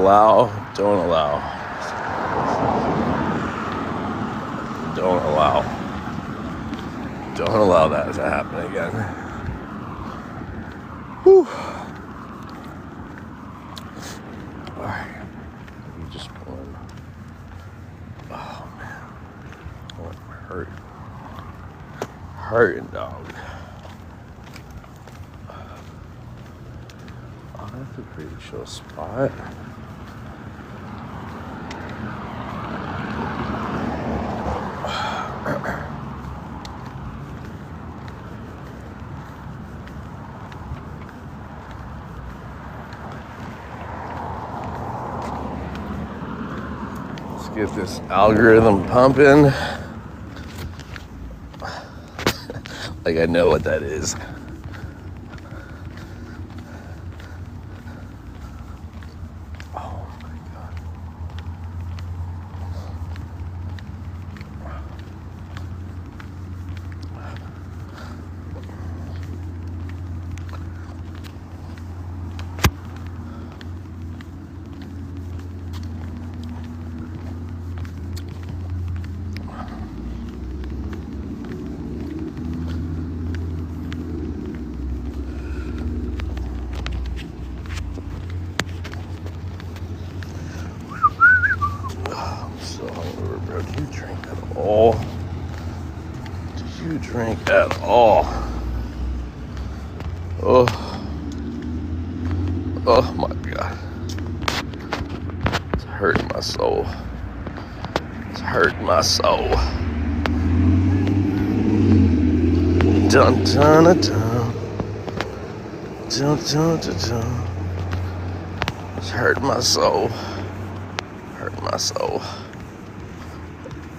allow, don't allow, don't allow, don't allow that to happen again. Whew. All right, you just pulling. Oh man, oh, I'm hurting, dog. Oh, that's a pretty chill spot. Let's get this algorithm pumping. Like I know what that is. Oh my God. I'm so hungover, bro. Do you drink at all? Do you drink at all? Oh, oh my God. It's hurting my soul. It's hurting my soul. Dun dun dun dun. Dun dun dun dun. It's hurting my soul. Hurting my soul.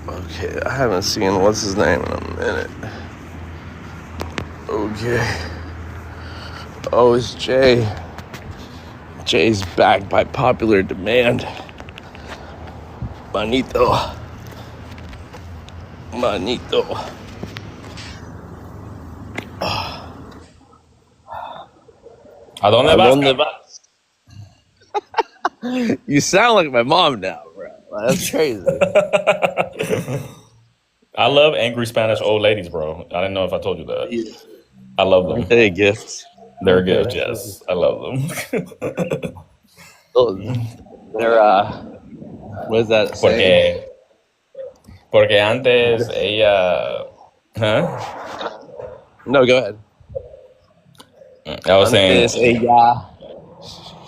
Okay, I haven't seen what's his name in a minute. Okay. Oh, it's Jay. Jay's back by popular demand. Manito. ¿A dónde ¿A vas, dónde Carlos? vas? You sound like my mom now, bro. That's crazy. I love angry Spanish old ladies, bro. I didn't know if I told you that. I love Aren't them. they a gift? They're Aren't they? good, yes. I love them. They're, what does that say? Porque antes ella, huh? No, go ahead. I was saying Antes ella.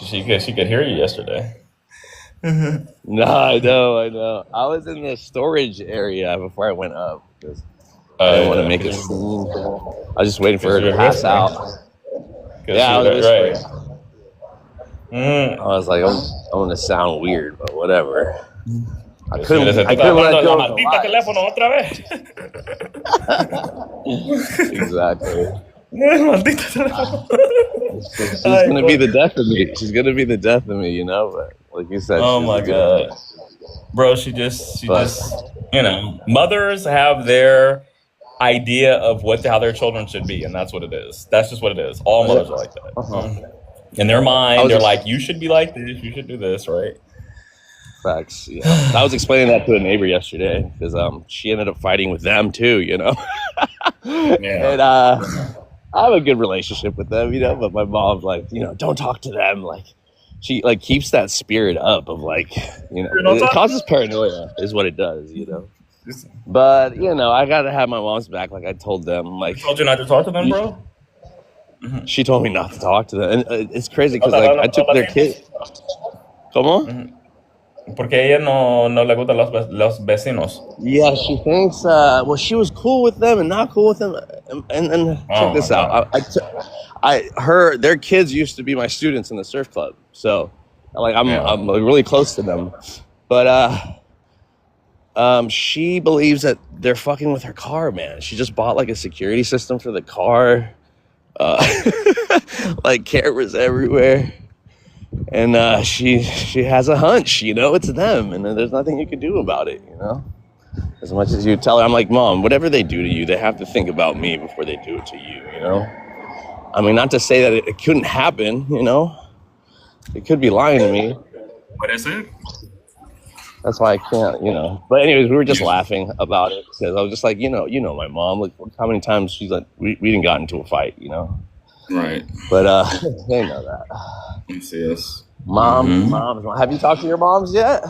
she could hear you yesterday. No, I know. I was in the storage area before I went up because I didn't want to make a scene. I was just waiting for her to pass out. Yeah, I was whispering. I was like, I'm gonna sound weird, but whatever. I couldn't let go of the lights. Exactly. She's gonna be the death of me. She's gonna be the death of me, you know. But like you said, oh my God, bro, she just, you know, mothers have their idea of how their children should be, and that's what it is. That's just what it is. All mothers are like that. In their mind, they're like, you should be like this, you should do this, right? Facts. Yeah. I was explaining that to a neighbor yesterday because she ended up fighting with them too, you know. Yeah. And I have a good relationship with them, you know, but my mom's like, you know, don't talk to them. Like, she like keeps that spirit up of like, you know, it causes paranoia is what it does, you know. But you know, I gotta have my mom's back. Like I told them, like, I told you not to talk to them, bro. She told me not to talk to them, and it's crazy because like I took their kid. Come on. Porque ella no le gustan los vecinos. Yeah, she thinks. Well, she was cool with them and not cool with them. And check this out. Their kids used to be my students in the surf club, so like I'm like, really close to them. But she believes that they're fucking with her car, man. She just bought like a security system for the car, like cameras everywhere. And she has a hunch, you know, it's them, and there's nothing you can do about it, you know. As much as you tell her, I'm like, Mom, whatever they do to you, they have to think about me before they do it to you, you know. I mean, not to say that it couldn't happen, you know. They could be lying to me, What I said? That's why I can't, you know. But anyways, we were just laughing about it because I was just like, my mom. Like, how many times she's like, we didn't got into a fight, you know. Right. But they know that. Yes, yes. Moms. Have you talked to your moms yet,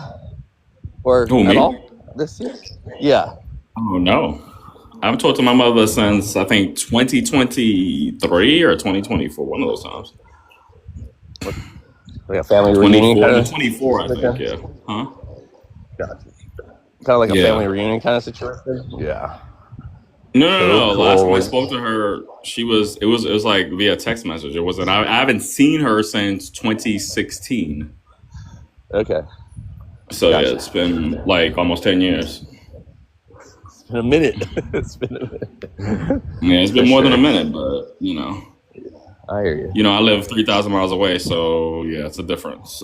or Who, at me? all this year? Yeah. Oh no. I haven't talked to my mother since I think 2023 or 2024, one of those times. Like a family reunion 24, kind no, of 24, I think, situation. yeah. Huh? Gotcha. Kind of like a Yeah. family reunion kind of situation. Yeah. No, no, no, So no. Last time I cool. spoke to her, it was like via text message. It wasn't. I haven't seen her since 2016. Okay. So yeah, Gotcha. it's been like almost 10 years. It's been a minute. It's been a minute. Yeah, it's For been more than a sure. minute, but I hear you. I live 3,000 miles away, so yeah, it's a difference.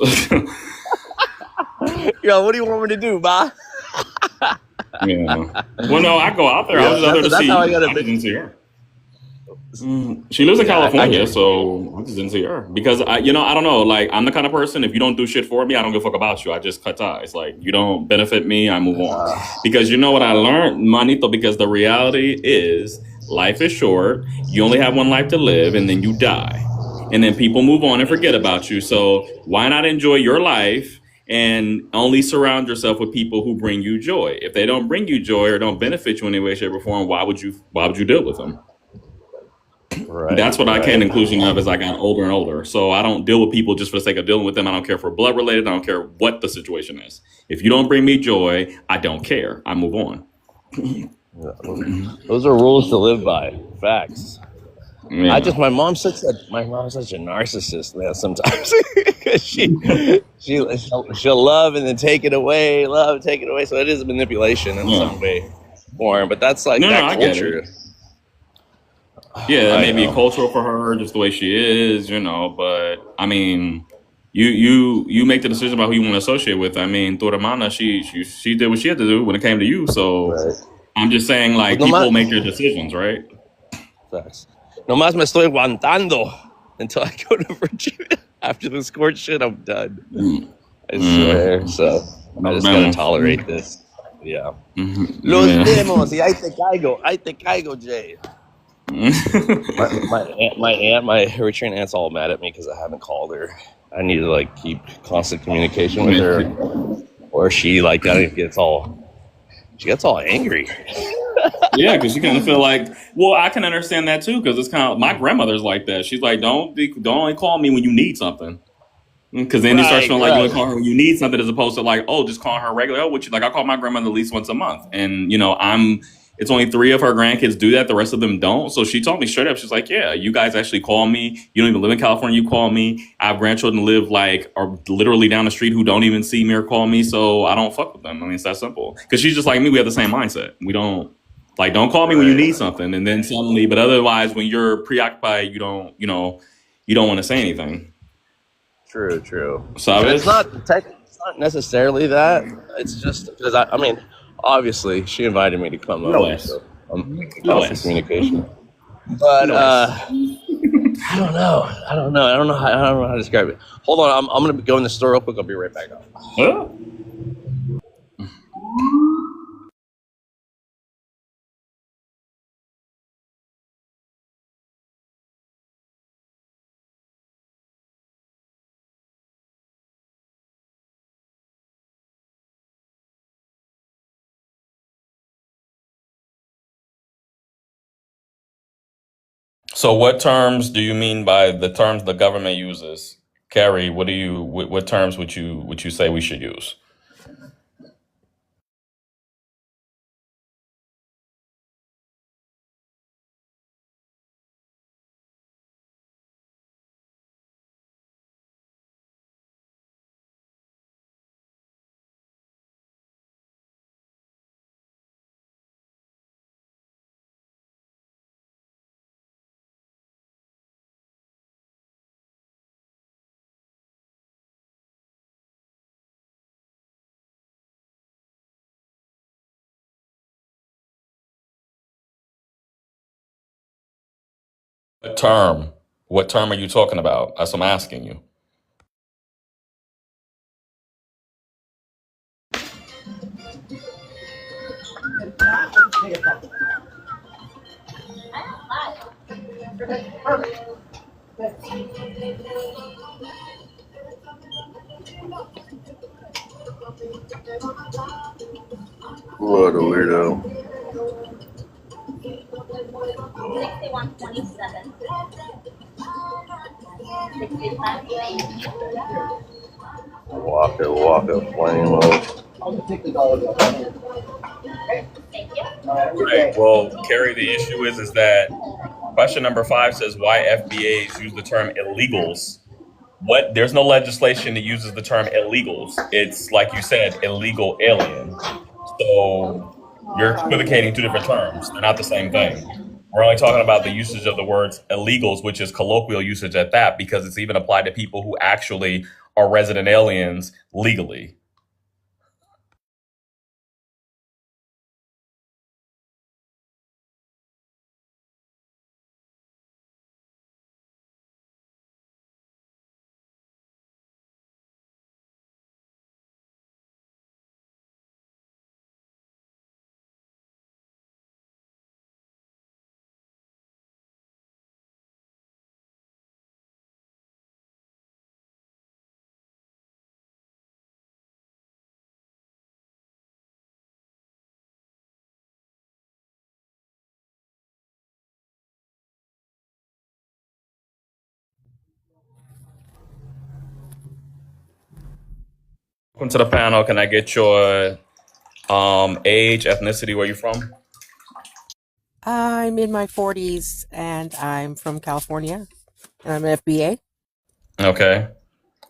Yo, what do you want me to do, ma? Yeah. Well, no, I go out there. I Yeah, was just out there to that's see how I you. gotta I be. just didn't see her. She lives in Yeah, I hear California, you. so I just didn't see her because I don't know. Like, I'm the kind of person, if you don't do shit for me, I don't give a fuck about you. I just cut ties. Like, you don't benefit me, I move on. Uh, Because you know what I learned, Manito? Because the reality is, life is short. You only have one life to live, and then you die, and then people move on and forget about you. So why not enjoy your life? And only surround yourself with people who bring you joy. If they don't bring you joy or don't benefit you in any way, shape, or form, why would you deal with them? right, That's what I came right. to the conclusion of as I got older and older. So I don't deal with people just for the sake of dealing with them. I don't care if we're blood related. I don't care what the situation is. If you don't bring me joy, I don't care. I move on. Yeah, those are rules to live by. Facts. Yeah. My mom's such a narcissist, man. Sometimes 'Cause she'll love and then take it away, love, take it away. So it is manipulation in Yeah. some way, form. But that's like No, no, that I get it. culture. Yeah, that I may be know. cultural for her, just the way she is. But I mean, you make the decision about who you want to associate with. I mean, tu hermana, she did what she had to do when it came to you. So Right. I'm just saying, But like, people make their decisions, right? facts. Nomás me estoy aguantando until I go to Virginia. After this court shit, I'm done. Mm. I swear. Mm. So I Nos just gotta vemos. tolerate this. Yeah. Los Yeah. vemos. Y ahí te caigo, Jay. My Eritrean aunt's all mad at me because I haven't called her. I need to like keep constant communication with her, or she gets all angry. Yeah, because you kind of feel like, well, I can understand that too, because it's kind of my grandmother's like that. She's like, don't only call me when you need something, because then it starts Right, feeling like you only right. call her when you need something, as opposed to like, oh, just call her regular. Oh, what you like? I call my grandmother at least once a month, and It's only 3 of her grandkids do that. The rest of them don't. So she told me straight up, she's like, yeah, you guys actually call me. You don't even live in California. You call me. I have grandchildren live are literally down the street who don't even see me or call me. So I don't fuck with them. I mean, it's that simple. Because she's just like me. We have the same mindset. We don't call me when you Right. need something. And then suddenly, but otherwise, when you're preoccupied, you don't want to say anything. True. So And it's, it's not necessarily that. It's just because I mean, obviously she invited me to come no over, less. so I'm No constant less. communication. But No less. I don't know. I don't know how to describe it. Hold on, I'm gonna go in the store real quick. I'll be right back. Huh? So, what terms do you mean by the terms the government uses? Carrie, what terms would you say we should use? What term? What term are you talking about? That's what I'm asking you. What a weirdo. 6127. Waka flame up. Right. Well, Carrie, the issue is that question number 5 says why FBAs use the term illegals. There's no legislation that uses the term illegals. It's like you said, illegal alien. So you're equivocating two different terms. They're not the same thing. We're only talking about the usage of the words illegals, which is colloquial usage at that, because it's even applied to people who actually are resident aliens legally. Welcome to the panel. Can I get your age, ethnicity, where you from? I'm in my 40s and I'm from California and I'm an FBA. Okay.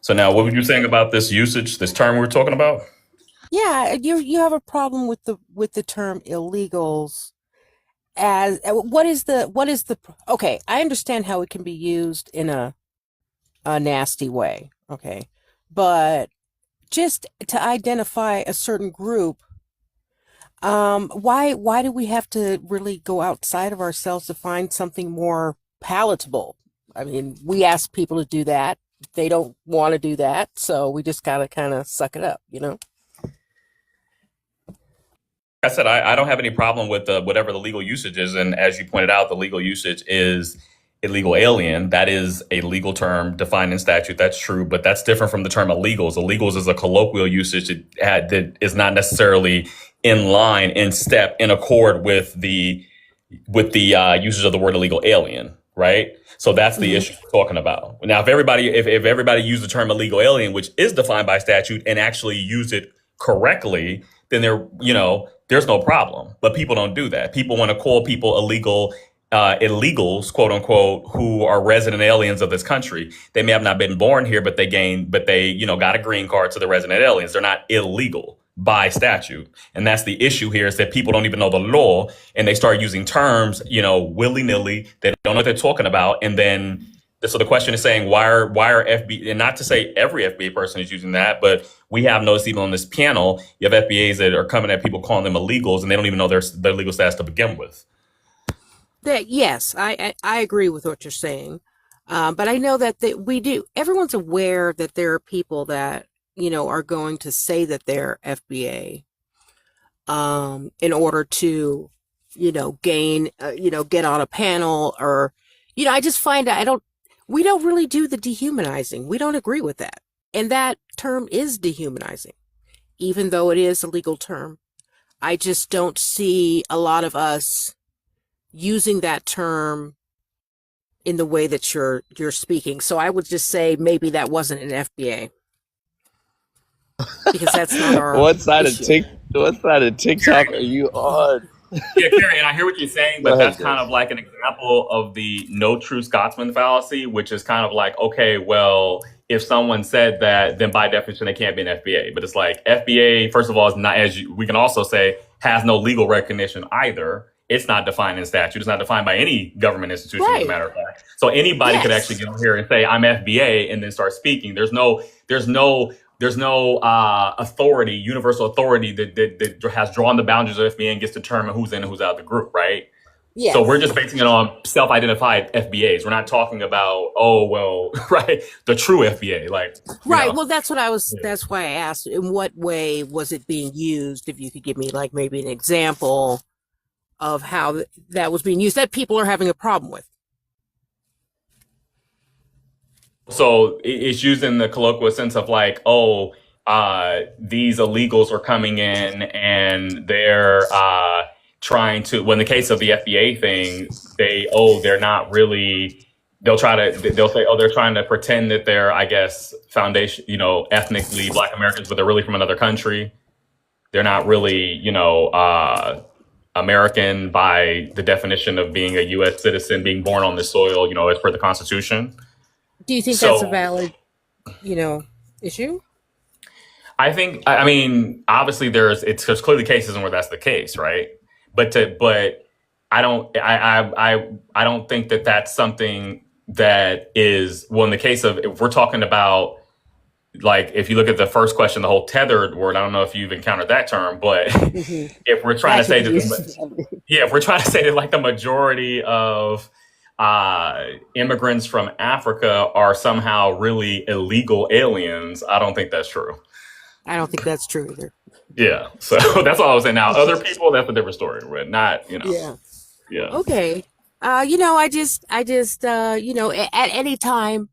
So now what were you saying about this usage, this term we were talking about? Yeah, you have a problem with the term illegals as what is the okay, I understand how it can be used in a nasty way, okay? But just to identify a certain group, why do we have to really go outside of ourselves to find something more palatable? I mean, we ask people to do that. They don't want to do that, so we just gotta kind of suck it up, you know? I said I don't have any problem with whatever the legal usage is, and as you pointed out, the legal usage is illegal alien. That is a legal term defined in statute. That's true, but that's different from the term illegals. Illegals is a colloquial usage that is not necessarily in line, in step, in accord with the usage of the word illegal alien, right? So that's the issue we're talking about. Now, if everybody used the term illegal alien, which is defined by statute, and actually used it correctly, then there's no problem. But people don't do that. People want to call people illegals, quote unquote, who are resident aliens of this country. They may have not been born here, but they got a green card to the resident aliens. They're not illegal by statute. And that's the issue here, is that people don't even know the law, and they start using terms, willy-nilly. They don't know what they're talking about. And then, so the question is saying, why are FBA, and not to say every FBA person is using that, but we have noticed even on this panel, you have FBAs that are coming at people calling them illegals, and they don't even know their legal status to begin with. Yes, I agree with what you're saying. But I know that everyone's aware that there are people that, are going to say that they're FBA, in order to, gain, get on a panel, or, I just find we don't really do the dehumanizing. We don't agree with that. And that term is dehumanizing, even though it is a legal term. I just don't see a lot of us using that term in the way that you're speaking. So I would just say maybe that wasn't an FBA. Because that's not our What side issue. of TikTok are you on? Yeah, Carrie, and I hear what you're saying, but that's kind of like an example of the no true Scotsman fallacy, which is kind of like, okay, well, if someone said that, then by definition they can't be an FBA. But it's like FBA, first of all, is not, we can also say, has no legal recognition either. It's not defined in statute. It's not defined by any government institution, as a matter of fact. So anybody could actually get on here and say, I'm FBA, and then start speaking. There's no authority, universal authority that has drawn the boundaries of FBA and gets to determine who's in and who's out of the group, right? So we're Yes. just basing it on self-identified FBAs. We're not talking about, oh, well, right, the true FBA. Like, you Right. know, Well, yeah. that's why I asked in what way was it being used? If you could give me like maybe an example of how that was being used that people are having a problem with. So it's used in the colloquial sense of like, oh, these illegals are coming in and they're trying to. Well, in the case of the FBA thing, they're not really. They'll say, oh, they're trying to pretend that they're, I guess, foundation, ethnically Black Americans, but they're really from another country. They're not really, American by the definition of being a U.S. citizen, being born on this soil, as per the Constitution. Do you think that's a So valid, you know, issue? I mean, obviously there's clearly cases where that's the case, right? But I don't think that that's something that is, well, in the case of, if we're talking about, like, if you look at the first question, the whole tethered word, I don't know if you've encountered that term, but Hmm. if we're trying to That could say be that, used. yeah, if we're trying to say that like the majority of immigrants from Africa are somehow really illegal aliens, I don't think that's true. I don't think that's true either. Yeah, so that's all I was saying. Now, other people, that's a different story, but not, Yeah. yeah. Okay. At any time,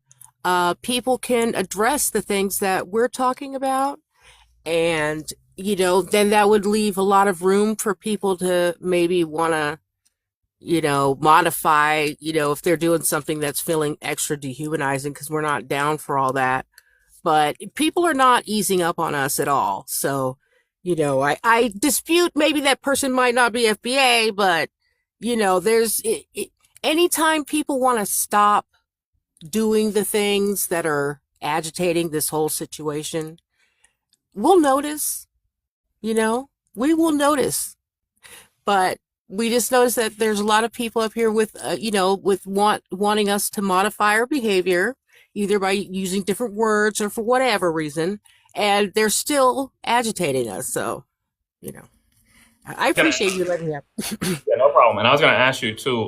people can address the things that we're talking about, and then that would leave a lot of room for people to maybe want to, modify, if they're doing something that's feeling extra dehumanizing, because we're not down for all that. But people are not easing up on us at all. So, I dispute maybe that person might not be FBA, but, anytime people want to stop doing the things that are agitating this whole situation, we'll notice, you know, we will notice. But we just notice that there's a lot of people up here with, wanting us to modify our behavior, either by using different words or for whatever reason, and they're still agitating us. So, you know, I Can appreciate I, you letting me up. yeah, no problem. And I was going to ask you too,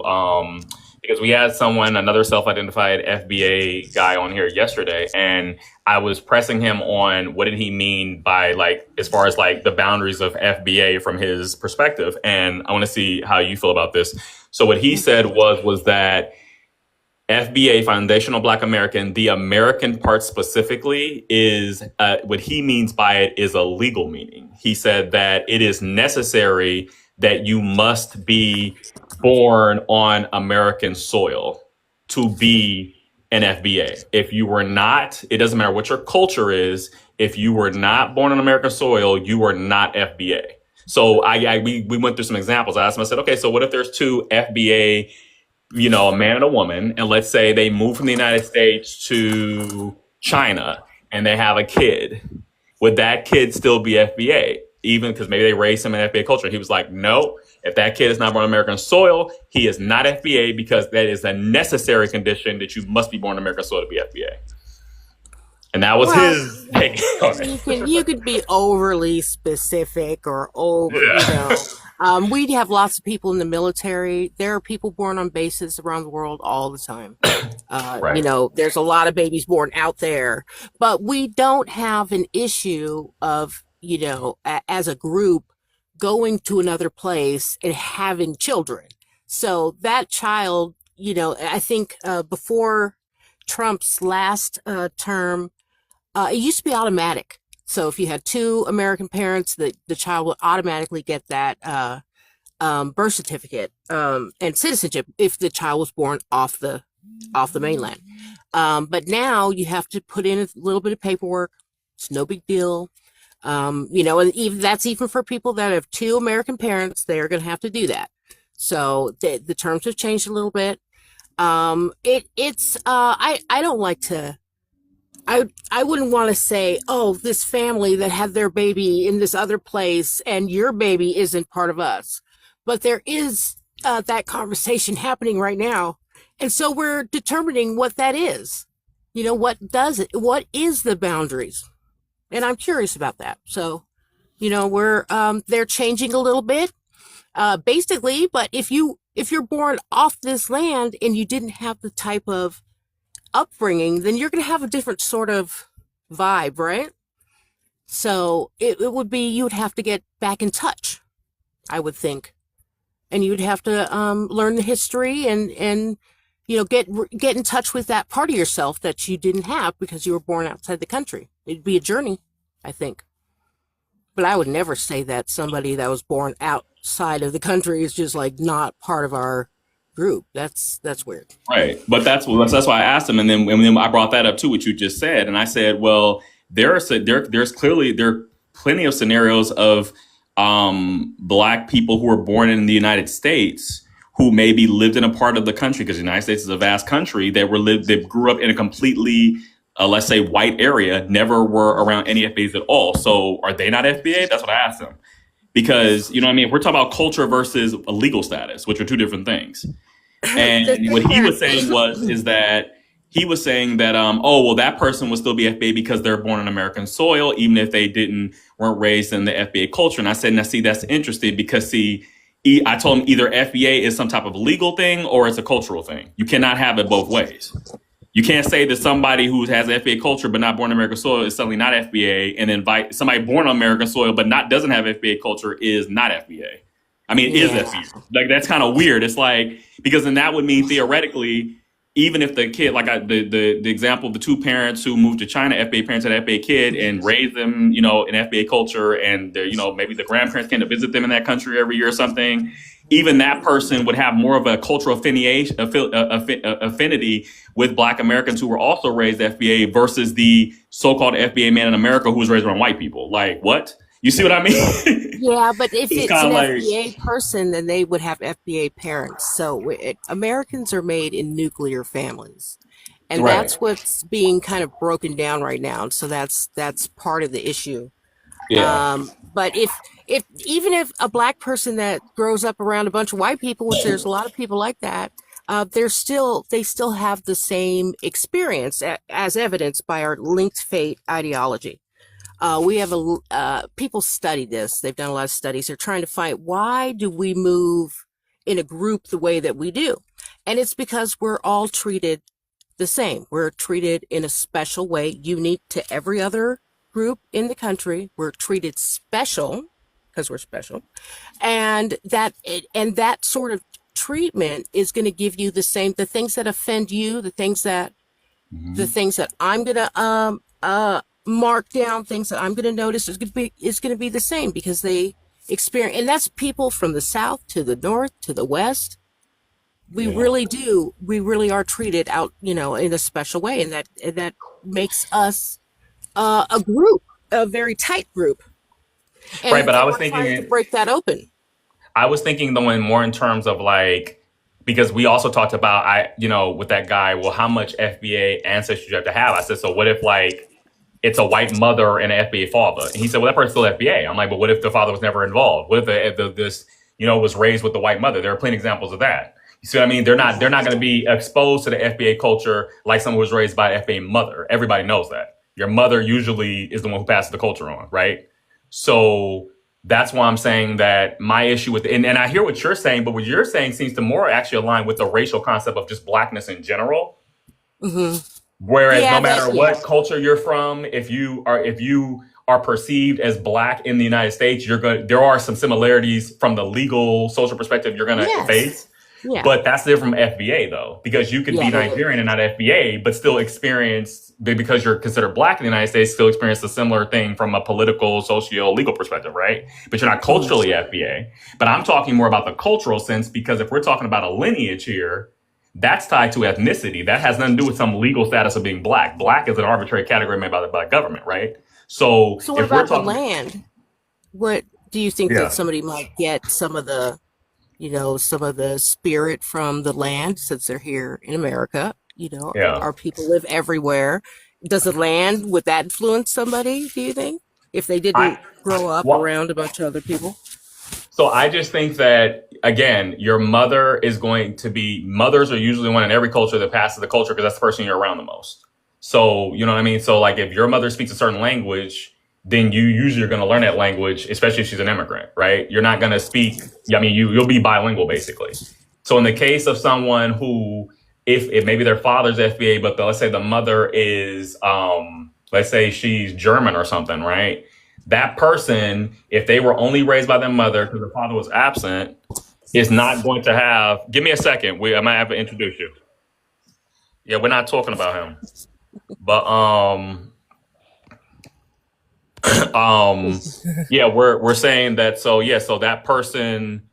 because we had another self-identified FBA guy on here yesterday, and I was pressing him on what did he mean by, like, as far as like the boundaries of FBA from his perspective, and I want to see how you feel about this. So what he said was that FBA, Foundational Black American, the American part specifically is what he means by it is a legal meaning. He said that it is necessary that you must be born on American soil to be an FBA. If you were not, it doesn't matter what your culture is. If you were not born on American soil, you are not FBA. So we went through some examples. I asked him, I said, okay, so what if there's two FBA, a man and a woman, and let's say they move from the United States to China and they have a kid. Would that kid still be FBA? Even because maybe they raised him in FBA culture. He was like, no, if that kid is not born on American soil, he is not FBA because that is a necessary condition that you must be born on American soil to be FBA. And that was Well, his take on you it. could be overly specific or Yeah. we have lots of people in the military. There are people born on bases around the world all the time. Right. There's a lot of babies born out there, but we don't have an issue of, as a group going to another place and having children. So that child, I think before Trump's last term, it used to be automatic. So if you had two American parents, the child would automatically get that birth certificate and citizenship if the child was born off the mainland. But now you have to put in a little bit of paperwork. It's no big deal. And even that's even for people that have two American parents, they're going to have to do that. So the terms have changed a little bit. I don't like to. I wouldn't want to say, oh, this family that had their baby in this other place and your baby isn't part of us. But there is that conversation happening right now. And so we're determining what that is. What is the boundaries? And I'm curious about that. So, they're changing a little bit, basically. But if you if you're born off this land and you didn't have the type of upbringing, then you're going to have a different sort of vibe, right? So it would be, you would have to get back in touch, I would think. And you'd have to learn the history and get in touch with that part of yourself that you didn't have because you were born outside the country. It'd be a journey, I think. But I would never say that somebody that was born outside of the country is just like not part of our group. That's weird. Right. But that's why I asked him. And then I brought that up too, what you just said. And I said, well, there's plenty of scenarios of Black people who were born in the United States who maybe lived in a part of the country, because the United States is a vast country, that grew up in a completely, let's say, white area, never were around any FBAs at all. So are they not FBA? That's what I asked him. Because, you know what I mean? If we're talking about culture versus a legal status, which are two different things. And what he was saying he was saying that, that person would still be FBA because they're born on American soil, even if they weren't raised in the FBA culture. And I said, now, see, that's interesting because, I told him either FBA is some type of legal thing or it's a cultural thing. You cannot have it both ways. You can't say that somebody who has FBA culture but not born on American soil is suddenly not FBA, and invite somebody born on American soil but doesn't have FBA culture is not FBA. I mean, is FBA. Like, that's kind of weird. It's like, because then that would mean theoretically, even if the kid, like the example of the two parents who moved to China, FBA parents had an FBA kid and raised them, in FBA culture, and they're, maybe the grandparents came to visit them in that country every year or something. Even that person would have more of a cultural affinity with Black Americans who were also raised FBA versus the so-called FBA man in America who was raised around white people. Like, what? You see what I mean? Yeah, but if it's an FBA person, then they would have FBA parents. So Americans are made in nuclear families. And that's what's being kind of broken down right now. So that's part of the issue. Yeah. But even if a Black person that grows up around a bunch of white people, which there's a lot of people like that, they still have the same experience as evidenced by our linked fate ideology. We have people study this. They've done a lot of studies. They're trying to find, why do we move in a group the way that we do? And it's because we're all treated the same. We're treated in a special way, unique to every other group in the country. We're treated special because we're special. And that sort of treatment is going to give you the things that offend you, the things that I'm going to, mark down, things that I'm going to notice is going to be the same because they experience, and that's people from the South to the North to the West. We really are treated out, in a special way, and that makes us a group, a very tight group. And right, but I was thinking to break that open. I was thinking though, more in terms of like, because we also talked about with that guy, well, how much FBA ancestry you have to have? I said, so what if like it's a white mother and an FBA father? And he said, well, that person's still FBA. I'm like, but what if the father was never involved? What if this was raised with the white mother? There are plenty of examples of that. You see what I mean? They're not going to be exposed to the FBA culture like someone who was raised by an FBA mother. Everybody knows that. Your mother usually is the one who passes the culture on, right? So that's why I'm saying that my issue with and I hear what you're saying, but what you're saying seems to more actually align with the racial concept of just Blackness in general. Mm-hmm. Whereas no matter what culture you're from, if you are perceived as Black in the United States, there are some similarities from the legal social perspective you're gonna face. Yeah. But that's different from FBA though, because you could be Nigerian and not FBA, but still experience, because you're considered Black in the United States, still experience a similar thing from a political, socio-legal perspective, right? But you're not culturally FBA. But I'm talking more about the cultural sense, because if we're talking about a lineage here, that's tied to ethnicity. That has nothing to do with some legal status of being Black. Black is an arbitrary category made by the government, right? So what about the land? What do you think that somebody might get some of the spirit from the land, since they're here in America? Our people live everywhere. Does the land, would that influence somebody, do you think, if they didn't grow up around a bunch of other people? So I just think that, again, your mother is going to be, mothers are usually one in every culture that passes the culture because that's the person you're around the most. So, you know what I mean? So like if your mother speaks a certain language, then you usually are going to learn that language, especially if she's an immigrant, right? You're not going to speak, you'll be bilingual basically. So in the case of someone who, if maybe their father's FBA, but let's say the mother is, let's say she's German or something, right? That person, if they were only raised by their mother because the father was absent, is not going to have. Give me a second. I might have to introduce you. Yeah, we're not talking about him, but yeah, we're saying that. So yeah, so that person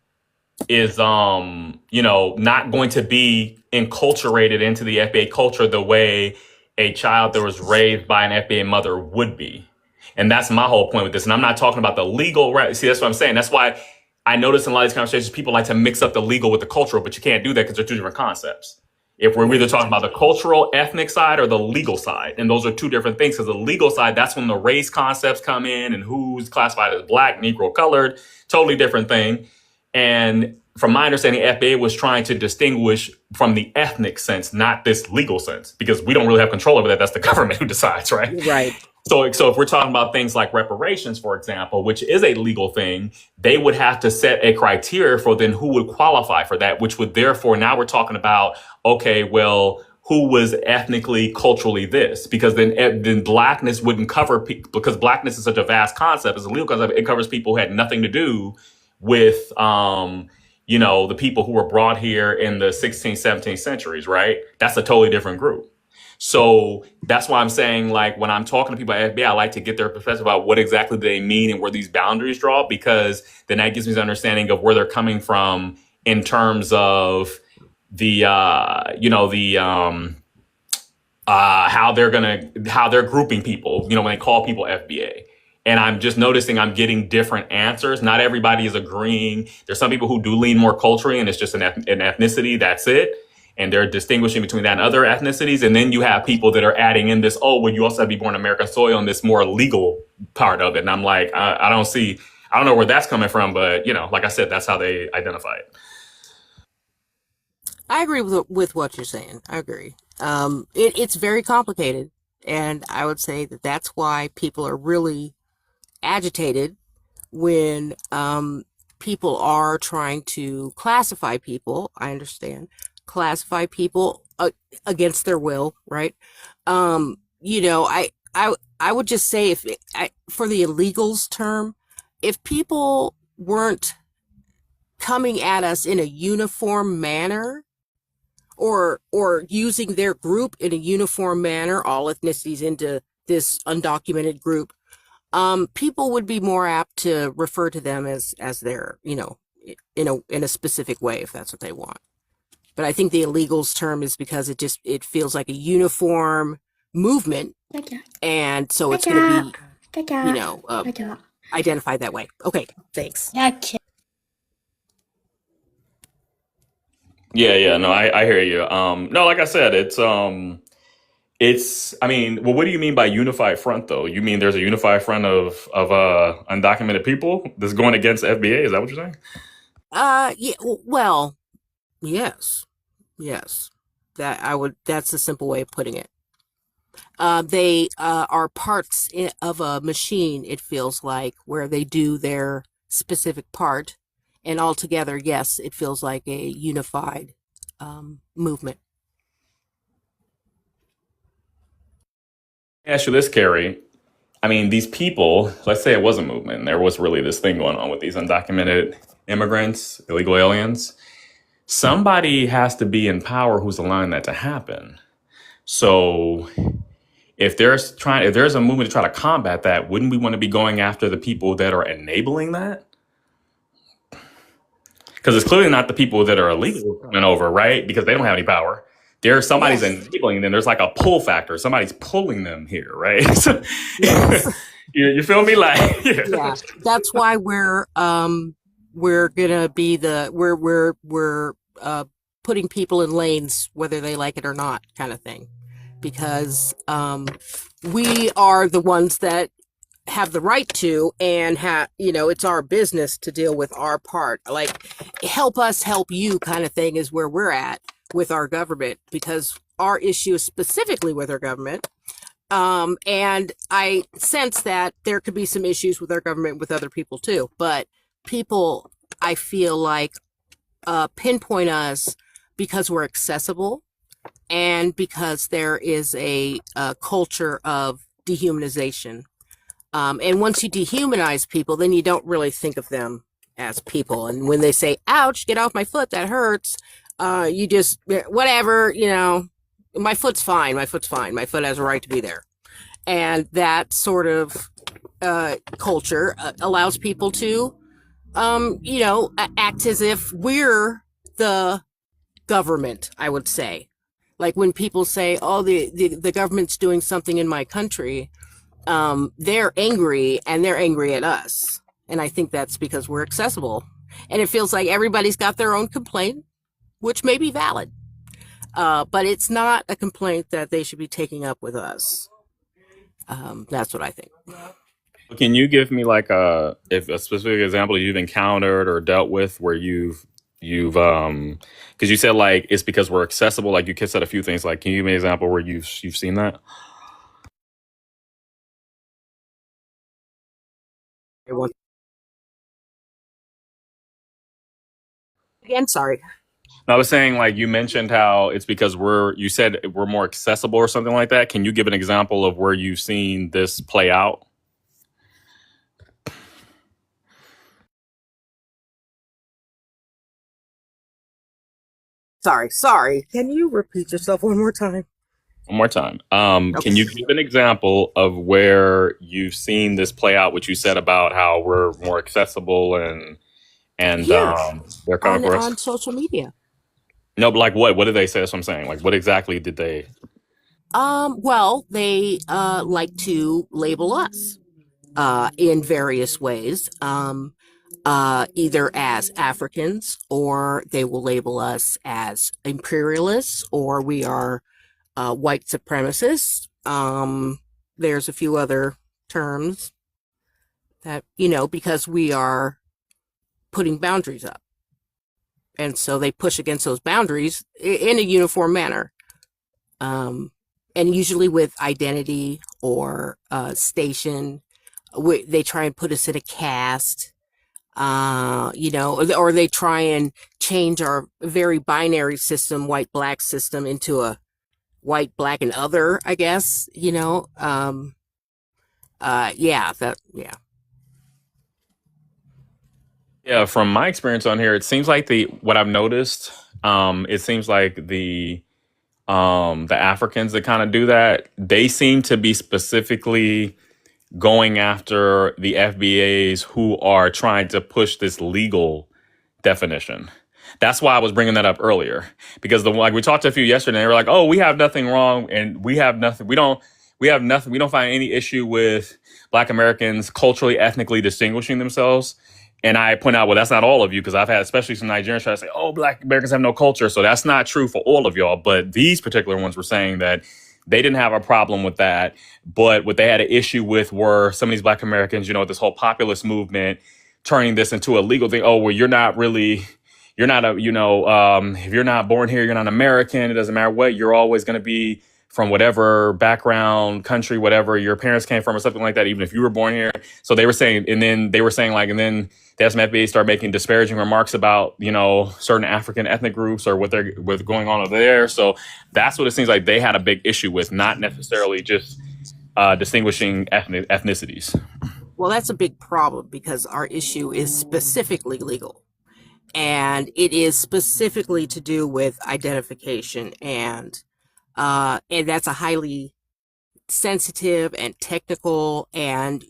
is not going to be enculturated into the FBA culture the way a child that was raised by an FBA mother would be. And that's my whole point with this. And I'm not talking about the legal, right? See, that's what I'm saying. That's why I notice in a lot of these conversations, people like to mix up the legal with the cultural, but you can't do that because they're two different concepts. If we're either talking about the cultural, ethnic side or the legal side, and those are two different things. Because the legal side, that's when the race concepts come in and who's classified as black, Negro, colored, totally different thing. And from my understanding, FBA was trying to distinguish from the ethnic sense, not this legal sense, because we don't really have control over that. That's the government who decides, right? Right. So if we're talking about things like reparations, for example, which is a legal thing, they would have to set a criteria for then who would qualify for that, which would therefore, now we're talking about, okay, well, who was ethnically, culturally this? Because then blackness wouldn't cover, because blackness is such a vast concept, it's a legal concept, it covers people who had nothing to do with, the people who were brought here in the 16th, 17th centuries, right? That's a totally different group. So that's why I'm saying, like, when I'm talking to people at FBI, I like to get their perspective about what exactly they mean and where these boundaries draw, because then that gives me an understanding of where they're coming from in terms of how they're grouping people, when they call people FBA. And I'm just noticing I'm getting different answers. Not everybody is agreeing. There's some people who do lean more culturally and it's just an ethnicity, that's it. And they're distinguishing between that and other ethnicities. And then you have people that are adding in this, well, you also have to be born on American soil, and this more legal part of it. And I'm like, I don't know where that's coming from, but, like I said, that's how they identify it. I agree with what you're saying. I agree. It's very complicated. And I would say that that's why people are really agitated when people are trying to classify people. I understand. Classify people against their will, right? I would just say for the illegals term, if people weren't coming at us in a uniform manner or using their group in a uniform manner, all ethnicities into this undocumented group, people would be more apt to refer to them as their, in a specific way, if that's what they want. But I think the illegals term is because it feels like a uniform movement, and so it's going to be, identified that way. Okay, thanks. Yeah, no, I hear you. No, like I said, it's, well, what do you mean by unified front, though? You mean there's a unified front of undocumented people that's going against FBA? Is that what you're saying? Yeah, well, yes. That's a simple way of putting it. They are parts of a machine, it feels like, where they do their specific part. And altogether, yes, it feels like a unified movement. Ask you this, Carrie. I mean, these people, let's say it was a movement, there was really this thing going on with these undocumented immigrants, illegal aliens. Somebody has to be in power who's allowing that to happen. So if there's a movement to try to combat that, wouldn't we want to be going after the people that are enabling that? Because it's clearly not the people that are illegal coming over, right? Because they don't have any power. There's somebody's enabling them. There's like a pull factor. Somebody's pulling them here, right? You feel me? Like, yeah. That's why we're gonna be we're putting people in lanes whether they like it or not, kind of thing, because we are the ones that have the right to, and it's our business to deal with our part. Like, help us help you kind of thing is where we're at with our government, because our issue is specifically with our government. And I sense that there could be some issues with our government with other people too, but people, I feel like, pinpoint us because we're accessible and because there is a culture of dehumanization. And once you dehumanize people, then you don't really think of them as people. And when they say, ouch, get off my foot, that hurts, you just, whatever, my foot's fine. My foot has a right to be there. And that sort of culture allows people to, act as if we're the government, I would say. Like when people say, oh, the government's doing something in my country, they're angry and they're angry at us. And I think that's because we're accessible. And it feels like everybody's got their own complaint, which may be valid. But it's not a complaint that they should be taking up with us. That's what I think. Can you give me like a specific example you've encountered or dealt with where you've because you said like it's because we're accessible, like you said a few things, like can you give me an example where you've seen that? Again, sorry. I was saying, like, you mentioned how it's because you said we're more accessible or something like that. Can you give an example of where you've seen this play out? Sorry. Can you repeat yourself one more time? One more time. Okay. Can you give an example of where you've seen this play out, what you said about how we're more accessible and Yeah, they're coming for us? on social media. No, but like what? What did they say? That's what I'm saying. Like, what exactly did they? Well, they like to label us in various ways. Either as Africans, or they will label us as imperialists, or we are white supremacists. There's a few other terms that, because we are putting boundaries up. And so they push against those boundaries in a uniform manner. And usually with identity or station, they try and put us in a caste, or they try and change our very binary system, white-black system, into a white, black, and other, I guess, yeah. Yeah, from my experience on here, it seems like what I've noticed, it seems like the Africans that kind of do that, they seem to be specifically going after the FBAs who are trying to push this legal definition. That's why I was bringing that up earlier, because like we talked to a few yesterday, and they were like, "Oh, we have nothing wrong, and we have nothing. We have nothing. We don't find any issue with Black Americans culturally, ethnically distinguishing themselves." And I point out, well, that's not all of you, because I've had especially some Nigerians try to say, "Oh, Black Americans have no culture," so that's not true for all of y'all. But these particular ones were saying that they didn't have a problem with that, but what they had an issue with were some of these Black Americans, this whole populist movement turning this into a legal thing. Oh, well, you're not if you're not born here, you're not American. It doesn't matter what, you're always going to be from whatever background, country, whatever your parents came from or something like that, even if you were born here. So they were saying, and then they the FBA started making disparaging remarks about, certain African ethnic groups or what's going on over there. So that's what it seems like they had a big issue with, not necessarily just distinguishing ethnicities. Well, that's a big problem because our issue is specifically legal. And it is specifically to do with identification, and that's a highly sensitive and technical, and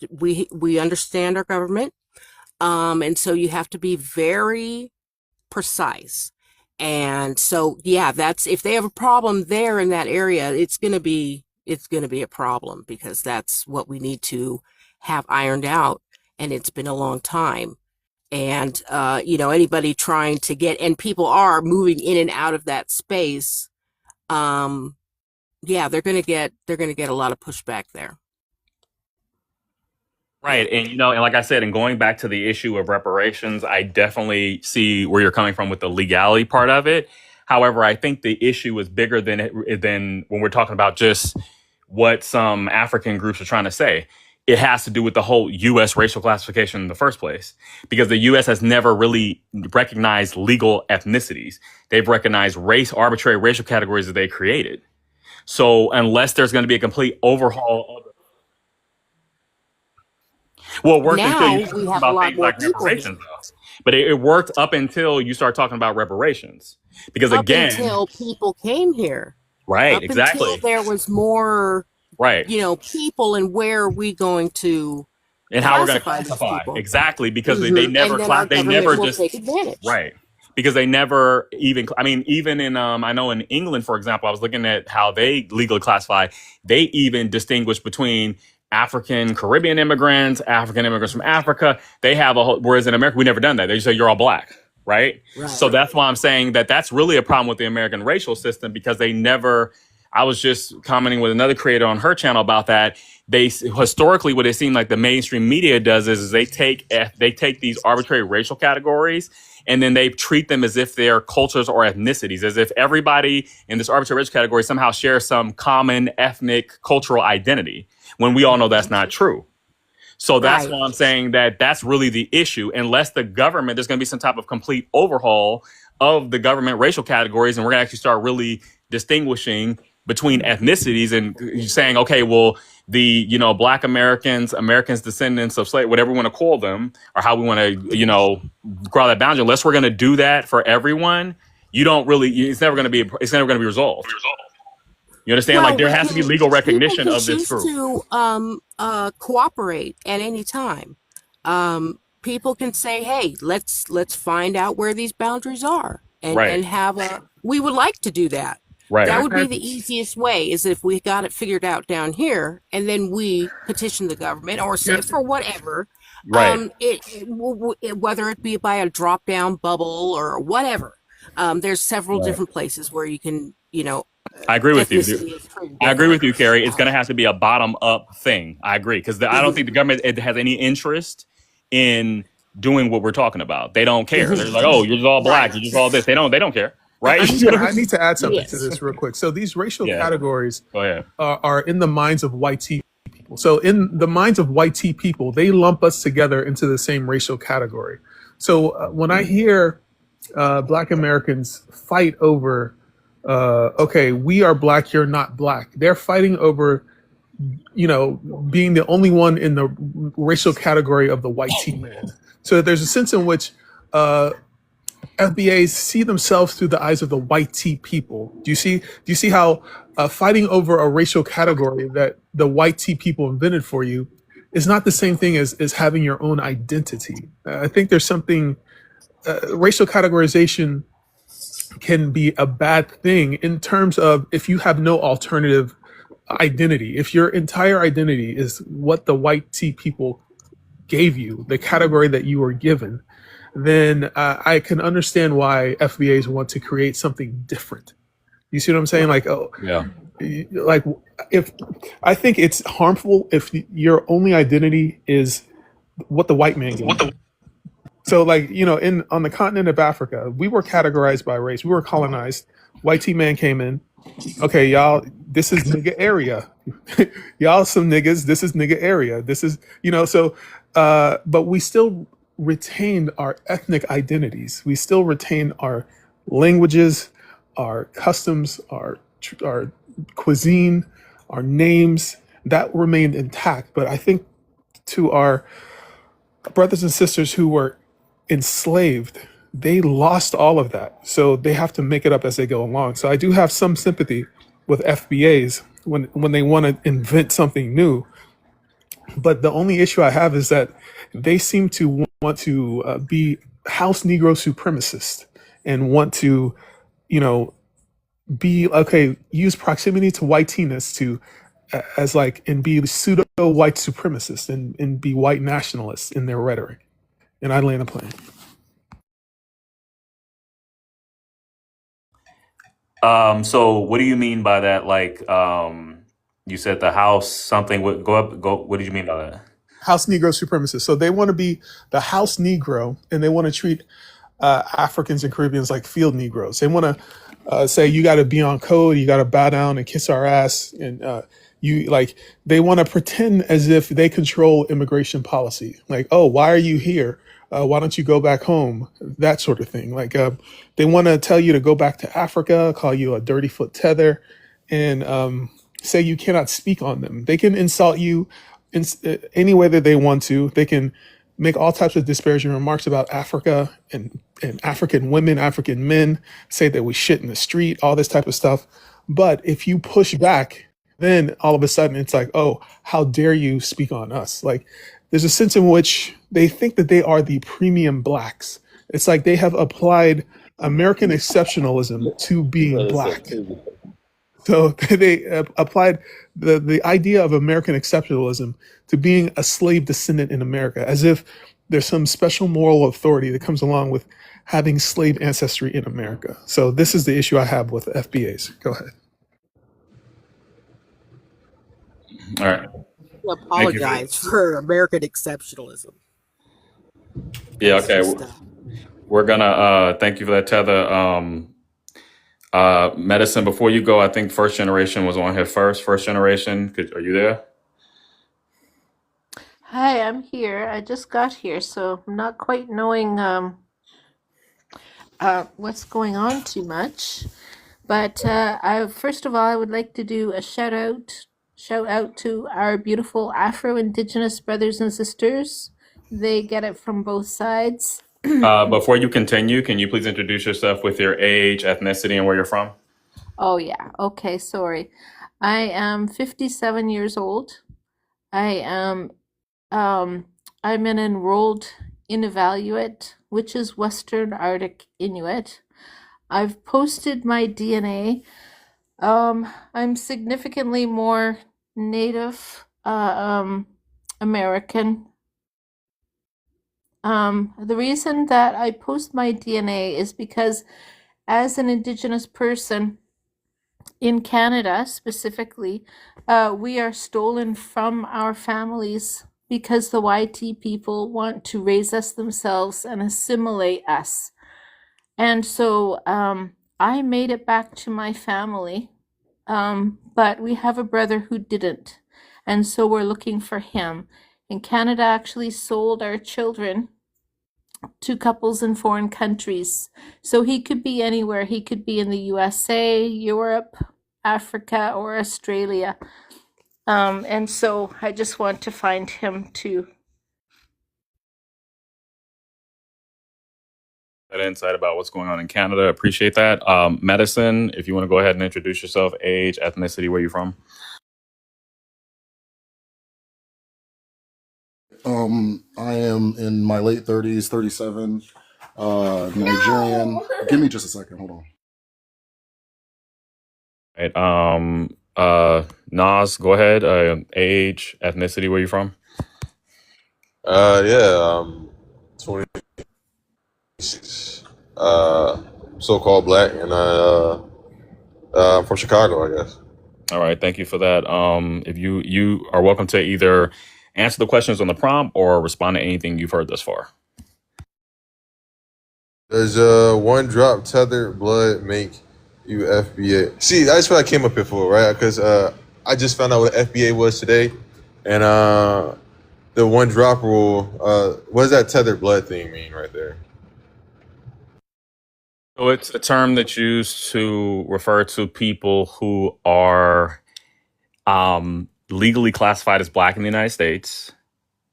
we understand our government, and so you have to be very precise. And so, yeah, that's, if they have a problem there in that area, it's going to be a problem, because that's what we need to have ironed out, and it's been a long time. And, anybody trying to and people are moving in and out of that space. They're going to get a lot of pushback there. Right. And, and like I said, and going back to the issue of reparations, I definitely see where you're coming from with the legality part of it. However, I think the issue is bigger than when we're talking about just what some African groups are trying to say. it has to do with the whole U.S. racial classification in the first place, because the U.S. has never really recognized legal ethnicities. They've recognized arbitrary racial categories that they created. So unless there's going to be a complete overhaul of well, it worked until Now you start we talking have a about lot things more like people here. reparations, though. But it worked up until you start talking about reparations. Because Up again, until people came here. right, Up until exactly. there was more, Right. people, and where are we going to And how we're going to classify these classify. people? Exactly. Because they And never, then our they government never will just, take advantage. right. Because they never even, I mean, even in, I know in England, for example, I was looking at how they legally classify. They even distinguish between African Caribbean immigrants, African immigrants from Africa. They have a whole, whereas in America, we never done that. They just say you're all black, right? Right. So that's why I'm saying that that's really a problem with the American racial system, because they never, I was just commenting with another creator on her channel about that. They historically, what it seemed like the mainstream media does is they take these arbitrary racial categories and then they treat them as if they're cultures or ethnicities, as if everybody in this arbitrary racial category somehow shares some common ethnic cultural identity, when we all know that's not true. So that's Right. why I'm saying that that's really the issue. Unless the government, there's going to be some type of complete overhaul of the government racial categories, and we're going to actually start really distinguishing between ethnicities and saying, okay, well, the Black Americans, descendants of slave, whatever we want to call them, or how we want to draw that boundary. Unless we're going to do that for everyone, it's never going to be resolved. You understand? Well, like there has to be legal recognition people of this can choose group. to cooperate at any time. People can say, "Hey, let's find out where these boundaries are," and Right. and have a. We would like to do that. Right. That would be the easiest way, is if we got it figured out down here, and then we petition the government or say for whatever. Right. Whether it be by a drop down bubble or whatever. There's several Right. different places where you can, I agree with you. ethnicity is treated I agree with differently. you, Carrie. It's going to have to be a bottom up thing. I agree, because I don't think the government has any interest in doing what we're talking about. They don't care. They're like, oh, you're just all black. Right. You're just all this. They don't care. Right? I need to add something to Yes. this real quick. So these racial Yeah. categories Go ahead. are in the minds of white T people. So in the minds of white T people, they lump us together into the same racial category. So when I hear Black Americans fight over, okay, we are black, you're not black. They're fighting over, being the only one in the racial category of the white T man. So there's a sense in which FBAs see themselves through the eyes of the white T people. Do you see how fighting over a racial category that the white T people invented for you is not the same thing as having your own identity? I think there's something, racial categorization can be a bad thing in terms of if you have no alternative identity. If your entire identity is what the white T people gave you, the category that you were given, then I can understand why FBAs want to create something different. You see what I'm saying? Like, Yeah. like if I think it's harmful if your only identity is what the white man gave you. So, like, on the continent of Africa, we were categorized by race. We were colonized. White T man came in. Okay, y'all, this is nigga area. Y'all some niggas. This is nigga area. This is, so, but we still retained our ethnic identities. We still retain our languages, our customs, our cuisine, our names. That remained intact. But I think to our brothers and sisters who were enslaved, they lost all of that. So they have to make it up as they go along. So I do have some sympathy with FBAs when they want to invent something new. But the only issue I have is that they seem to want to be house Negro supremacist and want to, use proximity to whiteness to as like, and be pseudo white supremacists and be white nationalists in their rhetoric. And I land a plane. So what do you mean by that? Like, you said the house something would go up. What did you mean by that? House Negro supremacists. So they want to be the house Negro, and they want to treat Africans and Caribbeans like field Negroes. They want to say you got to be on code, you got to bow down and kiss our ass, and You like they want to pretend as if they control immigration policy. Like, oh, why are you here? Why don't you go back home? That sort of thing. Like, they want to tell you to go back to Africa, call you a dirty foot tether, and say you cannot speak on them. They can insult you in any way that they want to. They can make all types of disparaging remarks about Africa and African women, African men, say that we shit in the street, all this type of stuff. But if you push back, then all of a sudden it's like, oh, how dare you speak on us? Like, there's a sense in which they think that they are the premium blacks. It's like they have applied American exceptionalism to being black. So they applied the idea of American exceptionalism to being a slave descendant in America, as if there's some special moral authority that comes along with having slave ancestry in America. So this is the issue I have with FBAs. Go ahead. All right. I apologize for American exceptionalism. Yeah. Okay. We're gonna thank you for that, Tether. Medicine. Before you go, I think First Generation was on here first. First Generation, are you there? Hi, I'm here. I just got here, so I'm not quite knowing what's going on too much. But first of all, I would like to do a shout out to our beautiful Afro-Indigenous brothers and sisters. They get it from both sides. Before you continue, can you please introduce yourself with your age, ethnicity, and where you're from? Oh yeah. Okay, sorry. I am 57 years old. I'm an enrolled Inuvialuit, which is Western Arctic Inuit. I've posted my DNA. I'm significantly more Native American. The reason that I post my DNA is because as an Indigenous person in Canada specifically, we are stolen from our families because the YT people want to raise us themselves and assimilate us. And so I made it back to my family, but we have a brother who didn't. And so we're looking for him. And Canada actually sold our children to couples in foreign countries. So he could be anywhere. He could be in the USA, Europe, Africa, or Australia. And so I just want to find him too. That insight about what's going on in Canada. Appreciate that. Medicine, if you want to go ahead and introduce yourself, age, ethnicity, where you from? I am in my late 30s, 37, Nigerian. Give me just a second. Hold on. Right. Nas, go ahead. Age, ethnicity, where you from? 26, so-called black, and I'm from Chicago, I guess. All right. Thank you for that. If you are welcome to either answer the questions on the prompt or respond to anything you've heard thus far. Does one drop tethered blood make you FBA? See, that's what I came up here for, right? Because I just found out what FBA was today, and the one drop rule. What does that tethered blood thing mean right there? So it's a term that's used to refer to people who are legally classified as black in the United States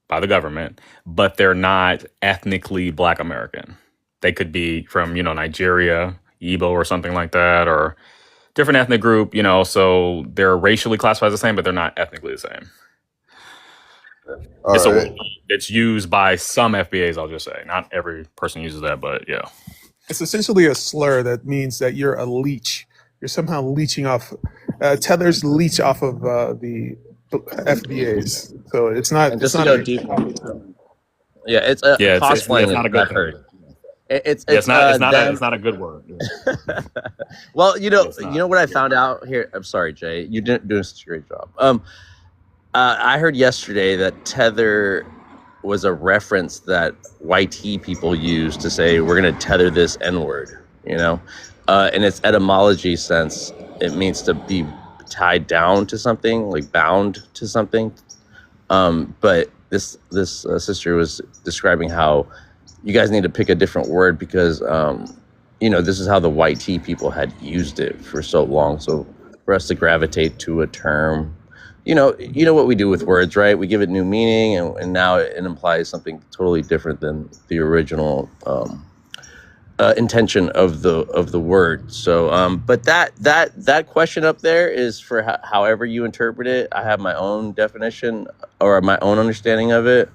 by the government, but they're not ethnically Black American. They could be from, Nigeria, Igbo or something like that, or different ethnic group, so they're racially classified the same, but they're not ethnically the same. It's a word that's used by some FBAs, I'll just say. Not every person uses that, but yeah. It's essentially a slur that means that you're a leech. You're somehow leeching off. Tethers leech off of the FBAs, so it's not. And just it's to not go deep. Yeah, it's a cosplaying. It's not a good word. It's not a good word. Well, you know what I found out here. I'm sorry, Jay. You didn't do such a great job. I heard yesterday that tether was a reference that YT people use to say we're going to tether this N-word. In its etymology sense, it means to be tied down to something, like bound to something. But this sister was describing how you guys need to pick a different word because this is how the white tea people had used it for so long. So for us to gravitate to a term, you know what we do with words, right? We give it new meaning, and now it implies something totally different than the original intention of the word. So, but that question up there is for however you interpret it. I have my own definition or my own understanding of it,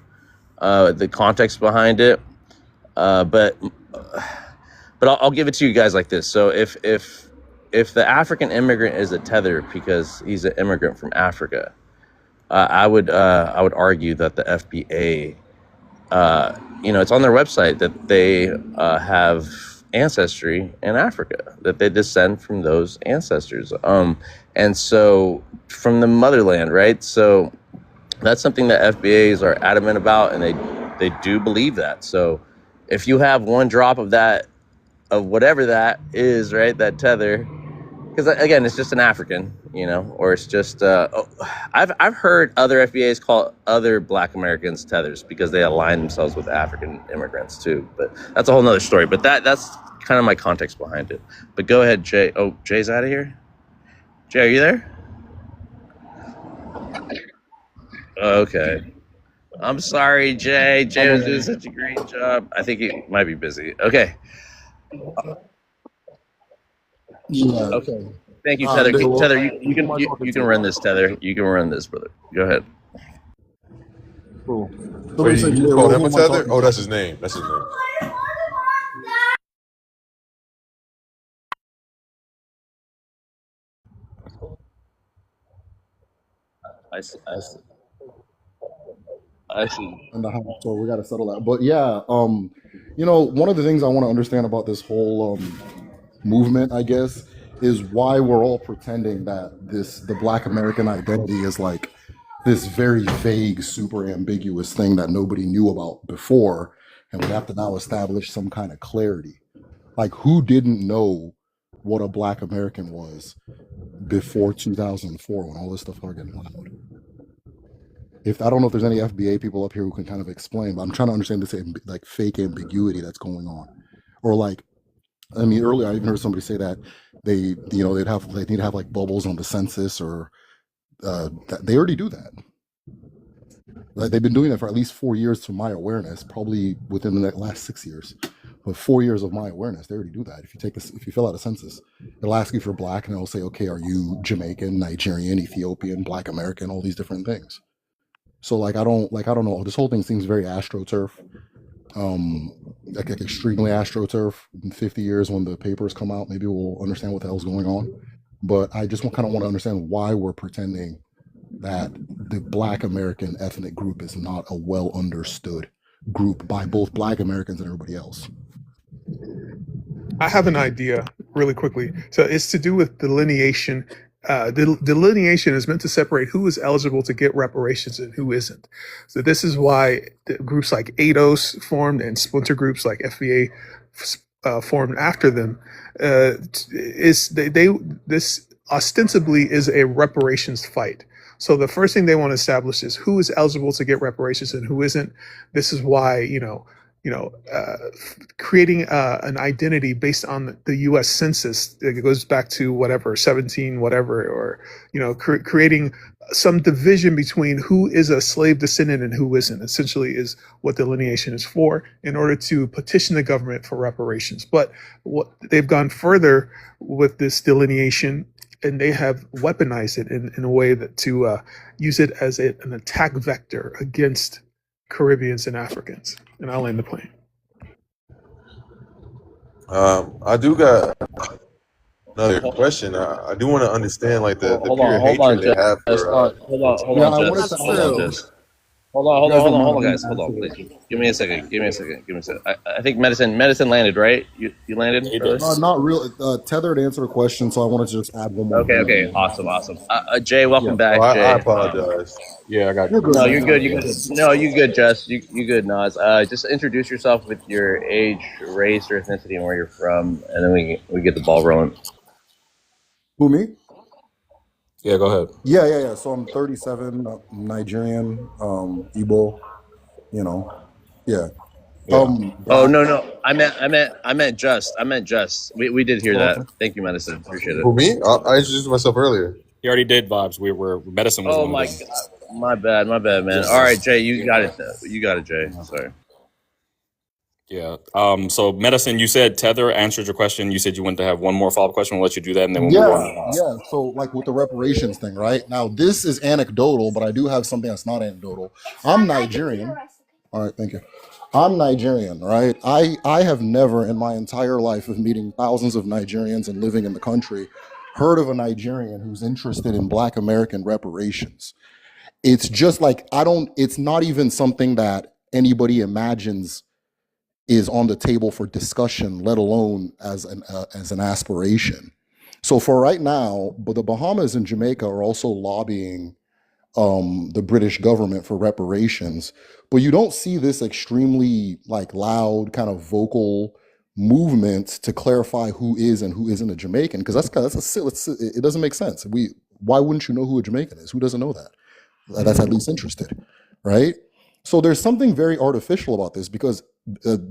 the context behind it. But I'll give it to you guys like this. So if the African immigrant is a tether because he's an immigrant from Africa, I would argue that the FBA, it's on their website that they have ancestry in Africa, that they descend from those ancestors, and so from the motherland, right? So that's something that FBAs are adamant about, and they do believe that. So if you have one drop of that, of whatever that is, right, that tether, because again, it's just an African, or it's just I've heard other FBAs call other Black Americans tethers because they align themselves with African immigrants too. But that's a whole nother story. But that's kind of my context behind it. But go ahead, Jay. Oh, Jay's out of here. Jay, are you there? Okay. I'm sorry, Jay. Jay was doing such a great job. I think he might be busy. Okay. Yeah. Okay. Thank you, Tether. Tether, you can run this, Tether. You can run this, brother. Go ahead. Cool. Wait, you called him a tether? Oh, that's his name. That's his name. I see. And the house, so we got to settle that. But yeah, one of the things I want to understand about this whole movement, I guess, is why we're all pretending that the Black American identity is like this very vague, super ambiguous thing that nobody knew about before, and we have to now establish some kind of clarity. Like, who didn't know what a Black American was before 2004 when all this stuff started getting loud? I don't know if there's any FBA people up here who can kind of explain, but I'm trying to understand this like fake ambiguity that's going on, or like, I mean, earlier I even heard somebody say that they need to have like bubbles on the census, or that they already do that. Like, they've been doing that for at least 4 years, to my awareness, probably within the last 6 years. But 4 years of my awareness, they already do that. If you fill out a census, it'll ask you for Black, and it'll say, okay, are you Jamaican, Nigerian, Ethiopian, Black American, all these different things. So I don't know. This whole thing seems very AstroTurf, like extremely AstroTurf. In 50 years, when the papers come out, maybe we'll understand what the hell's going on. But I just kind of want to understand why we're pretending that the Black American ethnic group is not a well understood group by both Black Americans and everybody else. I have an idea really quickly. So it's to do with delineation. The delineation is meant to separate who is eligible to get reparations and who isn't. So this is why groups like ADOS formed and splinter groups like FBA formed after them. This ostensibly is a reparations fight. So the first thing they want to establish is who is eligible to get reparations and who isn't. This is why creating an identity based on the U.S. Census. It goes back to whatever 17 whatever, or creating some division between who is a slave descendant and who isn't. Essentially, is what delineation is for, in order to petition the government for reparations. But what they've gone further with this delineation, and they have weaponized it in a way that to use it as an attack vector against Caribbeans and Africans. And I'll end the plane. I do got another question. I do want to understand like the pure hatred they have for. Hold on, guys. Hold on, please. Give me a second. I think medicine landed, right? You landed? Not real. Tethered answered a question, so I wanted to just add one more. Okay. Awesome. Jay, welcome back. Oh, Jay. I apologize. Yeah, I got you. No, you're good. No, you're good, Jess. You good, Nas. Just introduce yourself with your age, race, or ethnicity, and where you're from, and then we get the ball rolling. Who, me? Yeah, go ahead. Yeah. So I'm 37, Nigerian, Igbo, you know. Yeah. Yeah. Oh Black. no, I meant just. We did hear Okay. that. Thank you, Medicine. Appreciate it. For me, I introduced myself earlier. He already did vibes. We were Medicine was Oh one my of them. god, my bad, man. All right, Jay, you got it. You got it, Jay. Sorry. Yeah. So Medicine, you said Tether answered your question. You said you wanted to have one more follow-up question. We'll let you do that, and then we'll move on. Yeah. So like with the reparations thing, right? Now this is anecdotal, but I do have something that's not anecdotal. I'm Nigerian. All right, thank you. I'm Nigerian, right? I have never in my entire life of meeting thousands of Nigerians and living in the country heard of a Nigerian who's interested in Black American reparations. It's just like it's not even something that anybody imagines is on the table for discussion, let alone as an aspiration. So for right now, but the Bahamas and Jamaica are also lobbying the British government for reparations, but you don't see this extremely like loud kind of vocal movement to clarify who is and who isn't a Jamaican, because it doesn't make sense. Why wouldn't you know who a Jamaican is? Who doesn't know that? That's at least interested, right? So there's something very artificial about this, because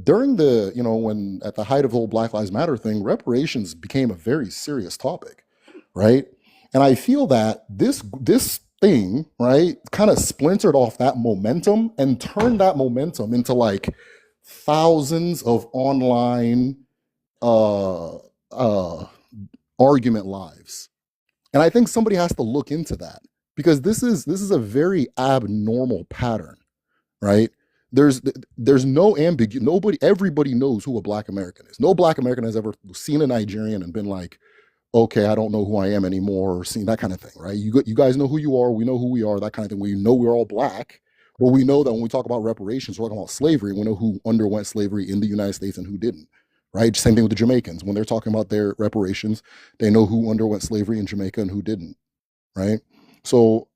during the, when at the height of the whole Black Lives Matter thing, reparations became a very serious topic, right? And I feel that this thing, right, kind of splintered off that momentum and turned that momentum into like thousands of online argument lives. And I think somebody has to look into that, because this is a very abnormal pattern, right? There's no ambiguity. Everybody knows who a Black American is. No Black American has ever seen a Nigerian and been like, okay, I don't know who I am anymore, or seen that kind of thing, right? You guys know who you are. We know who we are, that kind of thing. We know we're all Black, but we know that when we talk about reparations, we're talking about slavery. We know who underwent slavery in the United States and who didn't, right? Same thing with the Jamaicans. When they're talking about their reparations, they know who underwent slavery in Jamaica and who didn't, right? So,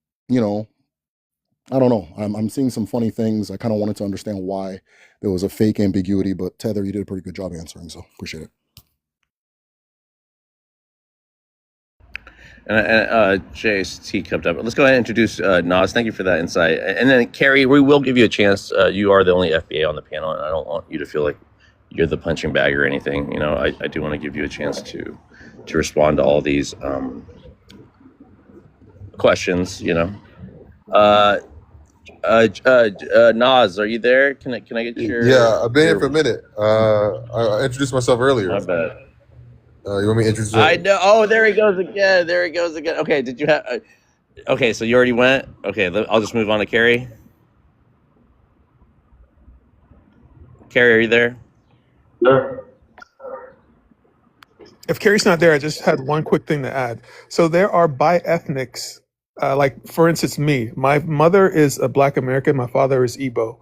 I don't know. I'm seeing some funny things. I kind of wanted to understand why there was a fake ambiguity, but Tether, you did a pretty good job answering, so appreciate it. And JST kept up. Let's go ahead and introduce Nas. Thank you for that insight. And then Carrie, we will give you a chance. You are the only FBA on the panel, and I don't want you to feel like you're the punching bag or anything. I do want to give you a chance to respond to all these questions. Nas, are you there? Can I get your? Yeah, I've been here for a minute. I introduced myself earlier. My bad. You want me to introduce? I know. Oh, there he goes again. Okay, did you have? Okay, so you already went. Okay, I'll just move on to Carrie. Carrie, are you there? Sure. If Carrie's not there, I just had one quick thing to add. So there are bi-ethnics, like for instance, me. My mother is a Black American. My father is Igbo.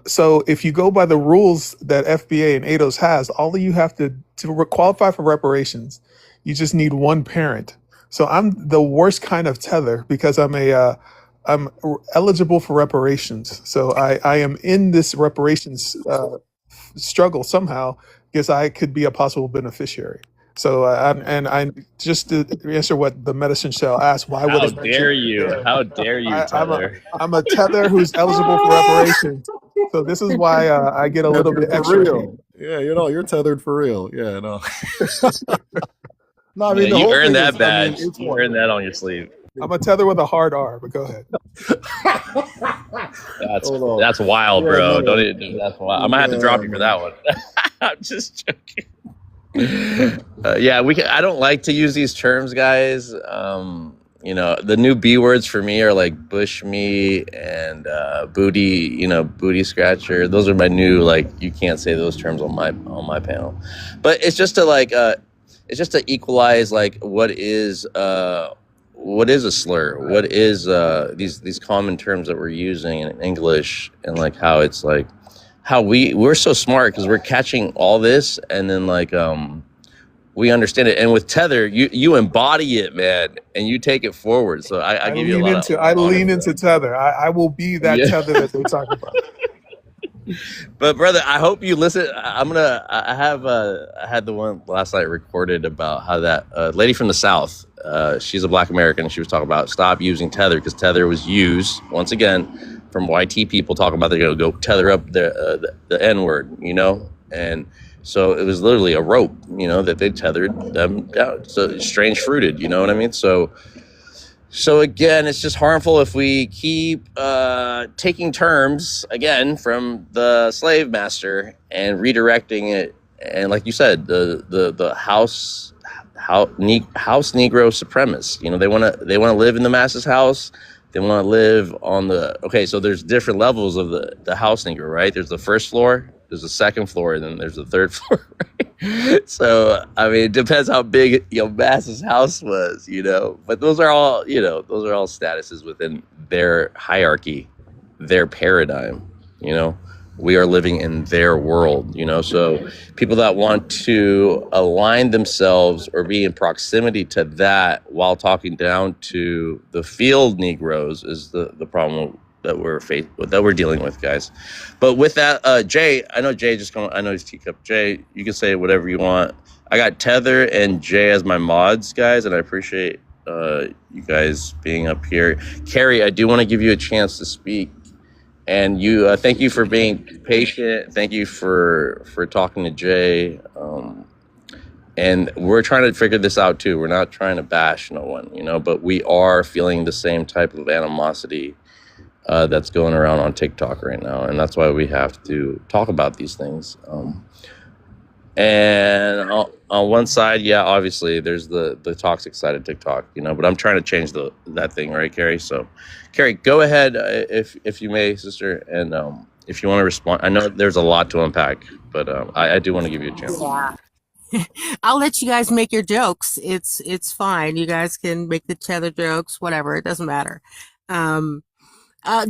So if you go by the rules that FBA and ADOS has, all of you have to qualify for reparations, you just need one parent. So I'm the worst kind of tether, because I'm eligible for reparations. So I am in this reparations struggle somehow, because I could be a possible beneficiary. So I just to answer what the medicine shell asked, why would How dare you, Tether? I'm a tether who's eligible for reparations. So this is why I get a little bit extra. Real. Yeah, you're tethered for real. Yeah, no. No, I mean, you earned that badge. You earned that on your sleeve. I'm a tether with a hard R, but go ahead. That's wild, bro. That's wild. I might have to drop you for that one. I'm just joking. I don't like to use these terms, guys. The new B words for me are like bush meat and booty scratcher. Those are my new, like, you can't say those terms on my panel. But it's just to equalize, like, what is a slur? What is these common terms that we're using in English, and like how it's like how we're so smart because we're catching all this, and then like we understand it. And with Tether, you embody it, man, and you take it forward. So I give you a lot. I lean into Tether. I will be that Tether that they're talking about. But brother, I hope you listen. I had the one last night recorded about how that lady from the South, she's a Black American. She was talking about stop using tether because tether was used once again from YT people talking about they're going to go tether up the N word, you know, and so it was literally a rope, you know, that they tethered them down. So strange fruited, you know what I mean? So again, it's just harmful if we keep taking terms again from the slave master and redirecting it. And like you said, the house Negro supremacists, you know, they want to live in the masses' house. They want to live on so there's different levels of the house Negro, right? There's the first floor, there's the second floor, and then there's the third floor, right? So, I mean, it depends how big, you know, Mass's house was, you know, but those are all statuses within their hierarchy, their paradigm, you know. We are living in their world, you know, so people that want to align themselves or be in proximity to that while talking down to the field Negroes is the problem that we're dealing with, guys. But with that, Jay, I know Jay I know he's teacup. Jay, you can say whatever you want. I got Tether and Jay as my mods, guys, and I appreciate you guys being up here. Carrie, I do want to give you a chance to speak. And you, thank you for being patient. Thank you for talking to Jay. And we're trying to figure this out too. We're not trying to bash no one, you know, but we are feeling the same type of animosity that's going around on TikTok right now. And that's why we have to talk about these things. And on one side, yeah, obviously there's the toxic side of TikTok, you know, but I'm trying to change that thing, right, Carrie? So, Carrie, go ahead if you may, sister, and if you want to respond. I know there's a lot to unpack, but I do want to give you a chance. Yeah. I'll let you guys make your jokes. It's fine. You guys can make the tether jokes, whatever. It doesn't matter.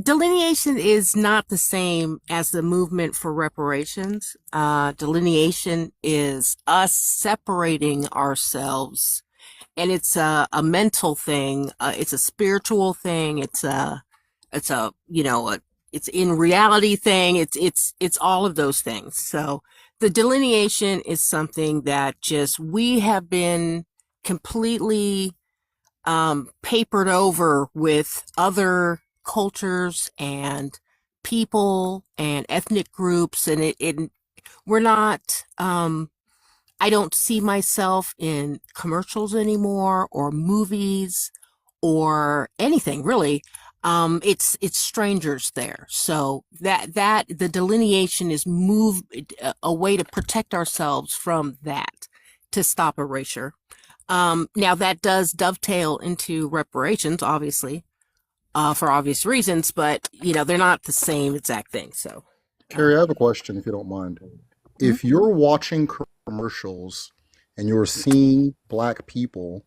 Delineation is not the same as the movement for reparations. Delineation is us separating ourselves, and it's a mental thing. It's a spiritual thing. It's in reality thing. It's all of those things. So the delineation is something that we have been completely papered over with other cultures and people and ethnic groups, and we're not I don't see myself in commercials anymore or movies or anything really. It's strangers there. So that the delineation is a way to protect ourselves from that, to stop erasure. Now that does dovetail into reparations, obviously, for obvious reasons, but you know, they're not the same exact thing. So, Carrie, I have a question if you don't mind. If you're watching commercials and you're seeing Black people,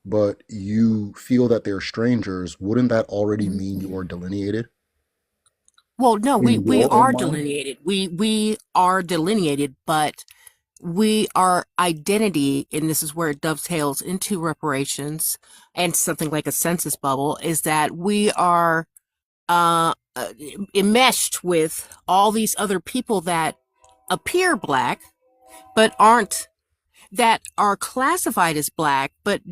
but you feel that they're strangers, wouldn't that already mean you are delineated? well, no, we In we your own are mind? delineated. We are delineated, but our identity, and this is where it dovetails into reparations and something like a census bubble, is that we are enmeshed with all these other people that appear Black, but that are classified as Black, but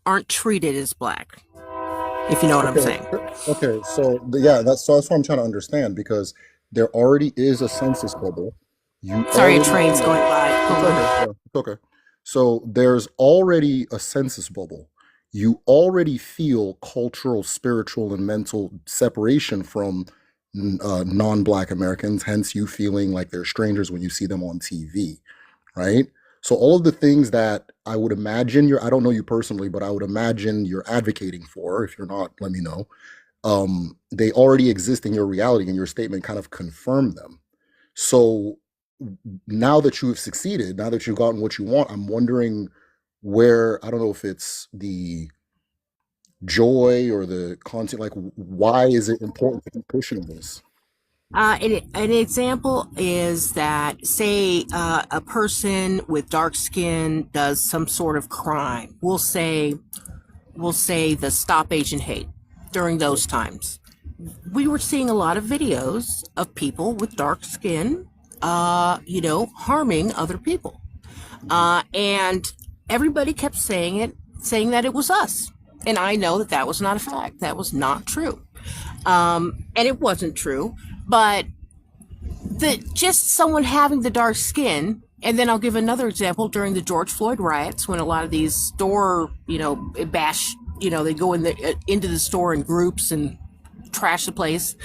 aren't treated as Black, if you know what I'm saying. Okay, yeah, that's what I'm trying to understand, because there already is a census bubble. You Sorry, a already train's going by. It's Hold on. okay. Yeah, it's okay. So there's already a census bubble. You already feel cultural, spiritual, and mental separation from non-Black Americans, hence you feeling like they're strangers when you see them on TV, right? So all of the things that I would imagine I don't know you personally, but I would imagine you're advocating for, if you're not, let me know, they already exist in your reality, and your statement kind of confirmed them. So now that you have succeeded, now that you've gotten what you want, I'm wondering where, I don't know if it's the joy or the content, like why is it important to keep pushing this? An example is that, say, a person with dark skin does some sort of crime. We'll say the Stop Asian Hate during those times. We were seeing a lot of videos of people with dark skin, harming other people. And everybody kept saying it saying that it was us. And I know that that was not a fact. That was not true. And it wasn't true. But just someone having the dark skin, and then I'll give another example during the George Floyd riots when a lot of these store, bash, they go into the store in groups and trash the place.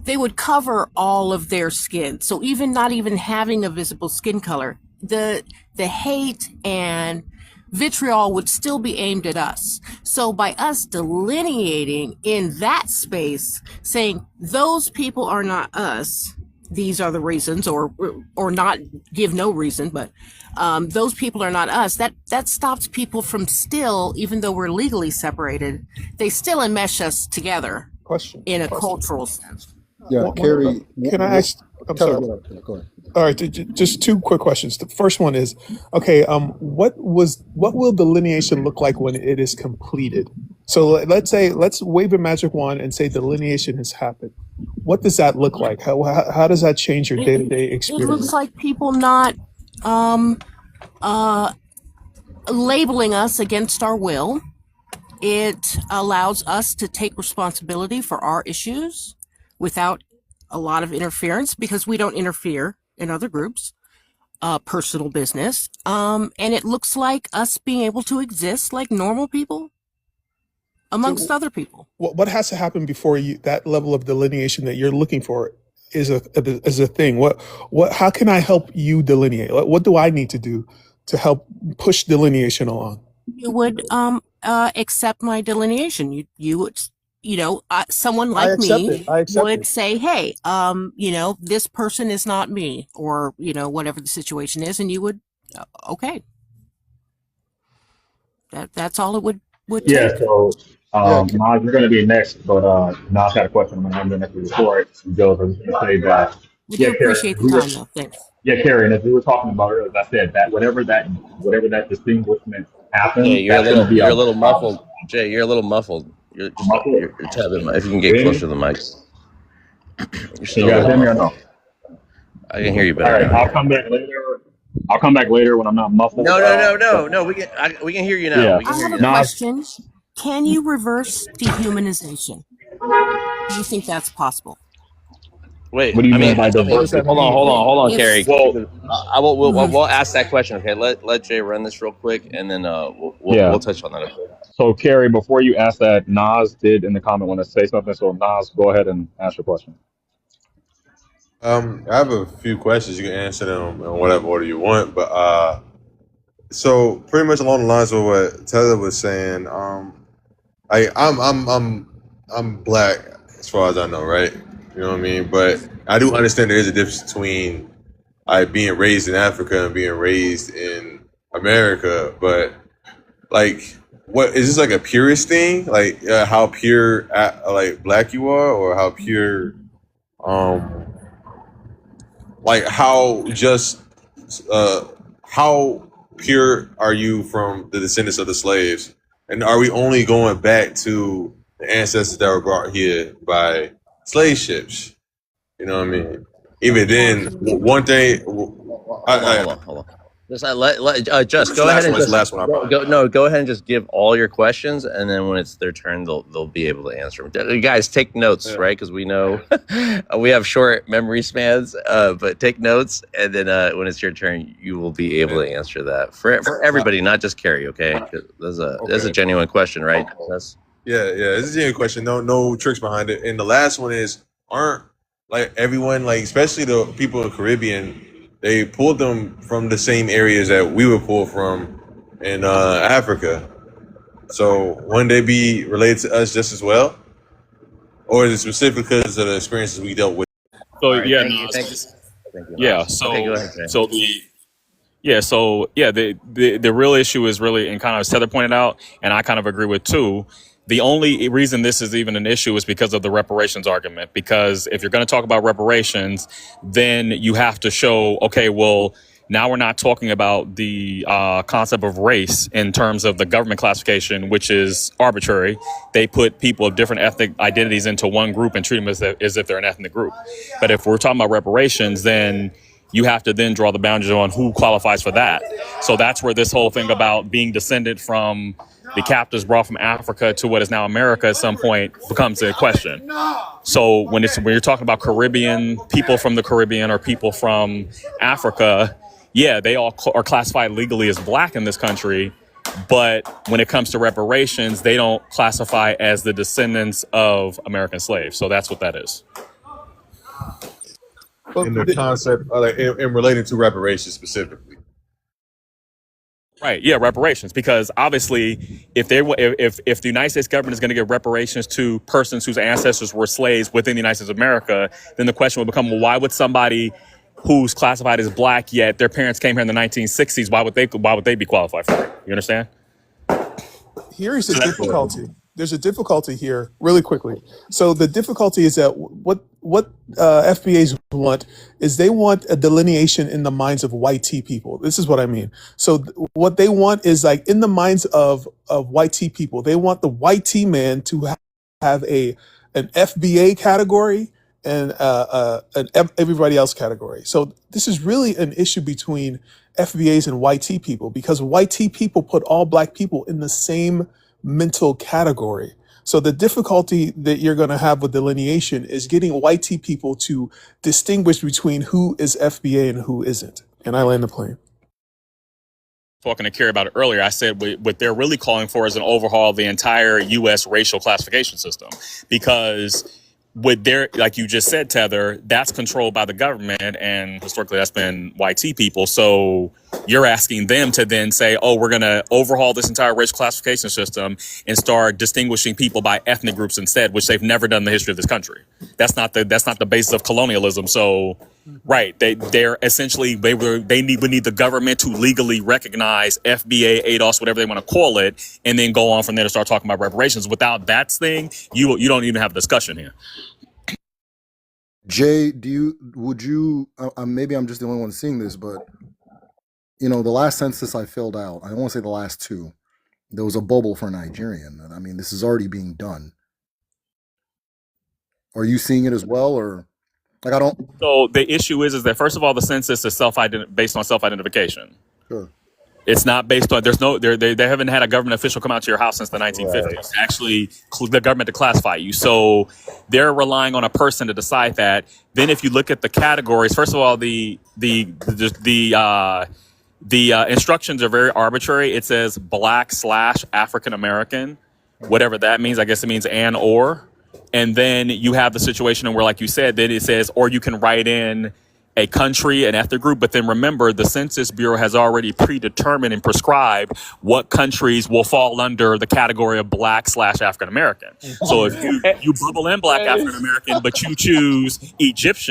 They would cover all of their skin. So even not even having a visible skin color, the hate and vitriol would still be aimed at us. So by us delineating in that space, saying those people are not us, these are the reasons, or not give no reason, but those people are not us, that stops people from still, even though we're legally separated, they still enmesh us together in a cultural sense. Yeah, Carrie. Can I ask? I'm sorry. Go ahead. All right, just two quick questions. The first one is, okay, what will delineation look like when it is completed? So let's wave a magic wand and say delineation has happened. What does that look like? How does that change your day-to-day It experience? looks like people not labeling us against our will. It allows us to take responsibility for our issues without a lot of interference, because we don't interfere in other groups' personal business. And it looks like us being able to exist like normal people amongst other people. What has to happen before that level of delineation that you're looking for is a thing? How can I help you delineate? What do I need to do to help push delineation along? You would accept my delineation. You would, someone like me would say, hey, this person is not me, or, whatever the situation is, and you would, okay. That's all it would Yeah, take. so Naz, you're going to be next, but Naz got a question. I'm going to hand it next before it. Joe, I was going to say that. I do appreciate the time, though. Thanks. Yeah, Carrie, and as we were talking about earlier, as I said, that whatever that distinguishment happens, Jay, you're that's going to be a little muffled. Jay, you're a little muffled. You're tapping. If you can get closer to the mic. You guys hear me or no? I can hear you better. All right, I'll come back later. I'll come back later when I'm not muffled. No. We can hear you now. Yeah. We can I hear have you a now. question. Can you reverse dehumanization? Do you think that's possible? Wait, What do you mean by diversity? hold on, If- Carrie. Well, We'll ask that question. Okay, let Jay run this real quick, and then we'll touch on that. Okay. So, Carrie, before you ask that, Naz did in the comment want to say something. So, Naz, go ahead and ask your question. I have a few questions. You can answer them in whatever order you want. But so pretty much along the lines of what Tether was saying. I'm black as far as I know, right? You know what I mean? But I do understand there is a difference between being raised in Africa and being raised in America. But like, what is this, like a purist thing? Like how pure like black you are, or how pure like how pure are you from the descendants of the slaves? And are we only going back to the ancestors that were brought here by slave ships? You know what I mean? Even then, one thing. Hold on. Just go ahead and go ahead and just give all your questions, and then when it's their turn, they'll be able to answer them. You guys, take notes, right? Because we know we have short memory spans, but take notes, and then when it's your turn, you will be able to answer that for everybody, not just Carrie. Okay, that's a genuine question, right? Yeah, it's a genuine question. No tricks behind it. And the last one is, aren't like everyone, like especially the people in the Caribbean, they pulled them from the same areas that we were pulled from in Africa. So wouldn't they be related to us just as well? Or is it specific because of the experiences we dealt with? So Right, yeah, thank you. yeah. So Okay, go ahead, Jay. The real issue is really, and kind of as Heather pointed out, and I kind of agree with too. The only reason this is even an issue is because of the reparations argument. Because if you're going to talk about reparations, then you have to show, okay, well, now we're not talking about the concept of race in terms of the government classification, which is arbitrary. They put people of different ethnic identities into one group and treat them as if they're an ethnic group. But if we're talking about reparations, then you have to then draw the boundaries on who qualifies for that. So that's where this whole thing about being descended from the captives brought from Africa to what is now America at some point becomes a question. So when you're talking about Caribbean, people from the Caribbean or people from Africa, yeah, they all are classified legally as black in this country. But when it comes to reparations, they don't classify as the descendants of American slaves. So that's what that is. In the concept, in relating to reparations specifically. Right. Yeah. Reparations, because obviously, if the United States government is going to give reparations to persons whose ancestors were slaves within the United States of America, then the question would become, well, why would somebody who's classified as black yet their parents came here in the 1960s? Why would they be qualified for it? You understand? Here's the difficulty. There's a difficulty here, really quickly. So the difficulty is that what FBAs want is they want a delineation in the minds of white T people. This is what I mean. So what they want is like in the minds of white T people, they want the white T man to have an FBA category and an everybody else category. So this is really an issue between FBAs and white T people, because white T people put all black people in the same mental category. So the difficulty that you're going to have with delineation is getting white T people to distinguish between who is FBA and who isn't. And I land the plane. Talking to Kerry about it earlier, I said what they're really calling for is an overhaul of the entire U.S. racial classification system, because with their, like you just said, Tether, that's controlled by the government, and historically that's been white T people. So you're asking them to then say, oh, we're going to overhaul this entire racial classification system and start distinguishing people by ethnic groups instead, which they've never done in the history of this country. That's not the basis of colonialism. So, right, they're essentially we need the government to legally recognize FBA, ADOS, whatever they want to call it, and then go on from there to start talking about reparations. Without that thing, you don't even have a discussion here. Jay, would you, maybe I'm just the only one seeing this, but the last census I filled out, I don't want to say the last two, there was a bubble for Nigerian. I mean, this is already being done. Are you seeing it as well, or like I don't? So the issue is that first of all, the census is based on self-identification. Sure. It's not based on, they haven't had a government official come out to your house since the 1950s. Right. Actually, the government to classify you. So they're relying on a person to decide that. Then if you look at the categories, first of all, the instructions are very arbitrary. It says black/African American, whatever that means. I guess it means and or. And then you have the situation where, like you said, then it says, or you can write in a country, an ethnic group. But then remember, the Census Bureau has already predetermined and prescribed what countries will fall under the category of black/African American. So if you bubble in black African American, but you choose Egypt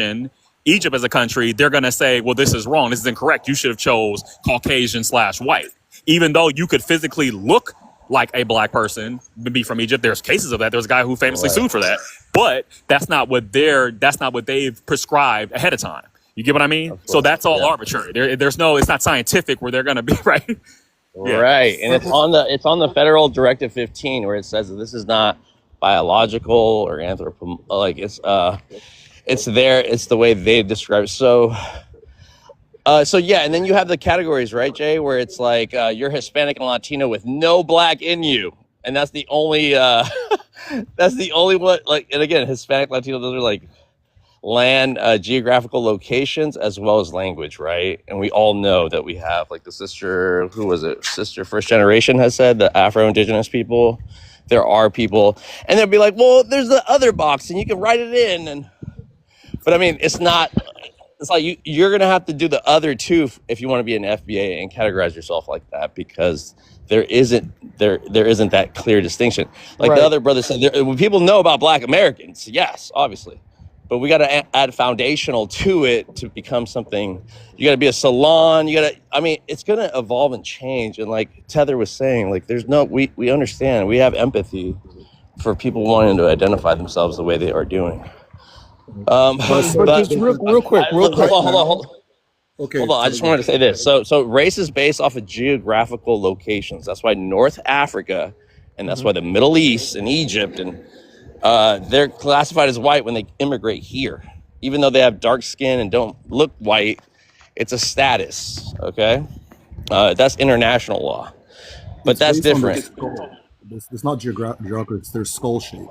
as a country, they're going to say, well, this is wrong. This is incorrect. You should have chose Caucasian/white. Even though you could physically look like a black person, be from Egypt. There's cases of that. There's a guy who famously sued for that. But that's not what they've prescribed ahead of time. You get what I mean? So that's all arbitrary. It's not scientific where they're going to be, right? Right. And it's on the federal Directive 15 where it says that this is not biological or it's there. It's the way they describe it. So yeah, and then you have the categories, right, Jay, where it's like you're Hispanic and Latino with no black in you, and that's the only one. Like, and again, Hispanic, Latino, those are like land, geographical locations as well as language, right? And we all know that we have like the sister first generation has said that Afro-Indigenous people, there are people, and they'll be like, well, there's the other box, and you can write it in, but I mean, it's not. It's like you're going to have to do the other two if you want to be an FBA and categorize yourself like that, because there isn't that clear distinction. Like the other brother said, people know about Black Americans, yes, obviously, but we got to add foundational to it to become something. You got to be a salon. It's going to evolve and change. And like Tether was saying, like we understand, we have empathy for people wanting to identify themselves the way they are doing. But just real quick. Hold on. Okay. Hold on. I just wanted to say this. So race is based off of geographical locations. That's why North Africa, and that's why the Middle East and Egypt, and they're classified as white when they immigrate here, even though they have dark skin and don't look white. It's a status. Okay, that's international law. but It's that's based on their different. skull. It's not geographic. It's their skull shape.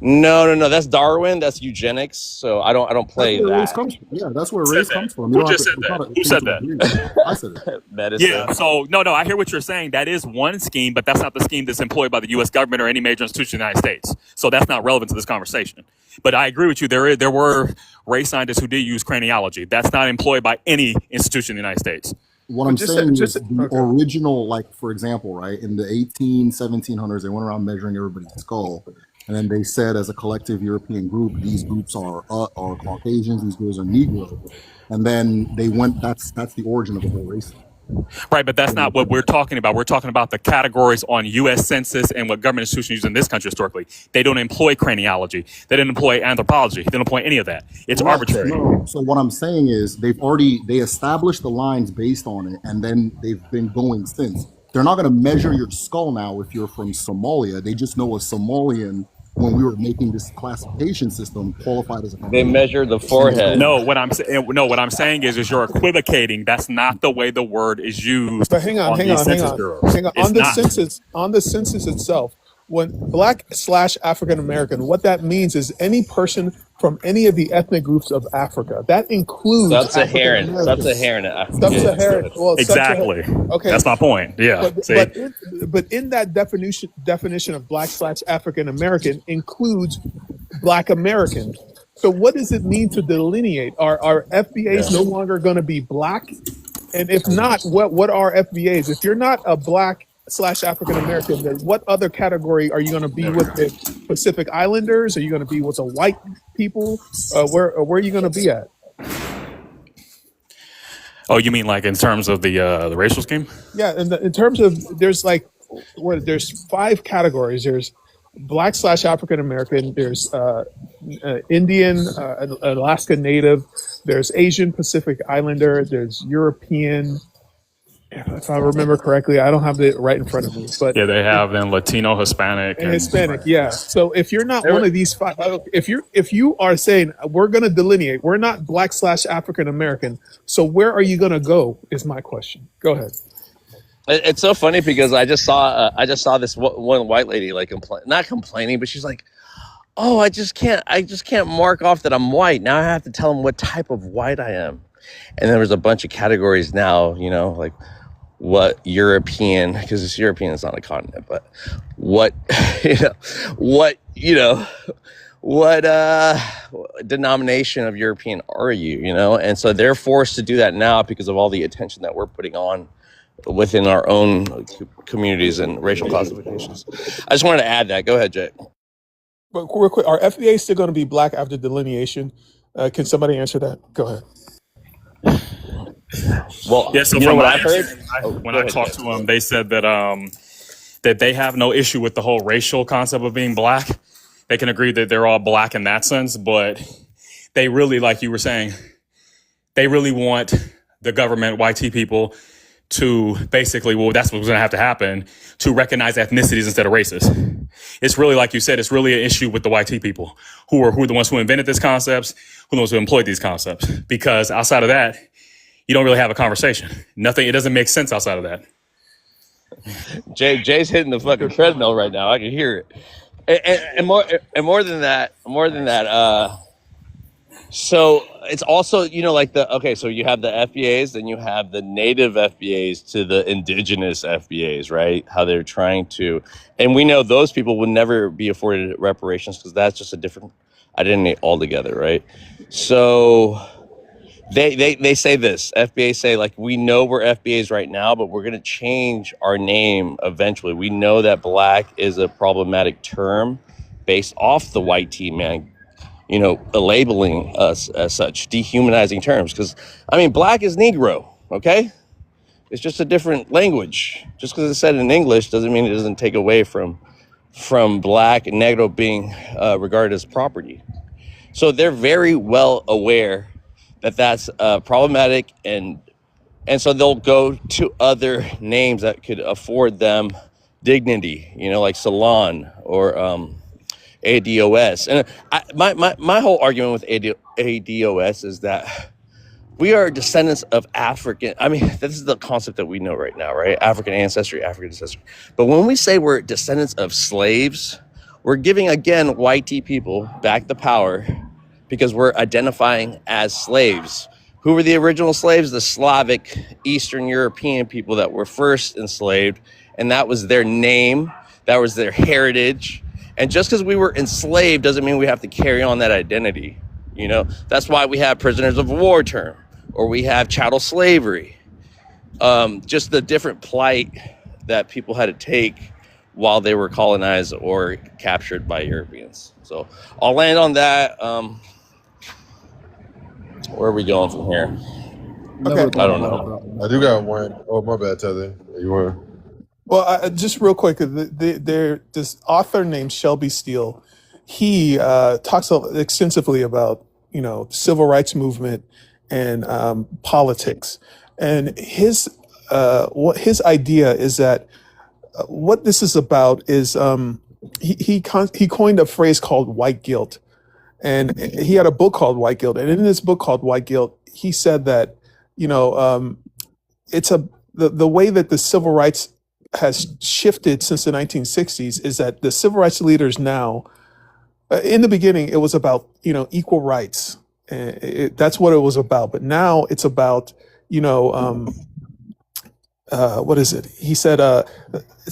No, that's Darwin. That's eugenics. So I don't That's play where race that. comes from. Yeah, that's where Said race that? comes from. You Who don't have just to. said It's not that? a Who thing said to that? agree with. I said it. Medicine. Yeah, so no, I hear what you're saying. That is one scheme, but that's not the scheme that's employed by the U.S. government or any major institution in the United States. So that's not relevant to this conversation. But I agree with you. There were race scientists who did use craniology. That's not employed by any institution in the United States. What But I'm just saying just is the okay. original, like, for example, right, in the 1700s, they went around measuring everybody's skull. And then they said, as a collective European group, these groups are Caucasians, these groups are Negro. And then they went, that's the origin of the whole race thing. Right, but that's not what we're talking about. We're talking about the categories on U.S. Census and what government institutions use in this country historically. They don't employ craniology. They don't employ anthropology. They don't employ any of that. It's Right. arbitrary. No. So what I'm saying is they established the lines based on it, and then they've been going since. They're not going to measure your skull now if you're from Somalia. They just know a Somalian, when we were making this classification system, qualified as a They Caucasian. measure the And they forehead. go. What I'm saying is you're equivocating. That's not the way the word is used But hang on, on hang these on, hang census on, bureaus. hang on. It's On the not. census itself, when Black/African American, what that means is any person from any of the ethnic groups of Africa. That includes African Sub-Saharan. Americans. Sub-Saharan. Yeah, Sub-Saharan. good. Well, Exactly. okay, That's my point. Yeah. but See? in that definition of Black/African American includes Black Americans. So what does it mean to delineate? Are FBAs no longer going to be Black? And if not, what are FBAs? If you're not a Black/African American, then what other category are you going to be with the Pacific Islanders? Are you going to be with the white people? Where are you going to be at? Oh, you mean like in terms of the racial scheme? Yeah, and in terms of there's there's 5 categories. There's Black/African American. There's Indian, Alaska Native. There's Asian Pacific Islander. There's European. If I remember correctly, I don't have it right in front of me, but Yeah, they have then Latino, Hispanic, and Hispanic. Yeah. So if you're not one of these 5, if you are saying we're going to delineate, we're not Black/African American. So where are you going to go? Is my question. Go ahead. It's so funny because I just saw this one white lady like not complaining, but she's like, "Oh, I just can't mark off that I'm white. Now I have to tell them what type of white I am." And there was a bunch of categories now, like what European, because it's European, it's not a continent, but what what denomination of European are you? And so they're forced to do that now because of all the attention that we're putting on within our own communities and racial classifications. I just wanted to add that. Go ahead, Jay. But real quick, are FBAs still going to be Black after delineation? Can somebody answer that? Go ahead. Well, Yeah, so you know from what my I've heard? understanding, when Go I ahead, talked Jay. to them, they said that they have no issue with the whole racial concept of being Black. They can agree that they're all Black in that sense, but they really, like you were saying, they really want the government, YT people, to basically, well, that's what's going to have to happen, to recognize ethnicities instead of races. It's really, like you said, it's really an issue with the YT people, who are the ones who invented these concepts, who are the ones who employed these concepts. Because outside of that, you don't really have a conversation. It doesn't make sense outside of that. Jay's hitting the fucking treadmill right now. I can hear it. And more than that. So it's also, so you have the FBAs, then you have the native FBAs to the indigenous FBAs, right? How they're trying to, and we know those people would never be afforded reparations because that's just a different identity altogether, right? So they say this, FBA say, like, we know we're FBAs right now, but we're going to change our name eventually. We know that Black is a problematic term based off the white team, man. Labeling us as such, dehumanizing terms. Because, Black is Negro, okay? It's just a different language. Just because it's said in English doesn't mean it doesn't take away from Black and Negro being regarded as property. So they're very well aware that that's problematic, and so they'll go to other names that could afford them dignity, like Salon or ADOS. And my whole argument with ADOS is that we are descendants of African. I mean, this is the concept that we know right now, right? African ancestry, African ancestry. But when we say we're descendants of slaves, we're giving, again, white people back the power because we're identifying as slaves. Who were the original slaves? The Slavic, Eastern European people that were first enslaved. And that was their name. That was their heritage. And just because we were enslaved doesn't mean we have to carry on that identity. You know, that's why we have prisoners of war term, or we have chattel slavery. Just the different plight that people had to take while they were colonized or captured by Europeans. So I'll land on that. Where are we going from here? Okay. I don't know. I do got one. Oh, my bad, Tether. You want? Well, just real quick, this author named Shelby Steele, he talks extensively about, you know, civil rights movement and politics, and his idea is that what this is about is he coined a phrase called white guilt, and he had a book called White Guilt, and in this book called White Guilt, he said that, you know, it's the way that the civil rights has shifted since the 1960s is that the civil rights leaders now, in the beginning, it was about, you know, equal rights. That's what it was about. But now it's about, you know, what is it? He said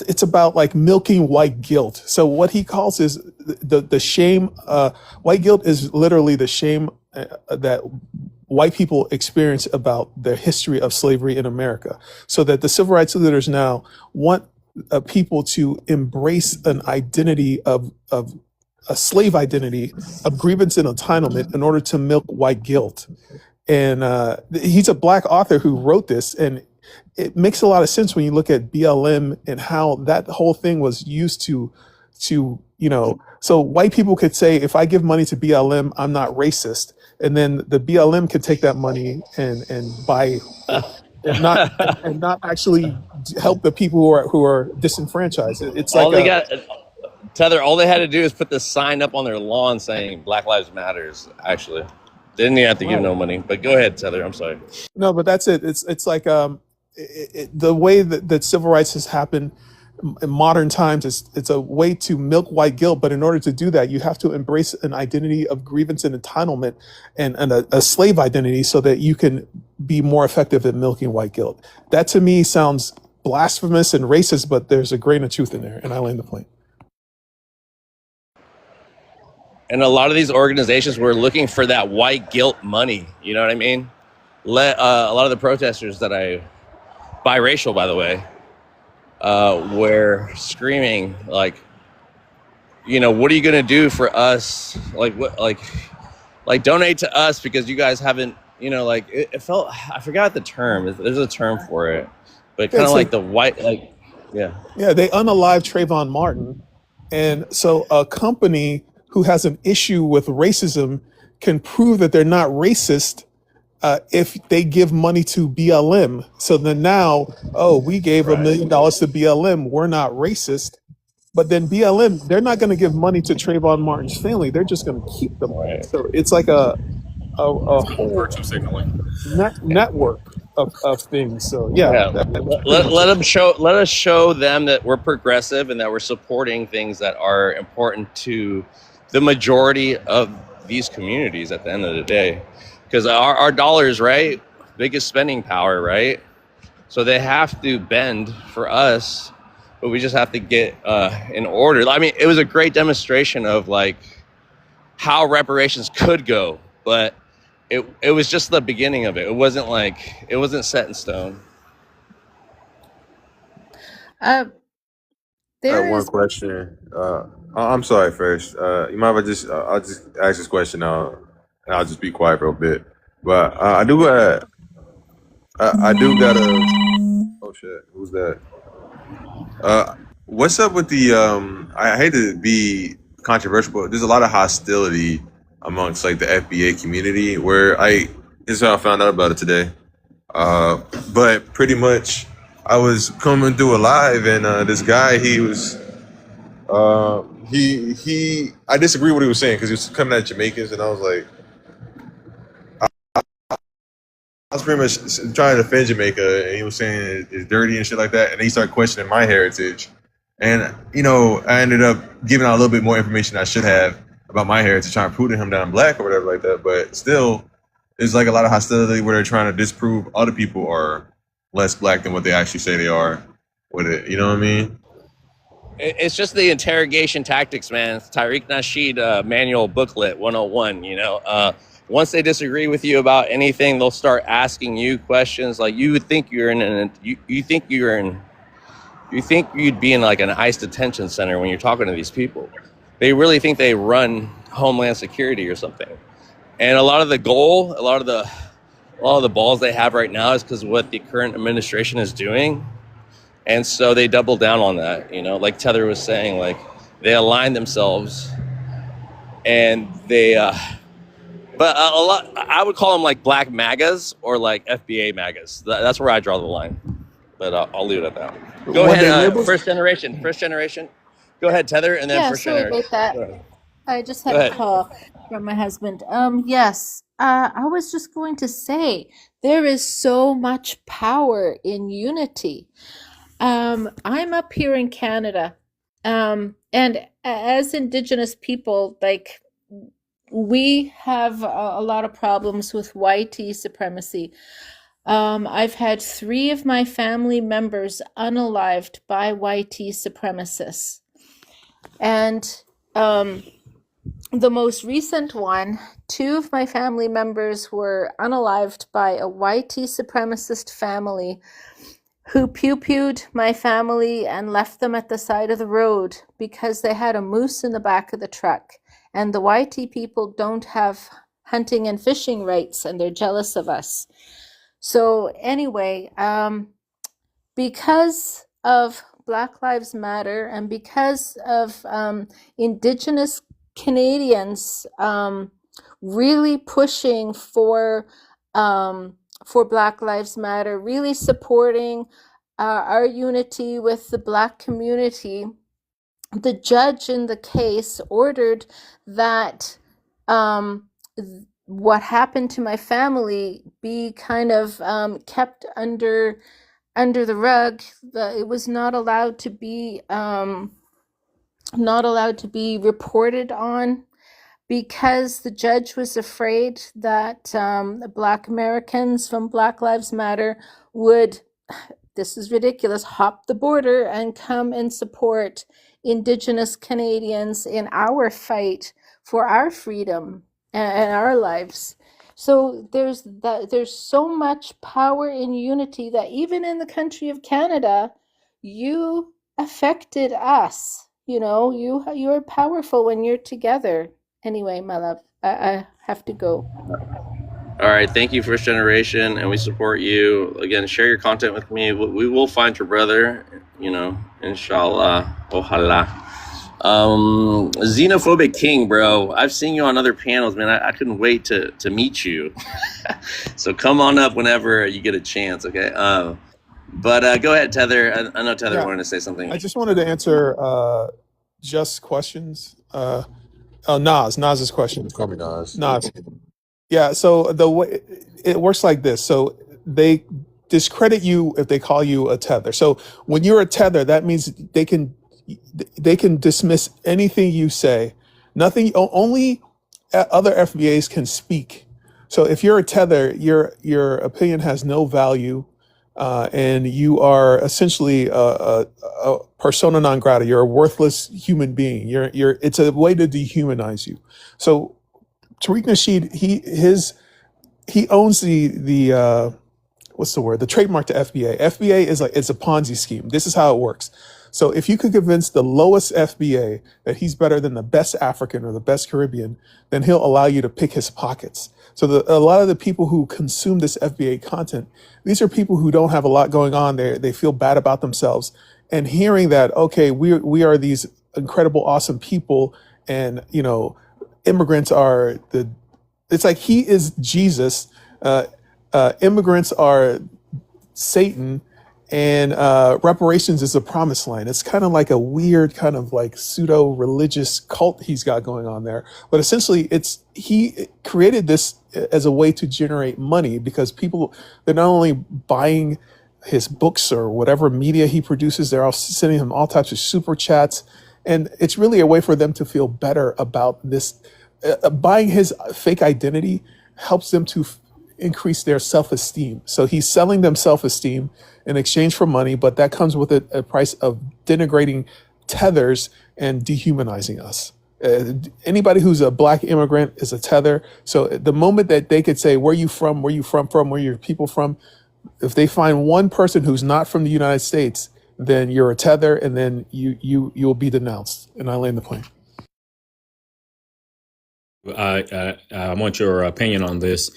it's about like milking white guilt. So what he calls is the shame. White guilt is literally the shame that white people experience about the history of slavery in America. So that the civil rights leaders now want people to embrace an identity of a slave identity of grievance and entitlement in order to milk white guilt. And he's a black author who wrote this, and it makes a lot of sense when you look at BLM and how that whole thing was used to, you know, so white people could say, if I give money to BLM, I'm not racist. And then the BLM could take that money and buy and not actually help the people who are disenfranchised. It's like Tether, all they had to do is put the sign up on their lawn saying Black Lives Matters, actually. They didn't even have to give no money. But go ahead, Tether, I'm sorry. No, but that's it. It's like the way that civil rights has happened in modern times, it's a way to milk white guilt. But in order to do that, you have to embrace an identity of grievance and entitlement and a slave identity so that you can be more effective at milking white guilt. That to me sounds blasphemous and racist, but there's a grain of truth in there, and I land the plane. And a lot of these organizations were looking for that white guilt money. You know what I mean? A lot of the protesters that biracial, by the way, were screaming like, you know, what are you going to do for us? Like, what, like donate to us because you guys haven't, you know, like it felt, I forgot the term. There's a term for it, but kind of like the white, like, yeah. Yeah, they unalived Trayvon Martin. And so a company who has an issue with racism can prove that they're not racist if they give money to BLM. So then now, we gave $1 million to BLM. We're not racist. But then BLM, they're not going to give money to Trayvon Martin's family. They're just going to keep the money. So it's like a whole virtue signaling network of things. So let us show them that we're progressive and that we're supporting things that are important to the majority of these communities at the end of the day, because our dollars, right, biggest spending power, right? So they have to bend for us, but we just have to get in order. I mean, it was a great demonstration of like how reparations could go, but it was just the beginning of it. It wasn't set in stone. I have one question. I'm sorry first. You mind if I'll just ask this question now, and I'll just be quiet for a bit. But I do got a. Oh shit! Who's that? What's up with the? I hate to be controversial, but there's a lot of hostility amongst like the FBA community. This is how I found out about it today. But pretty much, I was coming through a live, and this guy, he was. I disagree with what he was saying because he was coming at Jamaicans, and I was like, was pretty much trying to defend Jamaica, and he was saying it's dirty and shit like that. And he started questioning my heritage. And, you know, I ended up giving out a little bit more information than I should have about my heritage, trying to prove to him that I'm black or whatever like that. But still, there's like a lot of hostility where they're trying to disprove other people are less black than what they actually say they are with it. You know what I mean? It's just the interrogation tactics, man. It's Tariq Nasheed manual booklet 101, you know. Once they disagree with you about anything, they'll start asking you questions like you would think you're you think you'd be in like an ICE detention center when you're talking to these people. They really think they run Homeland Security or something. And a lot of the balls they have right now is because of what the current administration is doing. And so they double down on that, you know, like Tether was saying, like they align themselves and they, but a lot, I would call them like black MAGAs or like FBA MAGAs. That's where I draw the line, but I'll leave it at that. Go ahead, first generation. Go ahead, Tether, and then Yeah, first sorry generation. about that. I just had a call from my husband. Yes, I was just going to say there is so much power in unity. I'm up here in Canada, and as Indigenous people, like we have a lot of problems with white supremacy. I've had 3 of my family members unalived by white supremacists. And the most recent one, 2 of my family members were unalived by a white supremacist family who pew-pewed my family and left them at the side of the road because they had a moose in the back of the truck. And the white people don't have hunting and fishing rights, and they're jealous of us. So anyway, because of Black Lives Matter and because of Indigenous Canadians really pushing for Black Lives Matter, really supporting our unity with the Black community, the judge in the case ordered that what happened to my family be kind of kept under the rug. It was not allowed to be reported on because the judge was afraid that Black Americans from Black Lives Matter would, this is ridiculous, hop the border and come and support Indigenous Canadians in our fight for our freedom and our lives. So there's so much power in unity that even in the country of Canada, you affected us. You know, you're powerful when you're together. Anyway, my love, I have to go. All right, thank you, First Generation, and we support you. Again, share your content with me. We will find your brother, you know, inshallah, ojalá. Xenophobic King, bro. I've seen you on other panels, man. I couldn't wait to meet you. So come on up whenever you get a chance, okay? But go ahead, Tether. I know Tether wanted to say something. I just wanted to answer just questions. Nas's question. Call me Nas. Nas. Yeah, so the way it works like this. So they discredit you if they call you a tether. So when you're a tether, that means they can dismiss anything you say. Nothing, only other FBAs can speak. So if you're a tether, your opinion has no value, and you are essentially a persona non grata. You're a worthless human being. It's a way to dehumanize you. So Tariq Nasheed, he owns the what's the word? The trademark to FBA. FBA is it's a Ponzi scheme. This is how it works. So if you could convince the lowest FBA that he's better than the best African or the best Caribbean, then he'll allow you to pick his pockets. So a lot of the people who consume this FBA content, these are people who don't have a lot going on. They feel bad about themselves. And hearing that, okay, we are these incredible, awesome people, and immigrants are it's like he is Jesus, immigrants are Satan, and reparations is the promised land. It's kind of like a weird kind of like pseudo religious cult he's got going on there. But essentially, he created this as a way to generate money because people, they're not only buying his books or whatever media he produces, they're also sending him all types of super chats, and it's really a way for them to feel better about this. Buying his fake identity helps them to increase their self-esteem. So he's selling them self-esteem in exchange for money, but that comes with a price of denigrating tethers and dehumanizing us. Anybody who's a black immigrant is a tether. So the moment that they could say, where you from, where you from, where your people from, if they find one person who's not from the United States, then you're a tether, and then you'll be denounced. And I land the plane. I want your opinion on this.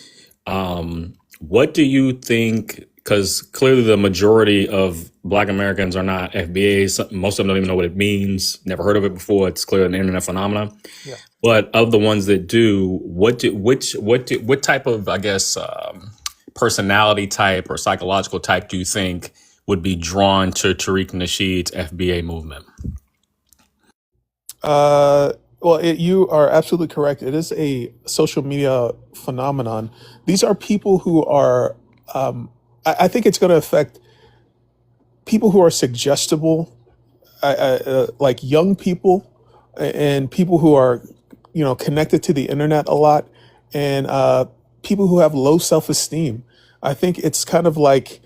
What do you think? Because clearly the majority of Black Americans are not FBAs. Most of them don't even know what it means. Never heard of it before. It's clearly an internet phenomenon. Yeah. But of the ones that do, what type of, I guess, personality type or psychological type do you think would be drawn to Tariq Nasheed's FBA movement? Well, you are absolutely correct. It is a social media phenomenon. These are people who are, I think it's going to affect people who are suggestible, like young people and people who are, connected to the internet a lot, and people who have low self-esteem. I think it's kind of like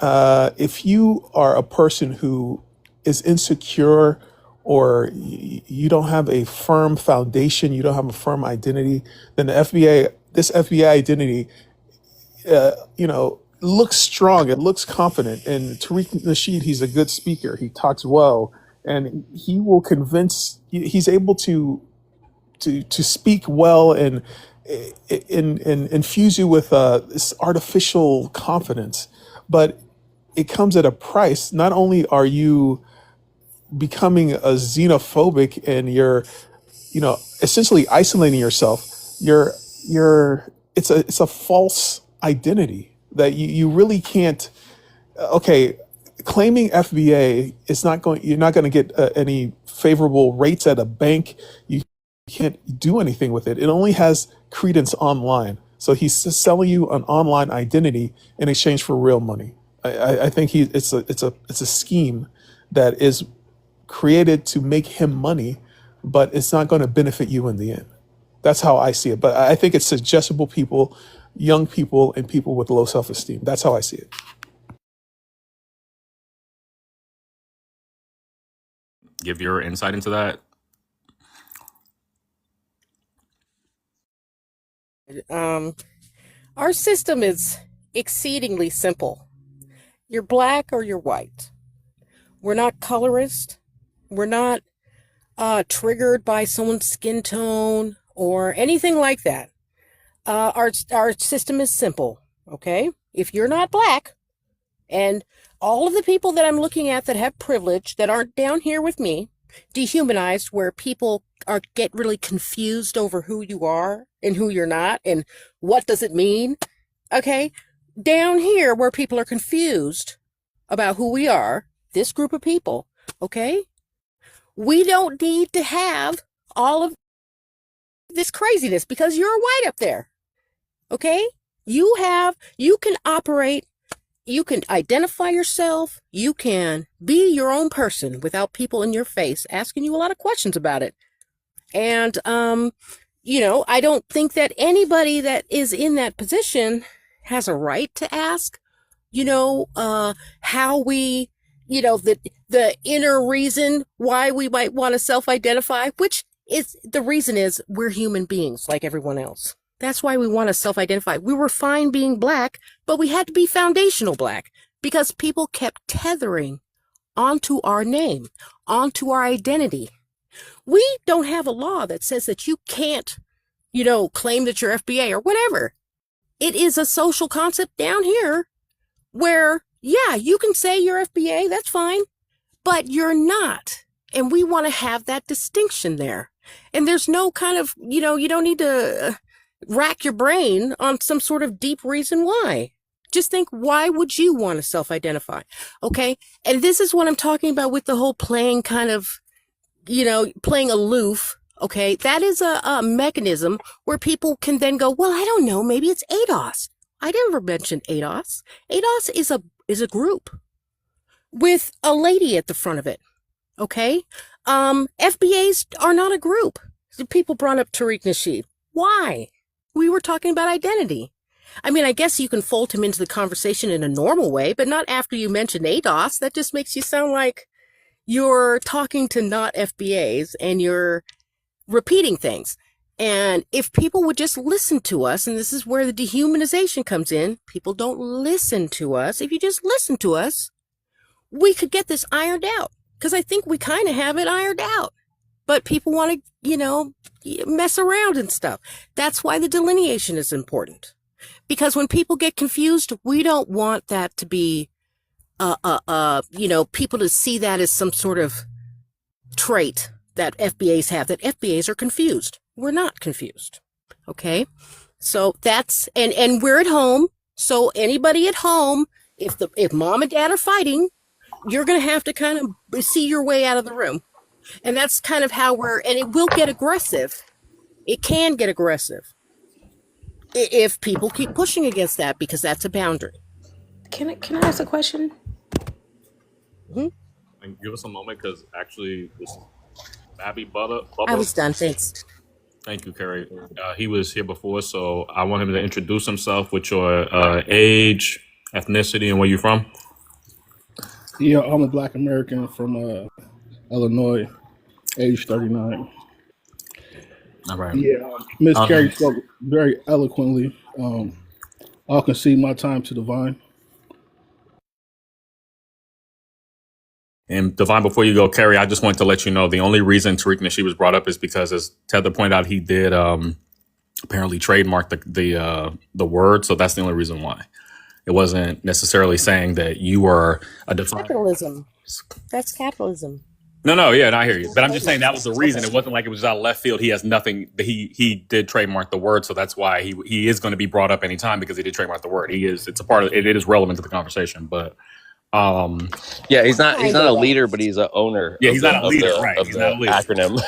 if you are a person who is insecure, or you don't have a firm foundation, you don't have a firm identity, then this FBA identity, looks strong, it looks confident. And Tariq Nasheed, he's a good speaker, he talks well, and he will convince. He's able to speak well and infuse you with this artificial confidence, but it comes at a price. Not only are you becoming a xenophobic and you're essentially isolating yourself, it's a false identity that you really can't. Okay, claiming FBA is you're not going to get any favorable rates at a bank. You can't do anything with it. It only has credence online. So he's just selling you an online identity in exchange for real money. I think it's a scheme that is created to make him money, but it's not going to benefit you in the end. That's how I see it. But I think it's suggestible people, young people, and people with low self-esteem. That's how I see it. Give your insight into that. Our system is exceedingly simple. You're black or you're white. We're not colorist. We're not triggered by someone's skin tone or anything like that. Our system is simple, okay? If you're not black, and all of the people that I'm looking at that have privilege, that aren't down here with me, dehumanized, where people get really confused over who you are and who you're not and what does it mean, okay? Down here where people are confused about who we are, this group of people, okay? We don't need to have all of this craziness because you're white up there, okay? You can operate, you can identify yourself, you can be your own person without people in your face asking you a lot of questions about it. And, I don't think that anybody that is in that position has a right to ask, how we, the inner reason why we might want to self-identify, which is the reason is we're human beings like everyone else. That's why we want to self-identify. We were fine being black, but we had to be foundational black because people kept tethering onto our name, onto our identity. We don't have a law that says that you can't, claim that you're FBA or whatever. It is a social concept down here where, yeah, you can say you're FBA, that's fine, but you're not. And we want to have that distinction there. And there's no kind of, you don't need to rack your brain on some sort of deep reason why. just think, why would you want to self-identify? Okay. And this is what I'm talking about with the whole playing kind of, playing aloof. Okay. That is a mechanism where people can then go, well, I don't know. Maybe it's ADOS. I never mentioned ADOS. ADOS is a group with a lady at the front of it. Okay. FBAs are not a group. People brought up Tariq Nasheed. Why? We were talking about identity. I mean, I guess you can fold him into the conversation in a normal way, but not after you mention ADOS. That just makes you sound like you're talking to not FBAs and you're repeating things. And if people would just listen to us, and this is where the dehumanization comes in, people don't listen to us. If you just listen to us, we could get this ironed out, because I think we kind of have it ironed out. But people want to, mess around and stuff. That's why the delineation is important. Because when people get confused, we don't want that to be, people to see that as some sort of trait that FBAs have, that FBAs are confused. We're not confused. Okay. So that's, and we're at home. So anybody at home, if mom and dad are fighting, you're going to have to kind of see your way out of the room. And that's kind of how and it will get aggressive. It can get aggressive if people keep pushing against that, because that's a boundary. Can I ask a question? Mm-hmm. And give us a moment, because actually, this Abby I was done. Thanks. Thank you, Carrie. He was here before, so I want him to introduce himself with your age, ethnicity, and where you're from. Yeah, I'm a Black American from Illinois, age 39. All right. Yeah, Miss Carrie spoke very eloquently. I'll concede my time to Divine. And Divine, before you go, Carrie, I just wanted to let you know the only reason Tariq Nasheed was brought up is because, as Tether pointed out, he did apparently trademark the word, so that's the only reason why. It wasn't necessarily saying that you were a definer. Capitalism. That's capitalism. No, yeah, and I hear you. But I'm just saying that was the reason. It wasn't like it was out of left field. He has nothing. He did trademark the word, so that's why he is going to be brought up anytime, because he did trademark the word. It's a part of it. It is relevant to the conversation, but yeah, he's not a leader, but he's an owner. Yeah, he's not a leader, right? He's not a leader. Acronym.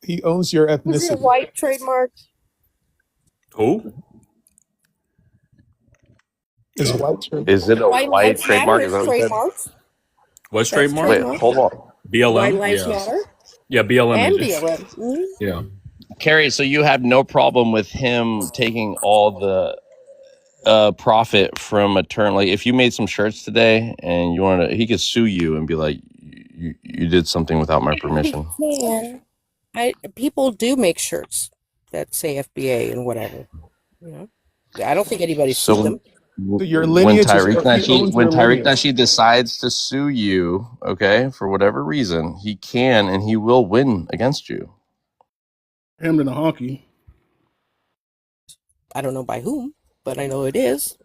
He owns your ethnicity. Is it white trademark? Who? Is white trademark? Is it a white trademark? Is that what you said? What's trademark? Wait, hold on. BLM. White Lives Matter. Yeah, BLM. And is- BLM. Mhm. Yeah. Carrie, so you have no problem with him taking all the profit from a term? Like, if you made some shirts today and you wanted to, he could sue you and be like, you did something without my permission. He can. People do make shirts that say FBA and whatever. I don't think anybody's sued them. Your When lineage is Tariq what he owns your lineage. Nasheed decides to sue you, okay, for whatever reason, he can and he will win against you. Him and the honky. I don't know by whom, but I know it is.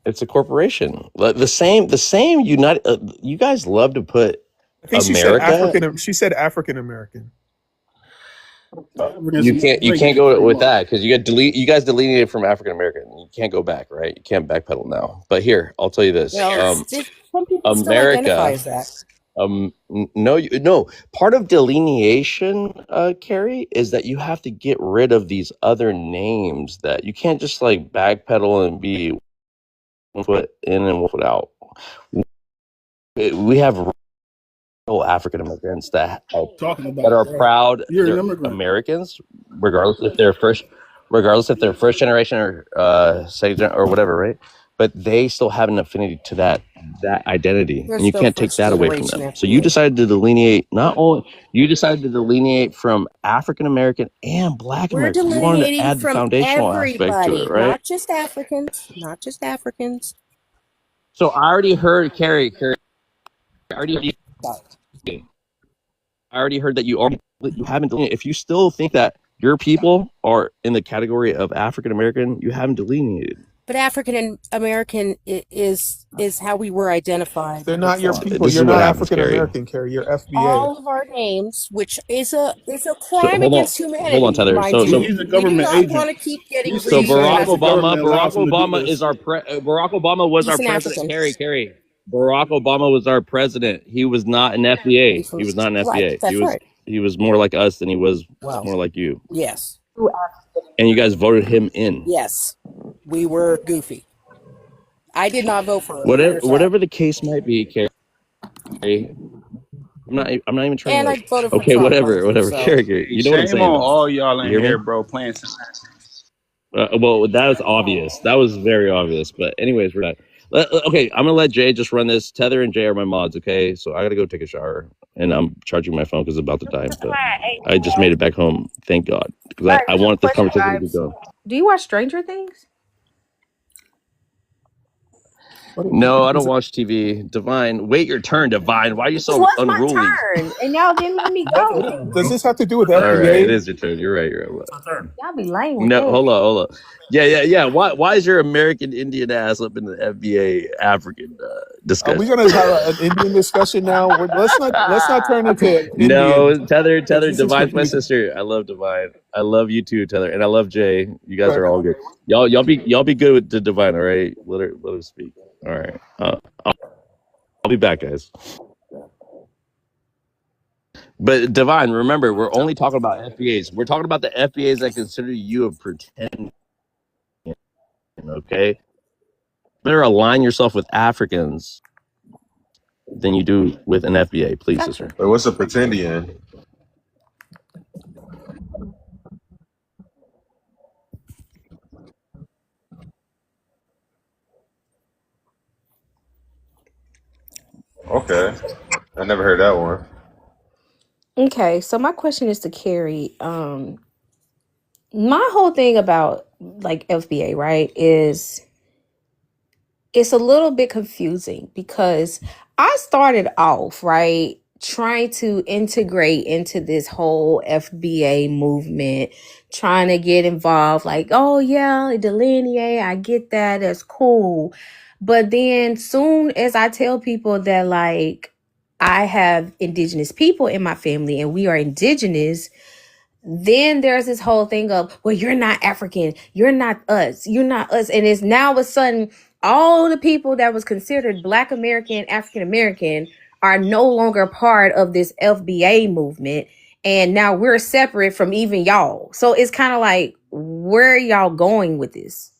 It's a corporation. The same United. You guys love to put I think America. she said African American. You can't go with that, because you guys deleted from African American. You can't go back, right? You can't backpedal now. But here, I'll tell you this: Well, some people still America. identify as that. No. Part of delineation, Carrie, is that you have to get rid of these other names. That you can't just like backpedal and be one foot in and one foot out. We have African Americans that are proud they're Americans, regardless if they're first generation or second or whatever, right? But they still have an affinity to that identity, and you can't take that away from them. So you decided to delineate from African American and Black American. You wanted to add the foundational aspect to it, right? Not just Africans. So I already heard, Carrie. I already heard that you haven't delineated. If you still think that your people are in the category of African American, you haven't delineated. But African American is how we were identified They're not your before. people. This You're is what not happens, African Carrie. American, Carrie. You're FBA. All of our names, which is a So crime against hold on, humanity, Tether. mind So He's you. a We do government not agent. want to keep getting He's, so he's saying Barack that the government allows him to do Obama this. is our Barack Obama was our He's an president. African. Carrie. Barack Obama was our president. He was not an FBA. He was not an Right. FBA. That's right. He was more like us than he was Well, more like you. yes. And you guys voted him in. Yes. We were goofy. I did not vote for him. Whatever the case might be, Carrie. I'm not even trying And to I like. voted for Okay, Trump, whatever. mind you, so. Carrie, you know what I'm Shame saying? on though. all y'all in You hear me? here, bro, playing some. Well, that was obvious. That was very obvious. But anyways, we're not. Okay, I'm gonna let Jay just run this. Tether and Jay are my mods. Okay, so I gotta go take a shower, and I'm charging my phone because it's about to die. But I just made it back home. Thank God, because I wanted this conversation to be done. Do you watch Stranger Things? No, I don't watch TV. Divine, wait your turn, Divine. Why are you This so was unruly? my turn, and y'all didn't let me go. Does this have to do with All right, it FBA? is your turn. You're right. Y'all be lame with No, that. hold on. Yeah. Why is your American Indian ass up in the FBA African Are we discussion? gonna have an Indian discussion now? Let's not turn into No, Indian. Tether, This is Divine's my confusing. sister. I love Divine. I love you too, Tether, and I love Jay. You guys Right. are all good. Y'all be good with the Divine. All right, let her speak. All right, I'll be back, guys. But Divine, remember, we're only talking about FBAs. We're talking about the FBAs that consider you a pretend. Okay, better align yourself with Africans than you do with an FBA, please, sister. Wait, what's a pretendian? Okay, I never heard that one. Okay, so my question is to Carrie. My whole thing about like FBA, right, is it's a little bit confusing because I started off, right, trying to integrate into this whole FBA movement, trying to get involved, like, oh yeah, delineate, I get that, that's cool. But then soon as I tell people that like I have indigenous people in my family and we are indigenous, then there's this whole thing of, well, you're not African, you're not us, and it's now all of a sudden all the people that was considered Black American, African American are no longer part of this FBA movement, and now we're separate from even y'all. So it's kind of like, where are y'all going with this?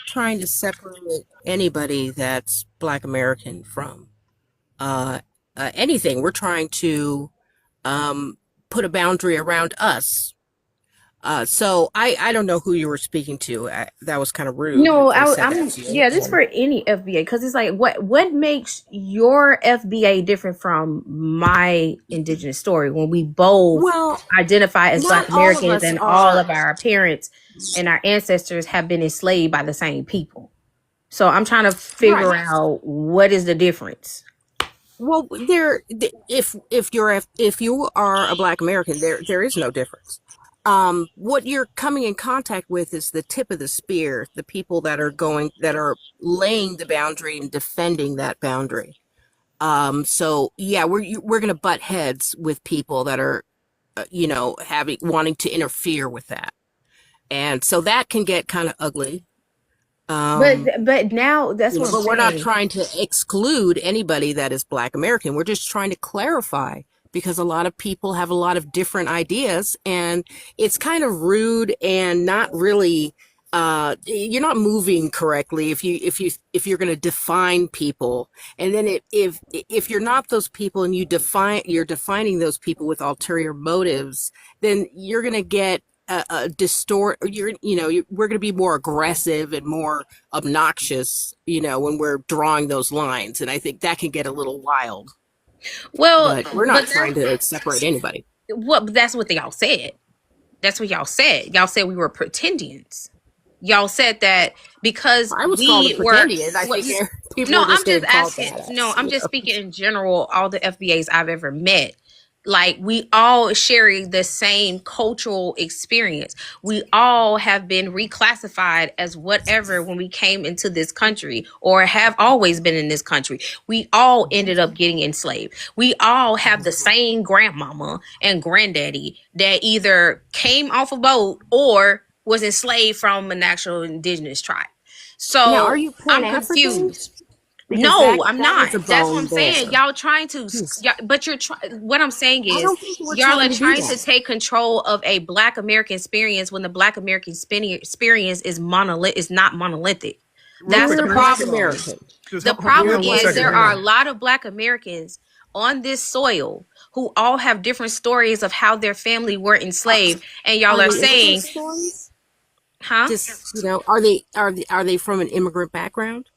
Trying to separate anybody that's Black American from anything. We're trying to put a boundary around us. So I don't know who you were speaking to. That was kind of rude. No, if I said I'm that to you. yeah, this is for any FBA, because it's like what makes your FBA different from my indigenous story when we both Well, identify as Black not all of Americans us and all are. of our parents and our ancestors have been enslaved by the same people. So I'm trying to figure Right. out what is the difference. Well, if you are a Black American, there is no difference. What you're coming in contact with is the tip of the spear, the people that are laying the boundary and defending that boundary. So yeah, we're gonna butt heads with people that are, wanting to interfere with that, and so that can get kind of ugly. But now that's what I'm But we're not saying. trying to exclude anybody that is Black American. We're just trying to clarify, because a lot of people have a lot of different ideas, and it's kind of rude and not really. You're not moving correctly if you're going to define people, and then if you're not those people and you're defining those people with ulterior motives, then you're going to get we're going to be more aggressive and more obnoxious, when we're drawing those lines, and I think that can get a little wild. Well, But we're not trying to separate anybody. that's what y'all said. That's what y'all said. Y'all said we were pretendians. Y'all said that because I was called a we were. pretendian. I think people No, are I'm just getting just called asking. that. No, I'm just speaking in general. All the FBAs I've ever met, like we all share the same cultural experience. We all have been reclassified as whatever when we came into this country, or have always been in this country. We all ended up getting enslaved. We all have the same grandmama and granddaddy that either came off a boat or was enslaved from an actual indigenous tribe. Now, are So you I'm Pan-African? confused. Because No, I'm that not. was a That's what I'm bone saying. there. Y'all trying to, but what I'm saying I is, don't think we're y'all are trying to do trying to that. take control of a Black American experience when the Black American experience is not monolithic. Real That's quick, the We're can I Black problem. American. just The help me problem out 1 is second? there Hang are a on. lot of Black Americans on this soil who all have different stories of how their family were enslaved, and y'all Are are they immigrant saying, stories? huh? Just are they from an immigrant background?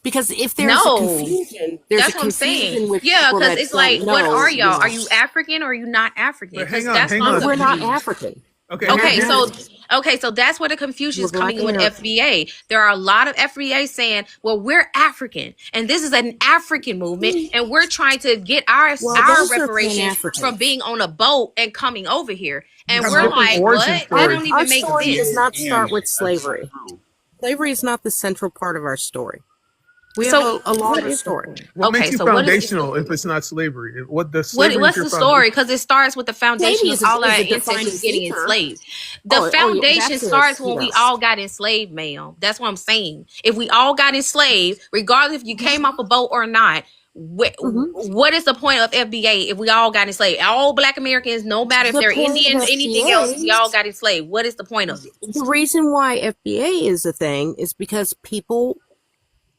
Because if there's a No, confusion, there's a that's what I'm saying. confusion with Yeah, people because that it's like, don't what know. are You y'all? Are know, you African or are you not African? But Because hang on, that's hang where I'm on. we're not confused. African. Okay, We're Okay, so American. that's where the confusion We're is Black coming in with American. FBA. There are a lot of FBA saying, "Well, we're African, and this is an African movement, and we're trying to get our Well, those are reparations from Pan-Africans. being on a boat and coming over here." you And have we're different like, origin "What? That stories. don't Our even make story does sense." not start with slavery. Slavery is not the central part of our story. We have So, a what longer is the story. point? What Okay, makes you so what is foundational if it's not slavery? What the slavery is what's your the foundation? story? Because it starts with the foundation Slavery of is all our a defining ancestors getting feature. enslaved. The Oh, yeah, foundation that's starts when we yes. all got enslaved, ma'am. That's what I'm saying. If we all got enslaved, regardless if you came off a boat or not, what is the point of FBA if we all got enslaved? All Black Americans, no matter if The they're point Indian, of anything else, we FBA, all got enslaved. What is the point of it? the reason why FBA is a thing is because people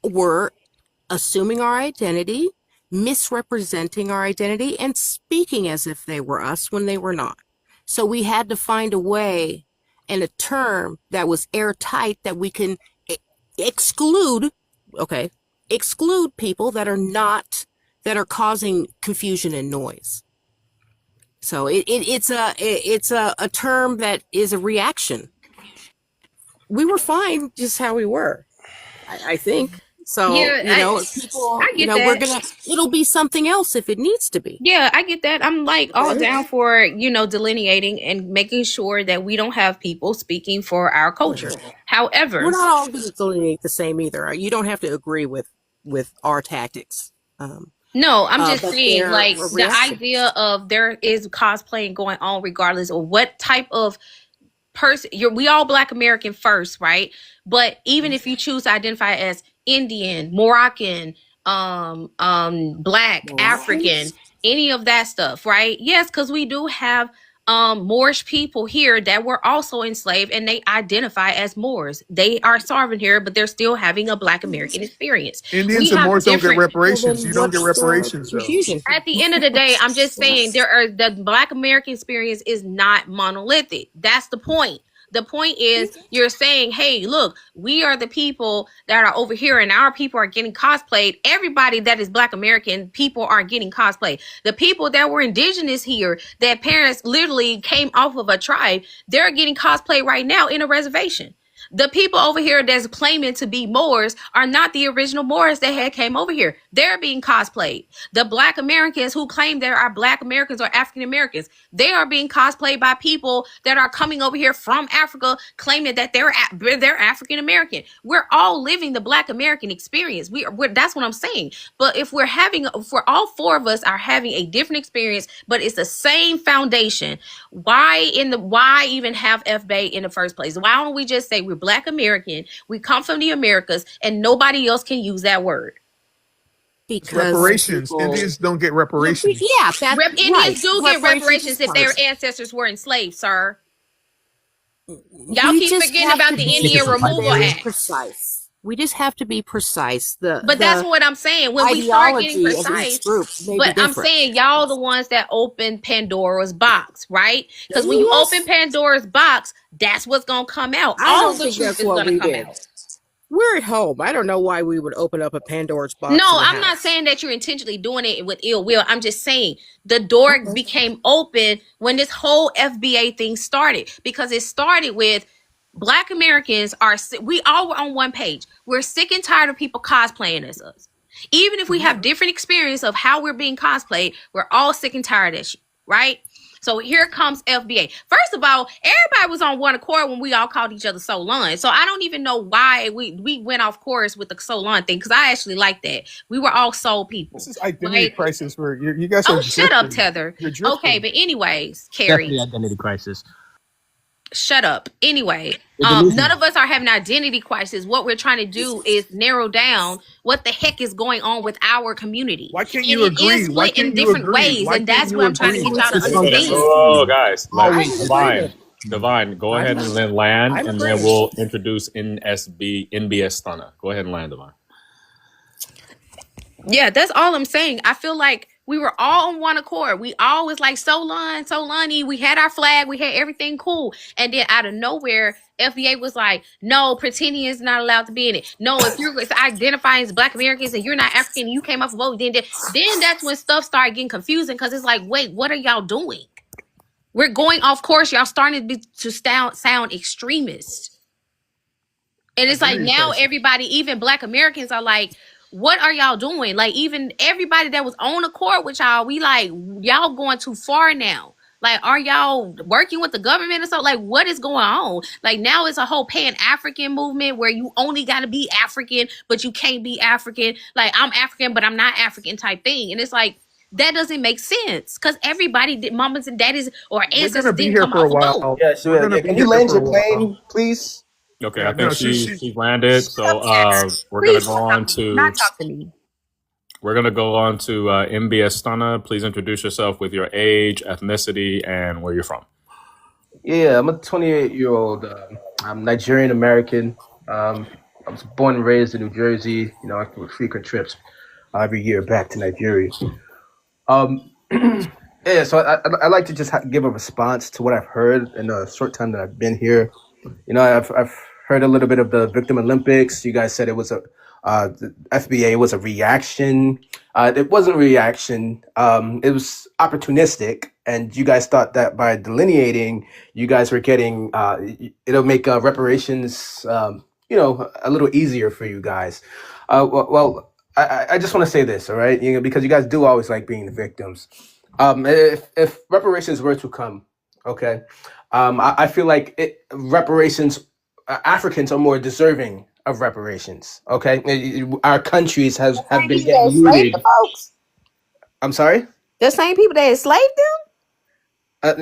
were assuming our identity, misrepresenting our identity, and speaking as if they were us when they were not. So we had to find a way and a term that was airtight that we can exclude people that are causing confusion and noise. So it's a term that is a reaction. We were fine just how we were, I think. So, Yeah, people, I get that. it'll be something else if it needs to be. Yeah, I get that. I'm like all Okay. down for, delineating and making sure that we don't have people speaking for our culture. We're However, not all going to delineate the same either. You don't have to agree with our tactics. no, I'm just But saying, they're like, a the reaction. idea of there is cosplaying going on regardless of what type of person we all Black American first, right? But even if you choose to identify as Indian, Moroccan, Black, African, Moroccans? any of that stuff, right? Yes, because we do have Moorish people here that were also enslaved and they identify as Moors. They are sovereign here, but they're still having a Black American experience. Indians We and have Moors don't get different Well, reparations. then You don't get what's the reparations though. confusion? at the end of the day, I'm just saying the Black American experience is not monolithic. That's the point. The point is you're saying, hey, look, we are the people that are over here and our people are getting cosplayed. Everybody that is Black American, people are getting cosplayed. The people that were indigenous here, that parents literally came off of a tribe, they're getting cosplayed right now in a reservation. The people over here that's claiming to be Moors are not the original Moors that had came over here. They're being cosplayed. The Black Americans who claim they are Black Americans or African Americans, they are being cosplayed by people that are coming over here from Africa, claiming that they're African American. We're all living the Black American experience. That's what I'm saying. But if all four of us are having a different experience, but it's the same foundation, why even have FBA in the first place? Why don't we just say we're Black American, we come from the Americas, and nobody else can use that word? Because Reparations. people, Indians don't get reparations. yeah, that's Indians right. do get reparations is if their first. ancestors were enslaved, sir. Y'all We keep just forgetting have about to the be Indian Removal very Act. precise. We just have to be precise. But that's what I'm saying. When we start getting ideology of precise, each group may be but I'm different. saying y'all the ones that open Pandora's box, right? Because when you Yes. open Pandora's box, that's what's gonna come out. I All don't of the think truth that's is what gonna we come did. out. We're at home. I don't know why we would open up a Pandora's box. No, in the I'm not house. saying that you're intentionally doing it with ill will. I'm just saying the door became open when this whole FBA thing started, because it started with Black Americans we all were on one page. We're sick and tired of people cosplaying as us. Even if we have different experience of how we're being cosplayed, we're all sick and tired of that shit. right? So here comes FBA. First of all, everybody was on one accord when we all called each other Solon. So I don't even know why we went off course with the Solon thing, because I actually like that. We were all soul people. This is identity Right? crisis where you guys are Oh, shut up, drifting. Tether. You're Okay, drifting. but anyways, Carrie, Definitely identity crisis. shut up. Anyway, You're none delusional. of us are having identity crisis. What we're trying to do is narrow down what the heck is going on with our community. Why can't And you it agree? is Why split in can't you different agree? ways, Why and can't that's you what I'm trying to agree? get y'all to It's dysfunctional. understand. Oh, guys, I let agree. Divine, go I'm ahead and then land, I'm and then agreeing. we'll introduce NBS Stunner. Go ahead and land, Divine. Yeah, that's all I'm saying. I feel like we were all on one accord. We all was like Solon, Solani. We had our flag. We had everything cool. And then out of nowhere, FBA was like, no, pretending is not allowed to be in it. No, if you're identifying as Black Americans and you're not African and you came off a vote, then that's when stuff started getting confusing, because it's like, wait, what are y'all doing? We're going off course. Y'all starting to sound extremist. And it's like Identity now crisis. everybody, even Black Americans, are like, what are y'all doing? Like, even everybody that was on accord with y'all, we like, y'all going too far now. Like, are y'all working with the government or something? Like, what is going on? Like, now it's a whole Pan-African movement where you only got to be African, but you can't be African. Like, I'm African, but I'm not African type thing. And it's like, that doesn't make sense, because everybody did, mamas and daddies or We're gonna ancestors be didn't here come for a off a vote. while. Yeah, so We're gonna be can you here land for a your while. plane, please? Okay, Yeah, I think no, she's landed. So we're gonna Please go on to not talk to me. MBS Stunner. Please introduce yourself with your age, ethnicity, and where you're from. Yeah, I'm a 28-year-old. I'm Nigerian American. I was born and raised in New Jersey. You know, I frequent trips every year back to Nigeria. Yeah, so I like to just give a response to what I've heard in the short time that I've been here. You know, I've heard a little bit of the Victim Olympics. You guys said it was the FBA was a reaction. It wasn't a reaction. It was opportunistic, and you guys thought that by delineating, you guys were getting it'll make reparations, you know, a little easier for you guys. I just want to say this, all right? You know, because you guys do always like being the victims. If reparations were to come, okay, I feel like reparations, Africans are more deserving of reparations. Okay, our countries have been People that getting enslaved looted. the folks. I'm sorry. The same people that enslaved them. And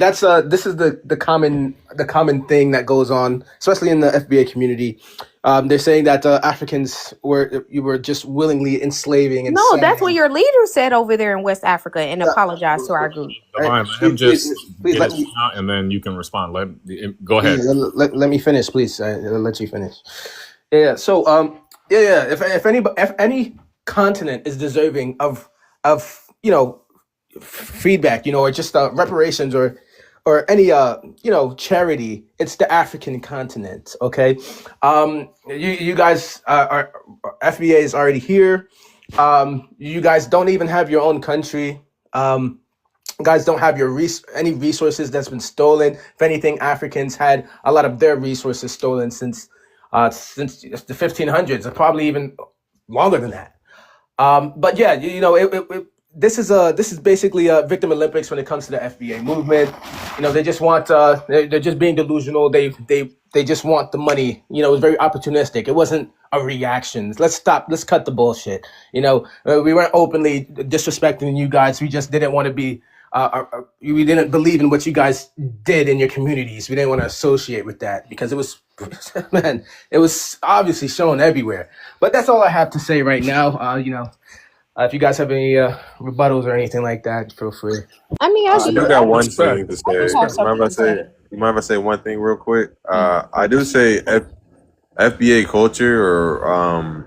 that's this is the common thing that goes on, especially in the FBA community. They're saying that Africans were just willingly enslaving and No, that's what selling. your leader said over there in West Africa and apologized to our group. Divine, let him just get his point out, and then you can respond. Go ahead. Let me finish, please. I'll let you finish. Yeah. So if any continent is deserving of you know feedback, you know, or just reparations or any charity, it's the African continent. Okay. You guys are FBA is already here. You guys don't even have your own country. Guys don't have any resources that's been stolen. If anything, Africans had a lot of their resources stolen since the 1500s, or probably even longer than that. But yeah, you know, this is basically a Victim Olympics when it comes to the FBA movement. You know, they just want they're just being delusional. They just want the money. You know, it was very opportunistic. It wasn't a reaction. Let's cut the bullshit. You know, we weren't openly disrespecting you guys. We just didn't want to be. We didn't believe in what you guys did in your communities. We didn't want to associate with that because it was, man, it was obviously shown everywhere. But that's all I have to say right now. You know, if you guys have any rebuttals or anything like that, feel free. I mean, I do got one thing to I say. do have something to say. You mind if I say one thing real quick? I do say FBA culture, or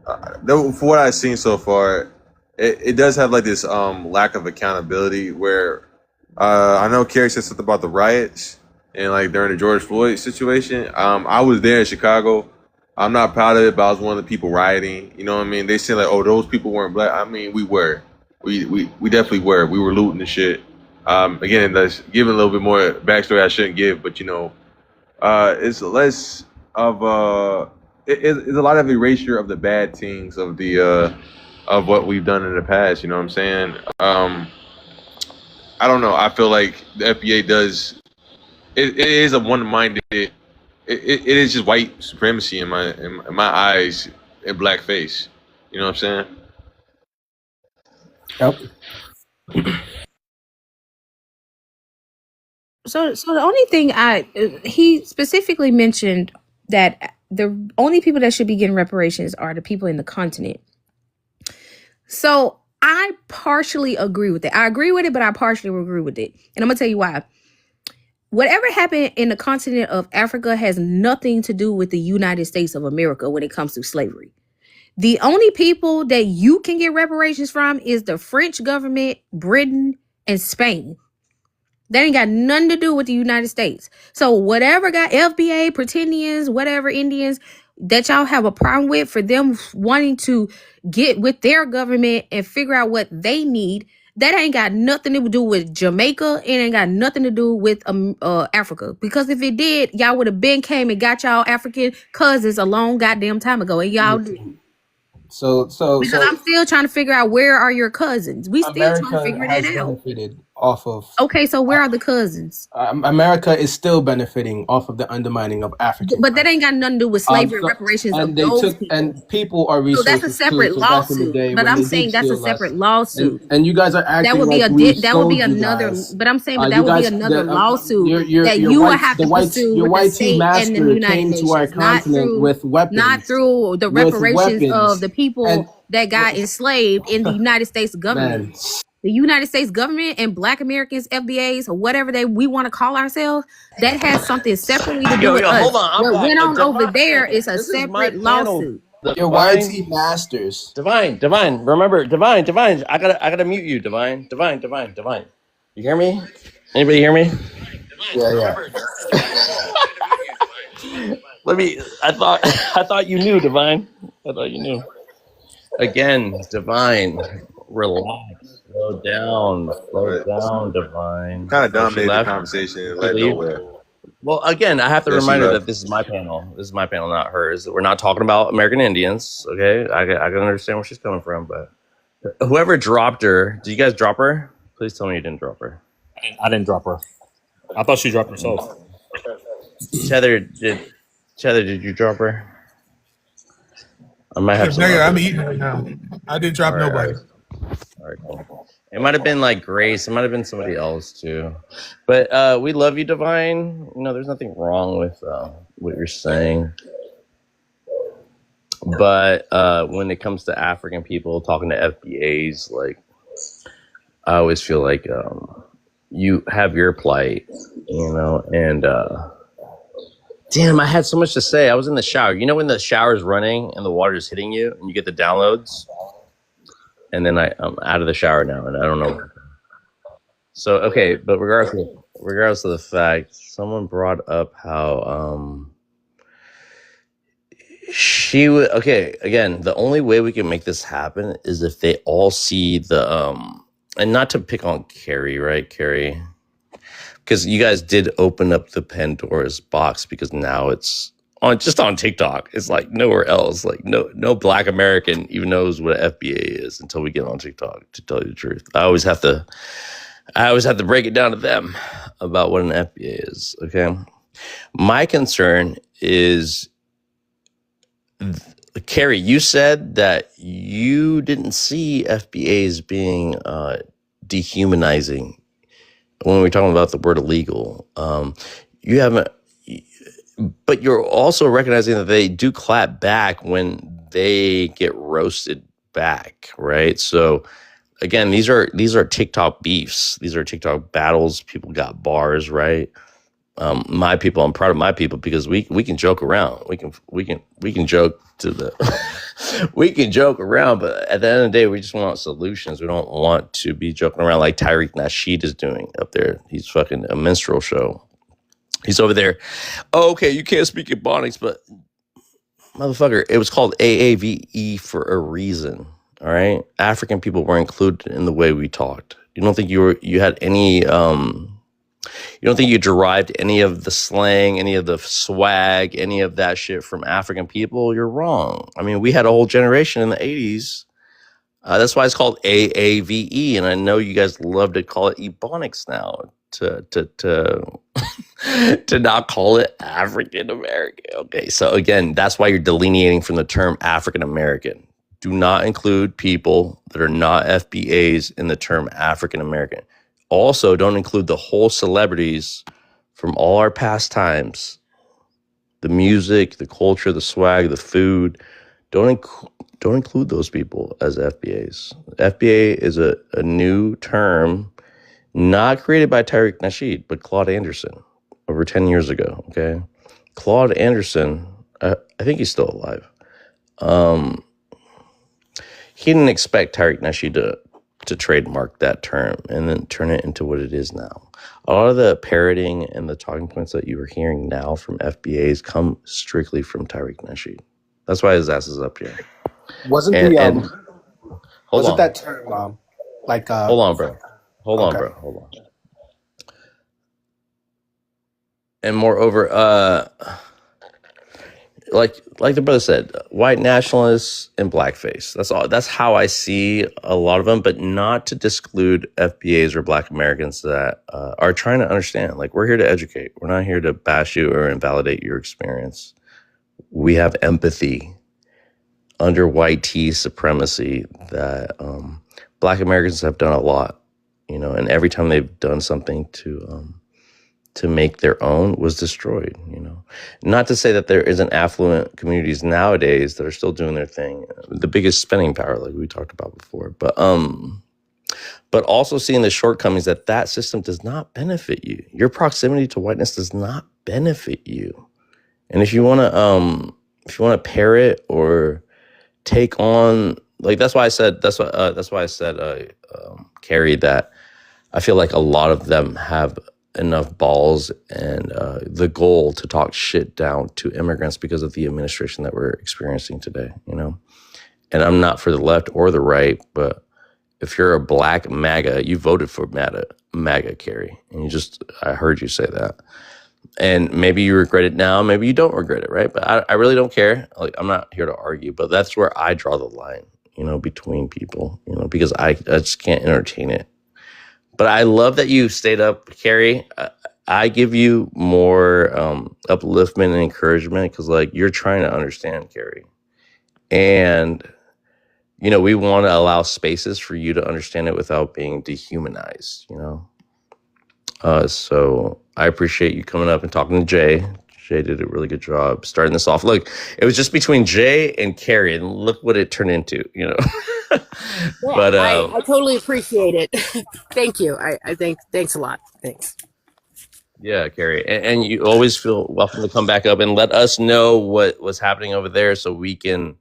for what I've seen so far, it does have like this lack of accountability. Where I know Carrie said something about the riots and like during the George Floyd situation. I was there in Chicago. I'm not proud of it, but I was one of the people rioting. You know what I mean? They say like, oh, those people weren't black. I mean, we were. We definitely were. We were looting the shit. Again, that's giving a little bit more backstory I shouldn't give, but you know, it's less of it's a lot of erasure of the bad things of the of what we've done in the past. You know what I'm saying? I don't know. I feel like the FBA does. It is a one-minded. It is just white supremacy in my eyes and blackface. You know what I'm saying? Yep. So the only thing he specifically mentioned that the only people that should be getting reparations are the people in the continent. So I partially agree with it. I agree with it, but I partially agree with it. And I'm gonna tell you why. Whatever happened in the continent of Africa has nothing to do with the United States of America when it comes to slavery. The only people that you can get reparations from is the French government, Britain, and Spain. That ain't got nothing to do with the United States. So whatever got FBA, Pretendians, whatever Indians that y'all have a problem with for them wanting to get with their government and figure out what they need, that ain't got nothing to do with Jamaica. It ain't got nothing to do with Africa. Because if it did, y'all would have been came and got y'all African cousins a long goddamn time ago. And y'all didn't. Because I'm still trying to figure out where are your cousins. We still trying to figure that out. Benefited off of. Okay, so where are the cousins? America is still benefiting off of the undermining of African. But that ain't got nothing to do with slavery reparations. And they took people. And people are resources. So that's a separate lawsuit. But I'm saying that's a separate lawsuit. And you guys are acting that would be like that would be another. But I'm saying that would be another lawsuit that you would have to pursue your with white the state and the United Nations, to our continent with weapons, not through the reparations of the people that got enslaved in the United States government. The United States government and Black Americans, FBAs, or whatever we want to call ourselves, that has something separately to do with us. Hold on, what went on over there is a separate lawsuit. Your YT masters. Divine. Remember, Divine. I gotta mute you, Divine. You hear me? Anybody hear me? Yeah. I thought you knew, Divine. I thought you knew. Again, Divine, relax. Slow down, Divine. Kind of dominated the conversation and led nowhere. Well, again, I have to remind her that this is my panel. This is my panel, not hers. We're not talking about American Indians, okay? I can understand where she's coming from, but whoever dropped her, did you guys drop her? Please tell me you didn't drop her. I didn't drop her. I thought she dropped herself. Cheddar, did you drop her? I might have some. I'm eating right now. I didn't drop nobody. All right, cool. It might have been like Grace. It might have been somebody else too. But we love you, Divine. You know, there's nothing wrong with what you're saying. But when it comes to African people talking to FBAs, like I always feel like you have your plight, you know, and damn, I had so much to say. I was in the shower. You know when the shower's running and the water's hitting you and you get the downloads? And then I'm out of the shower now and I don't know. So, okay, but regardless of the fact, someone brought up how she would, okay, again, the only way we can make this happen is if they all see the, and not to pick on Carrie, right, Carrie? Because you guys did open up the Pandora's box because now it's just on TikTok. It's like nowhere else. Like no Black American even knows what an FBA is until we get on TikTok, to tell you the truth. I always have to break it down to them about what an FBA is, okay? My concern is, Carrie, you said that you didn't see FBAs being dehumanizing when we're talking about the word illegal. You haven't, but you're also recognizing that they do clap back when they get roasted back, right? So again, these are TikTok beefs. These are TikTok battles. People got bars, right? My people, I'm proud of my people because we can joke around. We can joke to the we can joke around, but at the end of the day, we just want solutions. We don't want to be joking around like Tariq Nasheed is doing up there. He's fucking a minstrel show. He's over there. Oh, okay, you can't speak Ebonics, but motherfucker, it was called AAVE for a reason. All right, African people were included in the way we talked. You don't think you had any? You don't think you derived any of the slang, any of the swag, any of that shit from African people? You're wrong. I mean, we had a whole generation in the 80s That's why it's called AAVE, and I know you guys love to call it Ebonics now to not call it African American. Okay, so again, that's why you're delineating from the term African American. Do not include people that are not FBAs in the term African American. Also, don't include the whole celebrities from all our past times, the music, the culture, the swag, the food. Don't include those people as FBAs. FBA is a new term not created by Tariq Nasheed, but Claude Anderson over 10 years ago, okay? Claude Anderson, I think he's still alive. He didn't expect Tariq Nasheed to trademark that term and then turn it into what it is now. A lot of the parroting and the talking points that you are hearing now from FBAs come strictly from Tariq Nasheed. That's why his ass is up here. Wasn't Hold on. that term like Hold on, bro. Hold on, okay. bro. Hold on. And moreover, like the brother said, white nationalists and blackface. That's all. That's how I see a lot of them, but not to disclude FBAs or Black Americans that are trying to understand. Like, we're here to educate. We're not here to bash you or invalidate your experience. We have empathy under white tea supremacy that Black Americans have done a lot, and every time they've done something to make their own was destroyed, Not to say that there isn't affluent communities nowadays that are still doing their thing, the biggest spending power, like we talked about before, but also seeing the shortcomings that system does not benefit you. Your proximity to whiteness does not benefit you. And if you want to parrot or take on, like, that's why I said, Carrie, that I feel like a lot of them have enough balls and the goal to talk shit down to immigrants because of the administration that we're experiencing today, And I'm not for the left or the right, but if you're a Black MAGA, you voted for MAGA, Carrie, and I heard you say that. And maybe you regret it now, maybe you don't regret it, right? But I really don't care. Like, I'm not here to argue, but that's where I draw the line, between people, because I just can't entertain it. But I love that you stayed up, Carrie. I give you more upliftment and encouragement because, like, you're trying to understand, Carrie. And, we want to allow spaces for you to understand it without being dehumanized, So I appreciate you coming up and talking to Jay. Jay did a really good job starting this off. Look, it was just between Jay and Carrie, and look what it turned into, Yeah, But I totally appreciate it. Thank you. I think thanks a lot. Thanks. yeah, Carrie, and you always feel welcome to come back up and let us know what was happening over there, so we can.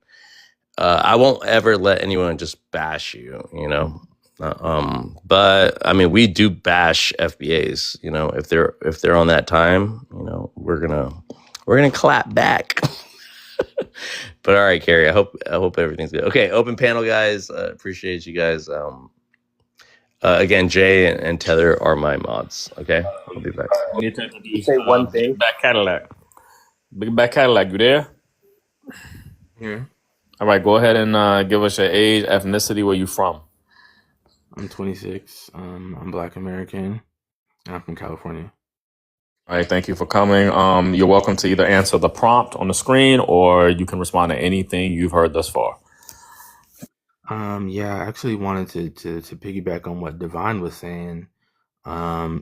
I won't ever let anyone just bash you, But I mean, we do bash FBAs, if they're on that time, we're gonna clap back. But all right, Carrie, I hope everything's good. Okay, open panel, guys. Appreciate you guys. Again, Jay and Tether are my mods. Okay, I'll be back. I need to introduce say one thing. Big Back Cadillac. Big Back Cadillac, you there? Yeah, All right, go ahead and give us your age, ethnicity, where you from. I'm 26. I'm Black American, and I'm from California. All right, thank you for coming. You're welcome to either answer the prompt on the screen or you can respond to anything you've heard thus far. Yeah, I actually wanted to piggyback on what Devon was saying. Whether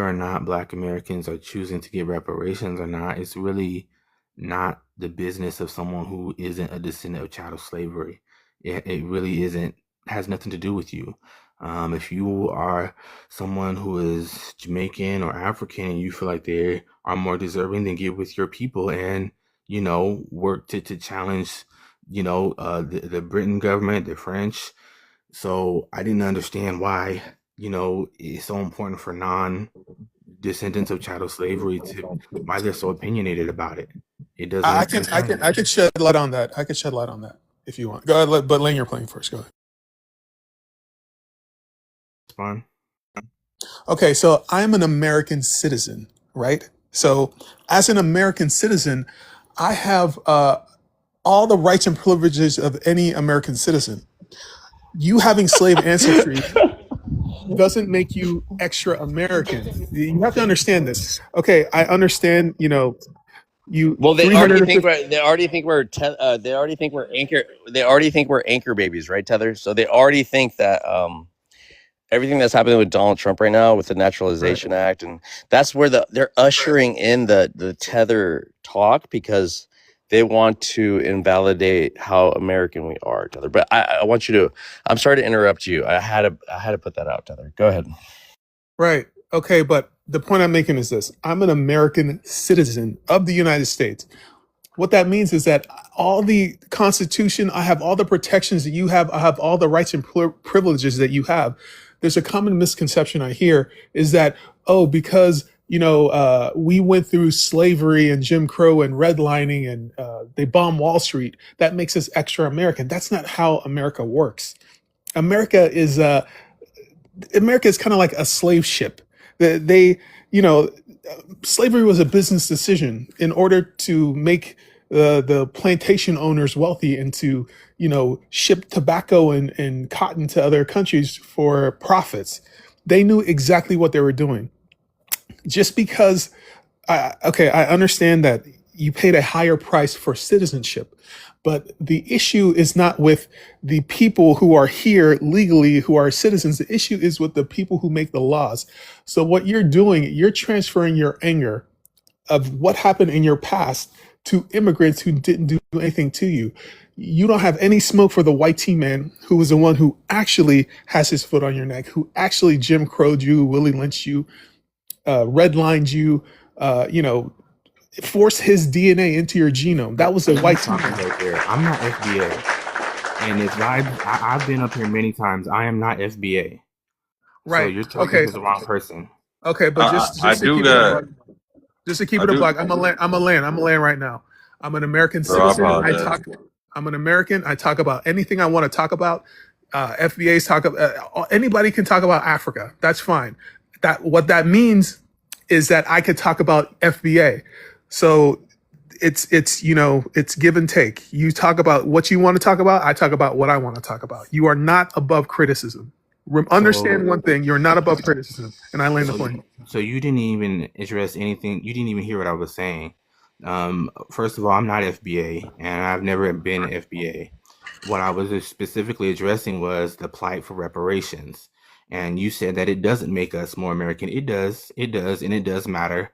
or not Black Americans are choosing to get reparations or not, it's really not the business of someone who isn't a descendant of chattel slavery. It really isn't, has nothing to do with you. If you are someone who is Jamaican or African and you feel like they are more deserving, then get with your people and, work to challenge, the Britain government, the French. So I didn't understand why, it's so important for non-descendants of chattel slavery why they're so opinionated about it. It doesn't. I can shed light on that. I could shed light on that if you want. Go ahead, but Lane, you're playing first. Go ahead. Fine. Okay, so I'm an American citizen, right? So as an American citizen, I have all the rights and privileges of any American citizen. You having slave ancestry doesn't make you extra American. You have to understand this. Okay, I understand. You Well, they already think 350. they already think we're they already think we're anchor babies, right, Tether? So they already think that everything that's happening with Donald Trump right now with the Right. Naturalization Act, and that's where they're ushering in the Tether talk because they want to invalidate how American we are, Tether. But I want you to. I'm sorry to interrupt you. I had to put that out, Tether. Go ahead. Right. Okay, but the point I'm making is this: I'm an American citizen of the United States. What that means is that all the Constitution, I have all the protections that you have, I have all the rights and privileges that you have. There's a common misconception I hear is that, oh, because we went through slavery and Jim Crow and redlining and they bombed Wall Street, that makes us extra American. That's not how America works. America is kind of like a slave ship. Slavery was a business decision in order to make the plantation owners wealthy and to, ship tobacco and cotton to other countries for profits. They knew exactly what they were doing. Just because, I understand that you paid a higher price for citizenship, but the issue is not with the people who are here legally, who are citizens. The issue is with the people who make the laws. So what you're doing, you're transferring your anger of what happened in your past to immigrants who didn't do anything to you. You don't have any smoke for the white T-man who was the one who actually has his foot on your neck, who actually Jim Crowed you, Willie lynched you, redlined you, force his DNA into your genome. That was a white Talking T-man. right there. I'm not FBA, and if I've been up here many times, I am not FBA. So Right. you're talking Okay. to the wrong person. Okay, but I just to do keep it a got. buck, just to keep I it a do. buck, I'm a land right now. I'm an American Bro, I citizen. apologize. I'm an American. I talk about anything I want to talk about. FBA's talk about anybody can talk about Africa. That's fine. What that means is that I could talk about FBA. So it's give and take. You talk about what you want to talk about. I talk about what I want to talk about. You are not above criticism. Understand So one thing: you're not above criticism. And I land the so plane. so you didn't even address anything. You didn't even hear what I was saying. First of all, I'm not FBA, and I've never been FBA. What I was specifically addressing was the plight for reparations. And you said that it doesn't make us more American. It does, and it does matter.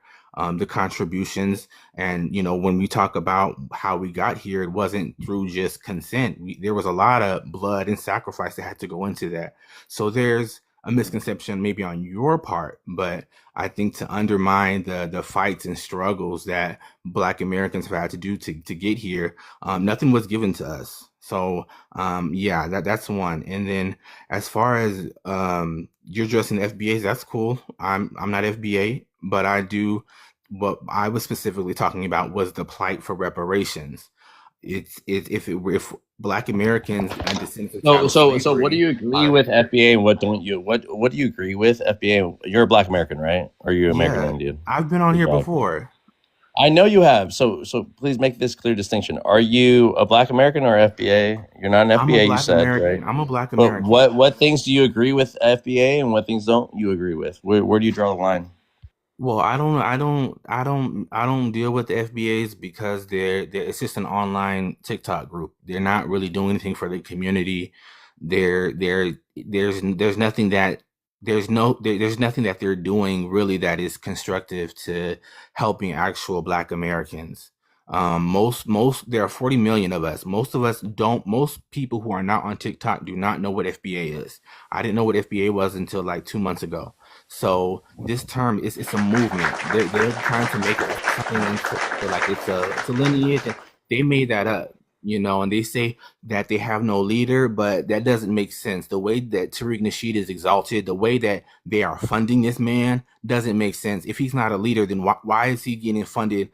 The contributions, and when we talk about how we got here, it wasn't through just consent. There was a lot of blood and sacrifice that had to go into that. So there's a misconception maybe on your part, but I think to undermine the fights and struggles that Black Americans have had to do to get here, nothing was given to us. So yeah, that's one. And then as far as you're addressing FBAs, that's cool. I'm not FBA, but I do. What I was specifically talking about was the plight for reparations. If Black Americans and descendants of chattel So what do slavery you agree are, with FBA and what don't you? What do you agree with FBA? You're a Black American, right? Or are you American yeah, Indian? I've been on You're here Black. before. I know you have. So please make this clear distinction. Are you a Black American or FBA? You're not an I'm a FBA, you Black said, American. right? I'm a Black But American. what things do you agree with FBA and what things don't you agree with? Where do you draw the line? Well, I don't deal with the FBAs because it's just an online TikTok group. They're not really doing anything for the community. There's nothing that there's nothing that they're doing really that is constructive to helping actual Black Americans. Most there are 40 million of us. Most people who are not on TikTok do not know what FBA is. I didn't know what FBA was until like 2 months ago. So this term it's a movement. They're trying to make it something like it's a lineage. And they made that up, and they say that they have no leader, but that doesn't make sense. The way that Tariq Nasheed is exalted, the way that they are funding this man doesn't make sense. If he's not a leader, then why is he getting funded,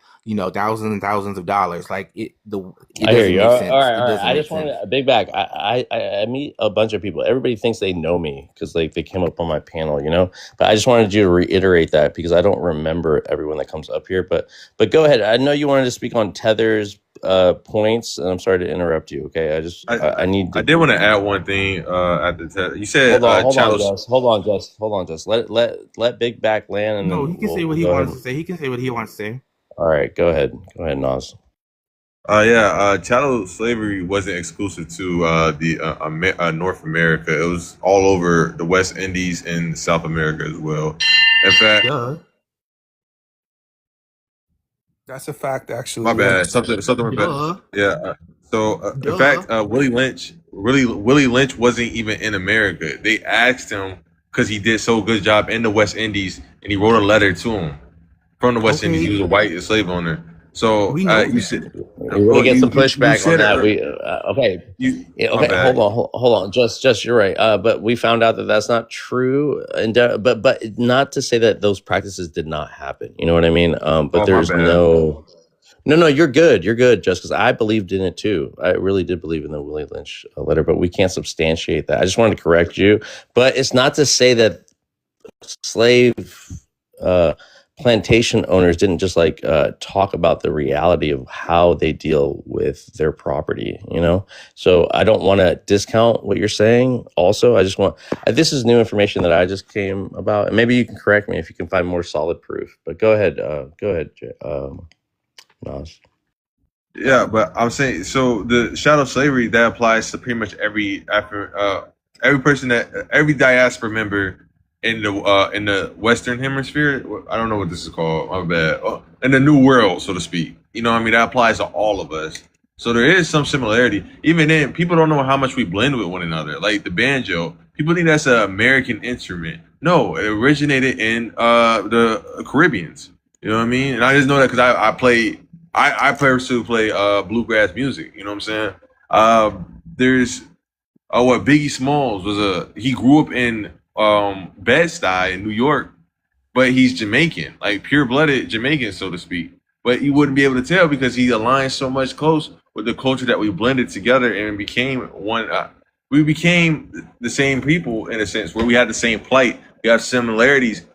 thousands and thousands of dollars? Like it I hear doesn't you. make All sense. right, It all right. doesn't I make just wanted sense. a big back. I meet a bunch of people. Everybody thinks they know me because like they came up on my panel, But I just wanted you to reiterate that because I don't remember everyone that comes up here. But go ahead. I know you wanted to speak on Tether's points, and I'm sorry to interrupt you. Okay, I need I to. did want to add one thing. At the you said Hold on, chattel. Jess. Hold on, Jess. Let Big Back land, and No, then he can say we'll what he go wants ahead. to say. He can say what he wants to say. All right, go ahead, Nas. Chattel slavery wasn't exclusive to North America. It was all over the West Indies and South America as well. In fact, Duh. That's a fact, actually. my Yeah. bad. Something. Duh. Yeah. In Duh. fact, Willie Lynch wasn't even in America. They asked him because he did so good job in the West Indies, and he wrote a letter to him from the West Indies. He was a white slave owner. So We know. you said We're gonna get some pushback on that. Okay. My bad. Hold on. Just you're right. But we found out that that's not true, and but not to say that those practices did not happen. You know what I mean? But My there's bad. no. You're good. You're good, just because I believed in it too. I really did believe in the Willie Lynch letter, but we can't substantiate that. I just wanted to correct you. But it's not to say that slave plantation owners didn't just talk about the reality of how they deal with their property, So I don't want to discount what you're saying. Also, I just want this is new information that I just came about, and maybe you can correct me if you can find more solid proof. But go ahead, Nas. Yeah, but I'm saying so the shadow slavery that applies to pretty much every person every diaspora member in the Western Hemisphere. I don't know what this is called. My bad. In the New World, so to speak. You know what I mean? That applies to all of us. So there is some similarity. Even then, people don't know how much we blend with one another. Like the banjo, people think that's an American instrument. No, it originated in the Caribbeans. You know what I mean? And I just know that because I personally play bluegrass music. You know what I'm saying? There's what Biggie Smalls he grew up in Bed-Stuy in New York, but he's Jamaican, like pure-blooded Jamaican, so to speak. But you wouldn't be able to tell because he aligns so much close with the culture that we blended together and became one. We became the same people in a sense where we had the same plight. We have similarities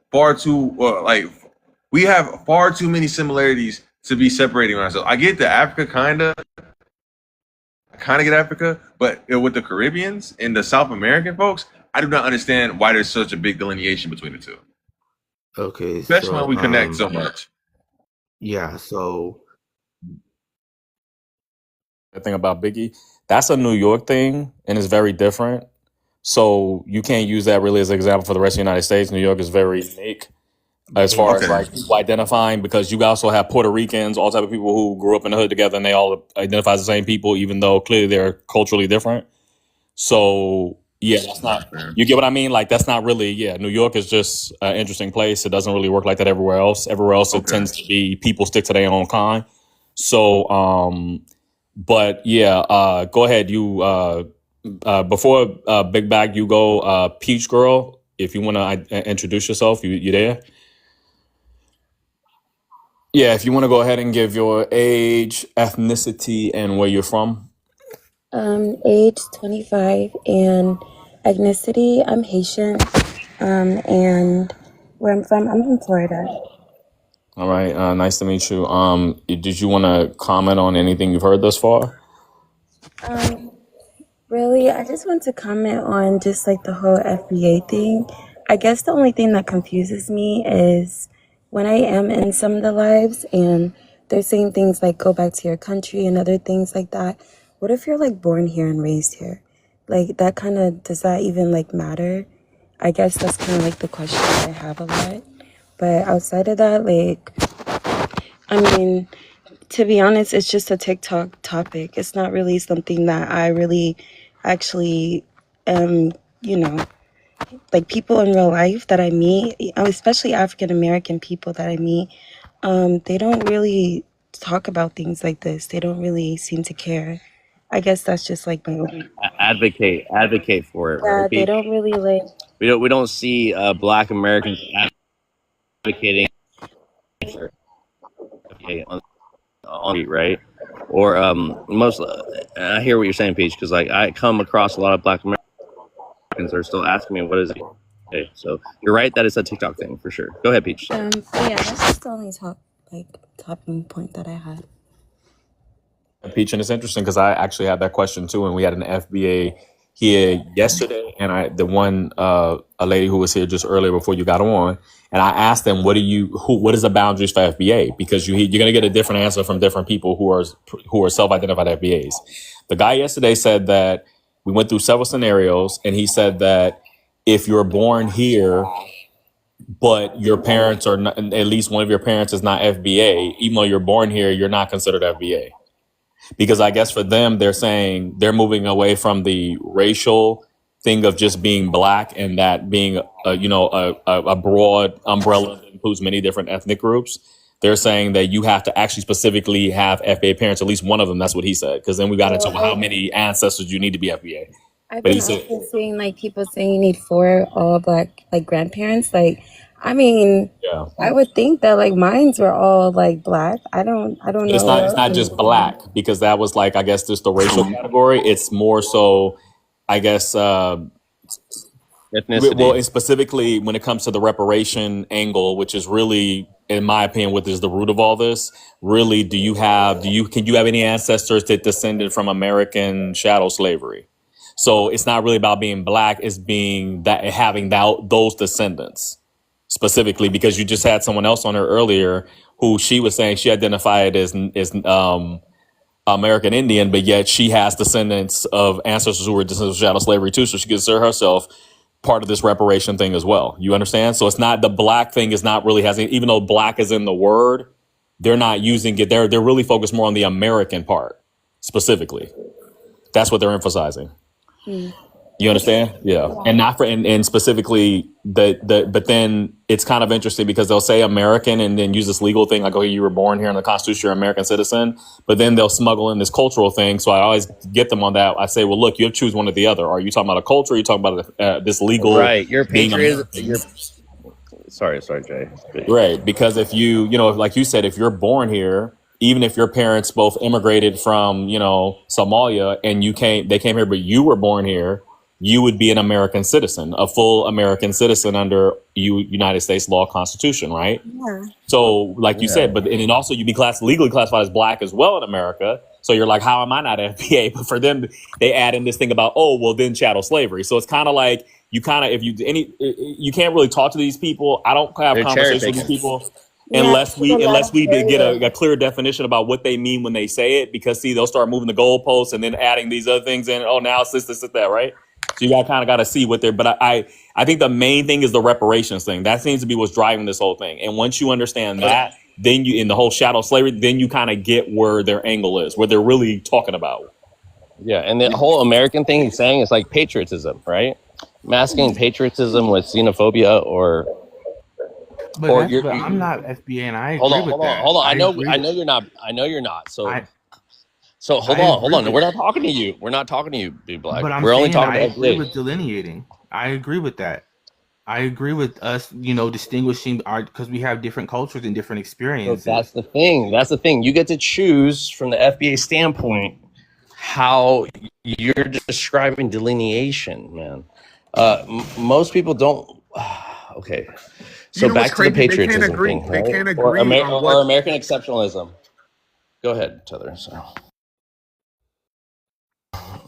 we have far too many similarities to be separating ourselves. I get the Africa kind of get Africa, but with the Caribbeans and the South American folks, I do not understand why there's such a big delineation between the two. Okay. Especially So when we connect so much. yeah. So The thing about Biggie, that's a New York thing, and it's very different. So you can't use that really as an example for the rest of the United States. New York is very unique as far as like people identifying, because you also have Puerto Ricans, all type of people who grew up in the hood together, and they all identify as the same people, even though clearly they're culturally different. So yeah, that's not. You get what I mean? Like that's not really. Yeah, New York is just an interesting place. It doesn't really work like that everywhere else. Everywhere else, it tends to be people stick to their own kind. So, but yeah, go ahead. You before Big Bag, you go. Peach Girl, if you want to introduce yourself, you there? Yeah, if you want to go ahead and give your age, ethnicity, and where you're from. Age 25 and ethnicity, I'm Haitian. And where I'm from Florida. All right, nice to meet you. Did you want to comment on anything you've heard thus far? Really, I just want to comment on just like the whole FBA thing. I guess the only thing that confuses me is when I am in some of the lives and they're saying things like go back to your country and other things like that. What if you're like born here and raised here? Like that kind of, does that even like matter? I guess that's kind of like the question that I have a lot. But outside of that, like, I mean, to be honest, it's just a TikTok topic. It's not really something that I really actually am, like people in real life that I meet, especially African American people that I meet, they don't really talk about things like this. They don't really seem to care. I guess that's just like my own. Advocate for it, Yeah, right? they don't really like. We don't see Black Americans advocating for on right, or most. I hear what you're saying, Peach, because like I come across a lot of Black Americans that are still asking me what is it. Okay, so you're right that it's a TikTok thing for sure. Go ahead, Peach. But yeah, that's just the only talking point that I had. Peach, and it's interesting because I actually had that question too, and we had an FBA here yesterday, and a lady who was here just earlier before you got on, and I asked them, what is the boundaries for FBA? Because you're going to get a different answer from different people who are self-identified FBAs. The guy yesterday said that we went through several scenarios, and he said that if you're born here, but your parents are not, at least one of your parents is not FBA, even though you're born here, you're not considered FBA. Because I guess for them, they're saying they're moving away from the racial thing of just being black and that being a broad umbrella that includes many different ethnic groups. They're saying that you have to actually specifically have FBA parents, at least one of them. That's what he said. Because then we got into how many ancestors you need to be FBA. I've But been he said, also seeing like people saying you need 4 all black like grandparents. Like, I mean, yeah. I would think that like mines were all like black. I don't But know. it's not just black, because that was like, I guess, just the racial category. It's more so, I guess, well, Ethnicity. and specifically when it comes to the reparation angle, which is really, in my opinion, what is the root of all this. Really, can you have any ancestors that descended from American chattel slavery? So it's not really about being black; it's having those descendants specifically. Because you just had someone else on her earlier who she was saying she identified as American Indian, but yet she has descendants of ancestors who were descendants of chattel slavery too. So she considers herself part of this reparation thing as well. You understand? So it's not, the black thing is not really even though black is in the word, they're not using it. They're really focused more on the American part specifically. That's what they're emphasizing. Mm. You understand? Yeah. And not for, and specifically but then it's kind of interesting because they'll say American and then use this legal thing like, oh, you were born here in the Constitution, you're an American citizen. But then they'll smuggle in this cultural thing. So I always get them on that. I say, well, look, you have to choose one or the other. Are you talking about a culture? Or are you talking about this legal? Right. Your being patriot. American? Sorry, Jay. Right. Because if like you said, if you're born here, even if your parents both immigrated from, Somalia and they came here, but you were born here, you would be an American citizen, a full American citizen under United States law constitution, right? Yeah. So like you said, and then also you'd be legally classified as black as well in America. So you're like, how am I not FBA? But for them, they add in this thing about, oh, well, then chattel slavery. So it's kind of like you can't really talk to these people. I don't have conversations with these people unless we get a clear definition about what they mean when they say it. Because see, they'll start moving the goalposts and then adding these other things in. Oh, now it's this, that, right? So you got to see what they're. But I think the main thing is the reparations thing. That seems to be what's driving this whole thing. And once you understand that, then you, in the whole chattel slavery, then you kind of get where their angle is, what they're really talking about. Yeah, and the whole American thing he's saying is like patriotism, right? Masking patriotism with xenophobia or But I'm not FBA, and I agree with that. Hold on. I know you're not. So hold on. We're not talking to you. We're not talking to you, Big Black. But We're only talking I to agree FBA. with delineating. I agree with that. I agree with us, distinguishing because we have different cultures and different So experiences. that's the thing. That's the thing. You get to choose from the FBA standpoint how you're describing delineation, man. Most people don't. Okay. So back to the patriotism thing, right? They can't agree on or what. American exceptionalism. Go ahead, Tether. So.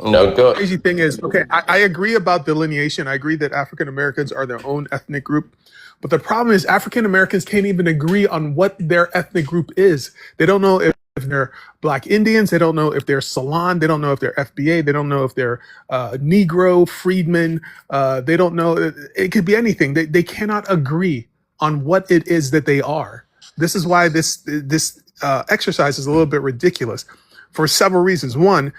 No, go. Crazy thing is, okay, I agree about delineation. I agree that African Americans are their own ethnic group. But the problem is African Americans can't even agree on what their ethnic group is. They don't know if they're Black Indians. They don't know if they're Salon. They don't know if they're FBA. They don't know if they're Negro, freedmen. They don't know. It could be anything. They cannot agree on what it is that they are. This is why this exercise is a little bit ridiculous for several reasons. One,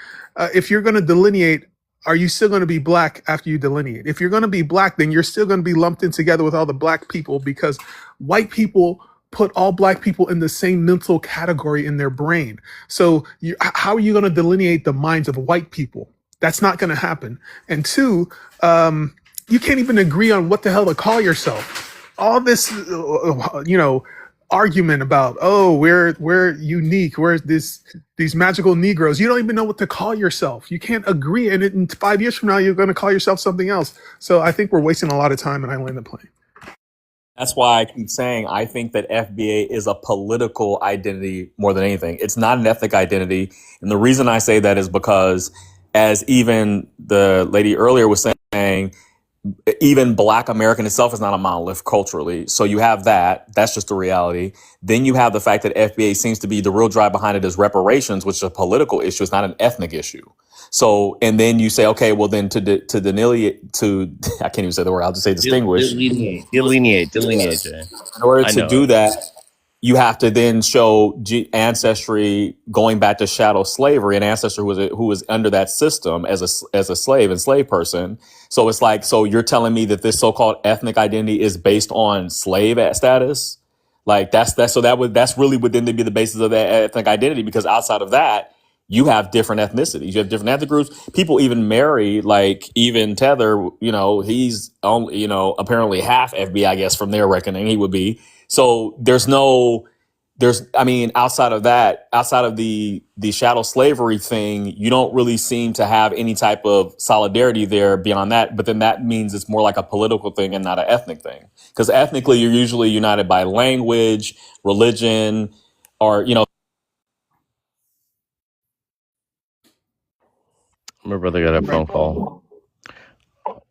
if you're going to delineate, are you still going to be black after you delineate? If you're going to be black, then you're still going to be lumped in together with all the black people because white people put all black people in the same mental category in their brain. So how are you going to delineate the minds of white people? That's not going to happen. And two, you can't even agree on what the hell to call yourself. All this, argument about, oh, we're unique, we're these magical Negroes. You don't even know what to call yourself. You can't agree, and in 5 years from now, you're going to call yourself something else. So I think we're wasting a lot of time, and I land the plane. That's why I keep saying I think that FBA is a political identity more than anything. It's not an ethnic identity. And the reason I say that is because, as even the lady earlier was saying, even Black American itself is not a monolith culturally. So you have that. That's just the reality. Then you have the fact that FBA seems to be the real drive behind it is reparations, which is a political issue. It's not an ethnic issue. So, and then you say, okay, well then to delineate, to, I can't even say the word, I'll just say distinguish. Delineate, Jay. In order I to know. do that, you have to then show ancestry going back to chattel slavery, an ancestor who was under that system as a slave, enslaved person. So it's like, so you're telling me that this so-called ethnic identity is based on slave status? Like that's really would then be the basis of that ethnic identity, because outside of that, you have different ethnicities. You have different ethnic groups. People even marry, like even Tether, he's only, apparently half FBI, I guess, from their reckoning, he would be. So outside of that, outside of the chattel slavery thing, you don't really seem to have any type of solidarity there beyond that. But then that means it's more like a political thing and not an ethnic thing. Because ethnically, you're usually united by language, religion, or, My brother got a phone call.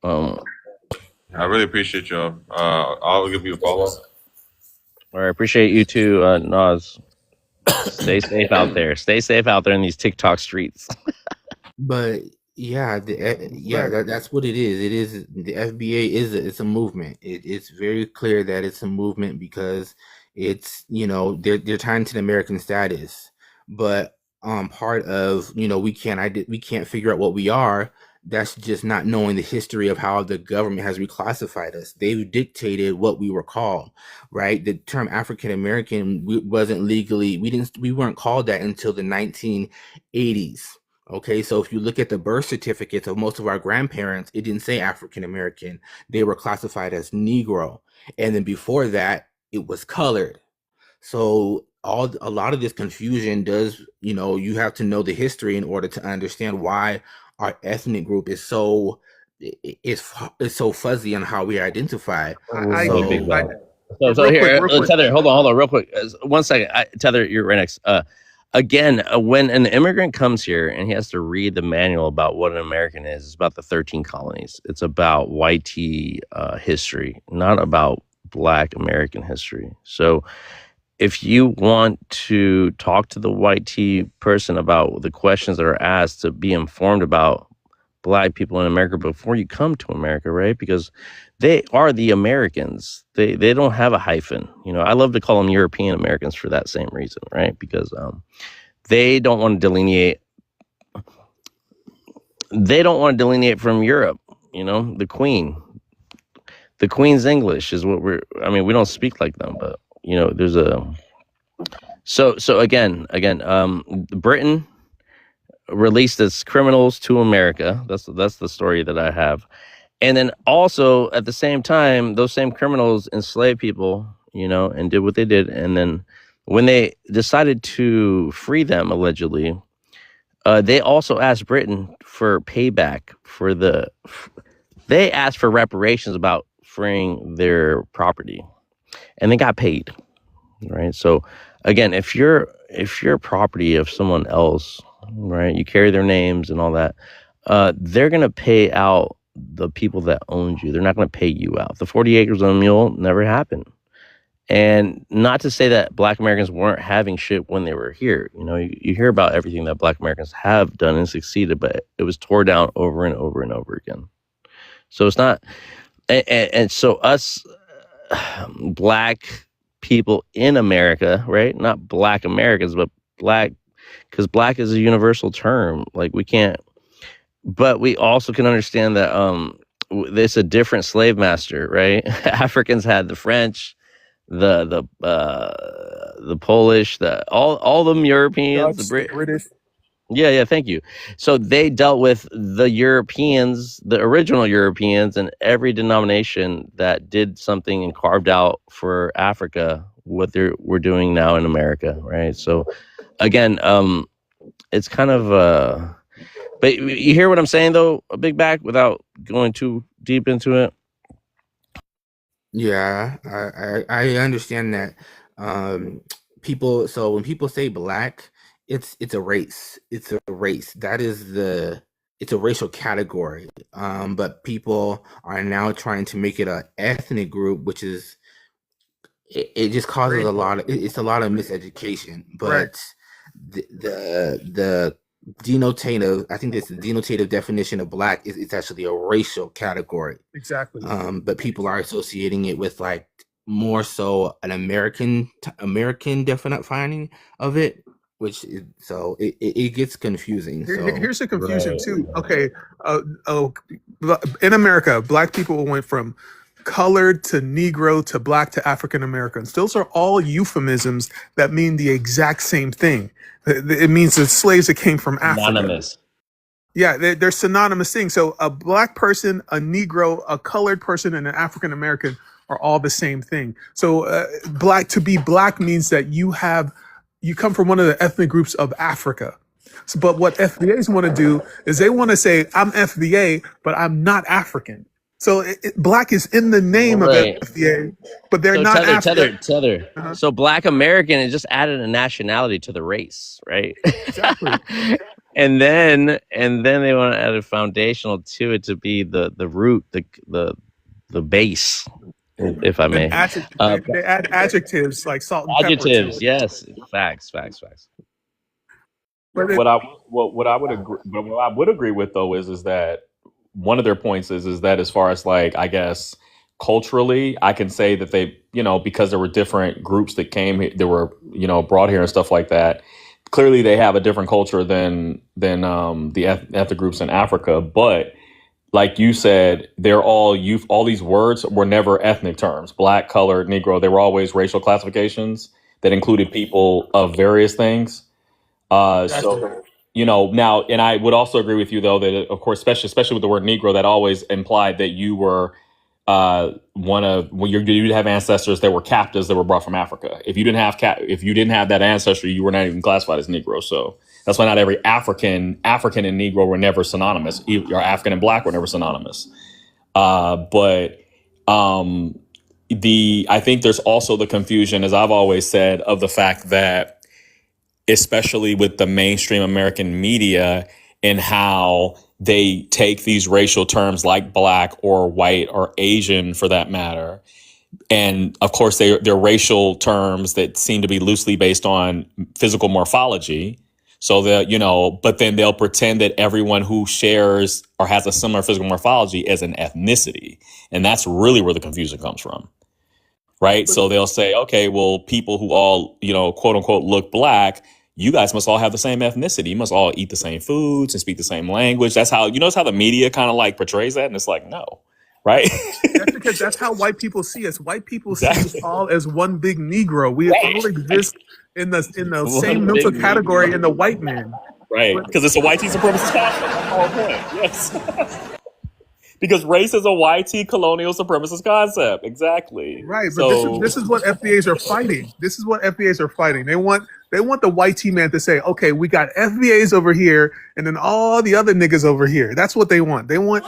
I really appreciate y'all. I'll give you a follow. All right, appreciate you too, Nas. Stay safe out there. Stay safe out there in these TikTok streets. But yeah, that's what it is. It is the FBA it's a movement. It's very clear that it's a movement because it's they're tying to the American status, but part of we can't figure out what we are. That's just not knowing the history of how the government has reclassified us. They've dictated what we were called, right? The term African American wasn't legally, we weren't called that until the 1980s. Okay, so if you look at the birth certificates of most of our grandparents, it didn't say African American. They were classified as Negro. And then before that, it was colored. So a lot of this confusion does, you have to know the history in order to understand why our ethnic group is so fuzzy on how we identify. So here, Tether, hold on, real quick. 1 second. Tether, you're right next. Again, when an immigrant comes here and he has to read the manual about what an American is, it's about the 13 colonies. It's about white history, not about Black American history. So if you want to talk to the white person about the questions that are asked, to be informed about Black people in America before you come to America, right? Because they are the Americans. They don't have a hyphen. I love to call them European Americans for that same reason, right? Because they don't want to delineate. They don't want to delineate from Europe. The Queen's English is what we don't speak like them, but there's a. So again, Britain released its criminals to America. That's the story that I have. And then also at the same time, those same criminals enslaved people, and did what they did. And then when they decided to free them, allegedly, they also asked Britain for payback they asked for reparations about freeing their property, and they got paid. Right. So again, if you're property of someone else, right, you carry their names and all that, they're going to pay out the people that owned you. They're not going to pay you out. The 40 acres and a mule never happened. And not to say that Black Americans weren't having shit when they were here. You hear about everything that Black Americans have done and succeeded, but it was tore down over and over and over again. So it's not, and so us Black people in America, right? Not Black Americans, but Black, because Black is a universal term. Like we can't, but we also can understand that it's a different slave master, right? Africans had the French, the Polish, all them Europeans, Dutch, the British. Yeah, thank you. So they dealt with the Europeans, the original Europeans, and every denomination that did something and carved out for Africa what we're doing now in America, right? So again, it's kind of but you hear what I'm saying though, a Big Back, without going too deep into it. Yeah, I understand that. Um, people, so when people say black, it's a race. It's a race. It's a racial category. But people are now trying to make it a ethnic group, which is it just causes a lot of it's a lot of miseducation. Right. But the denotative, I think this denotative definition of black is it's actually a racial category. Exactly. But people are associating it with like more so an American definite finding of it, which is, so it gets confusing. Here's the confusion too. Okay, in America, black people went from colored to Negro to black to African Americans. Those are all euphemisms that mean the exact same thing. It means the slaves that came from Africa. Anonymous. Yeah, they're synonymous things. So a black person, a Negro, a colored person, and an African American are all the same thing. So to be black means that you come from one of the ethnic groups of Africa. So, but what FBAs want to do is they want to say, I'm FBA, but I'm not African. So black is in the name Right. of FBA, but they're So not African. tether. Uh-huh. So Black American is just added a nationality to the race, right? Exactly. and then they want to add a foundational to it to be the root, the base, if I may. They add adjectives like salt and pepper. Adjectives, yes, facts. What I would agree with though is that one of their points is that as far as like, I guess culturally, I can say that they, because there were different groups that came, that were, brought here and stuff like that. Clearly they have a different culture than the ethnic groups in Africa. But like you said, all these words were never ethnic terms. Black, colored, Negro, they were always racial classifications that included people of various things. Now, and I would also agree with you though that of course, especially with the word Negro, that always implied that you were you'd have ancestors that were captives that were brought from Africa. If you didn't have that ancestry, you were not even classified as Negro. So that's why not every African and Negro were never synonymous. Or African and Black were never synonymous. But I think there's also the confusion, as I've always said, of the fact that, especially with the mainstream American media and how they take these racial terms like black or white or Asian for that matter. And of course, they're racial terms that seem to be loosely based on physical morphology. So but then they'll pretend that everyone who shares or has a similar physical morphology is an ethnicity. And that's really where the confusion comes from. Right. So they'll say, okay, well, people who all, quote unquote, look black, you guys must all have the same ethnicity. You must all eat the same foods and speak the same language. That's how, notice how the media kind of like portrays that. And it's like, no, right? That's because that's how white people see us. White people see us all as one big Negro. We all exist in the same mental category in the white man. Right. Because it's a white supremacist concept. That's the whole point. Yes. Because race is a YT colonial supremacist concept. Exactly. Right. But this is what FBAs are fighting. This is what FBAs are fighting. They want the white man to say, okay, we got FBAs over here and then all the other niggas over here. That's what they want. They want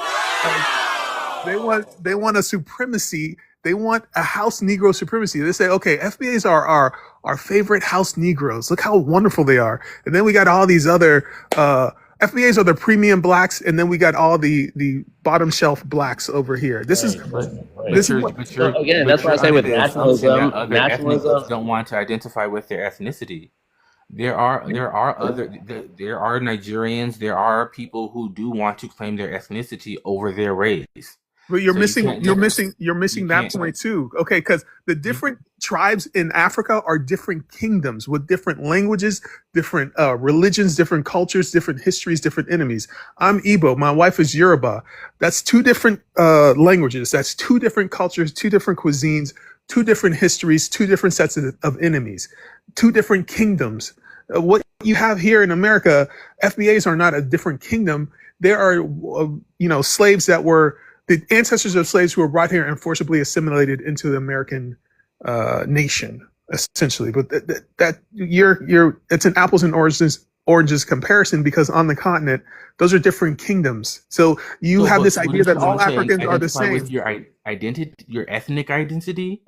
a supremacy. They want a house Negro supremacy. They say, okay, FBAs are our favorite house Negroes. Look how wonderful they are. And then we got all these other FBAs are the premium blacks, and then we got all the bottom shelf blacks over here. This is But that's what I say with nationalism. Nationalism don't want to identify with their ethnicity. There are Nigerians. There are people who do want to claim their ethnicity over their race. But you're missing that point too. Okay, because the different tribes in Africa are different kingdoms with different languages, different religions, different cultures, different histories, different enemies. I'm Igbo. My wife is Yoruba. That's two different languages. That's two different cultures, two different cuisines, two different histories, two different sets of enemies, two different kingdoms. What you have here in America, FBAs are not a different kingdom. There are, slaves that were the ancestors of slaves who were brought here and forcibly assimilated into the American nation, essentially. But it's an apples and oranges comparison because on the continent, those are different kingdoms. So you So, have this but idea wouldn't that you all want to Africans are the identify with same. your identity, your ethnic identity?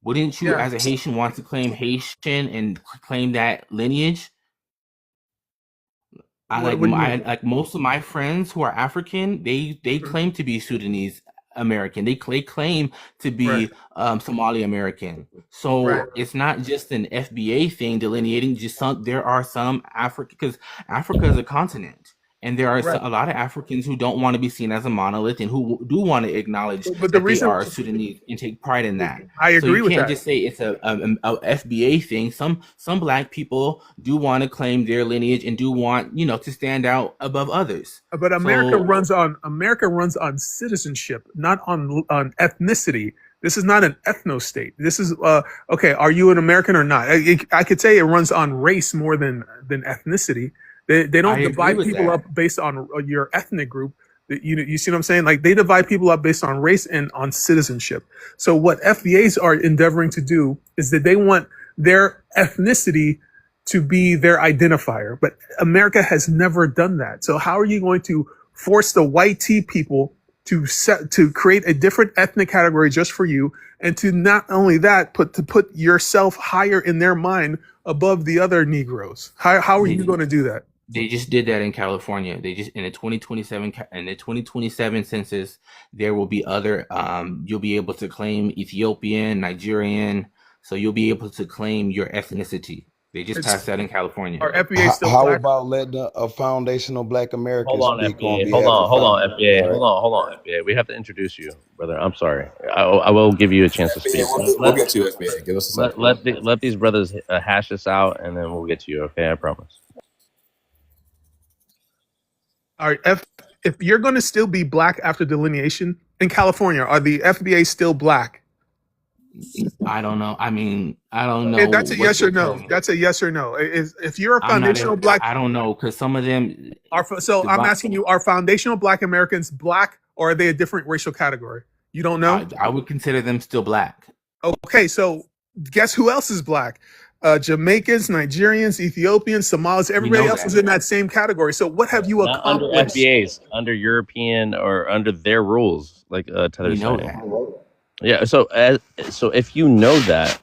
Wouldn't you, Yeah. as a Haitian, want to claim Haitian and claim that lineage? What do you mean? Like most of my friends who are African, they claim to be Sudanese American. They claim to Right. be Somali American. Right. So it's not just an FBA thing delineating. There are some Africa, because Africa is a continent, and there are Right. a lot of Africans who don't want to be seen as a monolith and who do want to acknowledge But the that they reason are Sudanese and take pride in that. I So agree you with can't that. just say it's a FBA thing. Some Black people do want to claim their lineage and do want, to stand out above others. But America So runs on citizenship, not on ethnicity. This is not an ethno state. This is okay. Are you an American or not? I could say it runs on race more than ethnicity. They I don't agree divide with people that. up based on your ethnic group. You see what I'm saying? Like they divide people up based on race and on citizenship. So what FBAs are endeavoring to do is that they want their ethnicity to be their identifier. But America has never done that. So how are you going to force the white tea people to create a different ethnic category just for you, and to not only that, put yourself higher in their mind above the other Negroes? How are you going to do that? They just did that in California. They just in the 2027 census, there will be other. You'll be able to claim Ethiopian, Nigerian. So you'll be able to claim your ethnicity. They just passed that in California. Are FBA still How black? about letting a foundational Black American Hold on, speak on FBA. behalf of Hold on, foundation? FBA. Hold on, FBA. We have to introduce you, brother. I'm sorry. I will give you a chance to speak. We'll get to it, FBA. Give us a second. Let these brothers hash this out, and then we'll get to you. Okay, I promise. All right, if you're going to still be black after delineation in California, are the FBA still black? I don't know. I mean, I don't know. That's a what yes or you're no. claiming. That's a yes or no. If you're a I'm not. foundational black, I don't know, because some of them. so I'm Divide- asking you: are foundational Black Americans black, or are they a different racial category? You don't know. I would consider them still black. Okay, so guess who else is black? Jamaicans, Nigerians, Ethiopians, Somalis. Everybody know else that. is in that same category. So what have you Not under accomplished? FBAs, under European or under their rules, like Tether We know saying. that. Yeah. So if you know that,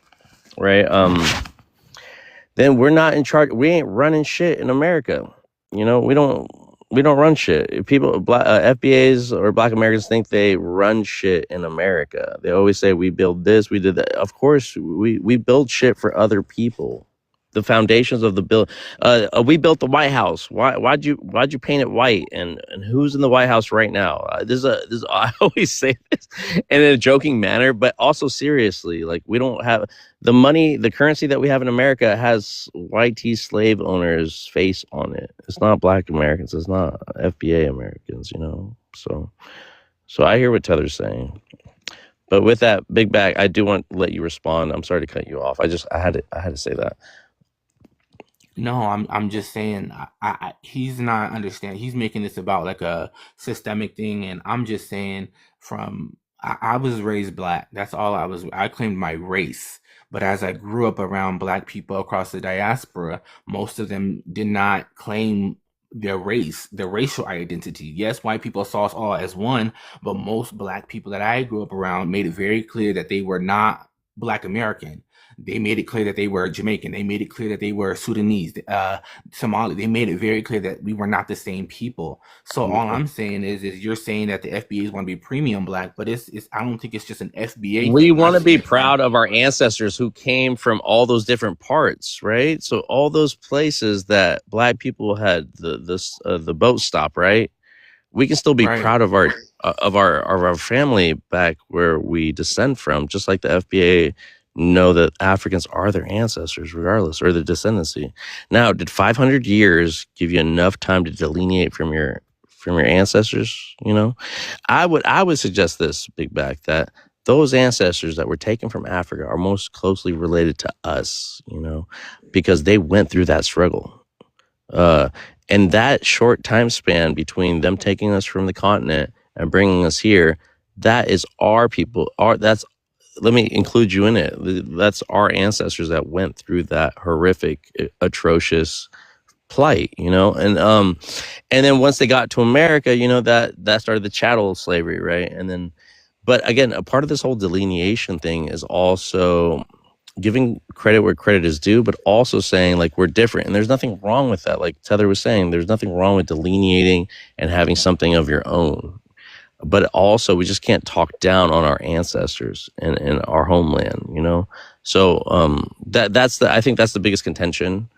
right? Then we're not in charge. We ain't running shit in America. We don't run shit. People, FBAs or Black Americans think they run shit in America. They always say we build this, we did that. Of course, we build shit for other people. The foundations of the bill. We built the White House. Why'd you paint it white? And who's in the White House right now? I always say this in a joking manner, but also seriously. Like, we don't have the money, the currency that we have in America has white slave owners' face on it. It's not Black Americans. It's not FBA Americans. So I hear what Tether's saying. But with that, Big Bag, I do want to let you respond. I'm sorry to cut you off. I had to say that. No, I'm just saying he's not understanding. He's making this about like a systemic thing, and I'm just saying I was raised Black. That's all I was. I claimed my race, but as I grew up around Black people across the diaspora, most of them did not claim their race, their racial identity. Yes, white people saw us all as one, but most Black people that I grew up around made it very clear that they were not Black American. They made it clear that they were Jamaican. They made it clear that they were Sudanese, Somali. They made it very clear that we were not the same people. So all I'm saying is you're saying that the FBAs want to be premium Black, but it's I don't think it's just an FBA. We thing. want to be proud of our ancestors who came from all those different parts, right? So all those places that Black people had the boat stop, right? We can still be Right. proud of our family back where we descend from, just like the FBA know that Africans are their ancestors regardless, or their descendancy. Now, did 500 years give you enough time to delineate from your ancestors? I would suggest this, Big Back, that those ancestors that were taken from Africa are most closely related to us, because they went through that struggle. And that short time span between them taking us from the continent and bringing us here, that is our people. Let me include you in it. That's our ancestors that went through that horrific, atrocious plight, and then once they got to America, that started the chattel slavery, right? And then, but again, a part of this whole delineation thing is also giving credit where credit is due, but also saying like we're different, and there's nothing wrong with that. Like Tether was saying, there's nothing wrong with delineating and having something of your own, but also we just can't talk down on our ancestors and our homeland, So I think that's the biggest contention.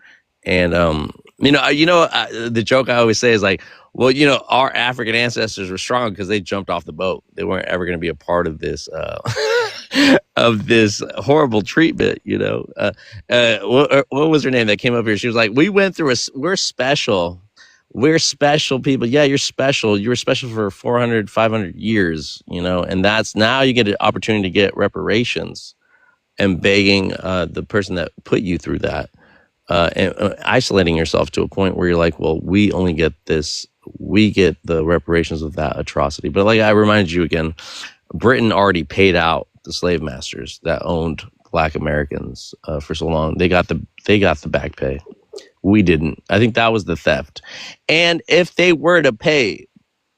And the joke I always say is like, well, our African ancestors were strong because they jumped off the boat. They weren't ever going to be a part of this of this horrible treatment. What was her name that came up here? She was like, we went through we're special. We're special people. Yeah, you're special. You were special for 400, 500 years, and that's now you get an opportunity to get reparations and begging the person that put you through that. And isolating yourself to a point where you're like, well, we only get this, we get the reparations of that atrocity. But like I reminded you again, Britain already paid out the slave masters that owned Black Americans for so long. They got the back pay. We didn't. I think that was the theft. And if they were to pay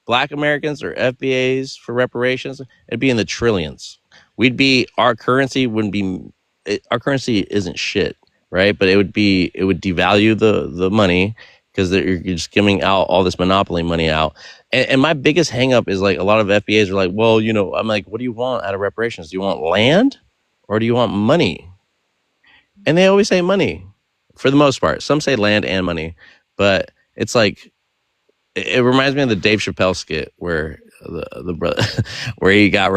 Black Americans or FBAs for reparations, it'd be in the trillions. Our currency isn't shit. Right, but it would devalue the money because you're just giving out all this monopoly money out. And my biggest hang up is like a lot of FBAs are like, well, I'm like, what do you want out of reparations? Do you want land or do you want money? And they always say money for the most part. Some say land and money, but it's like it reminds me of the Dave Chappelle skit where the brother where he got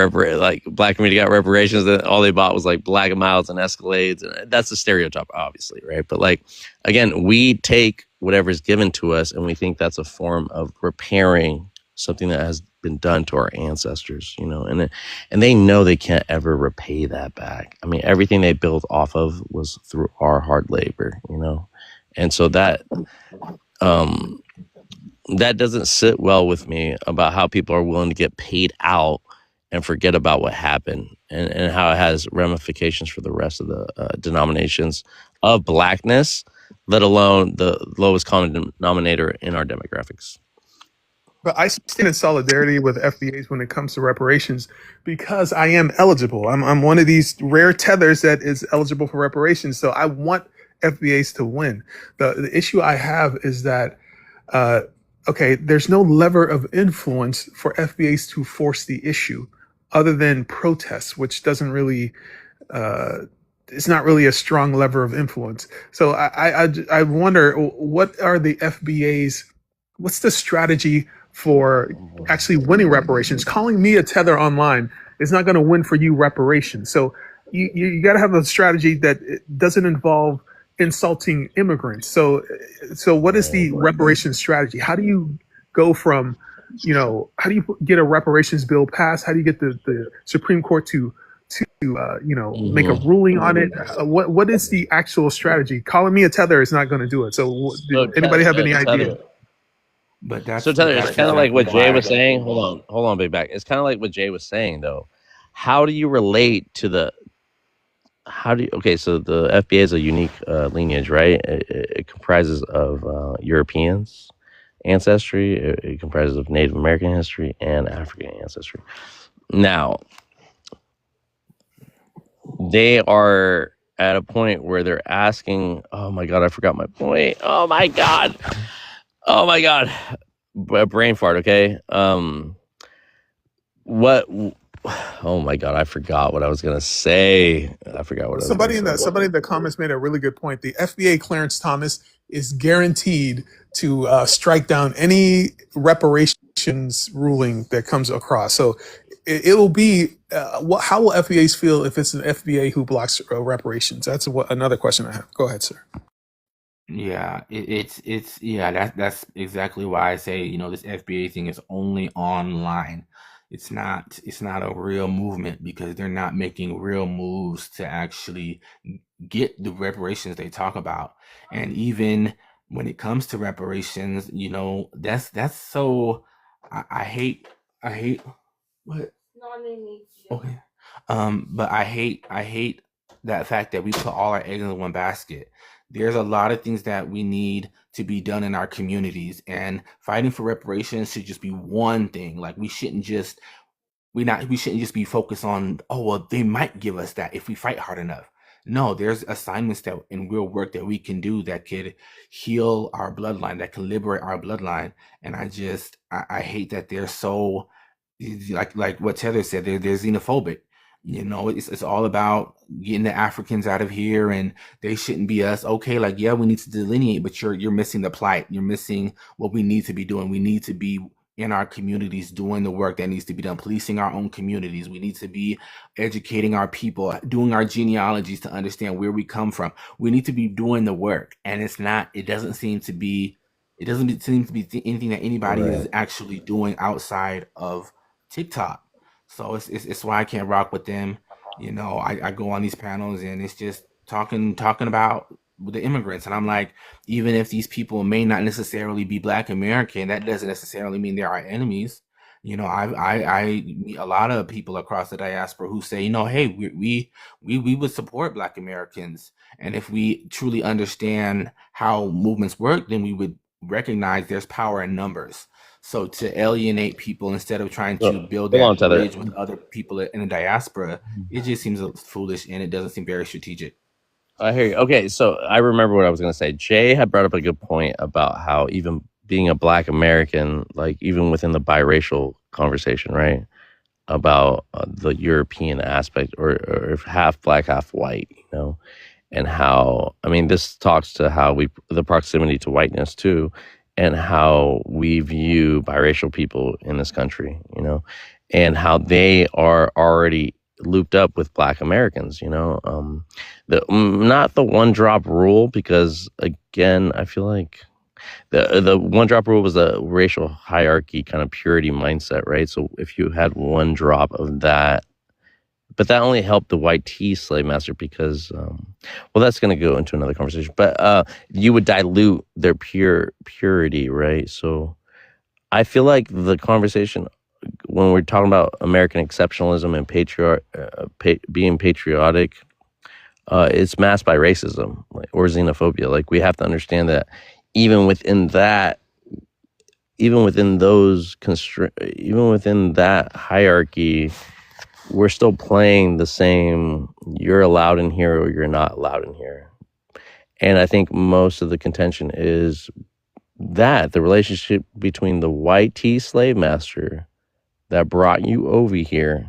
Black community got reparations, and all they bought was like Black Miles and Escalades, and that's the stereotype, obviously, right? But like again, we take whatever's given to us and we think that's a form of repairing something that has been done to our ancestors, and they know they can't ever repay that back. I mean, everything they built off of was through our hard labor, and so that that doesn't sit well with me about how people are willing to get paid out and forget about what happened and how it has ramifications for the rest of the denominations of Blackness, let alone the lowest common denominator in our demographics. But I stand in solidarity with FBAs when it comes to reparations because I am eligible. I'm one of these rare tethers that is eligible for reparations. So I want FBAs to win. The issue I have is that there's no lever of influence for FBAs to force the issue other than protests, which doesn't really, it's not really a strong lever of influence. So I wonder, what are the FBAs, what's the strategy for actually winning reparations? Calling me a tether online is not going to win for you reparations. So you got to have a strategy that doesn't involve insulting immigrants. So what is the reparations strategy? How do you go from, how do you get a reparations bill passed? How do you get the Supreme Court to make a ruling on it? What is the actual strategy? Calling me a tether is not going to do it. So anybody have any idea? But that's So Tether, it's that's kind of like what exactly Jay why. was saying. Hold on, Big Back. It's kind of like what Jay was saying, though. How do you relate to the? Okay, so the FBA is a unique lineage, right? It comprises of Europeans ancestry. It comprises of Native American history and African ancestry. Now, they are at a point where they're asking, oh my God, I forgot my point. Oh my God. Brain fart, okay? What? Oh my God, I forgot what I was gonna say. Somebody in the comments made a really good point. The FBA Clarence Thomas is guaranteed to strike down any reparations ruling that comes across. So it'll be how will FBAs feel if it's an FBA who blocks reparations? That's another question I have. Go ahead, sir. Yeah, that's exactly why I say, this FBA thing is only online. It's not a real movement because they're not making real moves to actually get the reparations they talk about. And even when it comes to reparations, that's so I hate what? Okay. But I hate that fact that we put all our eggs in one basket. There's a lot of things that we need to be done in our communities, and fighting for reparations should just be one thing. Like we shouldn't just be focused on, oh well, they might give us that if we fight hard enough. No, there's assignments that and real work that we can do that could heal our bloodline, that can liberate our bloodline. And I hate that they're so, like what Tether said, they're xenophobic. It's all about getting the Africans out of here, and they shouldn't be us. Okay, like yeah, we need to delineate, but you're missing the plight. You're missing what we need to be doing. We need to be in our communities doing the work that needs to be done, policing our own communities. We need to be educating our people, doing our genealogies to understand where we come from. We need to be doing the work, and it doesn't seem to be anything that anybody is actually doing outside of TikTok. So it's why I can't rock with them. I go on these panels and it's just talking about the immigrants, and I'm like, even if these people may not necessarily be Black American, that doesn't necessarily mean they're our enemies. I meet a lot of people across the diaspora who say, hey, we would support Black Americans, and if we truly understand how movements work, then we would recognize there's power in numbers. So to alienate people instead of trying to build that bridge with other people in the diaspora, it just seems foolish, and it doesn't seem very strategic. I hear you. Okay, so I remember what I was going to say. Jay had brought up a good point about how even being a Black American, like even within the biracial conversation, right? About the European aspect, or half Black, half white, and how, I mean, this talks to how the proximity to whiteness too, and how we view biracial people in this country, and how they are already looped up with Black Americans, not the one drop rule, because again, I feel like the one drop rule was a racial hierarchy kind of purity mindset, right? So if you had one drop of that, but that only helped the white tea slave master because, that's going to go into another conversation, but you would dilute their purity, right? So I feel like the conversation, when we're talking about American exceptionalism and being patriotic, it's masked by racism or xenophobia. Like, we have to understand that even within that hierarchy, we're still playing the same, you're allowed in here or you're not allowed in here. And I think most of the contention is that the relationship between the white tea slave master that brought you over here,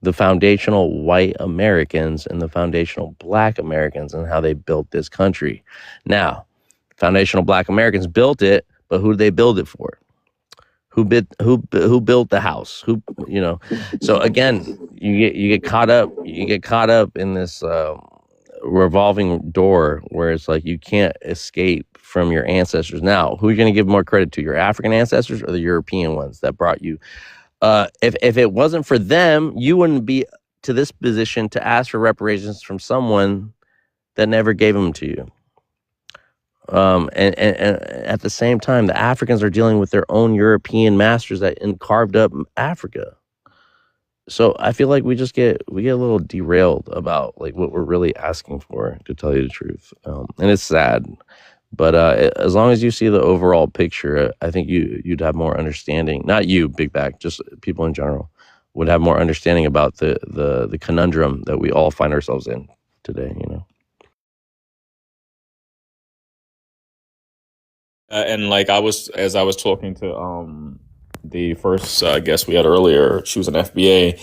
the foundational white Americans and the foundational Black Americans, and how they built this country. Now, foundational Black Americans built it, but who did they build it for? Who built the house? So again, you get caught up in this revolving door where it's like you can't escape from your ancestors. Now, who are you going to give more credit to, your African ancestors or the European ones that brought you? If it wasn't for them, you wouldn't be to this position to ask for reparations from someone that never gave them to you. And at the same time, the Africans are dealing with their own European masters that carved up Africa. So I feel like we get a little derailed about like what we're really asking for, to tell you the truth. And it's sad, but as long as you see the overall picture, I think you'd have more understanding. Not you, Big Back, just people in general would have more understanding about the conundrum that we all find ourselves in today. And like as I was talking to the first guest we had earlier, she was an FBA.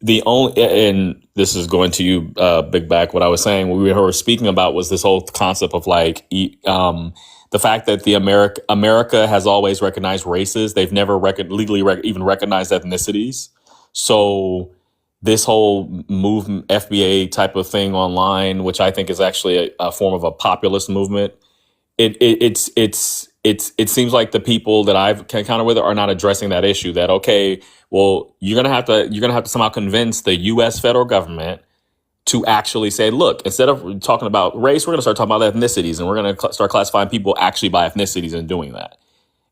And this is going to you, Big Back. What I was saying, what we were speaking about was this whole concept of like the fact that America has always recognized races. They've never legally even recognized ethnicities. So this whole movement, FBA type of thing online, which I think is actually a form of a populist movement. It seems like the people that I've encountered with are not addressing that issue. That okay, well, you're gonna have to somehow convince the U.S. federal government to actually say, look, instead of talking about race, we're gonna start talking about ethnicities, and we're gonna start classifying people actually by ethnicities and doing that.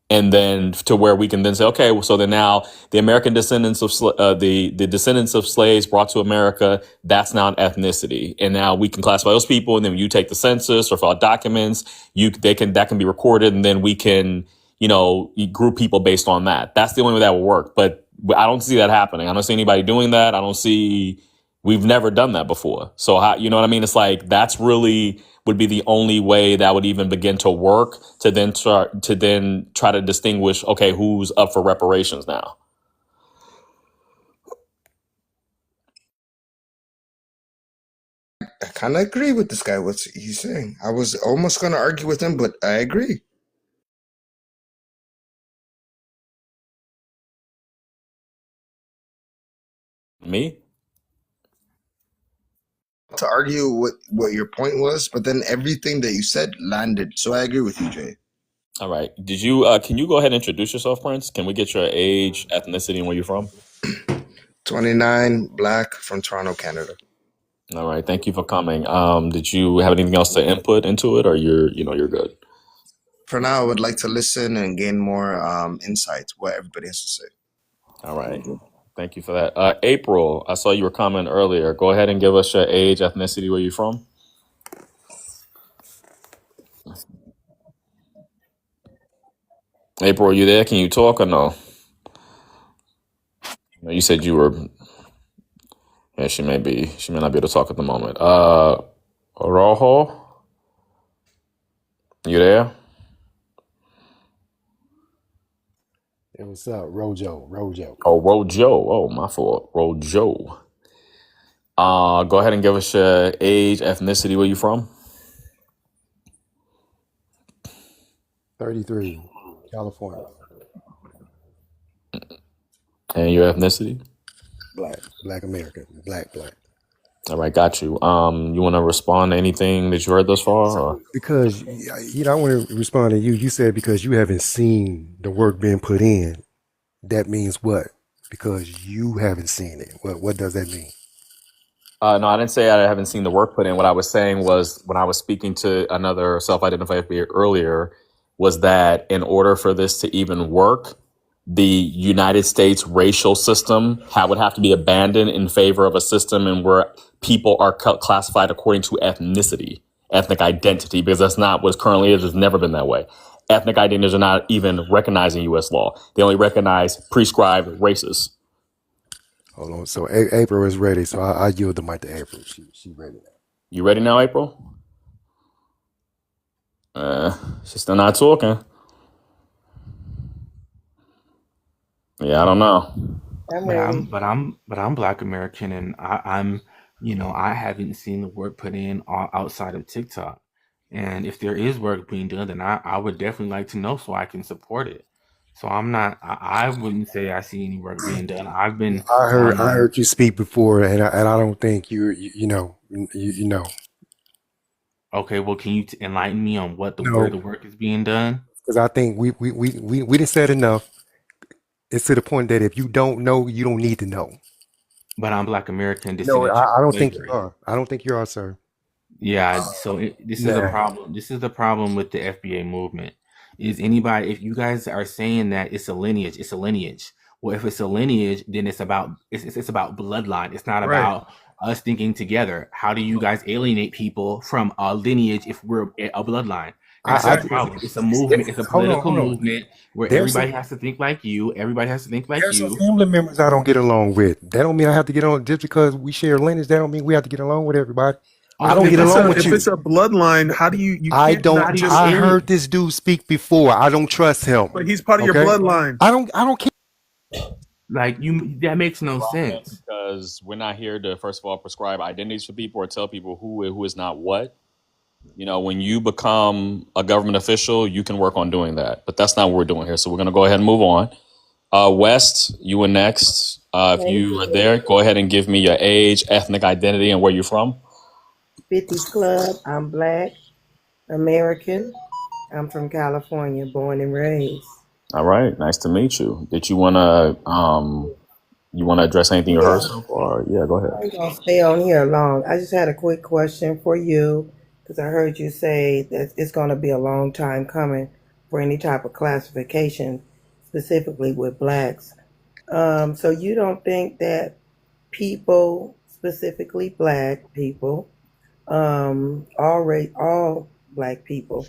and then to where we can then say, okay, well, so then now the American descendants of the descendants of slaves brought to America, that's now an ethnicity, and now we can classify those people, and then when you take the census or file documents, that can be recorded, and then we can you group people based on that. That's the only way that will work. But I don't see that happening. I don't see anybody doing that. We've never done that before. So how, you know what I mean? It's like that's really would be the only way that would even begin to work to then try to distinguish, okay, who's up for reparations now. I kind of agree with this guy, what he's saying. I was almost going to argue with him, but I agree. Me? To argue what your point was, but then everything that you said landed. So I agree with you, Jay. All right. Can you go ahead and introduce yourself, Prince? Can we get your age, ethnicity, and where you're from? 29, black, from Toronto, Canada. All right. Thank you for coming. Did you have anything else to input into it, or you're good? For now, I would like to listen and gain more insights, what everybody has to say. All right. Thank you for that. April, I saw you were commenting earlier. Go ahead and give us your age, ethnicity, where you're from. April, are you there? Can you talk or no? No, you said you were. Yeah, she may not be able to talk at the moment. Rojo, you there? Hey, what's up? Rojo. Oh, Rojo. Oh, my fault. Rojo. Go ahead and give us your age, ethnicity, where you from? 33, California. And your ethnicity? Black American. Black. All right, got you. You want to respond to anything that you heard thus far? Or? Because, I want to respond to you. You said because you haven't seen the work being put in. That means what? Because you haven't seen it. What does that mean? No, I didn't say I haven't seen the work put in. What I was saying was when I was speaking to another self-identified FBA earlier was that in order for this to even work, the United States racial system would have to be abandoned in favor of a system in where people are classified according to ethnicity, ethnic identity, because that's not what it currently is. It's never been that way. Ethnic identities are not even recognized in U.S. law. They only recognize prescribed races. Hold on. So April is ready. So I yield the mic to April. She ready now. You ready now, April? She's still not talking. Yeah, I don't know. But I'm Black American, and I'm I haven't seen the work put in outside of TikTok. And if there is work being done, then I would definitely like to know so I can support it. So I wouldn't say I see any work being done. I heard you speak before, and I don't think you know. Okay, well, can you enlighten me on where the work is being done? Because I think we didn't said enough. It's to the point that if you don't know, you don't need to know. But I'm Black American. No, I don't think you are. I don't think you are, sir. Yeah. So this is a problem. This is the problem with the FBA movement. Is anybody? If you guys are saying that it's a lineage, it's a lineage. Well, if it's a lineage, then it's about bloodline. It's not about us thinking together. How do you guys alienate people from a lineage if we're a bloodline? That's the problem. It's a movement. It's a political movement where everybody has to think like you. Everybody has to think like There's you. some family members I don't get along with. That don't mean I have to get on just because we share lineage. That don't mean we have to get along with everybody. I don't get along with you. If it's a bloodline, how do you? I don't. I heard this dude speak before. I don't trust him. But he's part of your bloodline. I don't care. Like that makes no sense. Because we're not here to, first of all, prescribe identities for people or tell people who is not what. When you become a government official, you can work on doing that. But that's not what we're doing here. So we're going to go ahead and move on. West, you were next. If you are there, go ahead and give me your age, ethnic identity, and where you're from. 50s Club. I'm Black American. I'm from California, born and raised. All right. Nice to meet you. Did you want to address anything you heard so far? Yeah, go ahead. I ain't going to stay on here long. I just had a quick question for you. Because I heard you say that it's going to be a long time coming for any type of classification, specifically with blacks. So you don't think that people, specifically black people, all black people,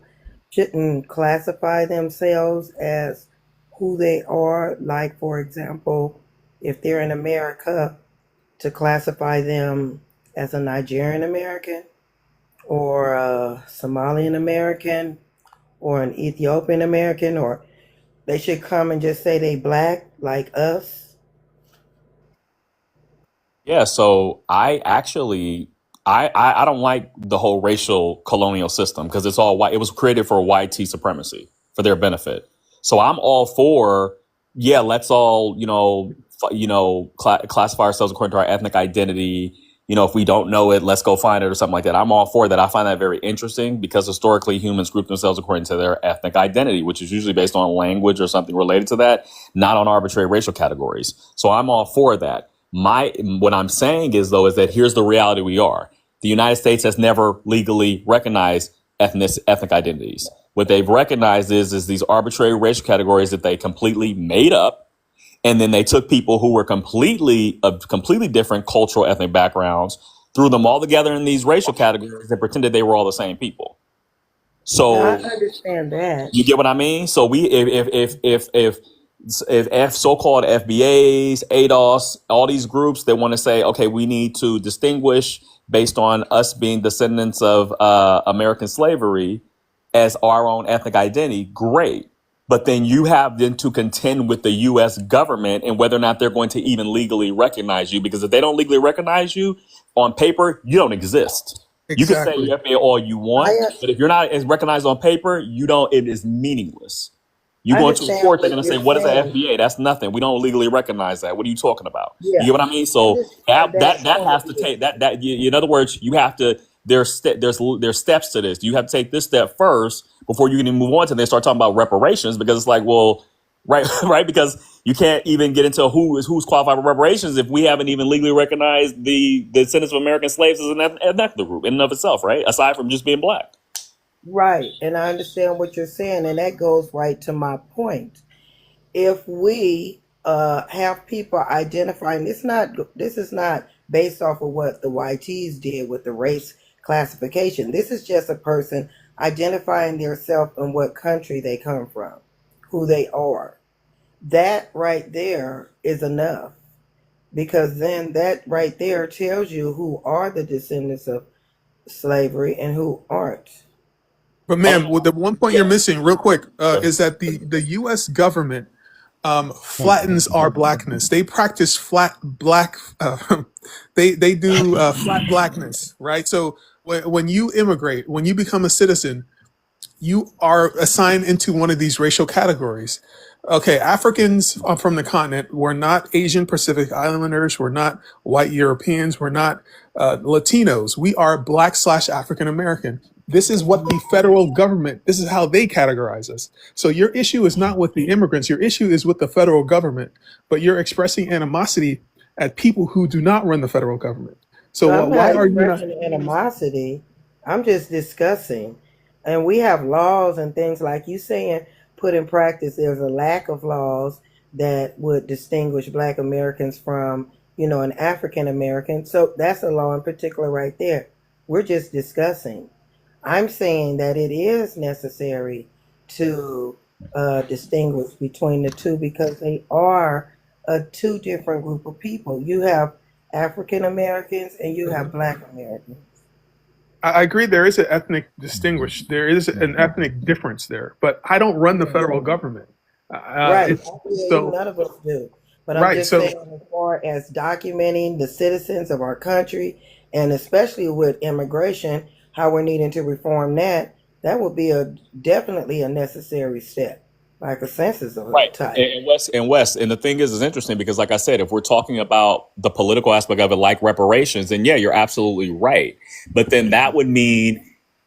shouldn't classify themselves as who they are? Like, for example, if they're in America, to classify them as a Nigerian American or a Somalian American or an Ethiopian American, or they should come and just say they black like us. Yeah, so I don't like the whole racial colonial system because it's all white. It was created for white supremacy for their benefit. So I'm all for, yeah, let's all, classify ourselves according to our ethnic identity. If we don't know it, let's go find it or something like that. I'm all for that. I find that very interesting because historically humans group themselves according to their ethnic identity, which is usually based on language or something related to that, not on arbitrary racial categories. So I'm all for that. What I'm saying is that here's the reality we are. The United States has never legally recognized ethnic identities. What they've recognized is these arbitrary racial categories that they completely made up. And then they took people who were completely different cultural ethnic backgrounds, threw them all together in these racial categories and pretended they were all the same people. So I understand that. you get what I mean? So if so-called FBAs, ADOS, all these groups, they want to say, okay, we need to distinguish based on us being descendants of American slavery as our own ethnic identity, great. But then you have then to contend with the U.S. government and whether or not they're going to even legally recognize you. Because if they don't legally recognize you on paper, you don't exist. You can say Exactly. FBA all you want, but if you're not as recognized on paper, you don't. It is meaningless. You I go into a understand court, they're what going to say, you're "What is an saying. FBA? That's nothing. We don't legally recognize that. What are you talking about?" You Yeah, get what I mean? I So understand that that point has of to view. take that. In other words, you have to. There's steps to this. You have to take this step first before you can even move on to then start talking about reparations, because it's like, well, right, right, because you can't even get into who's qualified for reparations if we haven't even legally recognized the descendants of American slaves as an ethnic group in and of itself, right? Aside from just being black. Right, and I understand what you're saying, and that goes right to my point. If we have people identifying, this is not based off of what the YTs did with the race classification. This is just a person identifying themselves and what country they come from, who they are. That right there is enough, because then that right there tells you who are the descendants of slavery and who aren't. But man, the one point you're missing, real quick, is that the U.S. government flattens our blackness. They practice flat black. They do flat blackness, right? So when you immigrate, when you become a citizen, you are assigned into one of these racial categories. Okay, Africans from the continent, we're not Asian Pacific Islanders, we're not white Europeans, we're not Latinos. We are black/African American. This is what the federal government, this is how they categorize us. So your issue is not with the immigrants, your issue is with the federal government, but you're expressing animosity at people who do not run the federal government. So I'm why not are you not? expressing animosity. I'm just discussing. And we have laws and things like you saying put in practice. There's a lack of laws that would distinguish Black Americans from, an African American. So that's a law in particular right there. We're just discussing. I'm saying that it is necessary to distinguish between the two because they are two different group of people. You have African Americans and you have Black Americans. I agree there is an ethnic distinguish. There is an ethnic difference there, but I don't run the federal government. Right. It's, Absolutely, so none of us do. But I'm right. just So saying, as far as documenting the citizens of our country, and especially with immigration, how we're needing to reform that would be definitely a necessary step, like a census of a Right. type. And West. And the thing is interesting because, like I said, if we're talking about the political aspect of it, like reparations, then yeah, you're absolutely right. But then that would mean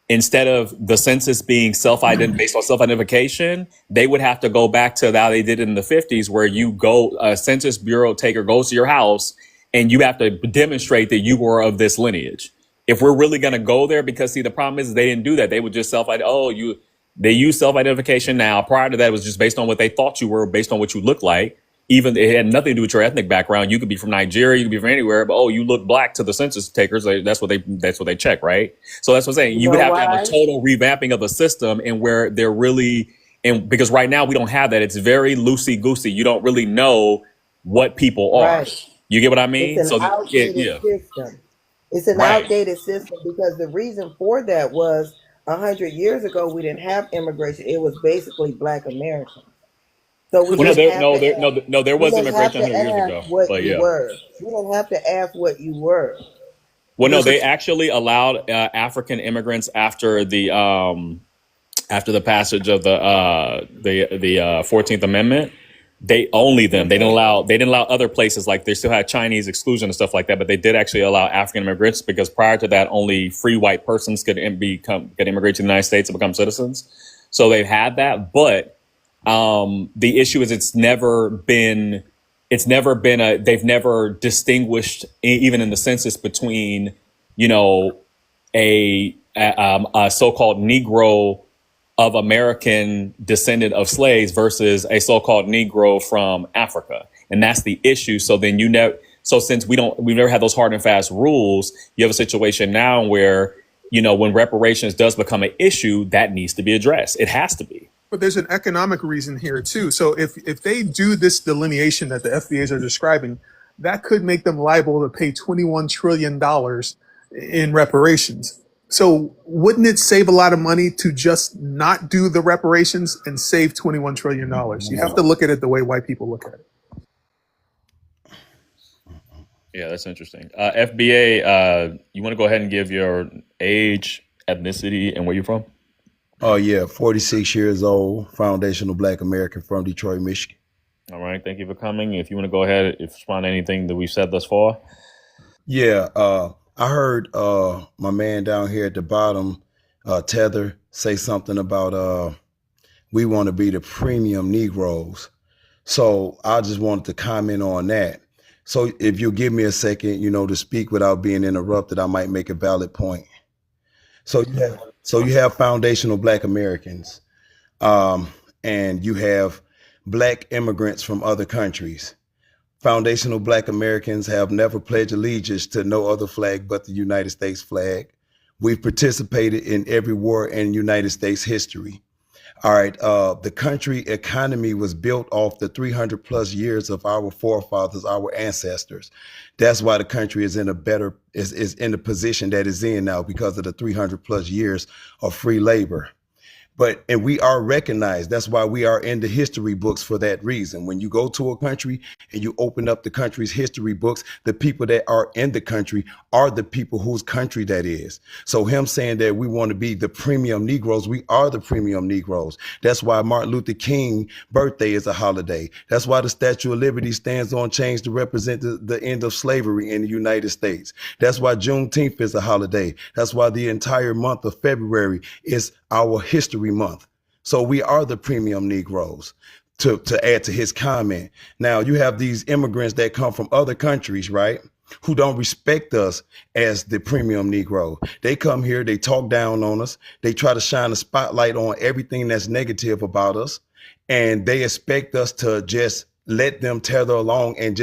instead of the census being based on self-identification, they would have to go back to how they did it in the 50s, where you go, a census bureau taker goes to your house and you have to demonstrate that you were of this lineage. If we're really going to go there, because see, the problem is they didn't do that. They would just They use self-identification now. Prior to that, it was just based on what they thought you were, based on what you look like. Even it had nothing to do with your ethnic background. You could be from Nigeria, you could be from anywhere, but you look black to the census takers. That's what they check, right? So that's what I'm saying. You would have to have a total revamping of the system, and where they're really, and because right now we don't have that. It's very loosey goosey. You don't really know what people are. Right. You get what I mean? It's an outdated system. It's an outdated system because the reason for that was 100 years ago we didn't have immigration. It was basically Black Americans. So we there was immigration 100 years ago. What you were. You don't have to ask what you were. Well, no, they actually allowed African immigrants after the passage of the 14th Amendment. They didn't allow other places, like they still had Chinese exclusion and stuff like that, but they did actually allow African immigrants, because prior to that, only free white persons could immigrate to the United States and become citizens. So they've had that, but the issue is they've never distinguished, even in the census, between, a so-called Negro of American descendant of slaves versus a so-called Negro from Africa. And that's the issue. So then since we've never had those hard and fast rules, you have a situation now where, when reparations does become an issue, that needs to be addressed. It has to be. But there's an economic reason here too. So if they do this delineation that the FBAs are describing, that could make them liable to pay $21 trillion in reparations. So wouldn't it save a lot of money to just not do the reparations and save $21 trillion? You have to look at it the way white people look at it. Yeah, that's interesting. FBA, you want to go ahead and give your age, ethnicity, and where you're from? Oh, yeah, 46 years old, foundational Black American from Detroit, Michigan. All right, thank you for coming. If you want to go ahead and respond to anything that we've said thus far. Yeah, I heard my man down here at the bottom, Tether, say something about we want to be the premium Negroes. So I just wanted to comment on that. So if you'll give me a second, to speak without being interrupted, I might make a valid point. So you have foundational Black Americans, and you have Black immigrants from other countries. Foundational Black Americans have never pledged allegiance to no other flag but the United States flag. We've participated in every war in United States history. All right, the country economy was built off the 300 plus years of our forefathers, our ancestors. That's why the country is in is in the position that it's in now, because of the 300 plus years of free labor. And we are recognized. That's why we are in the history books for that reason. When you go to a country and you open up the country's history books, the people that are in the country are the people whose country that is. So him saying that we want to be the premium Negroes, we are the premium Negroes. That's why Martin Luther King birthday is a holiday. That's why the Statue of Liberty stands on chains to represent the end of slavery in the United States. That's why Juneteenth is a holiday. That's why the entire month of February is our history month. So we are the premium Negroes, to add to his comment. Now you have these immigrants that come from other countries, right, who don't respect us as the premium Negro. They come here, they talk down on us, they try to shine a spotlight on everything that's negative about us, and they expect us to just let them tether along and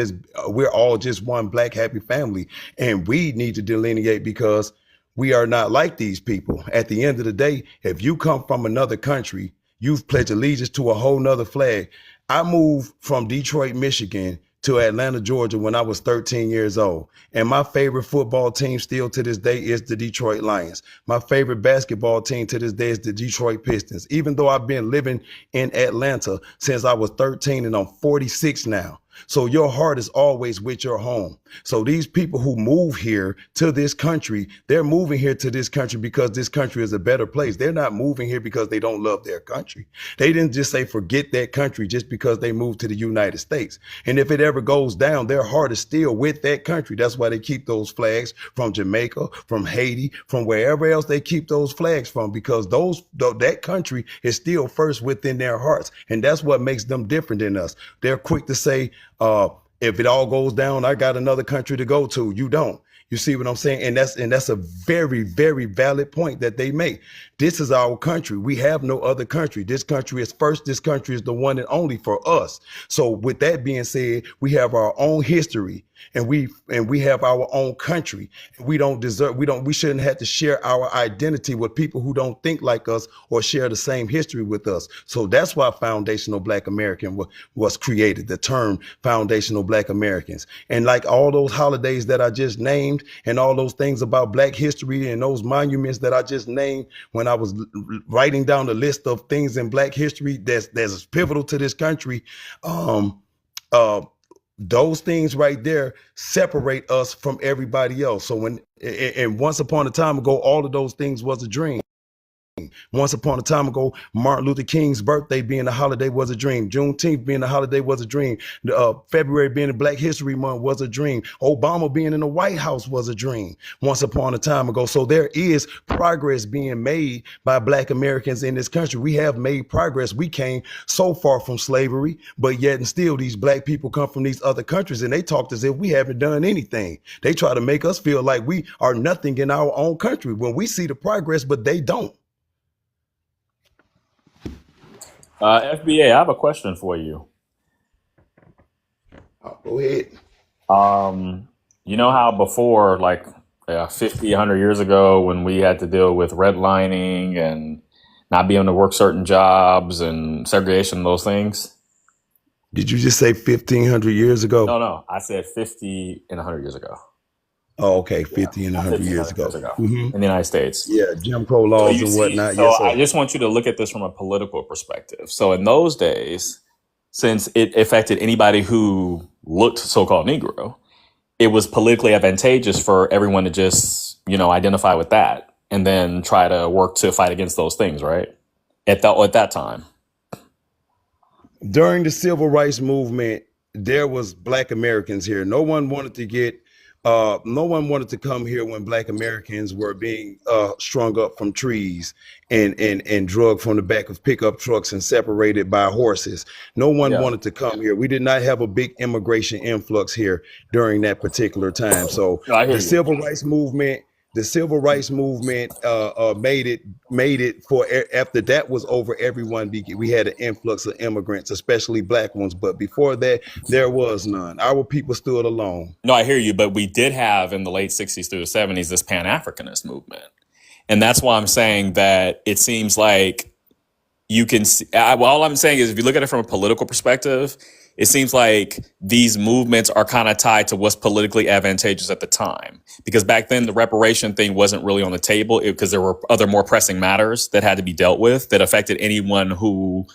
we're all just one Black happy family. And we need to delineate, because we are not like these people. At the end of the day, if you come from another country, you've pledged allegiance to a whole nother flag. I moved from Detroit, Michigan to Atlanta, Georgia when I was 13 years old. And my favorite football team still to this day is the Detroit Lions. My favorite basketball team to this day is the Detroit Pistons. Even though I've been living in Atlanta since I was 13 and I'm 46 now. So your heart is always with your home. So these people who move here to this country, they're moving here to this country because this country is a better place. They're not moving here because they don't love their country. They didn't just say forget that country just because they moved to the United States. And if it ever goes down, their heart is still with that country. That's why they keep those flags from Jamaica, from Haiti, from wherever else they keep those flags from, because that country is still first within their hearts. And that's what makes them different than us. They're quick to say, if it all goes down, I got another country to go to. You don't. You see what I'm saying? And that's a very, very valid point that they make. This is our country. We have no other country. This country is first. This country is the one and only for us. So with that being said, we have our own history, and we have our own country. We shouldn't have to share our identity with people who don't think like us or share the same history with us. So that's why Foundational Black American was created, the term Foundational Black Americans. And like all those holidays that I just named and all those things about Black history and those monuments that I just named, when I was writing down the list of things in Black history that's pivotal to this country, those things right there separate us from everybody else. So and once upon a time ago, all of those things was a dream. Once upon a time ago, Martin Luther King's birthday being a holiday was a dream. Juneteenth being a holiday was a dream. February being a Black History Month was a dream. Obama being in the White House was a dream once upon a time ago. So there is progress being made by Black Americans in this country. We have made progress. We came so far from slavery, but yet and still these Black people come from these other countries and they talk as if we haven't done anything. They try to make us feel like we are nothing in our own country when we see the progress, but they don't. FBA, I have a question for you. Go ahead. You know how before, like 50, 100 years ago, when we had to deal with redlining and not being able to work certain jobs and segregation and those things? Did you just say 1,500 years ago? No, I said 50 and 100 years ago. Oh, okay, 50 and 100 years ago. In the United States. Yeah, Jim Crow laws and whatnot. So Yes, sir. I just want you to look at this from a political perspective. So in those days, since it affected anybody who looked so-called Negro, it was politically advantageous for everyone to just, identify with that and then try to work to fight against those things, right? At that time. During the Civil Rights Movement, there was Black Americans here. No one wanted to come here when Black Americans were being strung up from trees and drugged from the back of pickup trucks and separated by horses. No one wanted to come here. We did not have a big immigration influx here during that particular time. So the Civil Rights Movement made it for after that was over, everyone we had an influx of immigrants, especially Black ones. But before that, there was none. Our people stood alone. No, I hear you, but we did have in the late 60s through the 70s this Pan-Africanist movement. And that's why I'm saying that it seems like you can see, all I'm saying is if you look at it from a political perspective, it seems like these movements are kind of tied to what's politically advantageous at the time. Because back then, the reparation thing wasn't really on the table because there were other more pressing matters that had to be dealt with that affected anyone who,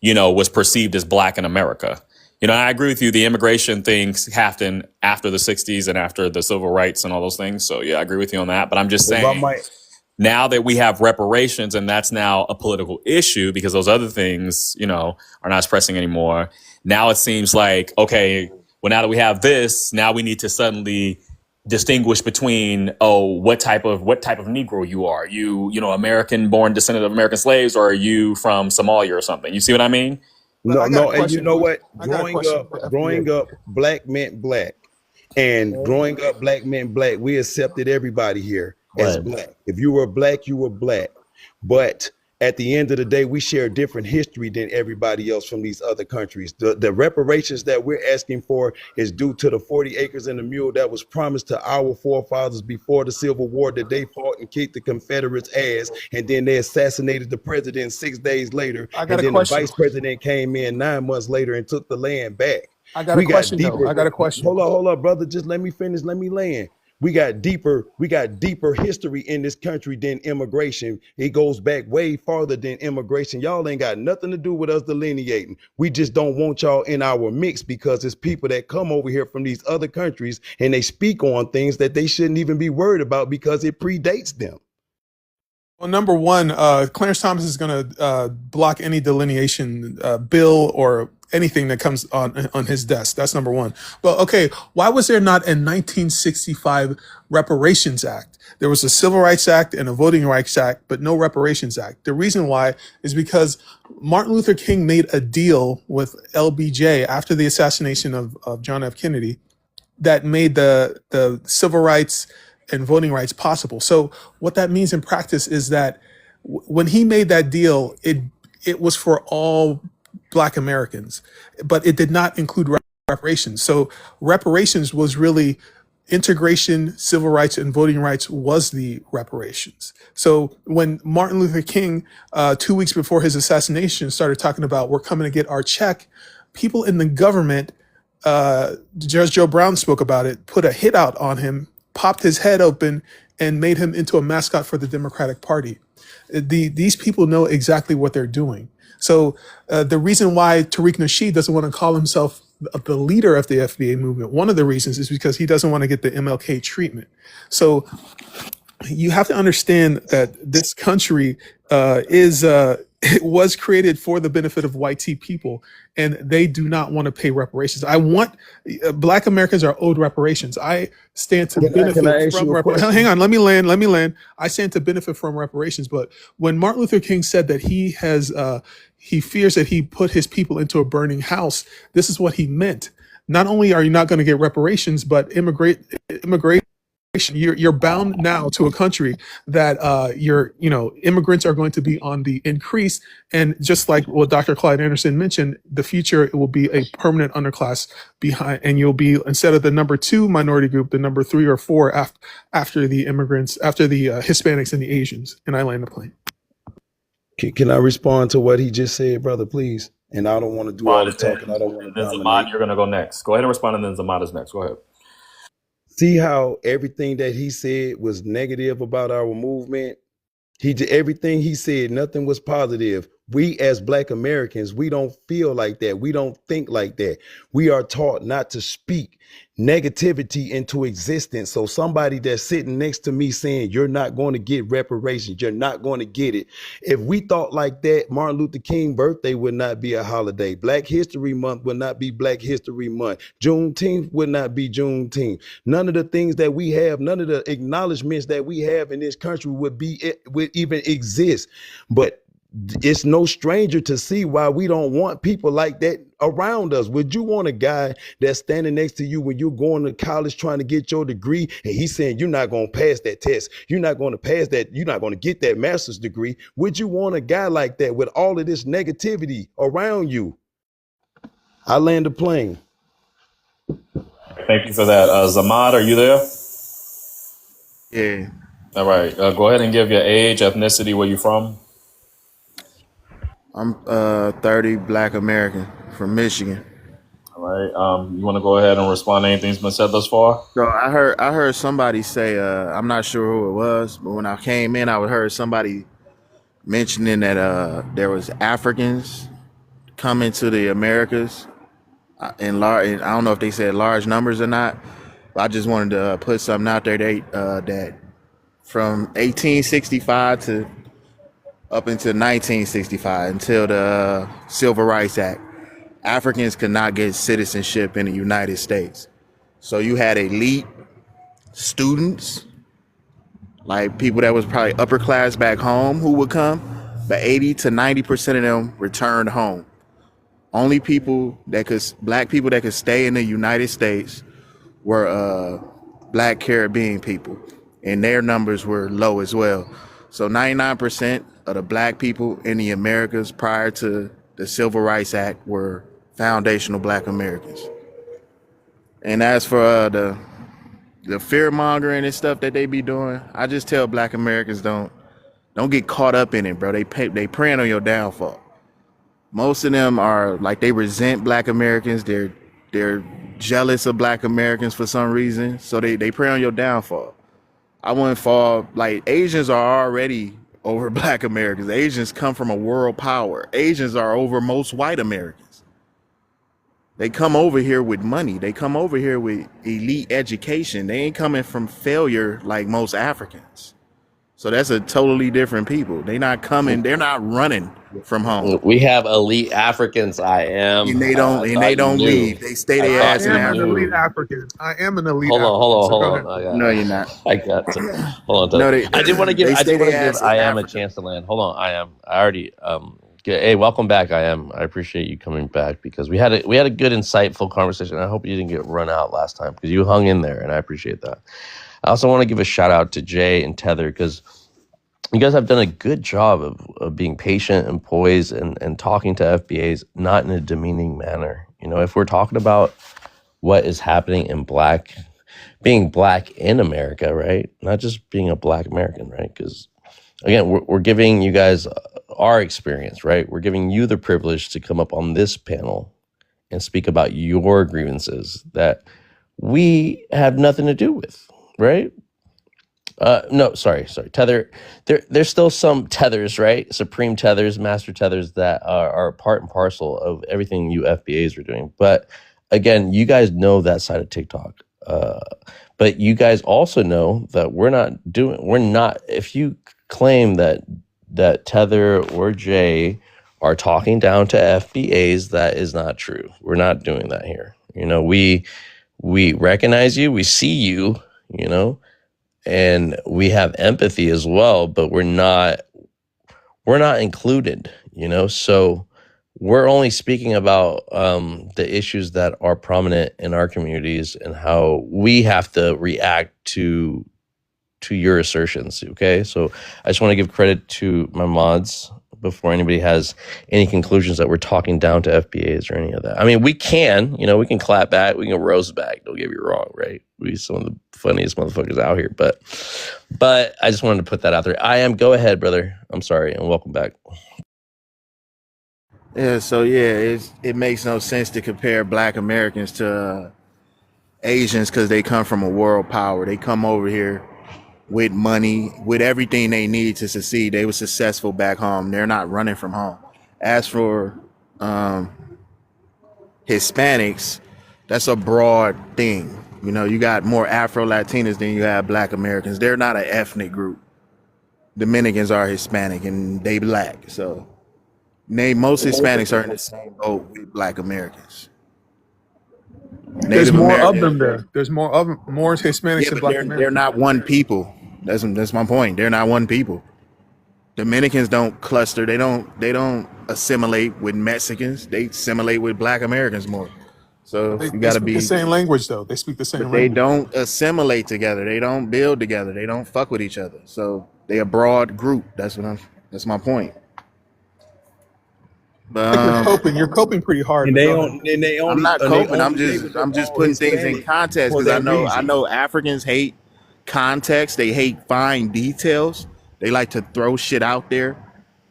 was perceived as Black in America. I agree with you. The immigration things happened after the 60s and after the civil rights and all those things. So, yeah, I agree with you on that. But I'm just saying, now that we have reparations and that's now a political issue because those other things, are not as pressing anymore. Now it seems like, okay, well, now that we have this, now we need to suddenly distinguish between, what type of Negro you are. You American born descendant of American slaves, or are you from Somalia or something? You see what I mean? No, and you know what? Growing up, Black meant Black. And growing up, Black meant Black. We accepted everybody here as Black. If you were Black, you were Black. But at the end of the day, we share different history than everybody else from these other countries. The reparations that we're asking for is due to the 40 acres and a mule that was promised to our forefathers before the Civil War, that they fought and kicked the Confederates' ass, and then they assassinated the president 6 days later. And then the vice president came in 9 months later and took the land back. I got a question. Hold up, brother. Just let me finish. Let me land. We got deeper history in this country than immigration. It goes back way farther than immigration. Y'all ain't got nothing to do with us delineating. We just don't want y'all in our mix because it's people that come over here from these other countries and they speak on things that they shouldn't even be worried about because it predates them. Well, number one, Clarence Thomas is going to block any delineation bill or anything that comes on his desk. That's number one. Well, okay, why was there not a 1965 Reparations Act? There was a Civil Rights Act and a Voting Rights Act, but no Reparations Act. The reason why is because Martin Luther King made a deal with LBJ after the assassination of John F. Kennedy that made the civil rights and voting rights possible. So what that means in practice is that when he made that deal, it was for all Black Americans, but it did not include reparations. So reparations was really integration, civil rights, and voting rights was the reparations. So when Martin Luther King, 2 weeks before his assassination, started talking about we're coming to get our check, people in the government, Judge Joe Brown spoke about it, put a hit out on him, popped his head open, and made him into a mascot for the Democratic Party. These people know exactly what they're doing. So the reason why Tariq Nasheed doesn't want to call himself the leader of the FBA movement, one of the reasons is because he doesn't want to get the MLK treatment. So you have to understand that this country it was created for the benefit of white people, and they do not want to pay reparations. I want Black Americans are owed reparations. I stand to Can I benefit ask from you a reparations. question? Hang on, let me land. I stand to benefit from reparations. But when Martin Luther King said that he fears that he put his people into a burning house, this is what he meant. Not only are you not going to get reparations, but immigration. You're bound now to a country that immigrants are going to be on the increase, and just like what Dr. Clyde Anderson mentioned, the future it will be a permanent underclass behind, and you'll be, instead of the number 2 minority group, the number 3 or 4 after the immigrants, after the Hispanics and the Asians. And I land the plane. Can I respond to what he just said, brother, please? And I don't want to do all the Respond, talking. I don't want to then Zamad, dominate. you're gonna go next. Go ahead and respond, and then Zamad is next. Go ahead. See how everything that he said was negative about our movement? Everything he said, nothing was positive. We as Black Americans, we don't feel like that. We don't think like that. We are taught not to speak negativity into existence. So somebody that's sitting next to me saying, you're not going to get reparations, you're not going to get it. If we thought like that, Martin Luther King birthday would not be a holiday. Black History Month would not be Black History Month. Juneteenth would not be Juneteenth. None of the things that we have, none of the acknowledgments that we have in this country would even exist. But it's no stranger to see why we don't want people like that around us. Would you want a guy that's standing next to you when you're going to college trying to get your degree, and he's saying you're not going to pass that test, you're not going to pass that, you're not going to get that master's degree? Would you want a guy like that with all of this negativity around you? I land the plane. Thank you for that. Zamad, are you there? Yeah. All right. Go ahead and give your age, ethnicity, where you from. I'm 30, Black American from Michigan. All right. You want to go ahead and respond to anything that's been said thus far? So I heard somebody say, I'm not sure who it was, but when I came in, I heard somebody mentioning that there was Africans coming to the Americas in large. I don't know if they said large numbers or not, but I just wanted to put something out there. That from 1865 to up until 1965, until the Civil Rights Act, Africans could not get citizenship in the United States. So you had elite students, like people that was probably upper class back home who would come, but 80 to 90% of them returned home. Only Black people that could stay in the United States were Black Caribbean people, and their numbers were low as well. So 99% of the Black people in the Americas prior to the Civil Rights Act were foundational Black Americans. And as for the fear mongering and stuff that they be doing, I just tell Black Americans don't get caught up in it, bro. They preying on your downfall. Most of them are like, they resent Black Americans. They're jealous of Black Americans for some reason. So they prey on your downfall. I wouldn't fall, like, Asians are already over Black Americans. Asians come from a world power. Asians are over most white Americans. They come over here with money. They come over here with elite education. They ain't coming from failure like most Africans. So that's a totally different people. They're not running from home. We have elite Africans. And they don't leave. They stay their ass in I am an Africa. elite African. I am an elite Hold African. on. No, you're not. I got to. Hold on. No, I did want to give ass I in am a Africa. chance to land. Hold on. I already hey, welcome back. I appreciate you coming back, because we had a good, insightful conversation. I hope you didn't get run out last time, because you hung in there, and I appreciate that. I also want to give a shout out to Jay and Tether, because you guys have done a good job of being patient and poised and talking to FBAs, not in a demeaning manner. You know, if we're talking about what is happening in being black in America, right? Not just being a black American, right? Because again, we're giving you guys our experience, right? We're giving you the privilege to come up on this panel and speak about your grievances that we have nothing to do with, right? No, sorry. Tether, there's still some tethers, right? Supreme tethers, master tethers that are part and parcel of everything you FBAs are doing. But again, you guys know that side of TikTok. But you guys also know that we're not, if you claim that Tether or Jay are talking down to FBAs, that is not true. We're not doing that here. You know, we recognize you, we see you, you know, and we have empathy as well, but we're not included, you know. So we're only speaking about the issues that are prominent in our communities and how we have to react to your assertions. Okay, so I just want to give credit to my mods before anybody has any conclusions that we're talking down to FBAs or any of that. I mean, we can clap back, we can roast back. Don't get me wrong, right? We some of the funniest motherfuckers out here, but I just wanted to put that out there. Go ahead, brother. I'm sorry, and welcome back. Yeah, so it makes no sense to compare Black Americans to Asians because they come from a world power. They come over here with money, with everything they need to succeed. They were successful back home. They're not running from home. As for Hispanics, that's a broad thing. You know, you got more Afro-Latinas than you have Black Americans. They're not an ethnic group. Dominicans are Hispanic and they Black. So most Hispanics are in the same boat with Black Americans. There's more of them there. There's more Hispanics than Black Americans. They're not one people. That's my point. They're not one people. Dominicans don't cluster. They don't assimilate with Mexicans. They assimilate with Black Americans more. So you got to be the same language though. They speak the same language. They don't assimilate together. They don't build together. They don't fuck with each other. So they a broad group. That's my point. But you're coping pretty hard. I'm not coping. I'm just putting things in context because I know Africans hate context. They hate fine details. They like to throw shit out there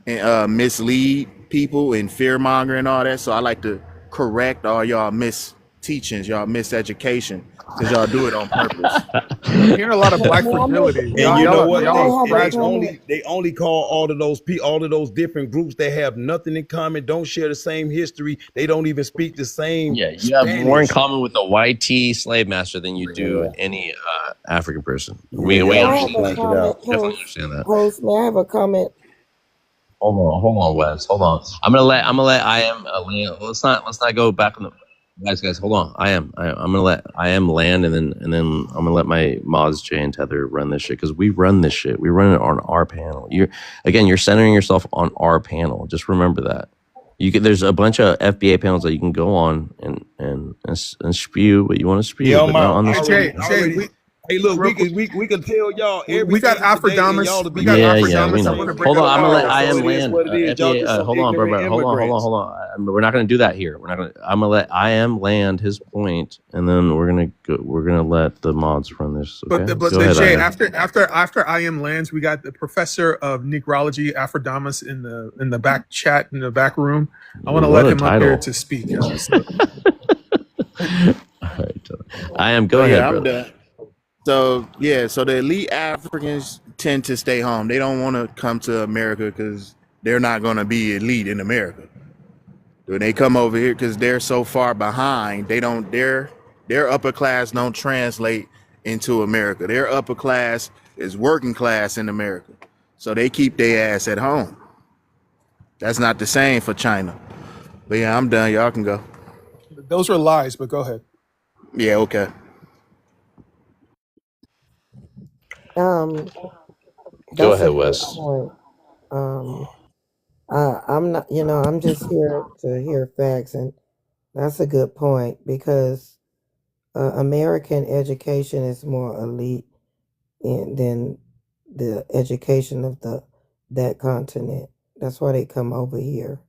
and mislead people and fear monger and all that. So I like to correct all y'all misteachings, y'all miseducation, because y'all do it on purpose. I'm hearing a lot of Black fragility. And you know what? They only call all of those different groups that have nothing in common, don't share the same history. They don't even speak the same. Yeah, you have more in common with the YT slave master than you do any African person. We definitely understand that. Host, may I have a comment? Hold on, Wes. Hold on. I'm gonna let I am let's not go back on the guys. Hold on. I'm gonna let I am land and then I'm gonna let my mods Jay and Tether run this shit because we run this shit. We run it on our panel. You're centering yourself on our panel. Just remember that. There's a bunch of FBA panels that you can go on and spew what you want to spew. Yeah, but not on this. Hey, look, we can tell y'all everything. We got Afrodamus. We got Hold on, Hold on, I'm gonna let I am land. Hold on, bro. Hold on. We're not gonna do that here. I'm gonna let I am land his point, and then we're gonna let the mods run this. Okay? But Jay, after I am lands, we got the professor of Negrology, Afrodamus, in the back chat in the back room. I want to let him up here to speak. All right, I am. Go ahead, brother. Done. So the elite Africans tend to stay home. They don't want to come to America because they're not going to be elite in America. When they come over here, because they're so far behind, their upper class don't translate into America. Their upper class is working class in America. So they keep their ass at home. That's not the same for China. But yeah, I'm done. Y'all can go. Those are lies, but go ahead. Yeah, okay. Go ahead, Wes. I'm not, I'm just here to hear facts, and that's a good point because American education is more elite than the education of the that continent. That's why they come over here.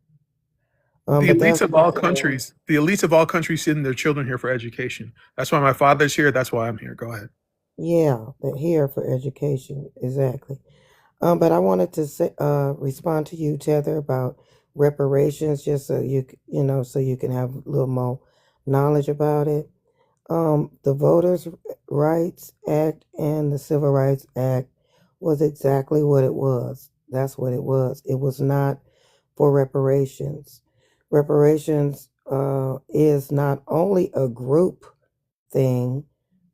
The But elites that's of all countries, the elites of all countries send their children here for education. That's why my father's here. That's why I'm here. Go ahead. yeah, they're here for education, exactly. But I wanted to say, respond to you, Tether, about reparations, just so so you can have a little more knowledge about it. The Voters' Rights Act and the Civil Rights Act was exactly what it was. That's what it was. It was not for reparations. Reparations is not only a group thing,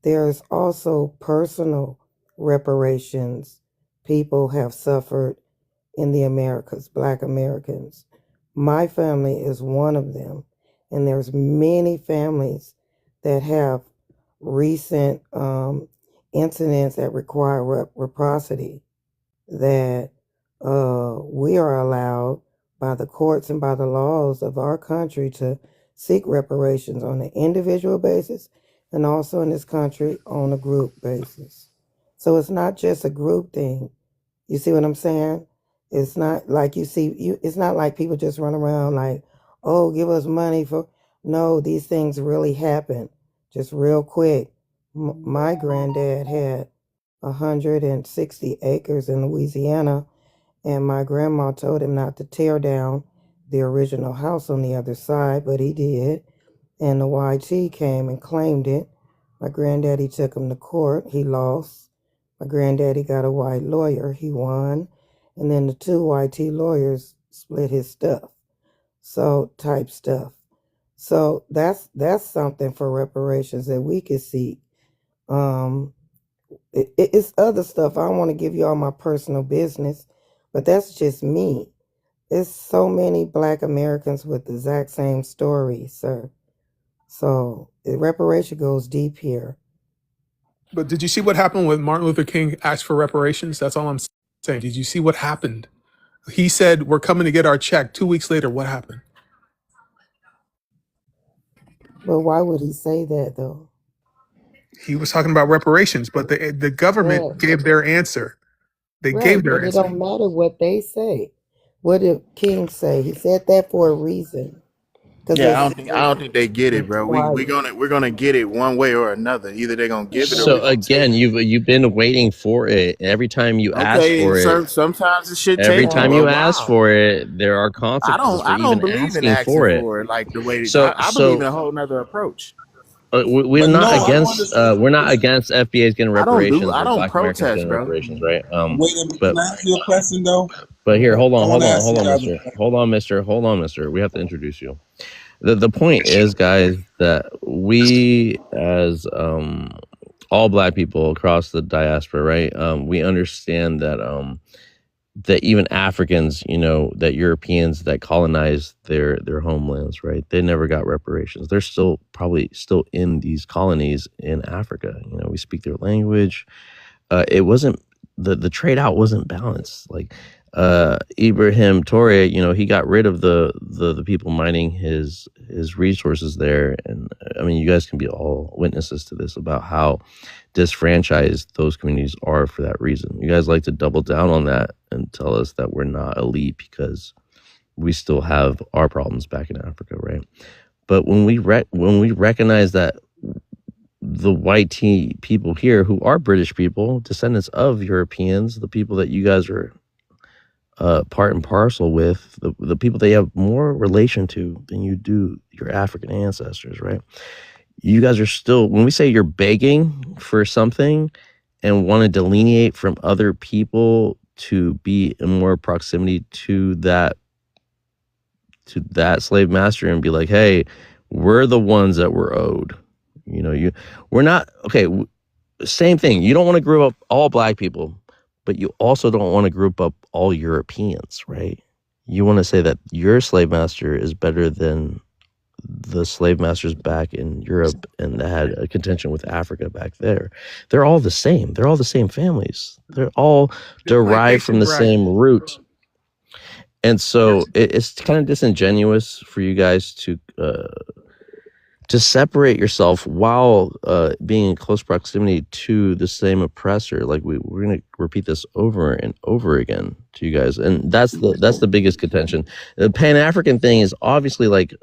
there's also personal reparations people have suffered in the Americas, Black Americans. My family is one of them, and there's many families that have recent incidents that require reciprocity that we are allowed by the courts and by the laws of our country to seek reparations on an individual basis and also in this country on a group basis. So it's not just a group thing. You see what I'm saying? It's not like it's not like people just run around like, oh, give us money for. No, these things really happen. Just real quick. My granddad had 160 acres in Louisiana, and my grandma told him not to tear down the original house on the other side, but he did. And the YT came and claimed it. My granddaddy took him to court. He lost. My granddaddy got a white lawyer. He won. And then the two YT lawyers split his stuff. So type stuff. So that's something for reparations that we could seek. It's other stuff. I don't want to give you all my personal business, but that's just me. There's so many Black Americans with the exact same story, sir. So the reparation goes deep here. But did you see what happened when Martin Luther King asked for reparations? That's all I'm saying. Did you see what happened? He said, we're coming to get our check. 2 weeks later, what happened? But why would he say that, though? He was talking about reparations, but the government gave their answer. They gave their But it answer. don't matter what they say. What did King say? He said that for a reason. Yeah, I don't think they get it, bro. We're gonna get it one way or another. Either they're gonna give it or So we're gonna take again, it. you've been waiting for it. Every time you ask Okay, for it, sometimes it should every take time you a you ask while. for it, there are consequences for I don't even believe in asking asking for it. for it like the way So I believe in so a whole nother approach. we're But not no, I want against we're not against FBA's getting I reparations or don't Black Americans protest, getting bro. reparations, right? Wait a minute. But Can I ask you a question though? here, hold I on, want to ask hold you on, guys. mister. Hold on, mister. We have to introduce you. The point is, guys, that we as all Black people across the diaspora, right? We understand that that even Africans, that Europeans that colonized their homelands, right? They never got reparations. They're probably still in these colonies in Africa. We speak their language. It wasn't the trade out wasn't balanced. Like Ibrahim Traoré, he got rid of the people mining his resources there, and I mean, you guys can be all witnesses to this about how disfranchised those communities are for that reason. You guys like to double down on that and tell us that we're not elite because we still have our problems back in Africa, right? But when we recognize that the white people here, who are British people, descendants of Europeans, the people that you guys are part and parcel with, the people they have more relation to than you do your African ancestors, right? You guys are still, when we say you're begging for something and want to delineate from other people to be in more proximity to that slave master and be like, hey, we're the ones that were owed. We're not, okay, same thing. You don't want to group up all Black people, but you also don't want to group up all Europeans, right? You want to say that your slave master is better than the slave masters back in Europe and that had a contention with Africa back there. They're all the same. They're all the same families. They're all derived from the same root. And so it's kind of disingenuous for you guys to to separate yourself while being in close proximity to the same oppressor. Like we're going to repeat this over and over again to you guys, and that's the biggest contention. The Pan-African thing is obviously like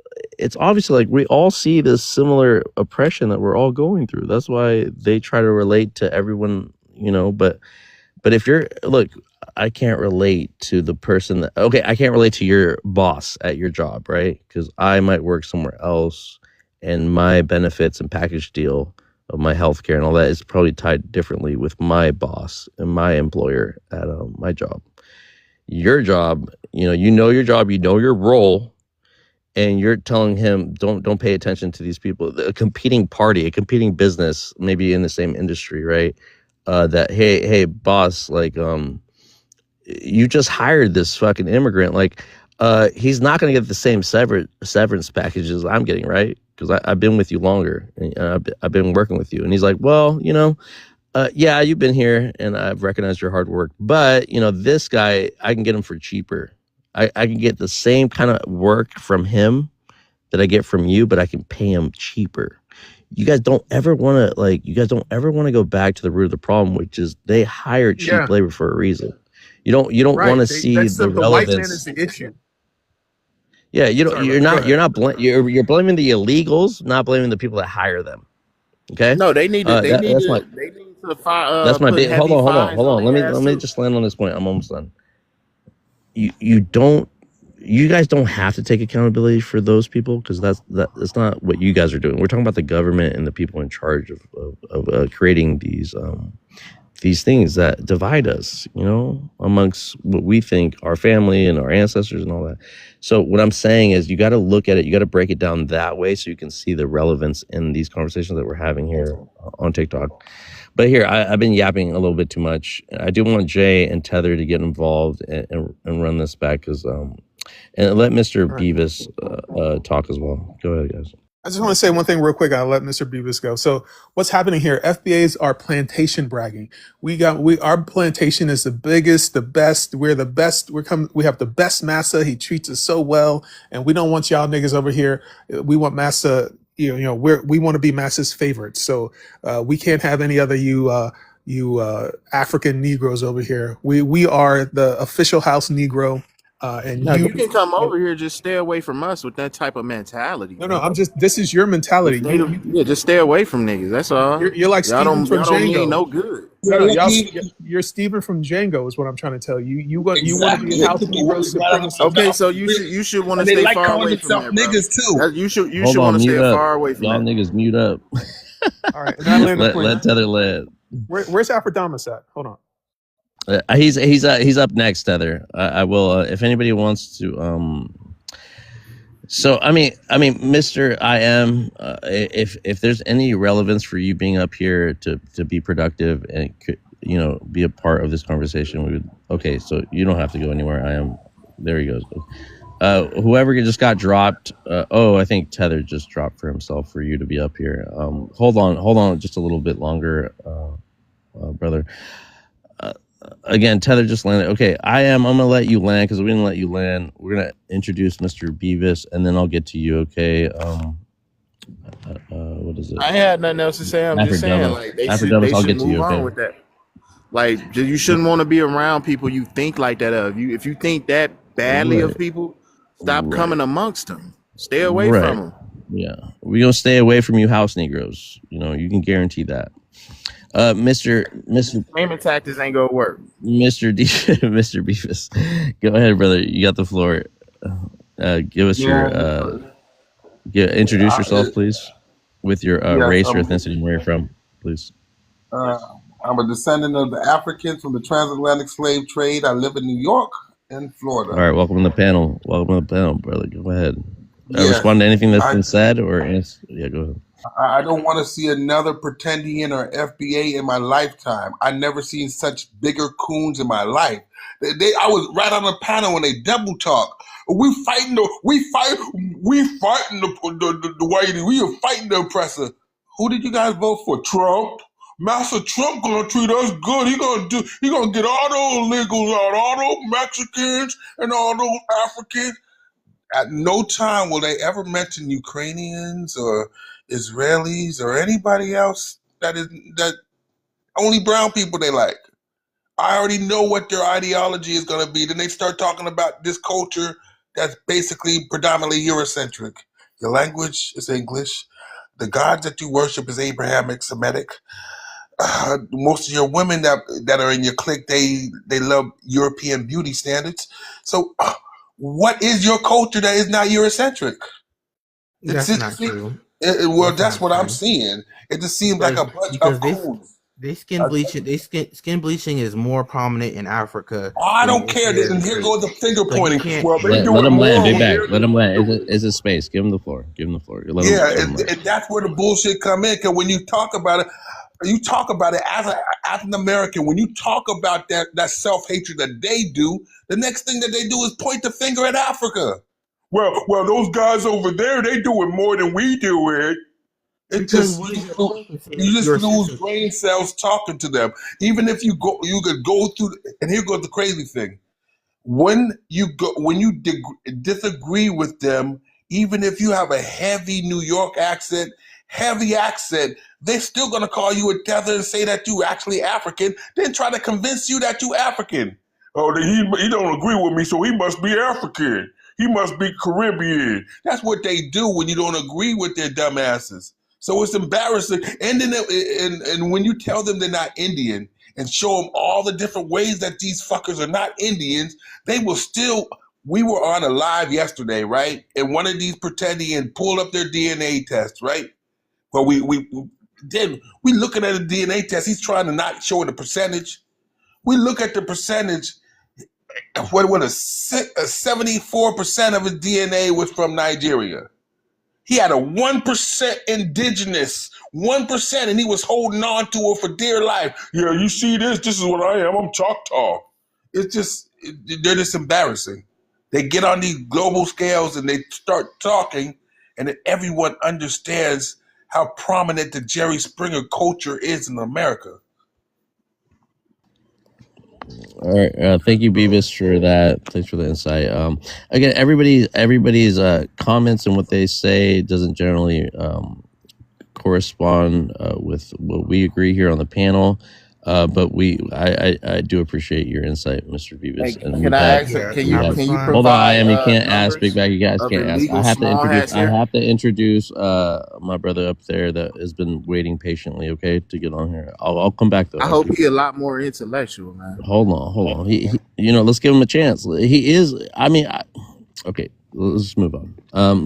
we all see this similar oppression that we're all going through. That's why they try to relate to everyone, but if look, I can't relate to the person I can't relate to your boss at your job, right? Because I might work somewhere else, and my benefits and package deal of my healthcare and all that is probably tied differently with my boss and my employer at my job. Your job, your job, your role, and you're telling him don't pay attention to these people. A competing party, a competing business, maybe in the same industry, right? That hey boss, like you just hired this fucking immigrant, like he's not going to get the same severance packages I'm getting, right? Because I've been with you longer, and I've been working with you. And he's like, well, yeah, you've been here and I've recognized your hard work, but this guy, I can get him for cheaper. I can get the same kind of work from him that I get from you, but I can pay him cheaper. You guys don't ever want to go back to the root of the problem, which is they hire cheap labor for a reason. You don't want to see the relevance. White man is the issue. Yeah, you're blaming the illegals, not blaming the people that hire them. Okay? No, they need to. They need to that's my big. Hold on. Let me just land on this point. I'm almost done. You guys don't have to take accountability for those people, because that's not what you guys are doing. We're talking about the government and the people in charge of creating these things that divide us, amongst what we think our family and our ancestors and all that. So what I'm saying is you got to look at it, you got to break it down that way so you can see the relevance in these conversations that we're having here on TikTok. But here, I've been yapping a little bit too much. I do want Jay and Tether to get involved and run this back, because and let Mr. Beavis talk as well. Go ahead, guys. I just want to say one thing real quick. I'll let Mr. Beavis go. So what's happening here? FBAs are plantation bragging. Our plantation is the biggest, the best. We're the best. We have the best massa. He treats us so well, and we don't want y'all niggas over here. We want massa. We want to be massa's favorites. So we can't have any other you African Negroes over here. We are the official house Negro. And you can come over here, just stay away from us with that type of mentality. No, this is your mentality. Just stay away from niggas. That's all. You're like Steven from Django. Mean no good. You're Steven from Django is what I'm trying to tell you. You want to be a house Negro supremacist. Okay, so you should want to stay far away from that, niggas too. You should want to stay far away from y'all that. niggas mute up. All right, let Tether land. Where's Afrodamus at? Hold on. He's up next, Tether. I will if anybody wants to. So I mean, Mr. IM, if there's any relevance for you being up here to be productive and be a part of this conversation, we would. Okay, so you don't have to go anywhere. IM, there he goes. Whoever just got dropped. I think Tether just dropped for himself for you to be up here. Hold on, just a little bit longer, brother. Again, Tether just landed. Okay, I'm gonna let you land because we didn't let you land. We're gonna introduce Mr. Beavis, and then I'll get to you. Okay. What is it? I had nothing else to say. I'm just saying, like they should move on with that. Like you shouldn't want to be around people you think like that of. If you think that badly of people, stop coming amongst them. Stay away from them. Yeah, we're gonna stay away from you, house Negroes. You can guarantee that. Mr. Payment tactics ain't gonna work. Mr. Beavis, go ahead, brother. You got the floor. Give us introduce yourself, please, with your race, your ethnicity, and where you're from, please. I'm a descendant of the Africans from the transatlantic slave trade. I live in New York and Florida. All right, welcome to the panel. Brother. Go ahead. Respond to anything that's been said, or go ahead. I don't want to see another pretendian or FBA in my lifetime. I never seen such bigger coons in my life. I was right on the panel when they double talk. We fighting the whitey. We are fighting the oppressor. Who did you guys vote for? Trump. Master Trump gonna treat us good. He gonna get all those illegals out, all those Mexicans and all those Africans. At no time will they ever mention Ukrainians or Israelis or anybody else that only brown people they like. I already know what their ideology is going to be. Then they start talking about this culture that's basically predominantly Eurocentric. Your language is English. The gods that you worship is Abrahamic, Semitic. Most of your women that are in your clique, they love European beauty standards. So what is your culture that is not Eurocentric? That's not true. Well, That's that's not what I'm true. seeing. It just seems like a bunch Because of coons. skin bleaching is more prominent in Africa I than don't it is care. here in And the here goes the States. finger So you pointing. can't. Well, they Let do it him more land, Big over Bag. here. Let him land. It's a space. Give him the floor. Give him the floor. Let him, Yeah, let him land. and that's where the bullshit come in. Because when you talk about it as an American. When you talk about that self hatred that they do, the next thing that they do is point the finger at Africa. Well, those guys over there, they do it more than we do it. It Because just what is your purpose? you just You're lose essential. brain cells talking to them. Even if you could go through. And here goes the crazy thing: when you disagree with them, even if you have a heavy New York accent, they're still gonna call you a tether and say that you actually African. Then try to convince you that you African. Oh, he don't agree with me, so he must be African. He must be Caribbean. That's what they do when you don't agree with their dumbasses. So it's embarrassing. And then and when you tell them they're not Indian and show them all the different ways that these fuckers are not Indians, they will still. We were on a live yesterday, right? And one of these pretending pulled up their DNA test, right? Well, we looking at a DNA test. He's trying to not show the percentage. We look at the percentage. What a 74% of his DNA was from Nigeria. He had a 1% indigenous, 1%, and he was holding on to it for dear life. Yeah, you see this? This is what I am. I'm Choctaw. It's just, they're just embarrassing. They get on these global scales and they start talking, and then everyone understands how prominent the Jerry Springer culture is in America. All right. Thank you, Beavis, for that. Thanks for the insight. Again, everybody's comments and what they say doesn't generally correspond with what we agree here on the panel. But I do appreciate your insight, Mr. Beavis. Hey, And can I ask? Can you hold on, provide you can't ask, Big numbers Bag. You guys of can't ask. illegal I have to small introduce. hats I here? have to introduce my brother up there that has been waiting patiently. Okay, to get on here. I'll come back though. I hope he a lot more intellectual, man. Hold on. He let's give him a chance. He is. I mean, okay. Let's just move on.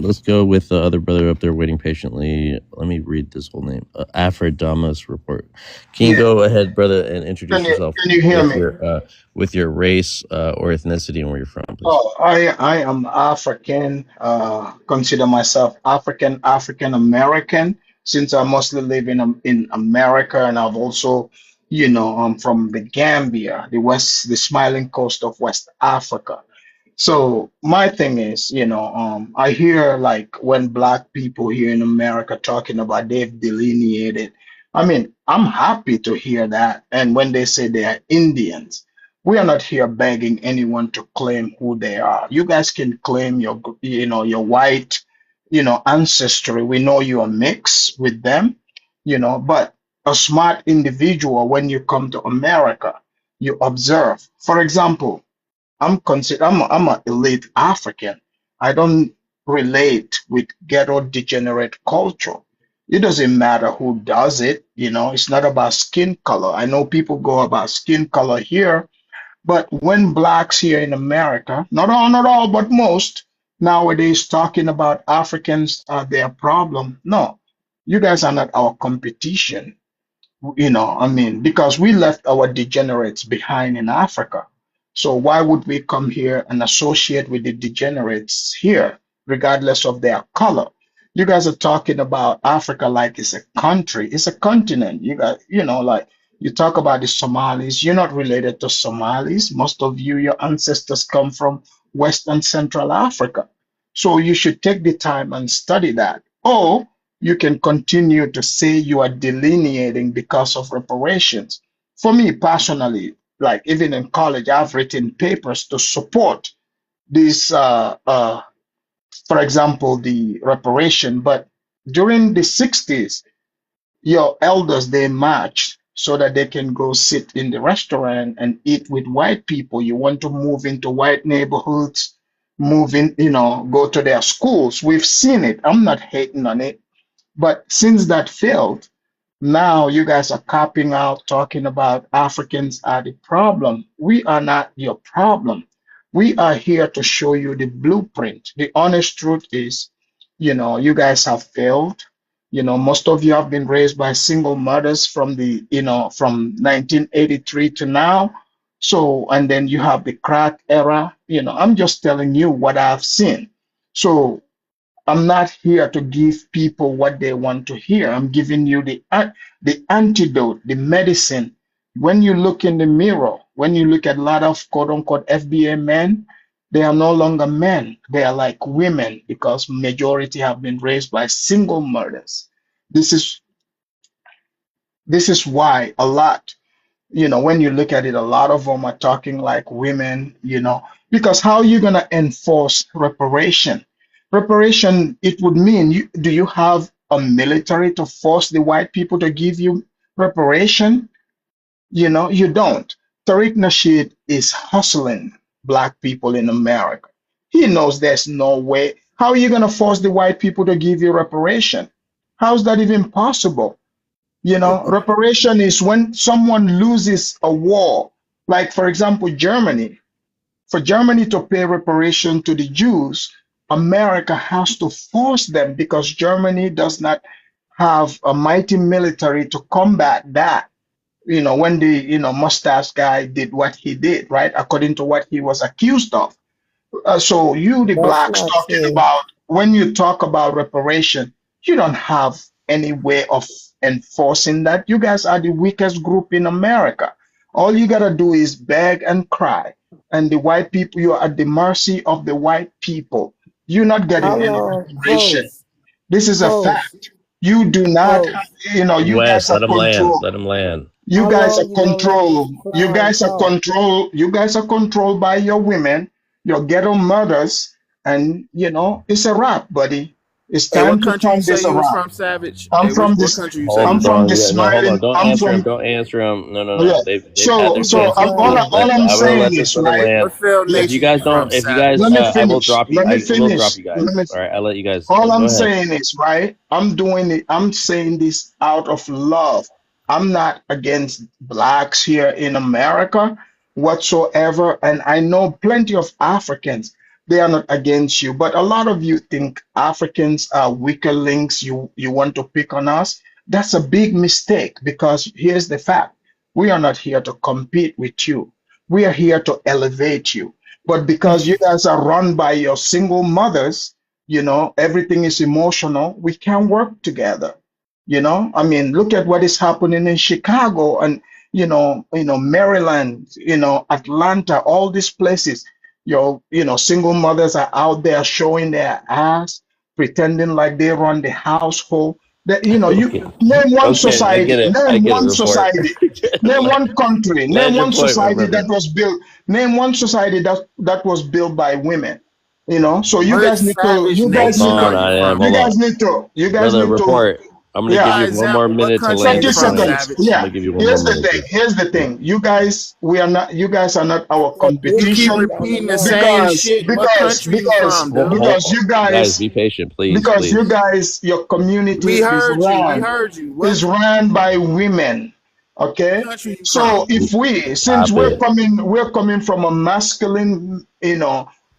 Let's go with the other brother up there waiting patiently. Let me read this whole name. Afrodamus Report. Can you go ahead, brother, and introduce yourself Can you hear with me? with your race or ethnicity and where you're from, please? Oh, I am African. Consider myself African American, since I mostly live in America, and I've also, I'm from the Gambia, the smiling coast of West Africa. So my thing is, I hear like when black people here in America talking about they've delineated. I mean, I'm happy to hear that. And when they say they are Indians, we are not here begging anyone to claim who they are. You guys can claim your white, ancestry. We know you are mixed with them, but a smart individual, when you come to America, you observe. For example, I'm an elite African. I don't relate with ghetto degenerate culture. It doesn't matter who does it, it's not about skin color. I know people go about skin color here, but when blacks here in America, not all, but most nowadays talking about Africans are their problem. No, you guys are not our competition. I mean, because we left our degenerates behind in Africa. So why would we come here and associate with the degenerates here, regardless of their color? You guys are talking about Africa like it's a country, it's a continent. You got, like you talk about the Somalis, you're not related to Somalis. Most of you, your ancestors come from West and Central Africa. So you should take the time and study that. Or you can continue to say you are delineating because of reparations. For me personally, like even in college, I've written papers to support this, for example, the reparation, but During the 60s, your elders, they marched so that they can go sit in the restaurant and eat with white people. You want to move into white neighborhoods, move in, go to their schools. We've seen it. I'm not hating on it. But since that failed, now you guys are copping out, talking about Africans are the problem. We are not your problem. We are here to show you the blueprint. The honest truth is, you guys have failed. Most of you have been raised by single mothers from from 1983 to now. So, and then you have the crack era. I'm just telling you what I've seen. So I'm not here to give people what they want to hear. I'm giving you the antidote, the medicine. When you look in the mirror, when you look at a lot of quote unquote FBA men, they are no longer men. They are like women because majority have been raised by single mothers. This is why a lot, when you look at it, a lot of them are talking like women, because how are you going to enforce reparation? Reparation, it would mean, do you have a military to force the white people to give you reparation? You don't. Tariq Nasheed is hustling Black people in America. He knows there's no way. How are you going to force the white people to give you reparation? How is that even possible? Reparation is when someone loses a war. Like, for example, Germany. For Germany to pay reparation to the Jews, America has to force them because Germany does not have a mighty military to combat that. When the, mustache guy did what he did, right? According to what he was accused of. So you, the That's blacks, not talking true. about, when you talk about reparation, you don't have any way of enforcing that. You guys are the weakest group in America. All you got to do is beg and cry. And the white people, you are at the mercy of the white people. You're not getting How any long, reparation. Ghost, This is a Ghost, fact. You do not Ghost, have, you Wes, guys are let him land. controlled. Let him land. You how guys are long you gonna let controlled. this You clown guys are talk? controlled. You guys are controlled by your women, your ghetto mothers, and it's a wrap, buddy. It's Hey, time what to country you turn say this you was around. from, Savage? I'm Hey, from what this. country you say I'm you Hold from from? on. the Yeah, no, hold on. smiling. Don't I'm answer him. from. Don't answer him. No, no, Yeah. no. They've had So their so chance to I'm all, speak. Right. all I'm I will saying let this is brother right. land. What failed Let, If you nation guys you from, don't, Savage? I will drop you. Let me I will drop finish. you guys. All right, I'll let you guys. All Go I'm ahead. saying is, right, I'm doing it. I'm saying this out of love. I'm not against blacks here in America whatsoever. And I know plenty of Africans, they are not against you. But a lot of you think Africans are weaker links. You want to pick on us. That's a big mistake because here's the fact. We are not here to compete with you. We are here to elevate you. But because you guys are run by your single mothers, everything is emotional, we can't work together. I mean, look at what is happening in Chicago and Maryland, Atlanta, all these places. Single mothers are out there showing their ass, pretending like they run the household. That you Okay. name one Okay, I get society, it. I name get it. one Report. society, name one country, name Land your one point, my society that brother. was built, name one society that was built by women. So you What guys need to, savage you guys Hold need nation are on, to, you I am. from? you Hold on, guys need to, you guys brother. need to, Report. I'm gonna give yeah. For you one more example, what minute to country land you 30 your from, plane. seconds. Savage? I'm Yeah. gonna give you one more Here's the minute. thing. Here's the thing. You guys, you guys are not our The You big keep competition teeth on the repeating the same nose. because, shit. What because, country you because, from, dude? because you Guys, guys, be patient, please, because you please. guys, your community We heard you. We heard you. is What ran by women. Okay. country you So from? if since Stop it. we're coming from a masculine,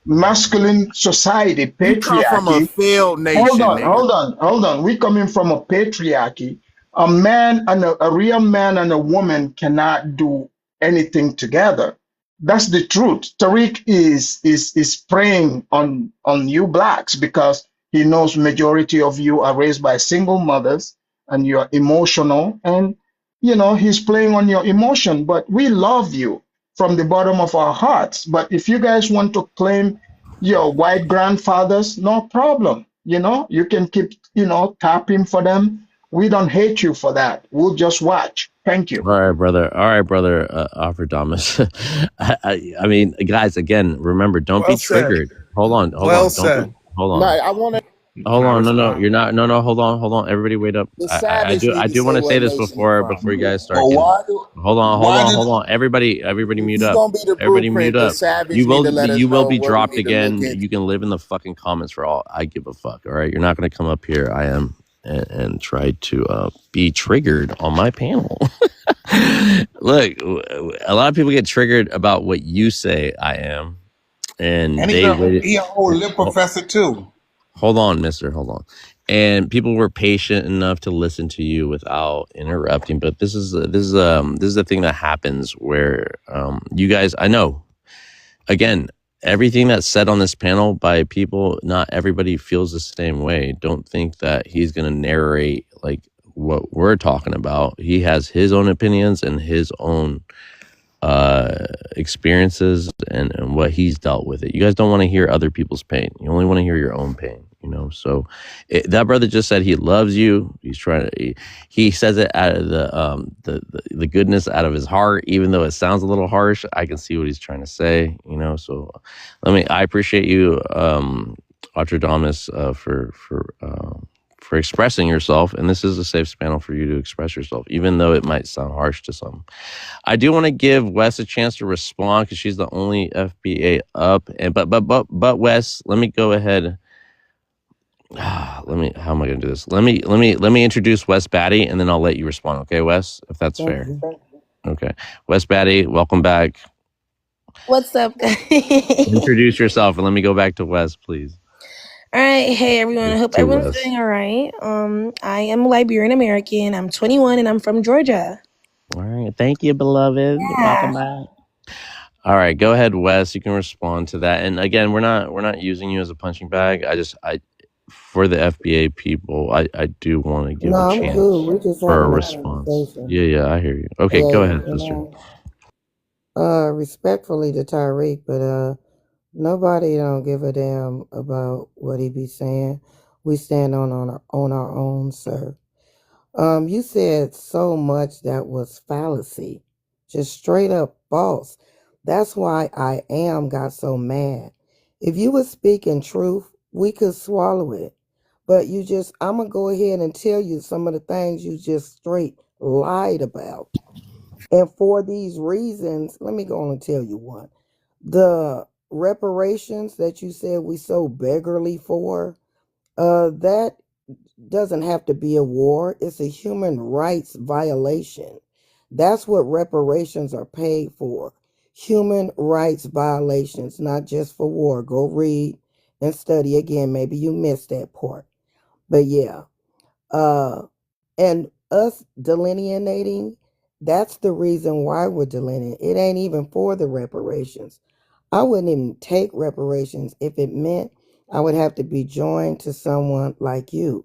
masculine society, You come from a patriarchy. failed Hold nation, on, nigga. hold on, hold on. We're coming from a patriarchy. A man and a real man and a woman cannot do anything together. That's the truth. Tariq is preying on you blacks because he knows majority of you are raised by single mothers and you're emotional and he's playing on your emotion. But we love you from the bottom of our hearts. But if you guys want to claim your white grandfathers, no problem. You can keep, tapping for them. We don't hate you for that. We'll just watch. Thank you. All right, brother. All right, brother. Alfred Thomas. I mean, guys. Again, remember, don't be Well said. triggered. Hold on. Well Don't be. said. Hold No, on. I want to. Hold Can I on, no, respond? you're not. No, hold on. Everybody, wait up. The I savage need I to do say want to say what this nation he before from. you guys But start getting. Hold why did on. Everybody, If mute he up. gonna be the Everybody, mute blueprint, the up. savage need to let us You will know be what we dropped need to look again. into. You can live in the fucking comments for all I give a fuck. All right, you're not gonna come up here. I am and try to be triggered on my panel. Look, a lot of people get triggered about what you say. I am, and and they waited. he a whole lip professor too. Hold on, mister. Hold on. And people were patient enough to listen to you without interrupting. But this is the thing that happens where you guys. I know. Again, everything that's said on this panel by people, not everybody feels the same way. Don't think that he's going to narrate like what we're talking about. He has his own opinions and his own experiences and what he's dealt with it. You guys don't want to hear other people's pain. You only want to hear your own pain, so that brother just said he loves you. He's trying to he says it out of the goodness out of his heart, even though it sounds a little harsh. I can see what he's trying to say, so I appreciate you, Archadamus, for expressing yourself, and this is a safe panel for you to express yourself, even though it might sound harsh to some. I do want to give Wes a chance to respond because she's the only FBA up, and but Wes, let me go ahead. How am I going to do this? Let me introduce Wes Batty, and then I'll let you respond. Okay, Wes, if that's Thank fair. you. Okay, Wes Batty, welcome back. What's up, guys? Introduce yourself, and let me go back to Wes, please. All right, hey everyone. I hope To everyone's Wes. doing all right. I am Liberian American. I'm 21 and I'm from Georgia. All right, thank you, beloved. Welcome back. All right, go ahead, Wes. You can respond to that. And again, we're not using you as a punching bag. For the FBA people, I do want to give No, a I'm chance cool. We're just for a having a response. conversation. Yeah, I hear you. Okay, Yeah, go ahead, you sister. respectfully to Tyreek, but nobody don't give a damn about what he be saying. We stand on our own, sir. You said so much that was fallacy, just straight up false. That's why I got so mad. If you were speaking truth, we could swallow it. But I'm gonna go ahead and tell you some of the things you just straight lied about. And for these reasons, let me go on and tell you one. The reparations that you said we so beggarly for, that doesn't have to be a war. It's a human rights violation. That's what reparations are paid for. Human rights violations, not just for war. Go read and study again. Maybe you missed that part. But yeah. And us delineating, that's the reason why we're delineating. It ain't even for the reparations. I wouldn't even take reparations if it meant I would have to be joined to someone like you.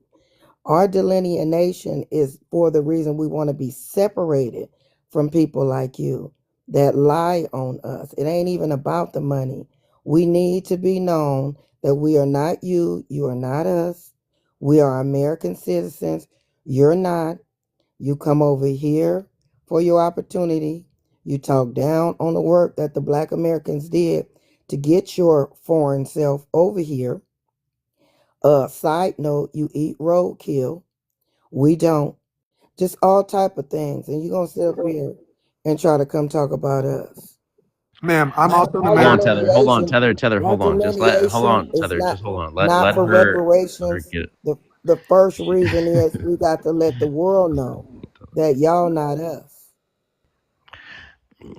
Our delineation is for the reason we want to be separated from people like you that lie on us. It ain't even about the money. We need to be known that we are not you. You are not us. We are American citizens. You're not. You come over here for your opportunity. You talk down on the work that the Black Americans did to get your foreign self over here. Side note, you eat roadkill. We don't. Just all type of things. And you're going to sit up here and try to come talk about us. Ma'am, I'm also an Hold on, American. Tether. Hold on, Tether. My Hold on. Hold on, is Tether. Just hold on. not Let for her reparations. get. The first reason is we got to let the world know that y'all not us.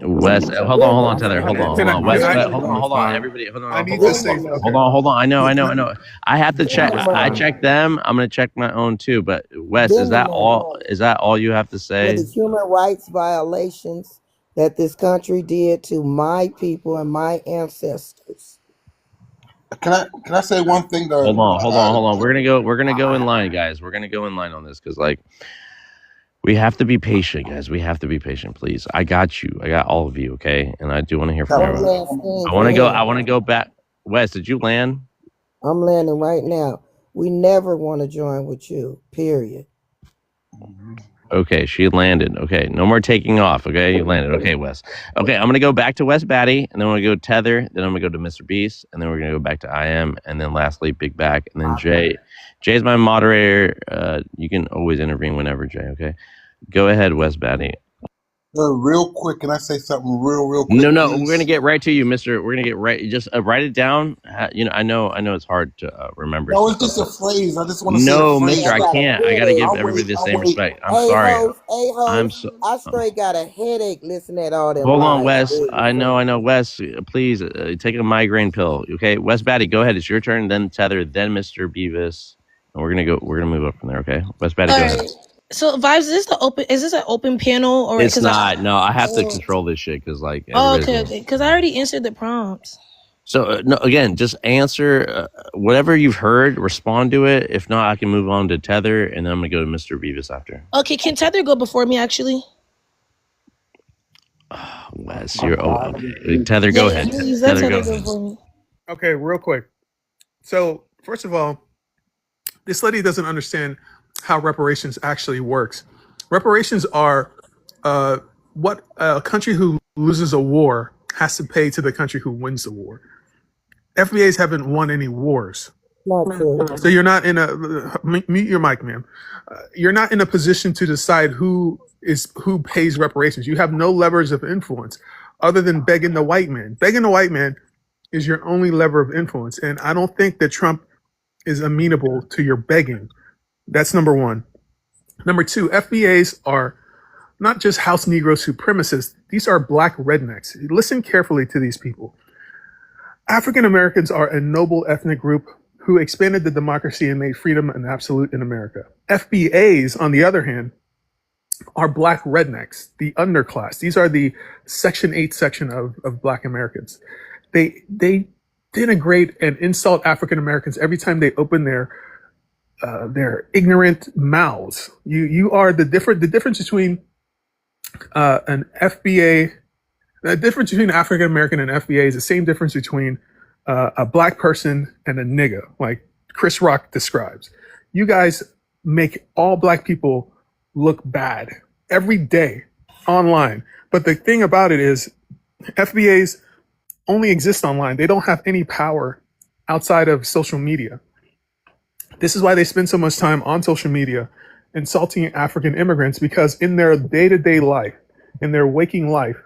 Wes, hold on, Tether. Hold on. Wes, hold on. Respond. Everybody, hold on. I need Hold to say something. on. I know. I have to check. I Respond. check them. I'm gonna check my own too. But Wes, is that all? Is that all you have to For say? the human rights violations that this country did to my people and my ancestors. Can I say one thing though? Hold on. We're gonna go in line, guys. We're gonna go in line on this because we have to be patient, guys. We have to be patient, please. I got you. I got all of you, okay? And I do want to hear from everyone. I want to go back. Wes, did you land? I'm landing right now. We never want to join with you, period. Okay, she landed. Okay, no more taking off. Okay, you landed. Okay, Wes. Okay, I'm gonna go back to Wes Batty, and then we're gonna go Tether, then I'm gonna go to Mr. Beast, and then we're gonna go back to I Am, and then lastly Big Back, and then Jay. Jay's my moderator. You can always intervene whenever, Jay. Okay, go ahead, Wes Batty. Real quick, can I say something real quick? No, please? we're gonna get right to you, Mister. We're gonna get right. Just write it down. I know it's hard to remember. No, it's just a phrase. I just want to say No, a phrase. Mister, I can't. I gotta give everybody the same respect. I'm sorry. I'm so. I straight got a headache listening to all them. Hold on, lies. Wes. I know, Wes. Please take a migraine pill. Okay, Wes Batty, go ahead. It's your turn. Then Tether. Then Mr. Beavis. And we're gonna move up from there. Okay, Wes Batty, go ahead. So Vibes, is this an open panel or It's not. No, I have to control this shit because like. Okay. Because I already answered the prompts. So no, again, just answer whatever you've heard. Respond to it. If not, I can move on to Tether, and then I'm gonna go to Mr. Beavis after. Okay, can Tether go before me actually? Wes, you're okay. Tether, go ahead. Please, let Tether, Tether go go ahead. before me. Okay, real quick. So first of all, this lady doesn't understand how reparations actually works. Reparations are what a country who loses a war has to pay to the country who wins the war. FBAs haven't won any wars. Not true. So you're not in a mute your mic, ma'am. You're not in a position to decide who pays reparations. You have no levers of influence other than begging the white man. Begging the white man is your only lever of influence, and I don't think that Trump is amenable to your begging. That's number one. Number two, FBAs are not just house Negro supremacists. These are black rednecks. Listen carefully to these people. African Americans are a noble ethnic group who expanded the democracy and made freedom an absolute in America. FBAs, on the other hand, are black rednecks, the underclass. These are the Section 8 section of black Americans. They denigrate and insult African Americans every time they open their ignorant mouths. You are the difference between an FBA. The difference between African American and FBA is the same difference between a black person and a nigga, like Chris Rock describes. You guys make all black people look bad every day online. But the thing about it is, FBAs only exist online. They don't have any power outside of social media. This is why they spend so much time on social media insulting African immigrants, because in their day-to-day life, in their waking life,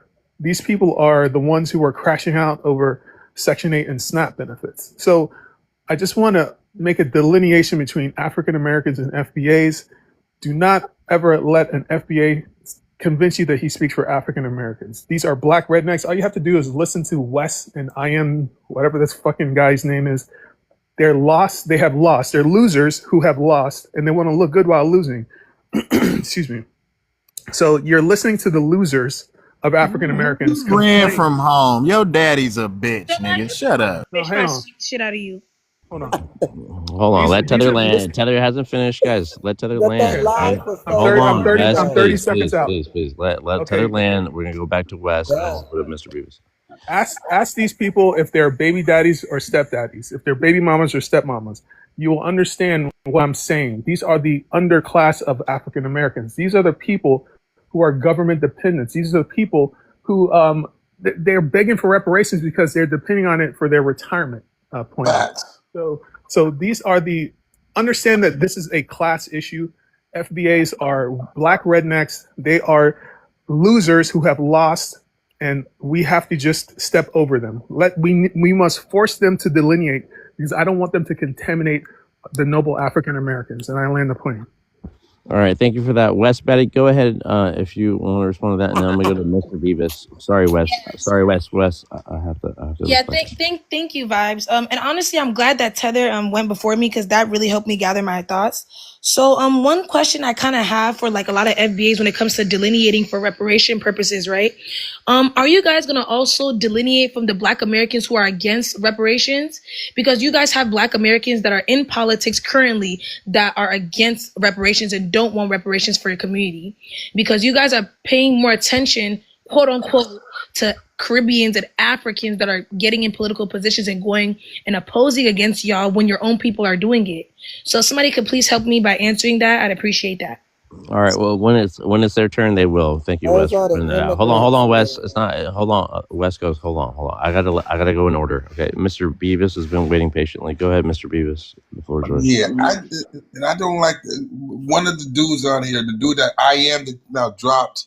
these people are the ones who are crashing out over Section 8 and SNAP benefits. So I just want to make a delineation between African Americans and FBAs. Do not ever let an FBA convince you that he speaks for African Americans. These are black rednecks. All you have to do is listen to Wes and I Am, whatever this fucking guy's name is. They're lost. They have lost. They're losers who have lost, and they want to look good while losing. Excuse me. So you're listening to the losers of African Americans. You ran from home. Your daddy's a bitch, nigga. Shut up. No, hang on. Shit out of you. Hold on. Hold on. Let Tether land. Tether hasn't finished, guys. Let Tether land. I'm Hold on. 30 Wes, 30 seconds out. Please. Let Okay. Tether land. We're gonna go back to Wes. Go to Mr. Beavis. Ask these people if they're baby daddies or stepdaddies, if they're baby mamas or stepmamas. You will understand what I'm saying. These are the underclass of African Americans. These are the people who are government dependents. These are the people who they're begging for reparations because they're depending on it for their retirement plan. So these are the, understand that this is a class issue. FBAs are black rednecks. They are losers who have lost, and we have to just step over them. We must force them to delineate, because I don't want them to contaminate the noble African Americans. And I land the plane. All right, thank you for that, Wes. Betty, go ahead if you want to respond to that, and then I'm gonna go to Mr. Beavis. Sorry, Wes. Sorry, Wes. I have to. Yeah, thank you, Vibes. And honestly, I'm glad that Tether went before me, because that really helped me gather my thoughts. So one question I kind of have for like a lot of FBAs when it comes to delineating for reparation purposes, right? Are you guys gonna also delineate from the Black Americans who are against reparations? Because you guys have Black Americans that are in politics currently that are against reparations and don't want reparations for your community, because you guys are paying more attention, quote unquote, to Caribbeans and Africans that are getting in political positions and going and opposing against y'all when your own people are doing it. So if somebody could please help me by answering that, I'd appreciate that. All right. Well, when it's their turn, they will. Thank you, Wes, Those for are the putting that out. Hold immigrants. on, Wes. It's not. Hold on, Wes goes. Hold on. I gotta go in order. Okay, Mr. Beavis has been waiting patiently. Go ahead, Mr. Beavis. The floor is yours. Yeah, I don't like one of the dudes on here, the dude that I am that now dropped.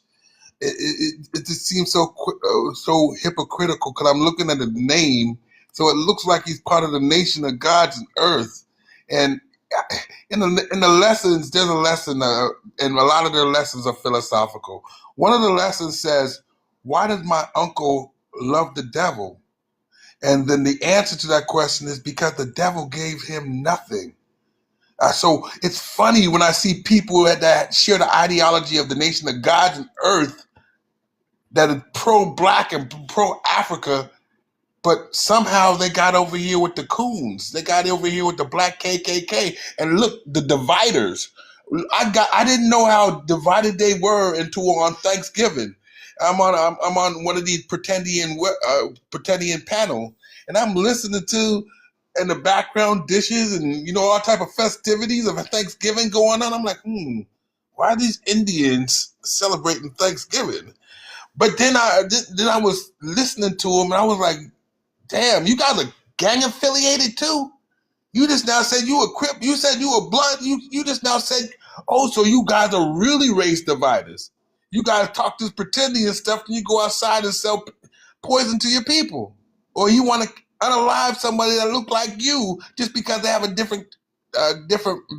It just seems so hypocritical because I'm looking at the name, so it looks like he's part of the nation of God's and earth. And in the lessons, there's a lesson, and a lot of their lessons are philosophical. One of the lessons says, "Why does my uncle love the devil?" And then the answer to that question is because the devil gave him nothing. So it's funny when I see people that share the ideology of the nation of God and earth that are pro-black and pro-Africa, but somehow they got over here with the coons. They got over here with the black KKK. And look, the dividers. I didn't know how divided they were on Thanksgiving. I'm on one of these pretendian panel, and I'm listening to in the background dishes and all type of festivities of Thanksgiving going on. I'm like, why are these Indians celebrating Thanksgiving? But then I was listening to him and I was like, damn, you guys are gang affiliated too? You just now said you were Crip. You said you were Blood. You just now said, oh, so you guys are really race dividers. You guys talk this pretending and stuff, and you go outside and sell poison to your people. Or you want to unalive somebody that look like you just because they have a different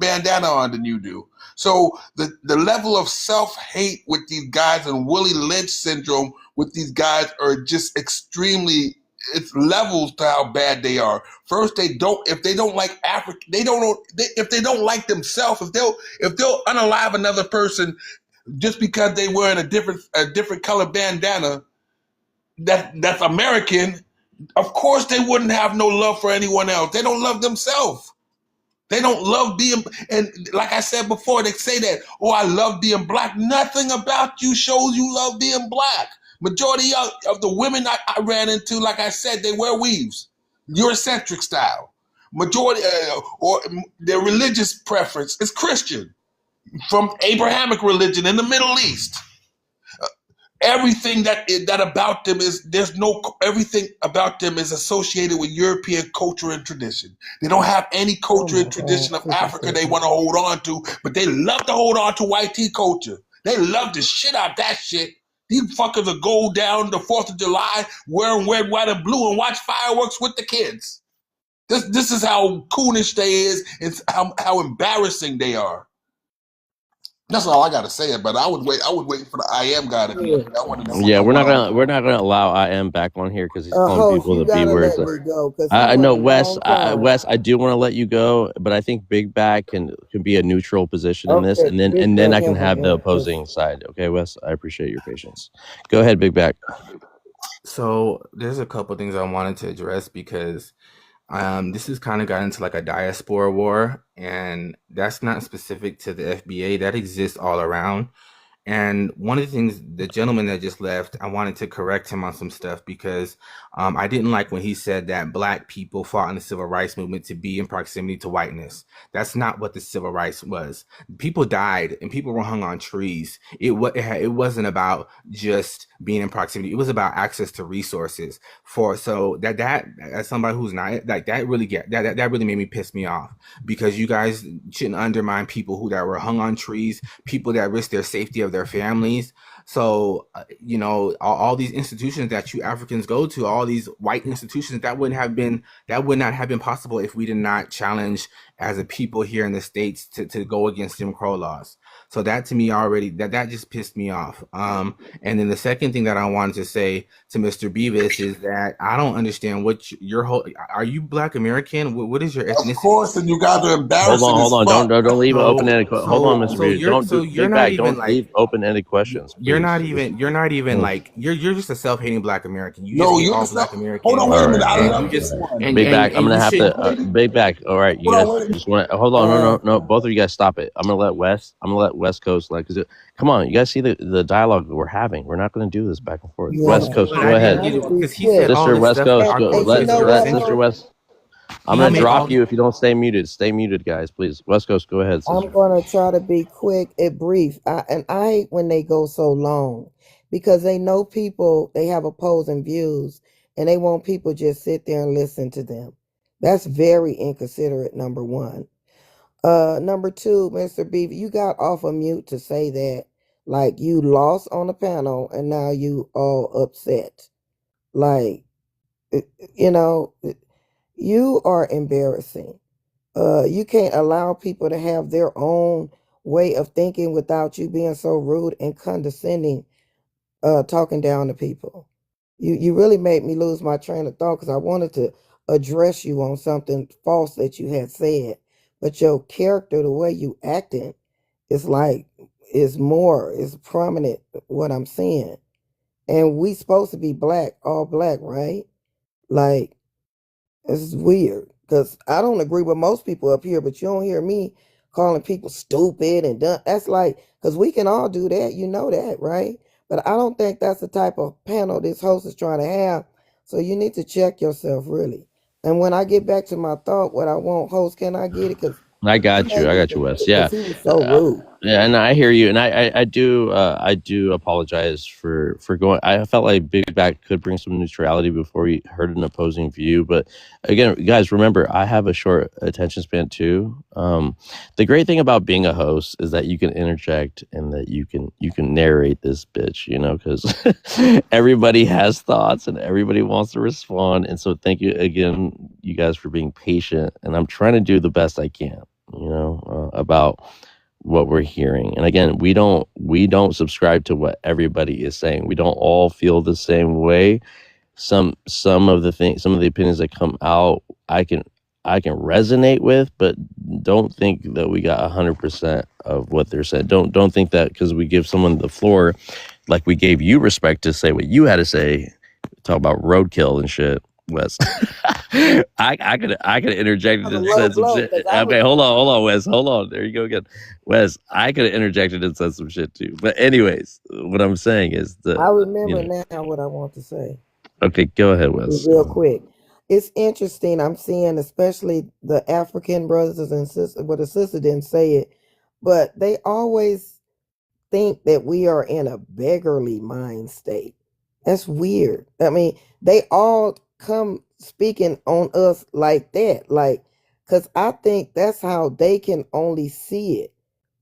bandana on than you do. So the level of self-hate with these guys and Willie Lynch syndrome with these guys are just extremely, it's levels to how bad they are. First, if they don't like Africa, if they don't like themselves, if they'll unalive another person just because they wearing a different color bandana that's American, of course they wouldn't have no love for anyone else. They don't love themselves. They don't love being, and like I said before, they say that, oh, I love being black. Nothing about you shows you love being black. Majority of the women I ran into, like I said, they wear weaves, Eurocentric style. Majority, or their religious preference is Christian, from Abrahamic religion in the Middle East. Everything that about them everything about them is associated with European culture and tradition. They don't have any culture and tradition of Africa they want to hold on to, but they love to hold on to white tea culture. They love the shit out of that shit. These fuckers will go down the 4th of July wearing red, white, and blue and watch fireworks with the kids. This is how coonish they is. It's how embarrassing they are. That's all I gotta say. But I would wait for the I am guy to be. I wanted to Yeah, we're not gonna allow I am back on here because he's calling Host, people you the B gotta words. let me go because I he know, went a Wes. long time. Wes, I do want to let you go, but I think Big Back can be a neutral position in this, Okay, and then Big Back I can have have an the interest. opposing side. Okay, Wes, I appreciate your patience. Go ahead, Big Back. So there's a couple things I wanted to address because this has kind of got into like a diaspora war, and that's not specific to the FBA. That exists all around. And one of the things, the gentleman that just left, I wanted to correct him on some stuff because I didn't like when he said that black people fought in the civil rights movement to be in proximity to whiteness. That's not what the civil rights was. People died and people were hung on trees. It wasn't about just being in proximity. It was about access to resources. So that as somebody who's not like that really that really made me piss me off because you guys shouldn't undermine people that were hung on trees, people that risked their safety of their families. So all these institutions that you Africans go to, all these white institutions, that would not have been possible if we did not challenge as a people here in the States to go against Jim Crow laws. So that to me already that just pissed me off. And then the second thing that I wanted to say to Mr. Beavis is that I don't understand what your whole, are you Black American? What is your ethnicity? Of course, and you guys are embarrassing. Hold on. Don't leave open-ended. Hold on, Mr. Beavis. You're not even don't like leave open-ended questions. You're not please. even like you're just a self-hating Black American. You No, just hate you're all not. Black Americans. Hold on, wait a minute. I And love you just this one. and Big Back, and I'm gonna you have should. to. Big Back. All right, you Hold on, guys wait a minute. just want to hold on. No, both of you guys stop it. I'm gonna let West Coast come on, you guys see the dialogue that we're having. We're not gonna do this back and forth. Yeah, West Coast, But go I ahead, didn't get it because he said all Sister this West stuff. Coast. Our Go, culture let is you know what, Sister Eurocentric. West. I'm I'm gonna drop I'm you if you don't stay muted. Stay muted, guys, please. West Coast, go ahead, I'm sister. gonna try to be quick and brief. I hate when they go so long because they know people, they have opposing views, and they want people just sit there and listen to them. That's very inconsiderate, number one. Number two, Mr. Beaver, you got off of mute to say that like you lost on the panel and now you all upset. Like, you know, you are embarrassing. You can't allow people to have their own way of thinking without you being so rude and condescending, talking down to people. You really made me lose my train of thought because I wanted to address you on something false that you had said, but your character, the way you acting, is like is prominent what I'm saying. And we supposed to be black, all black, right? Like, it's weird because I don't agree with most people up here, but you don't hear me calling people stupid and dumb. That's like, because we can all do that, you know that, right? But I don't think that's the type of panel this host is trying to have. So you need to check yourself, really. And when I get back to my thought, what I want, host, can I get it? Because I got you, Wes. Yeah, he was so rude. yeah, and I hear you, and I do apologize for going. I felt like Big Back could bring some neutrality before we heard an opposing view, but again, guys, remember I have a short attention span too. The great thing about being a host is that you can interject and that you can narrate this bitch, you know, because everybody has thoughts and everybody wants to respond, and so thank you again, you guys, for being patient, and I'm trying to do the best I can, you know, about what we're hearing. And again, we don't subscribe to what everybody is saying. We don't all feel the same way. Some of the opinions that come out, I can resonate with, but don't think that we got 100% of what they're saying. Don't think that because we give someone the floor, like we gave you respect to say what you had to say, talk about roadkill and shit, Wes. I could interjected and said some shit. Okay, hold on, Wes. Hold on. There you go again. Wes, I could have interjected and said some shit too. But anyways, what I'm saying is that I remember now what I want to say. Okay, go ahead, Wes. Real quick. It's interesting. I'm seeing especially the African brothers and sisters, well, the sister didn't say it, but they always think that we are in a beggarly mind state. That's weird. I mean, they all come speaking on us like that, like, because I think that's how they can only see it.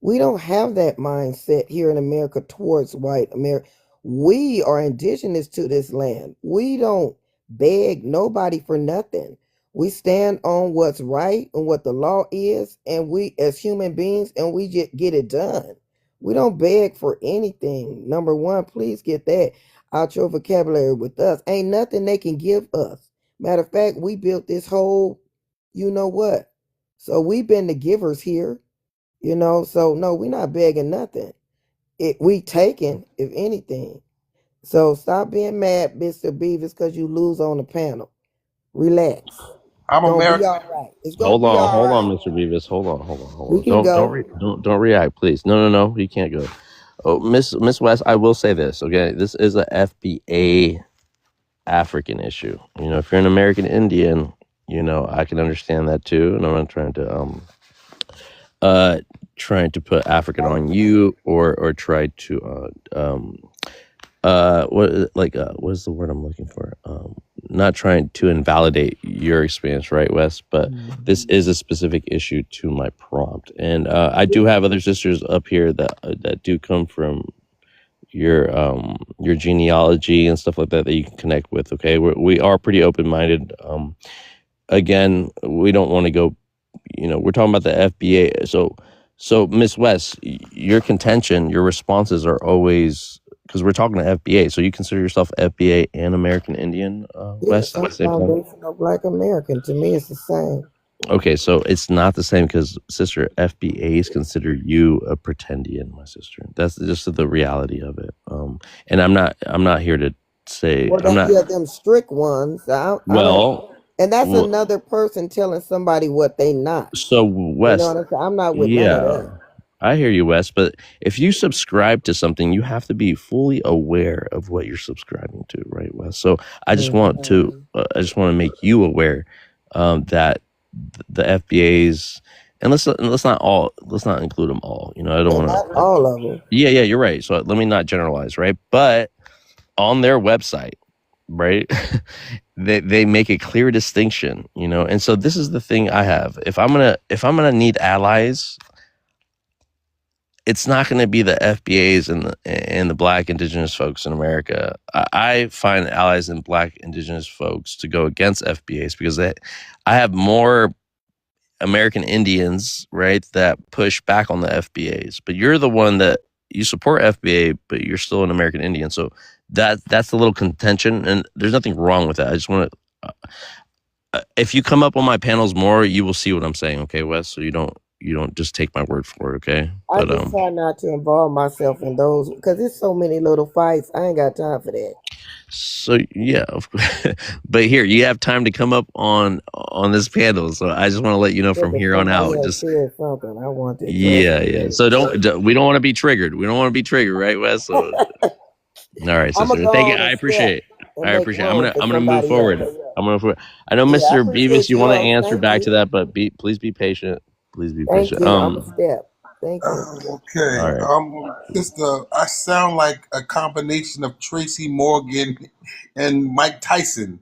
We don't have that mindset here in America towards white America. We are indigenous to this land. We don't beg nobody for nothing. We stand on what's right and what the law is, and we as human beings, and we just get it done. We don't beg for anything. Number one, please get that out your vocabulary with us. Ain't nothing they can give us. Matter of fact, we built this whole, you know what? So we've been the givers here, you know. So no, we're not begging nothing. We taking, if anything. So stop being mad, Mr. Beavis, because you lose on the panel. Relax. I'm American. Be all right. It's gonna Hold be all on, right. Mr. Beavis. Hold on. We can go. Don't react, please. No, you can't go. Oh, Miss West, I will say this. Okay, this is a FBA African issue. You know, if you're an American Indian, you know, I can understand that too, and I'm not trying to put African on you or try to what is the word I'm looking for? Not trying to invalidate your experience, right, Wes? But this is a specific issue to my prompt, and I do have other sisters up here that do come from your genealogy and stuff like that you can connect with. Okay, we are pretty open minded. Again, we don't want to go. You know, we're talking about the FBA. So Miss West, your contention, your responses are always, because we're talking to FBA. So you consider yourself FBA and American Indian, West, at the same time? Foundational Black American. To me, it's the same. Okay, so it's not the same because, sister, FBAs consider you a pretendian, my sister. That's just the reality of it. And I'm not here to say I'm not. Yeah, them strict ones. And that's another person telling somebody what they not. So Wes, you know what I'm saying? I'm not with none of that. I hear you, Wes, but if you subscribe to something, you have to be fully aware of what you're subscribing to, right, Wes? So I just want to make you aware that the FBAs, and let's not include them all. You know, I don't want Not to. all of them. Yeah, you're right. So let me not generalize, right? But on their website, right, they make a clear distinction, you know. And so this is the thing I have. If I'm gonna need allies, it's not going to be the FBAs and the Black Indigenous folks in America. I find allies in Black Indigenous folks to go against FBAs because I have more American Indians, right, that push back on the FBAs. But you're the one that you support FBA, but you're still an American Indian. So that's the little contention, and there's nothing wrong with that. I just want to. If you come up on my panels more, you will see what I'm saying. Okay, Wes. So you don't just take my word for it, okay? I just try not to involve myself in those because there's so many little fights. I ain't got time for that. So yeah, of course. But here you have time to come up on this panel. So I just want to let you know from here on out. Just said something. I want to. Yeah. So we don't want to be triggered. We don't want to be triggered, right, Wes? So all right, sister. Thank you. I appreciate it. I'm gonna move forward. I know, Mr. Beavis, you want to answer back to that, but please be patient. Please be patient. I'm a step. Thank you. Okay. All right. Sister, I sound like a combination of Tracy Morgan and Mike Tyson.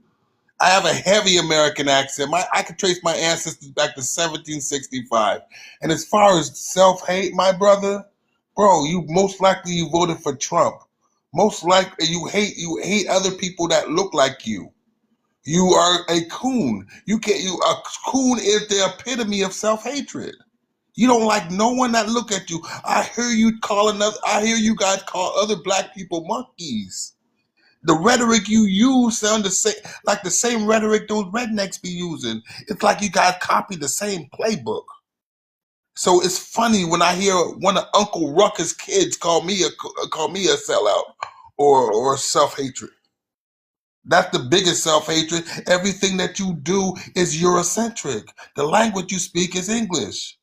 I have a heavy American accent. I could trace my ancestors back to 1765. And as far as self-hate, my brother, bro, you most likely you voted for Trump. Most likely you hate other people that look like you. You are a coon. A coon is the epitome of self-hatred. You don't like no one that look at you. I hear you guys call other black people monkeys. The rhetoric you use sound the same, like the same rhetoric those rednecks be using. It's like you guys copy the same playbook. So it's funny when I hear one of Uncle Ruckus' kids call me a sellout or self-hatred. That's the biggest self-hatred. Everything that you do is Eurocentric. The language you speak is English.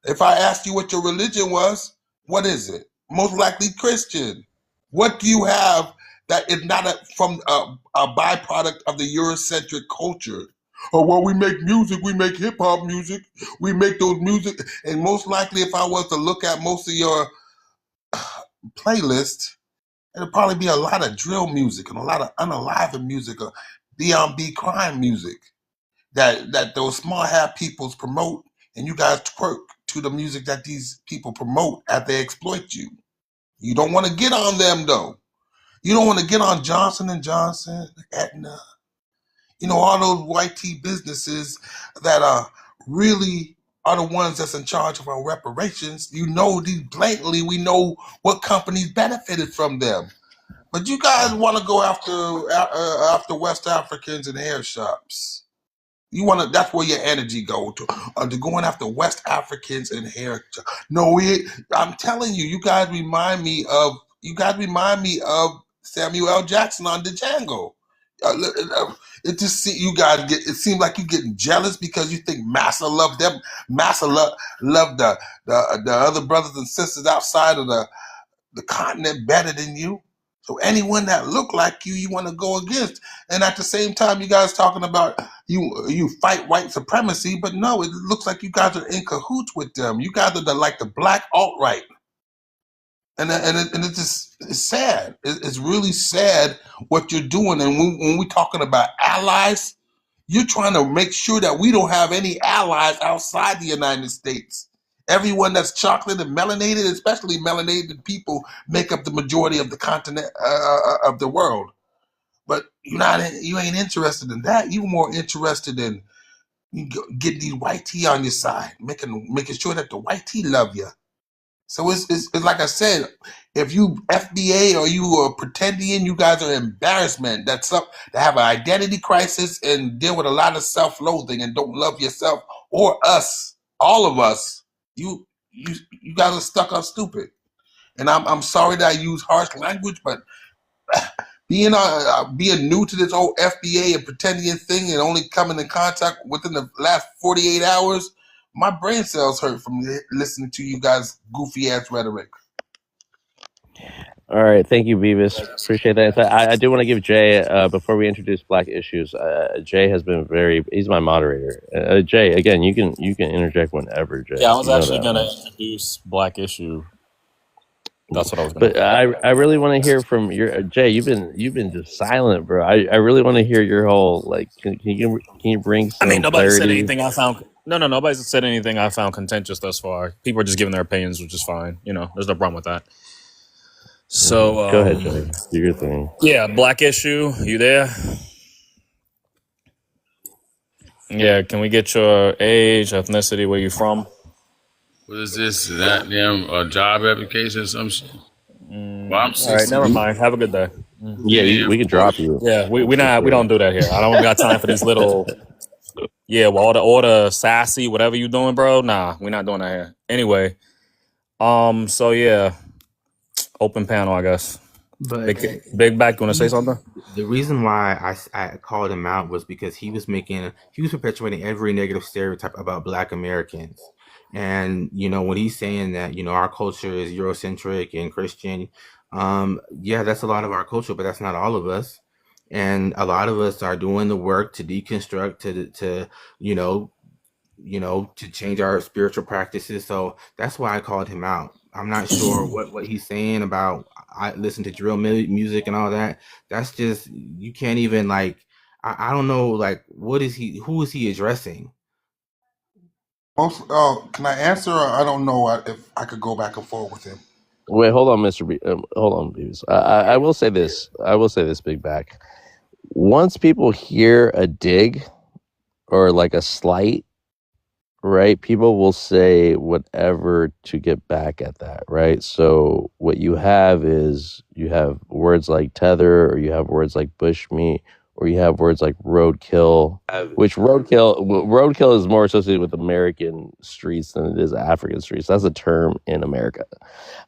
If I asked you what your religion was, what is it? Most likely Christian. What do you have that is not from a byproduct of the Eurocentric culture? Oh, well, we make music, we make hip-hop music, we make those music, and most likely if I was to look at most of your playlist, it'll probably be a lot of drill music and a lot of unalive music or B&B crime music that those small hat peoples promote, and you guys twerk to the music that these people promote as they exploit you. You don't want to get on them though. You don't want to get on Johnson & Johnson, Aetna, all those white tea businesses that really are the ones that's in charge of our reparations. These blatantly, we know what companies benefited from them. But you guys want to go after West Africans and hair shops. That's where your energy go to going after West Africans and hair. No, I'm telling you, you guys remind me of Samuel L. Jackson on Django. It seems like you're getting jealous because you think Massa loved them. Massa loved the other brothers and sisters outside of the continent better than you. So anyone that look like you want to go against. And at the same time, you guys talking about you fight white supremacy, but no, it looks like you guys are in cahoots with them. You guys are the black alt-right. And it's sad. It's really sad what you're doing. And when we're talking about allies, you're trying to make sure that we don't have any allies outside the United States. Everyone that's chocolate and melanated, especially melanated people, make up the majority of the continent of the world. But you ain't interested in that. You're more interested in getting these white tea on your side, making sure that the white tea love you. So it's like I said, if you FBA or you are pretending, you guys are embarrassment. That have an identity crisis and deal with a lot of self-loathing and don't love yourself or us, all of us. You guys are stuck on stupid. And I'm sorry that I use harsh language, but being new to this whole FBA and pretending thing and only coming in contact within the last 48 hours, my brain cells hurt from listening to you guys' goofy ass rhetoric. All right, thank you, Beavis. Appreciate that. I do want to give Jay, before we introduce Black Issues, Jay has been he's my moderator. Jay, again, you can interject whenever, Jay. Yeah, I was You know actually that, gonna right? introduce Black Issue. That's what I was gonna But do. I really want to hear from your Jay. You've been just silent, bro. I really want to hear your whole like. Can you bring I mean, some nobody said clarity? anything I found. No, nobody's said anything I found contentious thus far. People are just giving their opinions, which is fine. You know, there's no problem with that. So, Go ahead, Jay. Do your thing. yeah, Black Issue, you there? Yeah, can we get your age, ethnicity, where you from? What is this? That damn job application or some shit? Well, I'm All right, 60. never mind. Have a good day. Yeah, we could drop you. Yeah, we don't do that here. I don't got time for these little. Yeah, well, all the sassy, whatever you doing, bro. Nah, we're not doing that here. Anyway, so yeah, open panel, I guess. But Big Back, you want to say something? the reason why I called him out was because he was perpetuating every negative stereotype about Black Americans. And, you know, when he's saying that, you know, our culture is Eurocentric and Christian, yeah, that's a lot of our culture, but that's not all of us. And a lot of us are doing the work to deconstruct, to to change our spiritual practices. So that's why I called him out. I'm not sure what he's saying about I listen to drill music and all that. That's just, you can't even like, I don't know, like, who is he addressing? Can I answer? Or I don't know if I could go back and forth with him. Wait, hold on, Mr. B. Hold on, Beavis. I will say this. Big Back. Once people hear a dig or like a slight, right, people will say whatever to get back at that, right? So what you have is you have words like tether, or you have words like bushmeat, or you have words like roadkill, which roadkill is more associated with American streets than it is African streets. That's a term in America.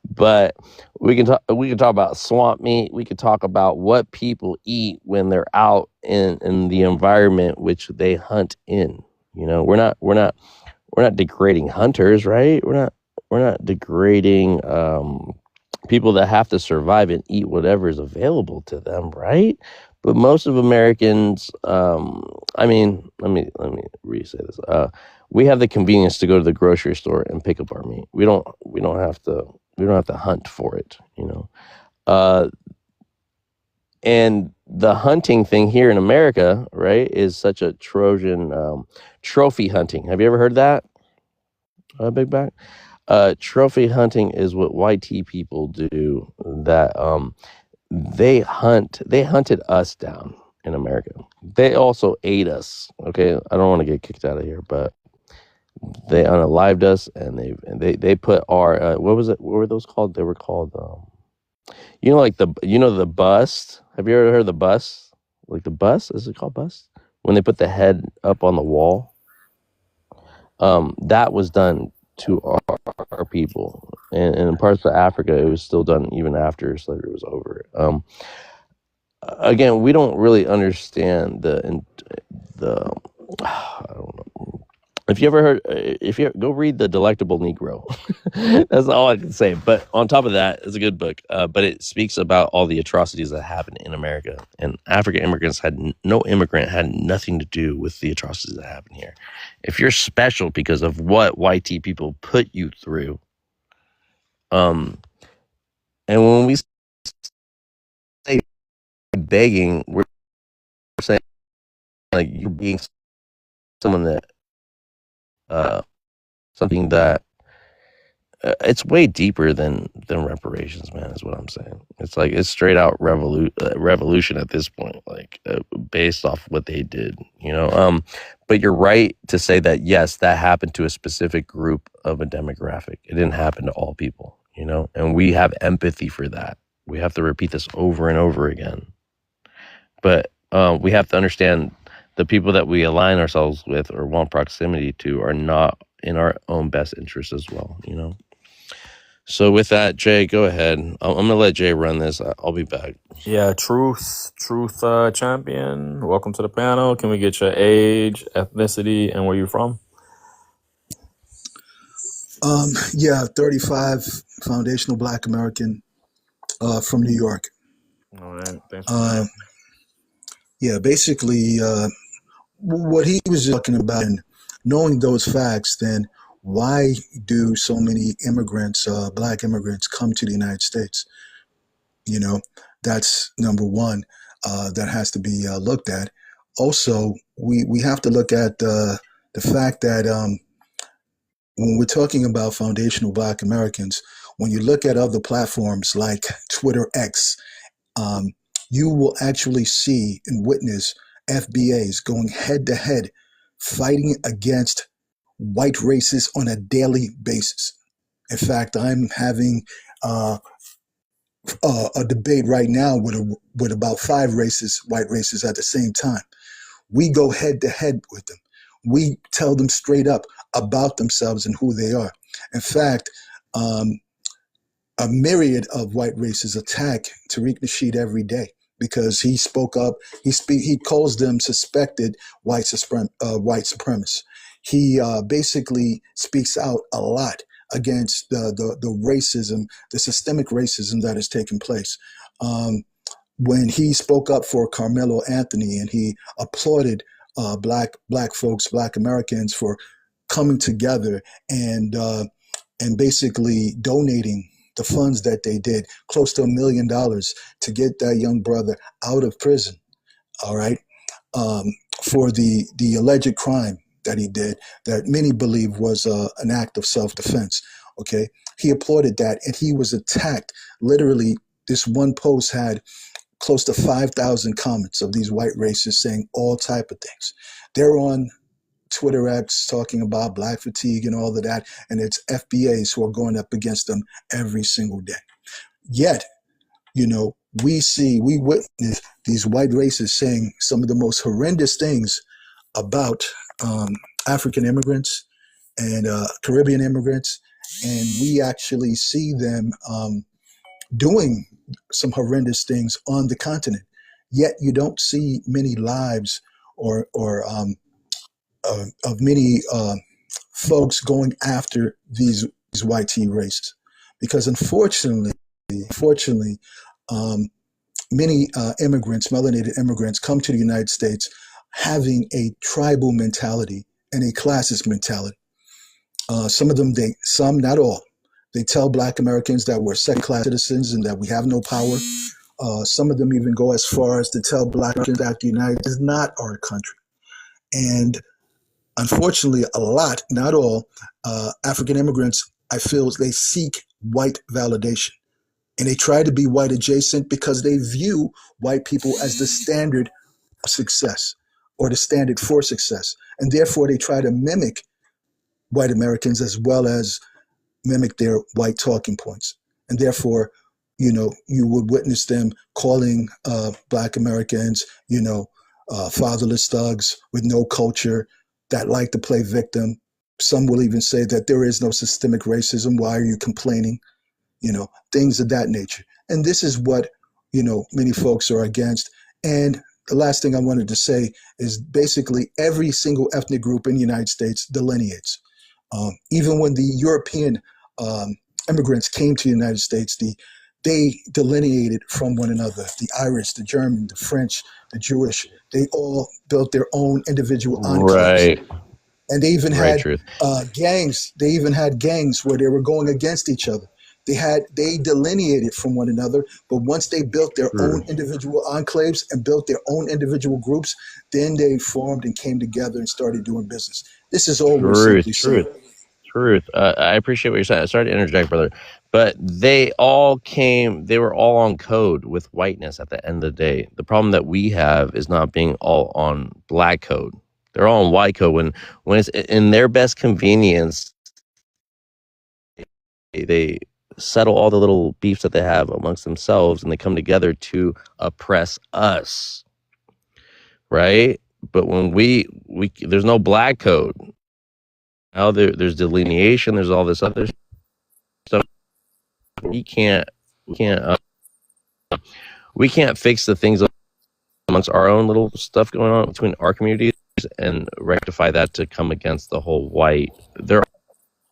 But we can talk about swamp meat. We could talk about what people eat when they're out in the environment which they hunt in. You know, we're not degrading hunters, right? We're not degrading people that have to survive and eat whatever is available to them, right? But most of Americans, I mean, let me re-say this. We have the convenience to go to the grocery store and pick up our meat. We don't have to hunt for it, you know. And the hunting thing here in America, right, is such a Trojan trophy hunting. Have you ever heard that? Big Back? Trophy hunting is what YT people do. That they hunted us down in America. They also ate us. Okay, I don't want to get kicked out of here, but they unalived us, and they put our what were those called? They were called the bust. Have you ever heard of the bust? Like the bust? Is it called bust? When they put the head up on the wall. That was done to our people, and in parts of Africa, it was still done even after slavery was over. Again, we don't really understand the I don't know. If you go read The Delectable Negro, that's all I can say. But on top of that, it's a good book. But it speaks about all the atrocities that happened in America, and African immigrants no immigrant had nothing to do with the atrocities that happened here. If you're special because of what YT people put you through, and when we say begging, we're saying like you're being someone that something that it's way deeper than reparations, man, is what I'm saying. It's like it's straight out revolution at this point, like based off what they did, you know. But you're right to say that yes, that happened to a specific group of a demographic. It didn't happen to all people, you know, and we have empathy for that. We have to repeat this over and over again. But we have to understand the people that we align ourselves with or want proximity to are not in our own best interest as well, you know. So with that, Jay, go ahead. I'm gonna let Jay run this. I'll be back. Yeah, Truth champion. Welcome to the panel. Can we get your age, ethnicity, and where you're from? Yeah, 35, foundational Black American. from New York. All right, thanks for Uh, sharing. yeah, basically, what he was talking about, and knowing those facts, then why do so many immigrants, black immigrants, come to the United States? You know, that's number one. That has to be looked at. Also, we have to look at the fact that when we're talking about foundational Black Americans, when you look at other platforms like Twitter X, um, you will actually see and witness FBAs going head to head, fighting against white racists on a daily basis. In fact, I'm having a debate right now with about 5 white racists at the same time. We go head to head with them. We tell them straight up about themselves and who they are. In fact, a myriad of white racists attack Tariq Nasheed every day because he spoke up. He calls them suspected white supremacists. He basically speaks out a lot against the racism, the systemic racism that is taking place. When he spoke up for Carmelo Anthony and he applauded black folks, Black Americans, for coming together and basically donating the funds that they did, close to $1 million, to get that young brother out of prison. All right, for the alleged crime that he did, that many believe was an act of self-defense. Okay, he applauded that, and he was attacked. Literally, this one post had close to 5,000 comments of these white racists saying all type of things. They're on Twitter X talking about black fatigue and all of that, and it's FBAs who are going up against them every single day. Yet, we witness these white racists saying some of the most horrendous things about African immigrants and Caribbean immigrants, and we actually see them doing some horrendous things on the continent. Yet you don't see many lives or of many folks going after these white races, because unfortunately, many immigrants, melanated immigrants, come to the United States having a tribal mentality and a classist mentality. Some of them, some, not all, they tell Black Americans that we're second-class citizens and that we have no power. Some of them even go as far as to tell Black Americans that the United States is not our country. And unfortunately, a lot, not all, African immigrants, I feel, they seek white validation. And they try to be white adjacent because they view white people as the standard of success or the standard for success. And therefore, they try to mimic white Americans as well as mimic their white talking points. And therefore, you would witness them calling Black Americans, fatherless thugs with no culture that like to play victim. Some will even say that there is no systemic racism. Why are you complaining? Things of that nature. And this is what, many folks are against. And the last thing I wanted to say is basically every single ethnic group in the United States delineates. Even when the European immigrants came to the United States, they delineated from one another. The Irish, the German, the French, the Jewish, they all built their own individual enclaves. Right. And they even Right, had Truth. gangs. They even had gangs where they were going against each other. They delineated from one another, but once they built their own individual enclaves and built their own individual groups, then they formed and came together and started doing business. This is all we're simply saying. Truth. I appreciate what you're saying. Sorry to interject, brother, but they were all on code with whiteness at the end of the day. The problem that we have is not being all on black code. They're all on white code. When it's in their best convenience, they settle all the little beefs that they have amongst themselves and they come together to oppress us. Right? But when we there's no black code. Now there's delineation, there's all this other stuff. We can't fix the things amongst our own little stuff going on between our communities and rectify that to come against the whole white. They're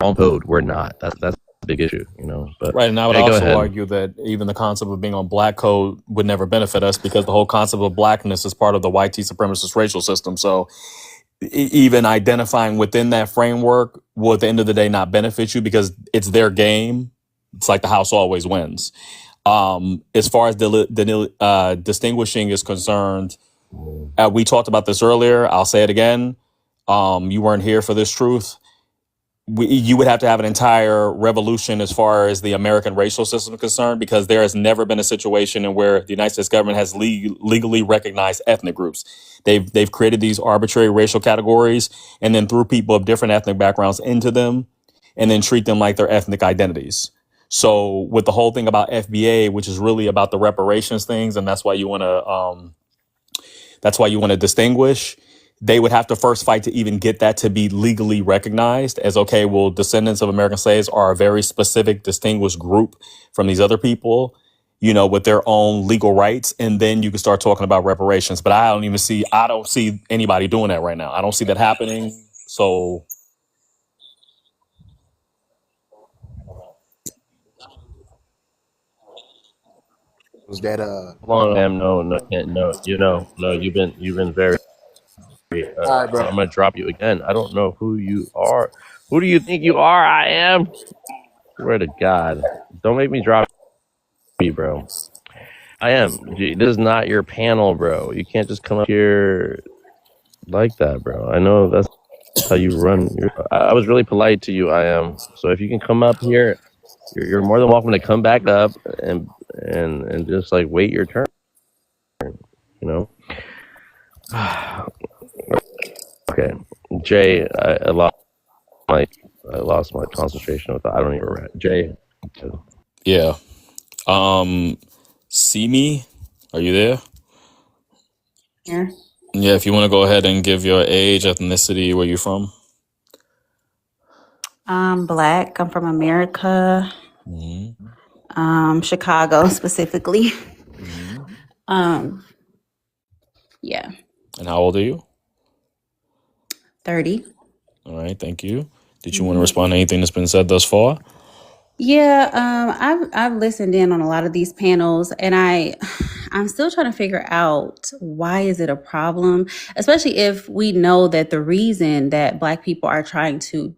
all code. We're not. That's big issue, you know. But Right, and I would hey, go also ahead. argue that even the concept of being on black code would never benefit us because the whole concept of blackness is part of the white supremacist racial system. So even identifying within that framework will at the end of the day not benefit you because it's their game. It's like the house always wins. As far as distinguishing is concerned, we talked about this earlier. I'll say it again. You weren't here for this truth. You would have to have an entire revolution as far as the American racial system is concerned, because there has never been a situation in where the United States government has legally recognized ethnic groups. They've created these arbitrary racial categories and then threw people of different ethnic backgrounds into them and then treat them like their ethnic identities. So with the whole thing about FBA, which is really about the reparations things, and that's why you want to distinguish. They would have to first fight to even get that to be legally recognized as, okay, well, descendants of American slaves are a very specific, distinguished group from these other people, you know, with their own legal rights. And then you can start talking about reparations. But I don't see anybody doing that right now. I don't see that happening. So Was that Hold on, no, you've been very. all right, bro? I'm gonna drop you again. I don't know who you are. Who do you think you are? I am. Swear to God, don't make me drop you, bro. I am. This is not your panel, bro. You can't just come up here like that, bro. I know that's how you run. I was really polite to you. I am. So if you can come up here, you're more than welcome to come back up and just like wait your turn. You know. Okay, Jay, I lost my concentration with that. I don't even remember. Jay. yeah. See me? Are you there? Here. Yeah, if you want to go ahead and give your age, ethnicity, where you from. I'm Black. I'm from America. Chicago specifically. Yeah. And how old are you? 30. All right, thank you. Did you want to respond to anything that's been said thus far? Yeah, I've listened in on a lot of these panels, and I'm still trying to figure out why is it a problem, especially if we know that the reason that Black people are trying to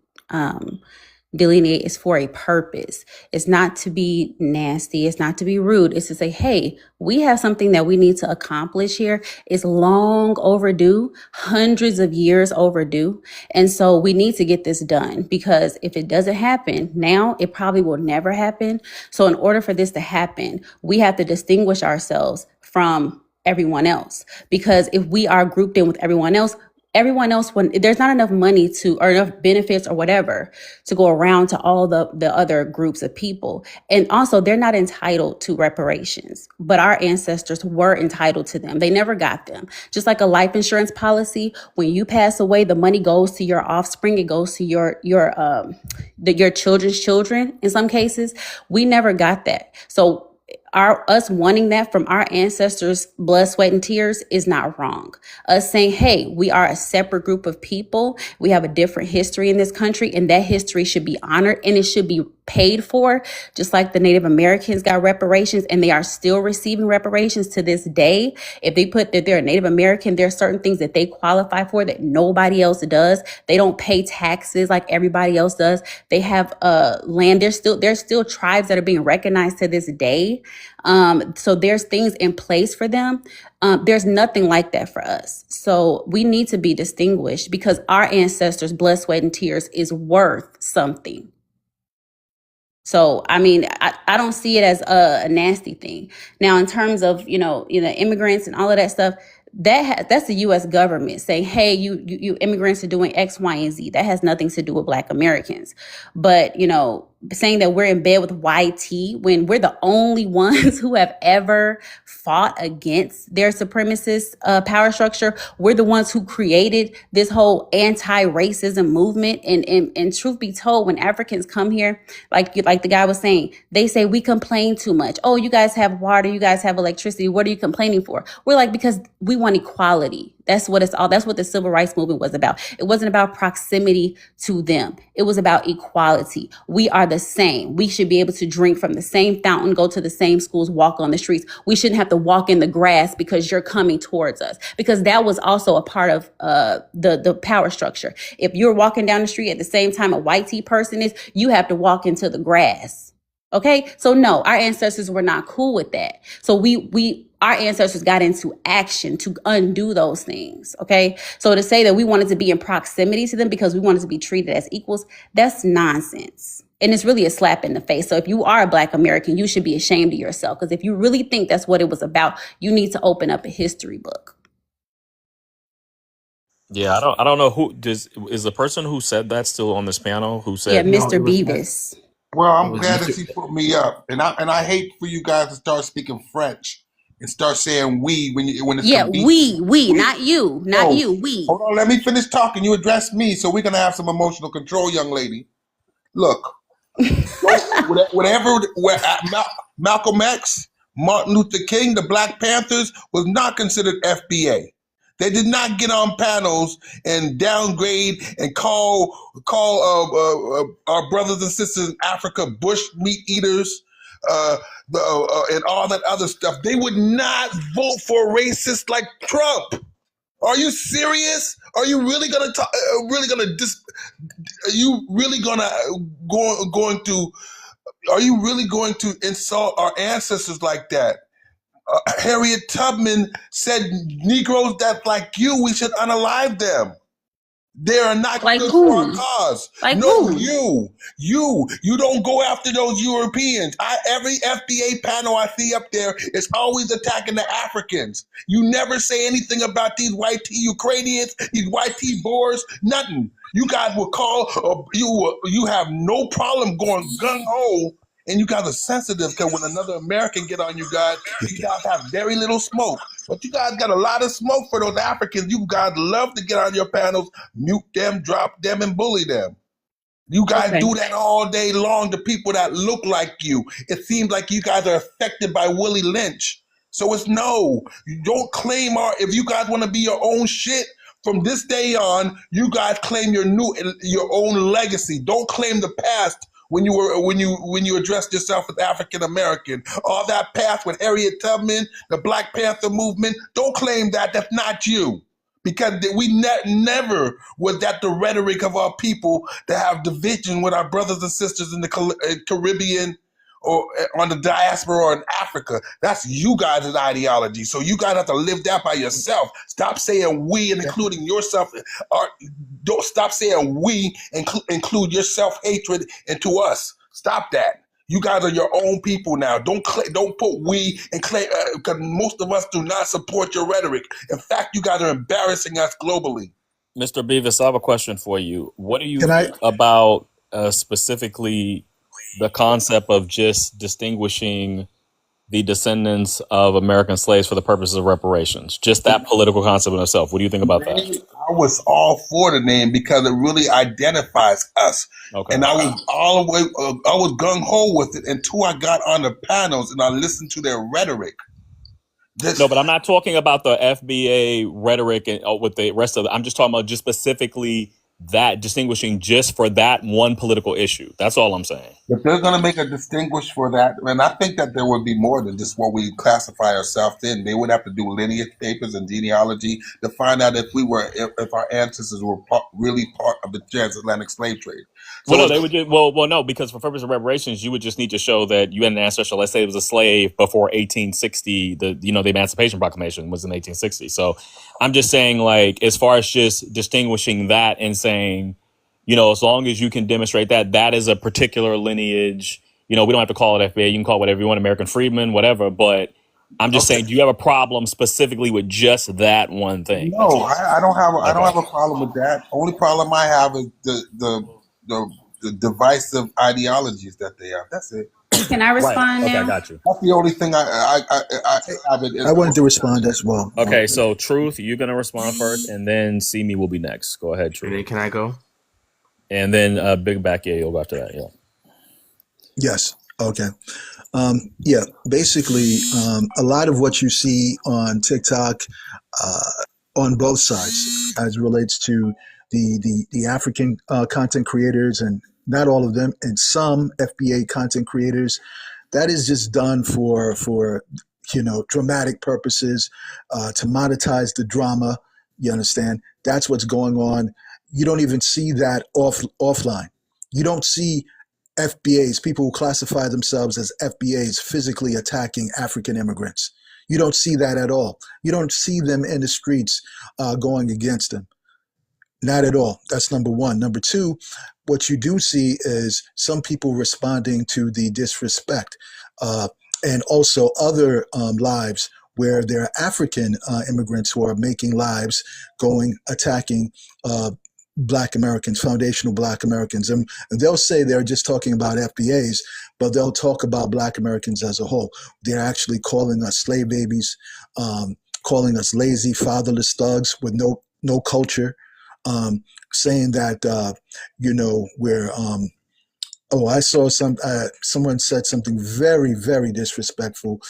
delineate is for a purpose. It's not to be nasty. It's not to be rude. It's to say, hey, we have something that we need to accomplish here. It's long overdue, hundreds of years overdue. And so we need to get this done, because if it doesn't happen now, it probably will never happen. So in order for this to happen, we have to distinguish ourselves from everyone else, because if we are grouped in with everyone else, when there's not enough money or enough benefits or whatever to go around to all the other groups of people. And also, they're not entitled to reparations, but our ancestors were entitled to them. They never got them. Just like a life insurance policy, when you pass away, the money goes to your offspring. It goes to your children's children. In some cases, we never got that. So us wanting that from our ancestors' blood, sweat, and tears is not wrong. Us saying, hey, we are a separate group of people. We have a different history in this country, and that history should be honored and it should be paid for, just like the Native Americans got reparations and they are still receiving reparations to this day. If they put that they're a Native American, there are certain things that they qualify for that nobody else does. They don't pay taxes like everybody else does. They have land. There's still tribes that are being recognized to this day. So there's things in place for them. There's nothing like that for us. So we need to be distinguished because our ancestors' blood, sweat, and tears is worth something. So, I mean, I don't see it as a nasty thing. Now, in terms of, immigrants and all of that stuff, that's the U.S. government saying, hey, you immigrants are doing X, Y, and Z. That has nothing to do with Black Americans. But, saying that we're in bed with YT when we're the only ones who have ever fought against their supremacist power structure. We're the ones who created this whole anti-racism movement. And truth be told, when Africans come here, like the guy was saying, they say we complain too much. Oh, you guys have water, you guys have electricity. What are you complaining for? We're like, because we want equality. That's what the civil rights movement was about. It wasn't about proximity to them. It was about equality. We are the same. We should be able to drink from the same fountain, go to the same schools, walk on the streets. We shouldn't have to walk in the grass because you're coming towards us, because that was also a part of the power structure. If you're walking down the street at the same time a white tea person is, you have to walk into the grass. Okay, so no, our ancestors were not cool with that. So our ancestors got into action to undo those things. Okay, so to say that we wanted to be in proximity to them because we wanted to be treated as equals, that's nonsense. And it's really a slap in the face. So if you are a Black American, you should be ashamed of yourself, because if you really think that's what it was about, you need to open up a history book. Yeah, I don't know is the person who said that still on this panel? Who Yeah, said Mr. Beavis. Well, it I'm was glad that Mr. she put me up, and I hate for you guys to start speaking French and start saying we when it's Yeah, convenient. we, not you, not No, you, we. hold on, let me finish talking. You address me, so we're gonna have some emotional control, young lady. Look, Malcolm X, Martin Luther King, the Black Panthers was not considered FBA. They did not get on panels and downgrade and call our brothers and sisters in Africa bush meat eaters and all that other stuff. They would not vote for a racist like Trump. Are you serious? Are you really gonna talk? Are you really going to insult our ancestors like that? Harriet Tubman said Negroes that like you, we should unalive them. They are not Like good for our who? cause. Like No, who? you don't go after those Europeans. Every FBA panel I see up there is always attacking the Africans. You never say anything about these white tea Ukrainians, these white tea Boers, nothing. You guys will call, you have no problem going gung-ho, and you guys are sensitive because when another American get on you guys have very little smoke. But you guys got a lot of smoke for those Africans. You guys love to get on your panels, mute them, drop them, and bully them. You guys Okay. do that all day long to people that look like you. It seems like you guys are affected by Willie Lynch. So it's no. You don't claim if you guys want to be your own shit, from this day on, you guys claim your own legacy. Don't claim the past when you addressed yourself as African American. All that past with Harriet Tubman, the Black Panther movement, don't claim that. That's not you. Because we never was that the rhetoric of our people to have division with our brothers and sisters in the Caribbean or on the diaspora or in Africa. That's you guys' ideology. So you guys have to live that by yourself. Stop saying we and including yourself. Don't stop saying we include your self-hatred into us. Stop that. You guys are your own people now. Don't put we and claim, because most of us do not support your rhetoric. In fact, you guys are embarrassing us globally. Mr. Beavis, I have a question for you. What do you Can I? think about specifically the concept of just distinguishing the descendants of American slaves for the purposes of reparations? Just that political concept in itself. What do you think about that? I was all for the name because it really identifies us. Okay. And I was gung ho with it until I got on the panels and I listened to their rhetoric. No, but I'm not talking about the FBA rhetoric and with the rest of it. I'm just talking about just specifically that distinguishing just for that one political issue. That's all I'm saying. If they're going to make a distinguish for that, and I think that there would be more than just what we classify ourselves in. They would have to do lineage papers and genealogy to find out if our ancestors were really part of the transatlantic slave trade. So Well, no, they would just, no, because for purpose of reparations, you would just need to show that you had an ancestor. Let's say it was a slave before 1860. The Emancipation Proclamation was in 1860. So I'm just saying, like, as far as just distinguishing that and saying, as long as you can demonstrate that is a particular lineage, we don't have to call it FBA. You can call it whatever you want, American freedmen, whatever. But I'm just saying, do you have a problem specifically with just that one thing? No, I don't have a problem with that. Only problem I have is the divisive ideologies that they have. That's it. Can I respond Okay, now? I got you. That's the only thing I have. I wanted to respond as well. Okay, so Truth, you're going to respond first, and then Simi will be next. Go ahead, Truth. And then can I go? And then Big Back, you'll go after that, yeah. Yes. Okay. Basically, a lot of what you see on TikTok, on both sides, as relates to the African content creators and not all of them, and some FBA content creators. That is just done for dramatic purposes, to monetize the drama. You understand? That's what's going on. You don't even see that offline. You don't see FBAs, people who classify themselves as FBAs, physically attacking African immigrants. You don't see that at all. You don't see them in the streets going against them. Not at all. That's number one. Number two, what you do see is some people responding to the disrespect, and also other lives where there are African immigrants who are making lives attacking Black Americans, foundational Black Americans. And they'll say they're just talking about FBAs, but they'll talk about Black Americans as a whole. They're actually calling us slave babies, calling us lazy, fatherless thugs with no culture. Saying that we're I saw someone said something very, very disrespectful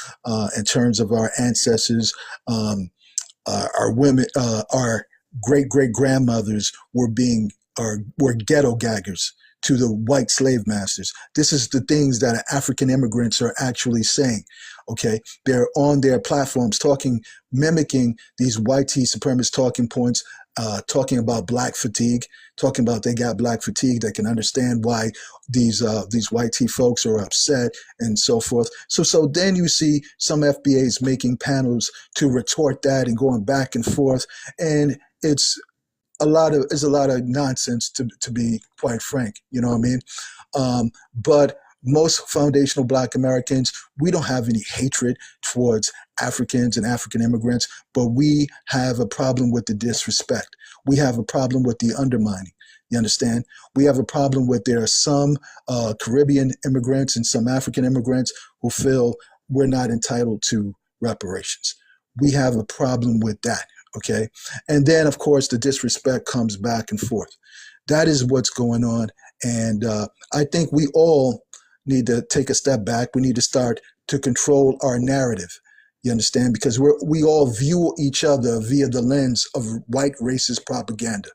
in terms of our ancestors, our women, our great grandmothers were ghetto gaggers to the white slave masters. This is the things that African immigrants are actually saying. Okay, they're on their platforms mimicking these white supremacist talking points, talking about Black fatigue, talking about they got Black fatigue. They can understand why these white folks are upset and so forth. So then you see some FBAs making panels to retort that and going back and forth, and it's a lot of nonsense to be quite frank. You know what I mean? But most foundational Black Americans, we don't have any hatred towards Africans and African immigrants, but we have a problem with the disrespect. We have a problem with the undermining. You understand? We have a problem with there are some Caribbean immigrants and some African immigrants who feel we're not entitled to reparations. We have a problem with that, okay? And then, of course, the disrespect comes back and forth. That is what's going on. And I think we all need to take a step back. We need to start to control our narrative. You understand? Because we all view each other via the lens of white racist propaganda.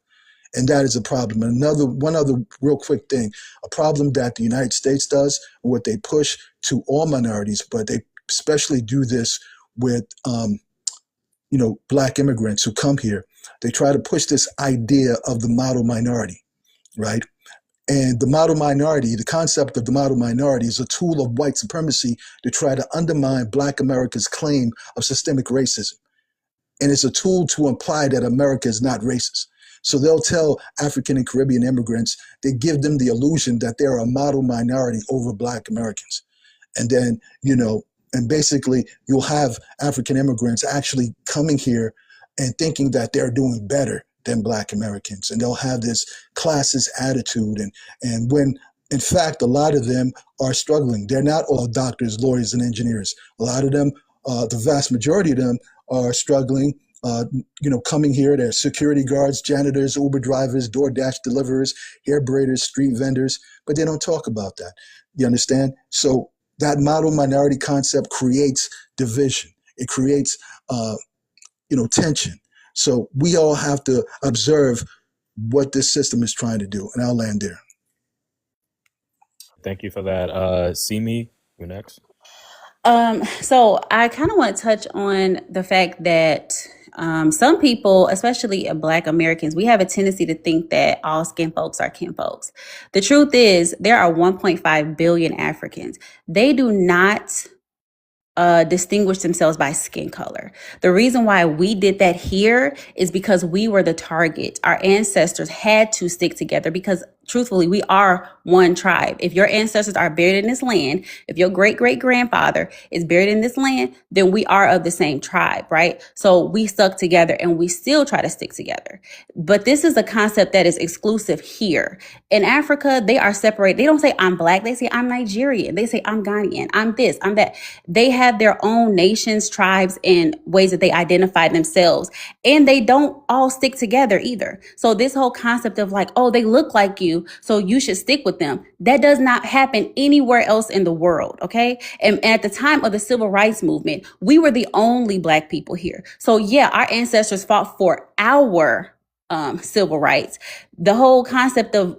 And that is a problem. And one other real quick thing, a problem that the United States does, and what they push to all minorities, but they especially do this with Black immigrants who come here. They try to push this idea of the model minority, right? And the model minority, the concept of the model minority is a tool of white supremacy to try to undermine Black America's claim of systemic racism. And it's a tool to imply that America is not racist. So they'll tell African and Caribbean immigrants, they give them the illusion that they're a model minority over Black Americans. And then, and basically you'll have African immigrants actually coming here and thinking that they're doing better than Black Americans. And they'll have this classist attitude. And when, in fact, a lot of them are struggling. They're not all doctors, lawyers, and engineers. A lot of them, the vast majority of them are struggling, coming here. They're security guards, janitors, Uber drivers, DoorDash deliverers, hair braiders, street vendors, but they don't talk about that. You understand? So that model minority concept creates division. It creates, tension. So we all have to observe what this system is trying to do. And I'll land there. Thank you for that. Simi, you're next. So I kind of want to touch on the fact that some people, especially Black Americans, we have a tendency to think that all skin folks are kin folks. The truth is there are 1.5 billion Africans. They do not distinguish themselves by skin color. The reason why we did that here is because we were the target. Our ancestors had to stick together because truthfully, we are one tribe. If your ancestors are buried in this land, if your great-great-grandfather is buried in this land, then we are of the same tribe, right? So we stuck together and we still try to stick together. But this is a concept that is exclusive here. In Africa, they are separated. They don't say I'm Black. They say I'm Nigerian. They say I'm Ghanaian. I'm this, I'm that. They have their own nations, tribes, and ways that they identify themselves. And they don't all stick together either. So this whole concept of like, oh, they look like you, so you should stick with them. That does not happen anywhere else in the world, okay? And at the time of the civil rights movement, we were the only Black people here. So yeah, our ancestors fought for our civil rights. The whole concept of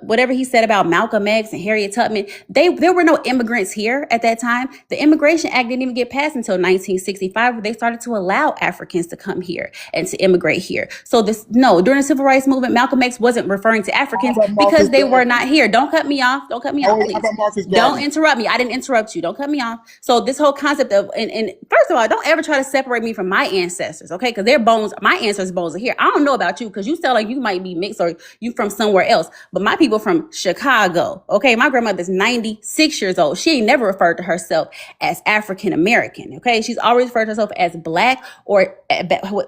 whatever he said about Malcolm X and Harriet Tubman, there were no immigrants here at that time. The Immigration Act didn't even get passed until 1965, where they started to allow Africans to come here and to immigrate here. So during the Civil Rights Movement, Malcolm X wasn't referring to Africans because they were not here. Don't cut me off. Don't cut me off, please. Don't interrupt me. I didn't interrupt you. Don't cut me off. So this whole concept of, and first of all, don't ever try to separate me from my ancestors, okay? Because my ancestors' bones are here. I don't know about you because you sound like you might be mixed or you from somewhere else. But my people from Chicago, okay? My grandmother's 96 years old. She ain't never referred to herself as African American, okay? She's always referred to herself as Black, or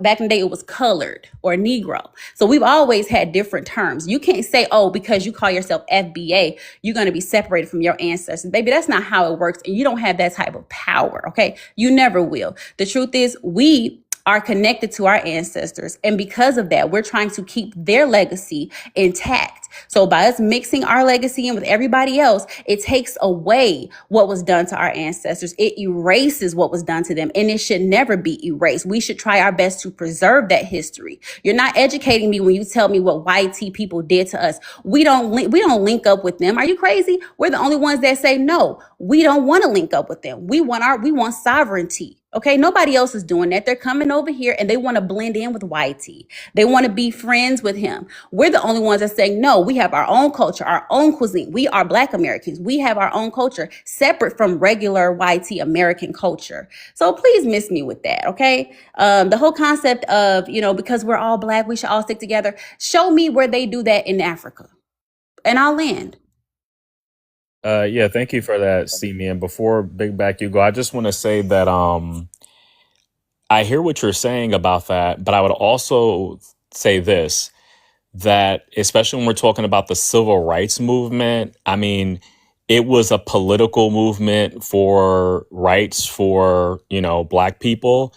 back in the day it was colored or Negro. So we've always had different terms. You can't say, oh, because you call yourself FBA, you're going to be separated from your ancestors. Baby, that's not how it works. And you don't have that type of power, okay? You never will. The truth is, we are connected to our ancestors. And because of that, we're trying to keep their legacy intact. So by us mixing our legacy in with everybody else, it takes away what was done to our ancestors. It erases what was done to them, and it should never be erased. We should try our best to preserve that history. You're not educating me when you tell me what YT people did to us. We don't link up with them. Are you crazy? We're the only ones that say no. We don't want to link up with them. We want sovereignty. Okay, nobody else is doing that. They're coming over here and they want to blend in with YT. They want to be friends with him. We're the only ones that say, no, we have our own culture, our own cuisine. We are Black Americans. We have our own culture separate from regular YT American culture. So please miss me with that, okay? The whole concept of, because we're all Black, we should all stick together. Show me where they do that in Africa, and I'll land. Yeah, thank you for that, Simi. And before Big Back you go, I just want to say that I hear what you're saying about that, but I would also say this, that especially when we're talking about the civil rights movement, I mean, it was a political movement for rights for, Black people,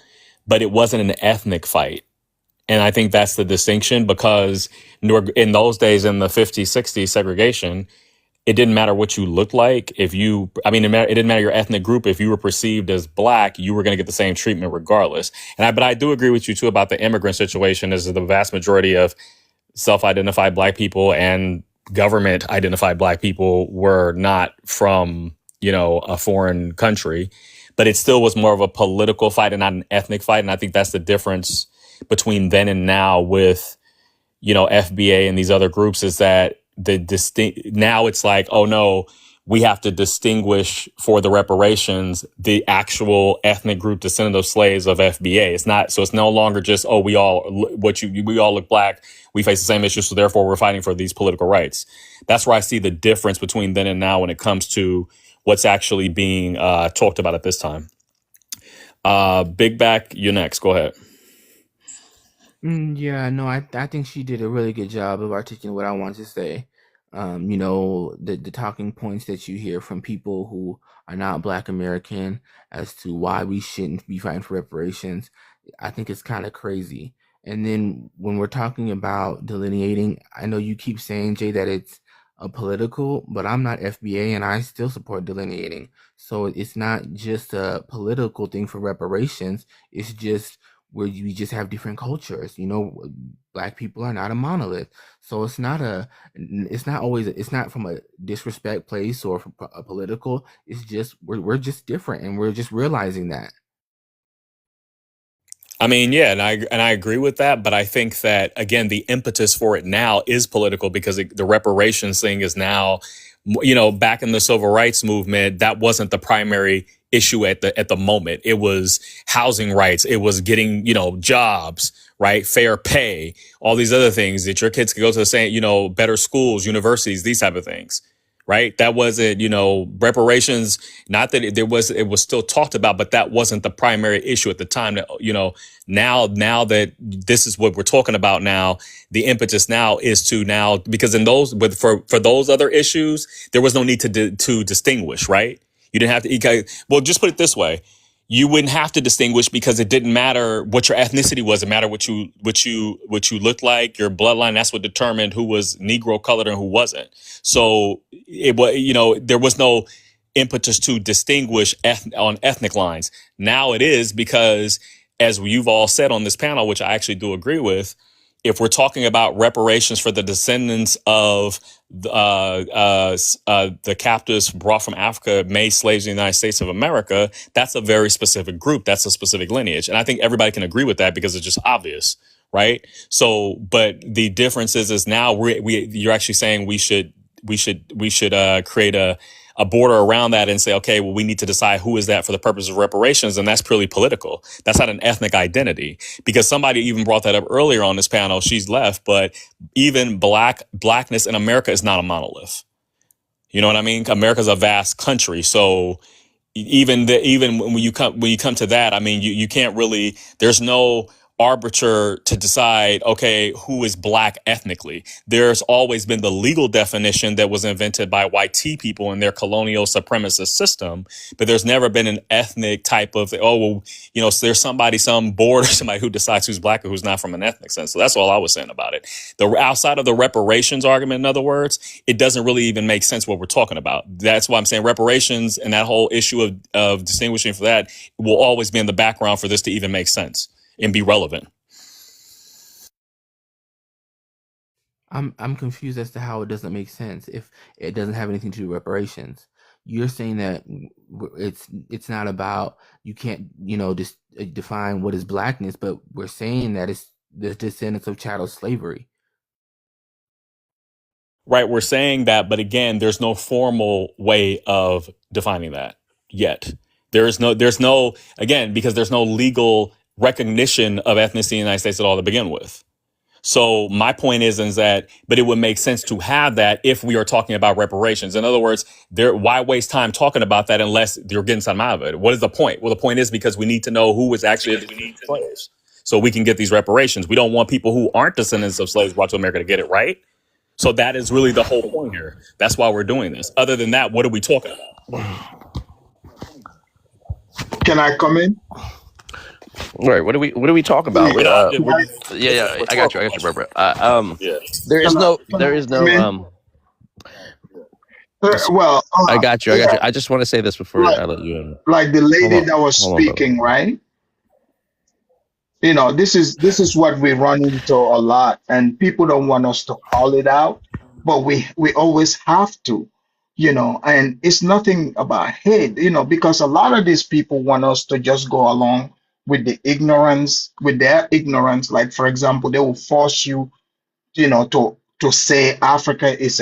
but it wasn't an ethnic fight. And I think that's the distinction, because in those days, in the 50s, 60s, segregation, it didn't matter what you looked like. It didn't matter your ethnic group. If you were perceived as Black, you were going to get the same treatment regardless. But I do agree with you too about the immigrant situation, as the vast majority of self-identified Black people and government-identified Black people were not from, a foreign country. But it still was more of a political fight and not an ethnic fight. And I think that's the difference between then and now with, FBA and these other groups, is that now it's like, oh no, we have to distinguish for the reparations the actual ethnic group descendant of slaves of FBA. It's no longer just, oh, we all look Black, we face the same issues, so therefore we're fighting for these political rights. That's where I see the difference between then and now when it comes to what's actually being talked about at this time. Big Back, you're next. Go ahead. Yeah, no, I think she did a really good job of articulating what I wanted to say. The talking points that you hear from people who are not Black American as to why we shouldn't be fighting for reparations, I think it's kind of crazy. And then when we're talking about delineating, I know you keep saying, Jay, that it's political, but I'm not FBA and I still support delineating. So it's not just a political thing for reparations. It's just where we just have different cultures. Black people are not a monolith. So it's not from a disrespect place or from a political. It's just, we're just different, and we're just realizing that. I mean, yeah, and I agree with that, but I think that, again, the impetus for it now is political, because the reparations thing is now, back in the civil rights movement, that wasn't the primary issue at the moment. It was housing rights. It was getting, jobs, right? Fair pay, all these other things that your kids could go to the same, better schools, universities, these type of things. Right. That wasn't, reparations, not that it was still talked about, but that wasn't the primary issue at the time. That, now that this is what we're talking about now, the impetus now is to now, because for those other issues, there was no need to distinguish. Right. You didn't have to. Well, just put it this way. You wouldn't have to distinguish, because it didn't matter what your ethnicity was. It mattered what you looked like, your bloodline. That's what determined who was Negro, colored, and who wasn't. So it was, there was no impetus to distinguish on ethnic lines. Now it is, because, as you've all said on this panel, which I actually do agree with, if we're talking about reparations for the descendants of the captives brought from Africa, made slaves in the United States of America, that's a very specific group. That's a specific lineage. And I think everybody can agree with that because it's just obvious, right? So, but the difference is now you're actually saying we should create a border around that and say, okay, well, we need to decide who is that for the purpose of reparations. And that's purely political. That's not an ethnic identity, because somebody even brought that up earlier on this panel. She's left, but even blackness in America is not a monolith. You know what I mean? America's a vast country. So even when you come to that, I mean, you can't really, there's no arbiter to decide, okay, who is black ethnically. There's always been the legal definition that was invented by white people in their colonial supremacist system, but there's never been an ethnic type of, oh, well, you know, so there's some board or somebody who decides who's black or who's not from an ethnic sense. So that's all I was saying about it. Outside of the reparations argument, in other words, it doesn't really even make sense what we're talking about. That's why I'm saying reparations and that whole issue of distinguishing for that will always be in the background for this to even make sense and be relevant. I'm confused as to how it doesn't make sense if it doesn't have anything to do with reparations. You're saying that it's not about, you can't, just define what is blackness, but we're saying that it's the descendants of chattel slavery. Right, we're saying that, but again, there's no formal way of defining that yet. There's no again, because there's no legal recognition of ethnicity in the United States at all to begin with. So my point is that, but it would make sense to have that if we are talking about reparations. In other words, why waste time talking about that unless you're getting something out of it? What is the point? Well, the point is because we need to know who was actually the slaves so we can get these reparations. We don't want people who aren't descendants of slaves brought to America to get it right. So that is really the whole point here. That's why we're doing this. Other than that, what are we talking about? Can I come in? Right. What are we talking about? Yeah. I got you, bro. There is no. Well, I got you. I just want to say this before I let you in. Like the lady that was speaking, right? This is what we run into a lot, and people don't want us to call it out, but we always have to, and it's nothing about hate, because a lot of these people want us to just go along with their ignorance. Like, for example, they will force you, to say Africa is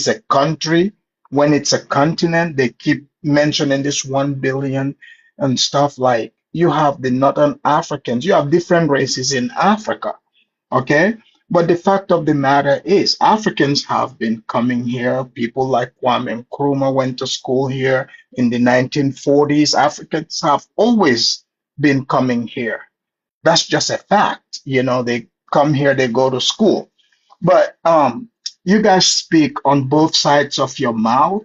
a country when it's a continent. They keep mentioning this 1 billion and stuff. Like, you have the Northern Africans, you have different races in Africa, okay? But the fact of the matter is, Africans have been coming here. People like Kwame Nkrumah went to school here in the 1940s. Africans have always been coming here. That's just a fact. They come here, they go to school. But you guys speak on both sides of your mouth.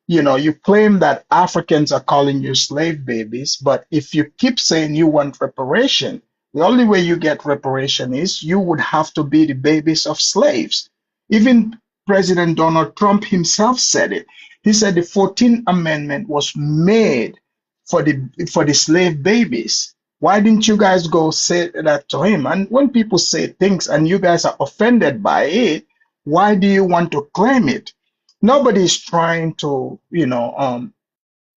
You claim that Africans are calling you slave babies, but if you keep saying you want reparation, the only way you get reparation is you would have to be the babies of slaves. Even President Donald Trump himself said it. He said the 14th Amendment was made for the slave babies. Why didn't you guys go say that to him? And when people say things and you guys are offended by it, why do you want to claim it? Nobody's trying to,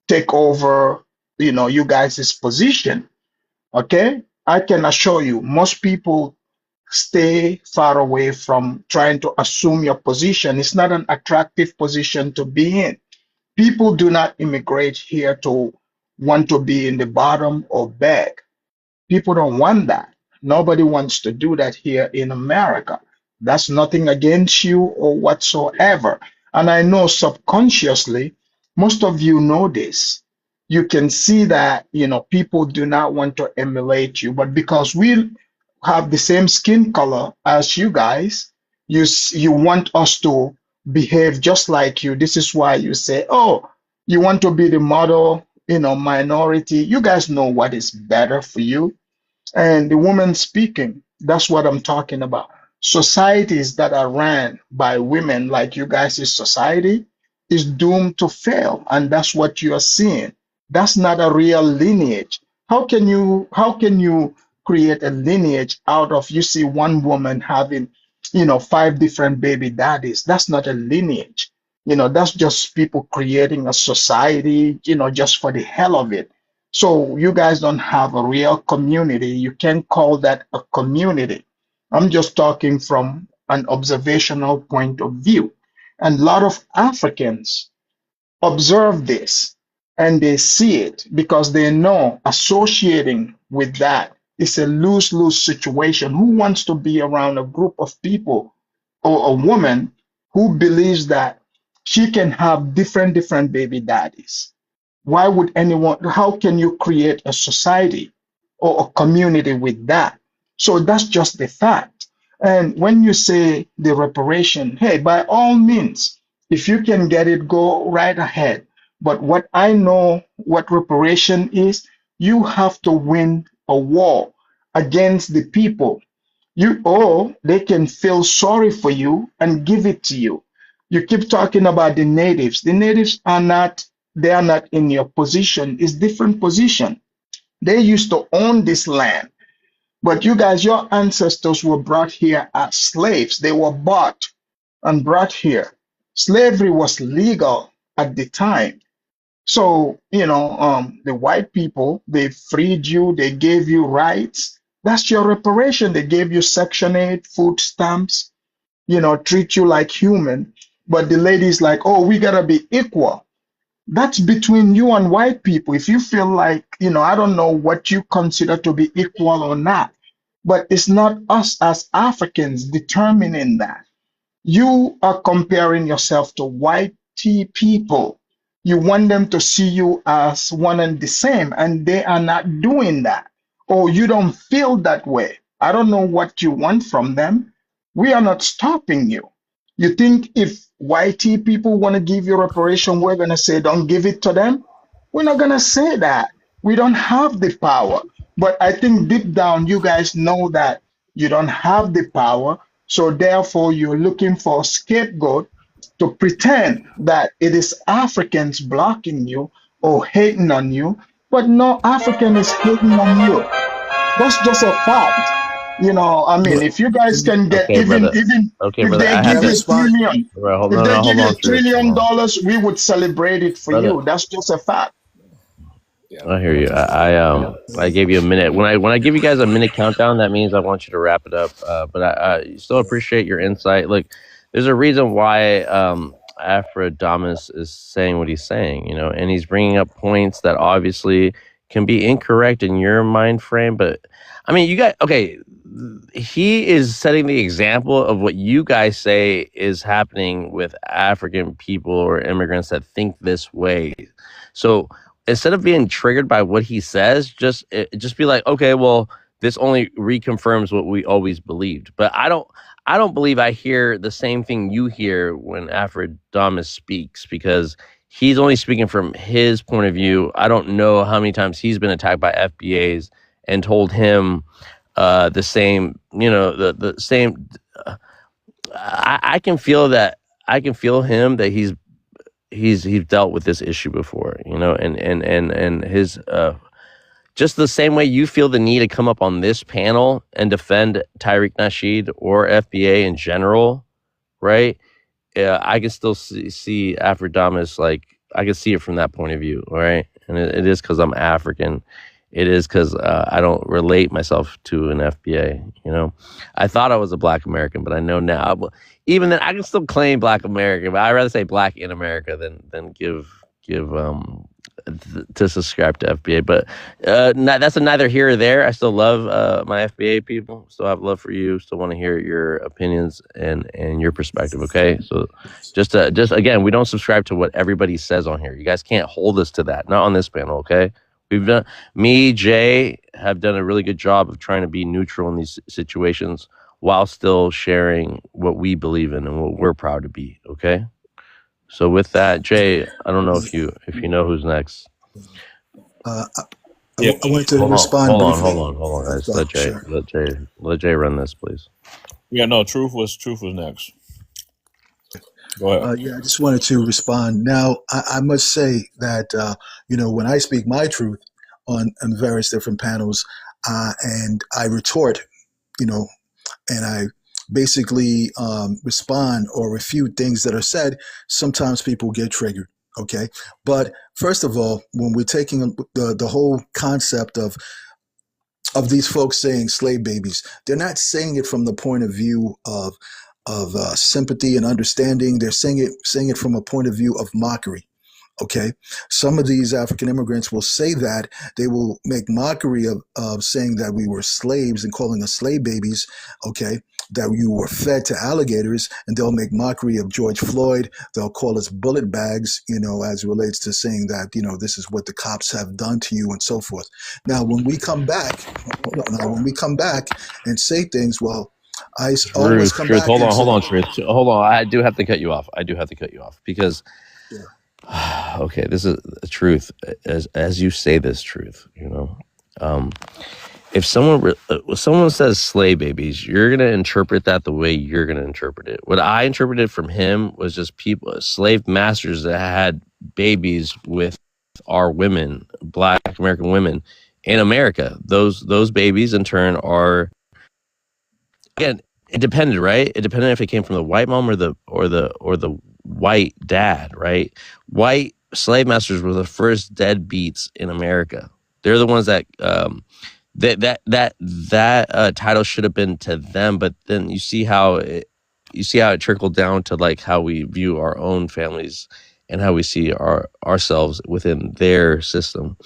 take over, you guys' position. Okay? I can assure you, most people stay far away from trying to assume your position. It's not an attractive position to be in. People do not immigrate here to want to be in the bottom or beg. People don't want that. Nobody wants to do that here in America. That's nothing against you or whatsoever. And I know subconsciously, most of you know this. You can see that, people do not want to emulate you, but because we have the same skin color as you guys, you want us to behave just like you. This is why you say, oh, you want to be the model, minority. You guys know what is better for you. And the woman speaking, that's what I'm talking about. Societies that are ran by women like you guys' society is doomed to fail. And that's what you are seeing. That's not a real lineage. How can you create a lineage out of, you see one woman having, 5 different baby daddies. That's not a lineage. That's just people creating a society, just for the hell of it. So you guys don't have a real community. You can't call that a community. I'm just talking from an observational point of view. And a lot of Africans observe this and they see it because they know associating with that is a lose-lose situation. Who wants to be around a group of people or a woman who believes that she can have different baby daddies? Why would anyone, how can you create a society or a community with that? So that's just the fact. And when you say the reparation, hey, by all means, if you can get it, go right ahead. But what I know what reparation is, you have to win a war against the people. Or they can feel sorry for you and give it to you. You keep talking about the natives. The natives are not, they are not in your position. It's different position. They used to own this land. But you guys, your ancestors were brought here as slaves. They were bought and brought here. Slavery was legal at the time. So, the white people, they freed you, they gave you rights. That's your reparation. They gave you Section 8, food stamps, treat you like human. But the lady's like, oh, we gotta be equal. That's between you and white people. If you feel like, I don't know what you consider to be equal or not, but it's not us as Africans determining that. You are comparing yourself to white people. You want them to see you as one and the same, and they are not doing that. Or you don't feel that way. I don't know what you want from them. We are not stopping you. You think if white people want to give you reparation, we're going to say, don't give it to them? We're not going to say that. We don't have the power. But I think deep down, you guys know that you don't have the power. So therefore, you're looking for a scapegoat to pretend that it is Africans blocking you or hating on you. But no African is hating on you. That's just a fact. If you guys can get Okay, if brother. they I have give you to. trillion, Bro, hold if on, they hold give you on, $1 trillion, Bro. we would celebrate it for Brother, you. That's just a fact. I hear you. I gave you a minute. When I give you guys a minute countdown, that means I want you to wrap it up. But I still appreciate your insight. Look, there's a reason why Afrodamus is saying what he's saying, and he's bringing up points that obviously can be incorrect in your mind frame. But I mean, he is setting the example of what you guys say is happening with African people or immigrants that think this way. So instead of being triggered by what he says, just be like, okay, well, this only reconfirms what we always believed. But I don't believe I hear the same thing you hear when Afrodamus speaks, because he's only speaking from his point of view. I don't know how many times he's been attacked by FBAs and told him the same, the same. I can feel that. I can feel him that he's dealt with this issue before, and his just the same way you feel the need to come up on this panel and defend Tariq Nasheed or FBA in general, right? I can still see Afrodamus, like I can see it from that point of view, right? And it is because I'm African. It is because I don't relate myself to an FBA. I thought I was a Black American, but I know now. Even then, I can still claim Black American, but I'd rather say Black in America than give to subscribe to FBA. But that's a neither here or there. I still love my FBA people. Still have love for you. Still want to hear your opinions and your perspective. Okay, so just again, we don't subscribe to what everybody says on here. You guys can't hold us to that. Not on this panel. Okay. Jay have done a really good job of trying to be neutral in these situations while still sharing what we believe in and what we're proud to be. Okay. So with that, Jay, I don't know if you know who's next. I wanted to respond briefly. Hold on, guys. Let Jay run this, please. Yeah, no, truth was next. Go ahead. I just wanted to respond. Now, I must say that, when I speak my truth on various different panels, and I retort, you know, and I basically respond or refute things that are said, sometimes people get triggered. Okay. But first of all, when we're taking the whole concept of these folks saying slave babies, they're not saying it from the point of view of sympathy and understanding. They're saying it from a point of view of mockery. Okay, some of these African immigrants will say that. They will make mockery of saying that we were slaves and calling us slave babies. Okay, that you were fed to alligators, and they'll make mockery of George Floyd. They'll call us bullet bags, you know, as it relates to saying that, you know, this is what the cops have done to you and so forth. Now, when we come back, and say things, well, I always come back. Hold on, Truth. Hold on. I do have to cut you off. Because, okay, this is the truth. As you say this truth, you know, if someone says slave babies, you're gonna interpret that the way you're gonna interpret it. What I interpreted from him was just slave masters that had babies with our women, Black American women in America. Those babies in turn are, again, it depended, right? It depended if it came from the white mom or the white dad, right? White slave masters were the first deadbeats in America. They're the ones that that title should have been to them, but then you see how it trickled down to like how we view our own families and how we see ourselves within their system.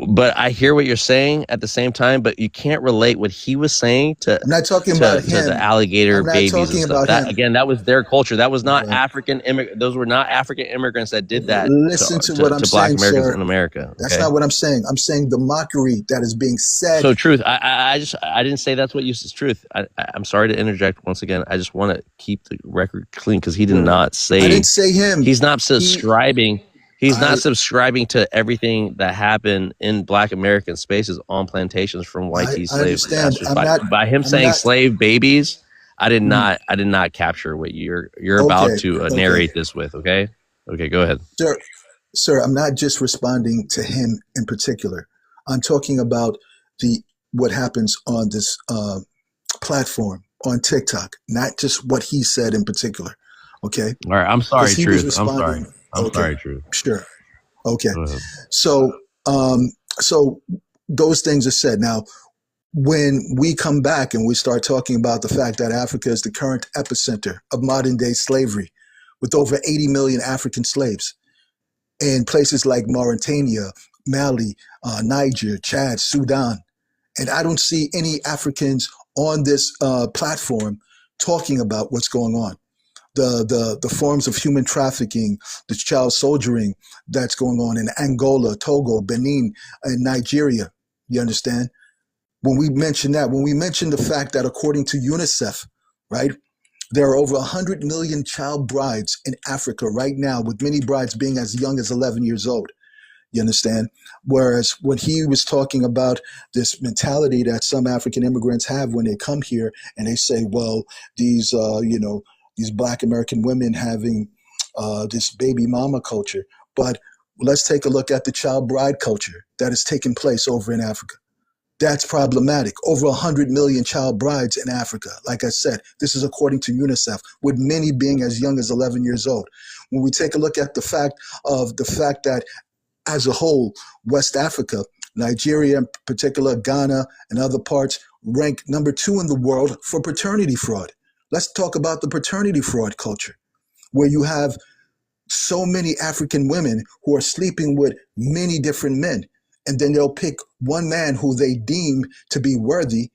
But I hear what you're saying at the same time, but you can't relate what he was saying to. I'm not talking about him. To the alligator I'm not babies talking and stuff. about him. Again, that was their culture. That was not African immigrant. Those were not African immigrants that did that. Listen to what I'm Black saying, Americans sir. in America. That's okay? not what I'm saying. I'm saying the mockery that is being said. So, Truth, I didn't say that's what you said. Truth. I'm sorry to interject once again. I just want to keep the record clean because he did not say. I didn't say him. He's not subscribing. He's not subscribing to everything that happened in Black American spaces on plantations from white slave understand. masters. By him saying slave babies, I did not capture what you're about to narrate this with. Okay, go ahead, sir. I'm not just responding to him in particular. I'm talking about what happens on this platform on TikTok, not just what he said in particular. Okay. All right. I'm sorry, Truth. I'm sorry. Sorry, Truth. Sure. Okay. So those things are said. Now, when we come back and we start talking about the fact that Africa is the current epicenter of modern day slavery, with over 80 million African slaves in places like Mauritania, Mali, Niger, Chad, Sudan, and I don't see any Africans on this platform talking about what's going on. The forms of human trafficking, the child soldiering that's going on in Angola, Togo, Benin, and Nigeria. You understand? When we mention that, when we mention the fact that according to UNICEF, right, there are over 100 million child brides in Africa right now, with many brides being as young as 11 years old. You understand? Whereas when he was talking about this mentality that some African immigrants have when they come here and they say, well, these Black American women having this baby mama culture. But let's take a look at the child bride culture that is taking place over in Africa. That's problematic. Over 100 million child brides in Africa. Like I said, this is according to UNICEF, with many being as young as 11 years old. When we take a look at the fact that as a whole, West Africa, Nigeria in particular, Ghana and other parts rank number 2 in the world for paternity fraud. Let's talk about the paternity fraud culture, where you have so many African women who are sleeping with many different men, and then they'll pick one man who they deem to be worthy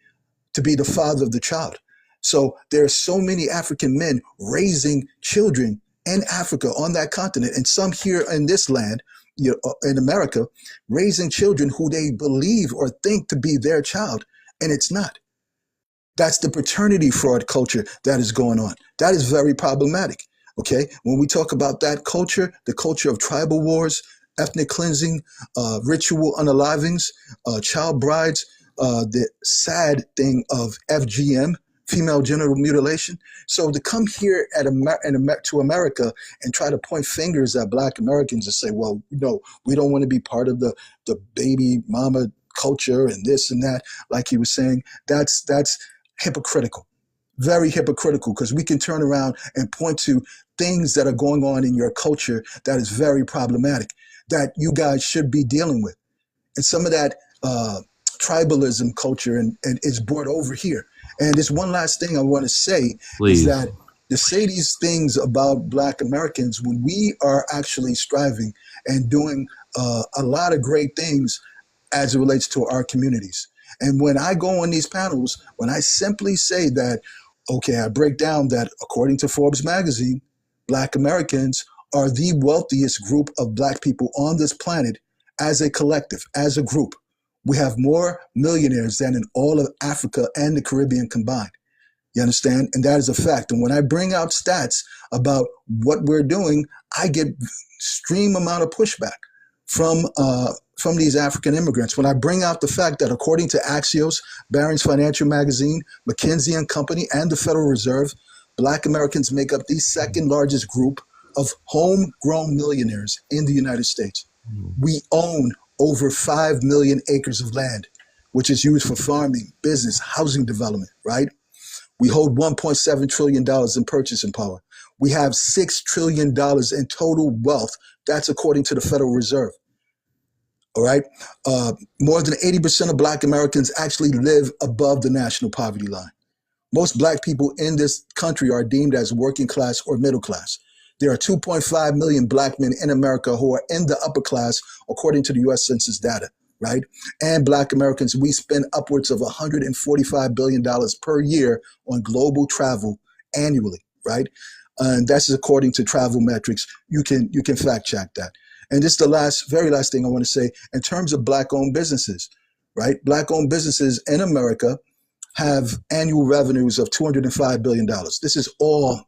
to be the father of the child. So there are so many African men raising children in Africa, on that continent, and some here in this land, in America, raising children who they believe or think to be their child, and it's not. That's the paternity fraud culture that is going on. That is very problematic, okay? When we talk about that culture, the culture of tribal wars, ethnic cleansing, ritual unalivings, child brides, the sad thing of FGM, female genital mutilation. So to come here to America and try to point fingers at Black Americans and say, well, no, we don't want to be part of the baby mama culture and this and that, like he was saying, that's hypocritical, very hypocritical, because we can turn around and point to things that are going on in your culture that is very problematic that you guys should be dealing with. And some of that tribalism culture and is brought over here. And there's one last thing I want to say Please. is that to say these things about Black Americans when we are actually striving and doing a lot of great things as it relates to our communities. And when I go on these panels, when I simply say that, okay, I break down that according to Forbes magazine, Black Americans are the wealthiest group of Black people on this planet as a collective, as a group. We have more millionaires than in all of Africa and the Caribbean combined. You understand? And that is a fact. And when I bring out stats about what we're doing, I get extreme amount of pushback from these African immigrants. When I bring out the fact that according to Axios, Barron's Financial Magazine, McKinsey and Company, and the Federal Reserve, Black Americans make up the second largest group of homegrown millionaires in the United States. We own over 5 million acres of land, which is used for farming, business, housing development, right? We hold $1.7 trillion in purchasing power. We have $6 trillion in total wealth. That's according to the Federal Reserve. All right. More than 80% of Black Americans actually live above the national poverty line. Most Black people in this country are deemed as working class or middle class. There are 2.5 million Black men in America who are in the upper class, according to the U.S. Census data, right? And Black Americans, we spend upwards of $145 billion per year on global travel annually, right? And that's according to Travel Metrics. You can fact check that. And this is the very last thing I want to say in terms of Black-owned businesses, right? Black-owned businesses in America have annual revenues of $205 billion. This is all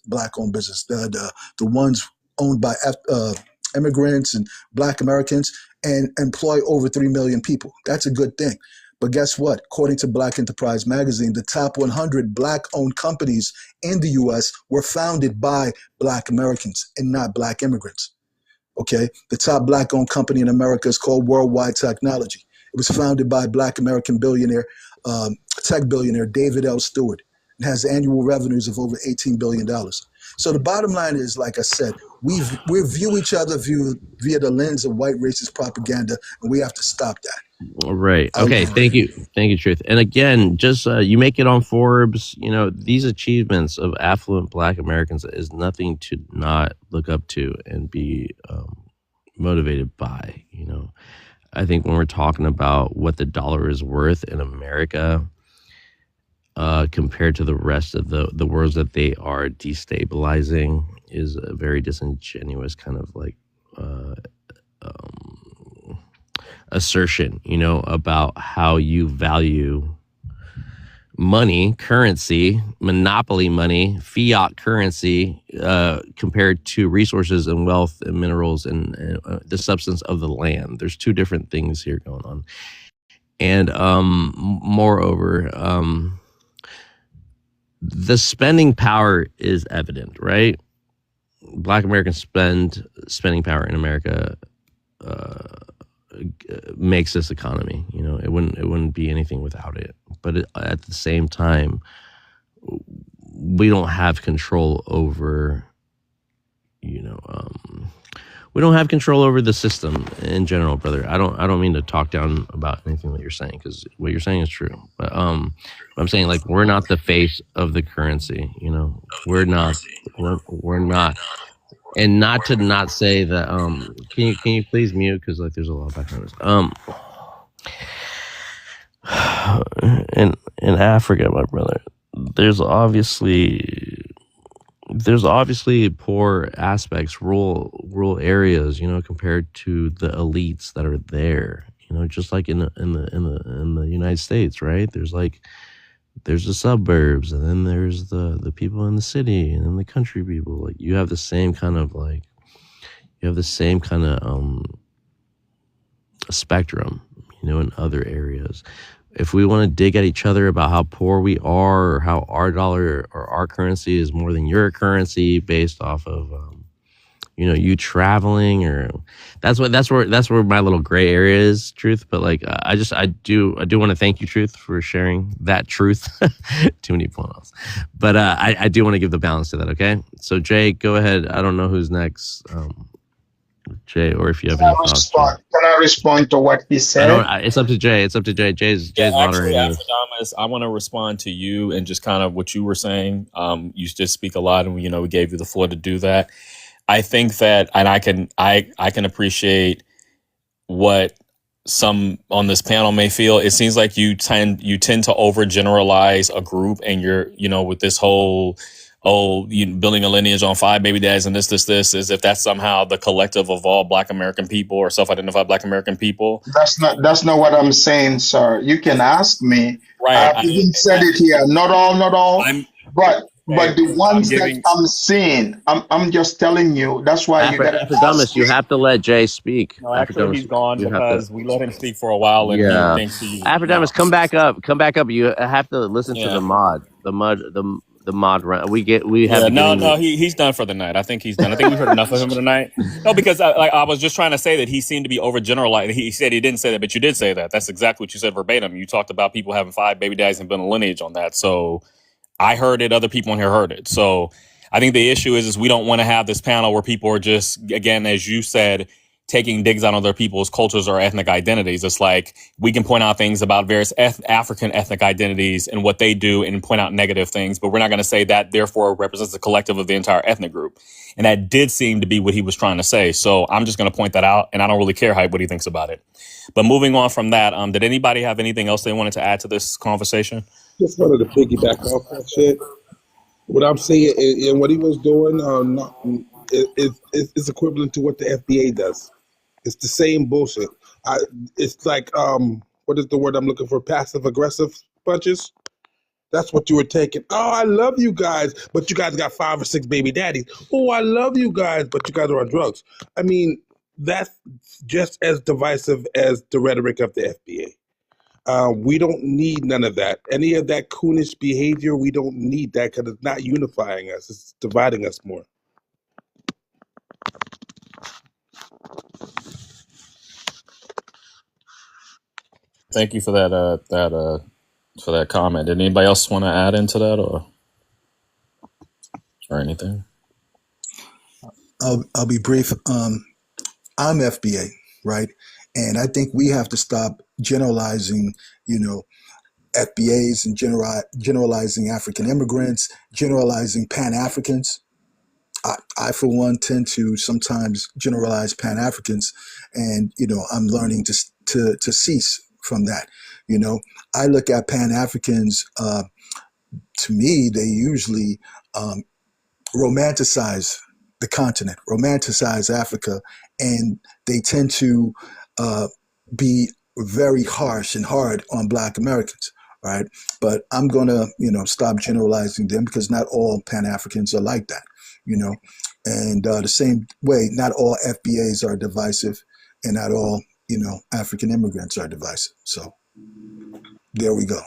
Black-owned business, the ones owned by immigrants and Black Americans, and employ over 3 million people. That's a good thing. But guess what? According to Black Enterprise Magazine, the top 100 Black-owned companies in the U.S. were founded by Black Americans and not Black immigrants. Okay, the top Black-owned company in America is called Worldwide Technology. It was founded by Black American billionaire, tech billionaire David L. Stewart. It has annual revenues of over $18 billion. So the bottom line is, like I said, we view each other via the lens of white racist propaganda, and we have to stop that. Right. Okay. Thank you. Thank you, Truth. And again, just you make it on Forbes. You know, these achievements of affluent Black Americans is nothing to not look up to and be motivated by. You know, I think when we're talking about what the dollar is worth in America compared to the rest of the worlds that they are destabilizing is a very disingenuous kind of like assertion, you know, about how you value money, currency, monopoly money, fiat currency, compared to resources and wealth and minerals and the substance of the land. There's two different things here going on. And moreover, the spending power is evident, right? Black Americans spending power in America makes this economy. You know, it wouldn't be anything without it. But at the same time, we don't have control over, you know, we don't have control over the system in general, brother. I don't mean to talk down about anything that you're saying, because what you're saying is true. But I'm saying, like, we're not the face of the currency. You know, we're not. And not to not say that. Can you please mute, because like there's a lot of background noise. In Africa, my brother, there's obviously poor aspects, rural areas, you know, compared to the elites that are there. You know, just like in the United States, right? There's the suburbs, and then there's the people in the city, and then the country people. Like, you have the same kind of spectrum, you know, in other areas. If we want to dig at each other about how poor we are, or how our dollar or our currency is more than your currency based off of, you traveling, or that's where my little gray area is, Truth. But like, I do want to thank you, Truth, for sharing that truth. Too many pronoun. But I do want to give the balance to that. Okay, so Jay, go ahead. I don't know who's next. Jay, or if you have any thoughts. Can I respond to what he said? It's up to Jay. It's up to Jay. Jay's Actually, moderating. Afrodamus, I want to respond to you and just kind of what you were saying. You just speak a lot, and we gave you the floor to do that. I think that, and I can appreciate what some on this panel may feel. It seems like you tend to overgeneralize a group, and you're with this whole building a lineage on 5 baby dads and this, as if that's somehow the collective of all Black American people or self-identified Black American people. That's not what I'm saying, sir. You can ask me. Right. I even said it here. Not all. But the ones that I'm seeing, I'm just telling you. That's why you got to Afrodamus, you have to let Jay speak. No, actually, he's gone because we let him speak for a while, and Yeah. he thinks he. Afrodamus, come back up. You have to listen to the mod. The mod round. He's done for the night. I think he's done. I think we've heard enough of him tonight. No, because I was just trying to say that he seemed to be overgeneralized. He said he didn't say that, but you did say that. That's exactly what you said verbatim. You talked about people having 5 baby daddies and building a lineage on that. So I heard it. Other people in here heard it. So I think the issue is we don't want to have this panel where people are just, again, as you said, taking digs on other people's cultures or ethnic identities. It's like we can point out things about various African ethnic identities and what they do and point out negative things, but we're not going to say that therefore represents the collective of the entire ethnic group. And that did seem to be what he was trying to say. So I'm just going to point that out, and I don't really care what he thinks about it. But moving on from that, did anybody have anything else they wanted to add to this conversation? Just wanted to piggyback off that shit. What I'm saying and what he was doing is equivalent to what the FBA does. It's the same bullshit. It's like what is the word I'm looking for? Passive aggressive punches. That's what you were taking. Oh, I love you guys, but you guys got 5 or 6 baby daddies. Oh, I love you guys, but you guys are on drugs. I mean, that's just as divisive as the rhetoric of the FBA. We don't need none of that. Any of that coonish behavior, we don't need that because it's not unifying us. It's dividing us more. Thank you for that comment. Did anybody else want to add into that or anything? I'll be brief. I'm FBA, right? And I think we have to stop generalizing, FBAs and generalizing African immigrants, generalizing Pan-Africans. I, for one, tend to sometimes generalize Pan-Africans, and I'm learning to cease from that. I look at Pan-Africans. To me, they usually romanticize the continent, romanticize Africa, and they tend to be very harsh and hard on Black Americans. Right, but I'm gonna, stop generalizing them because not all Pan-Africans are like that. And the same way, not all FBAs are divisive, and not all, African immigrants are divisive. So there we go.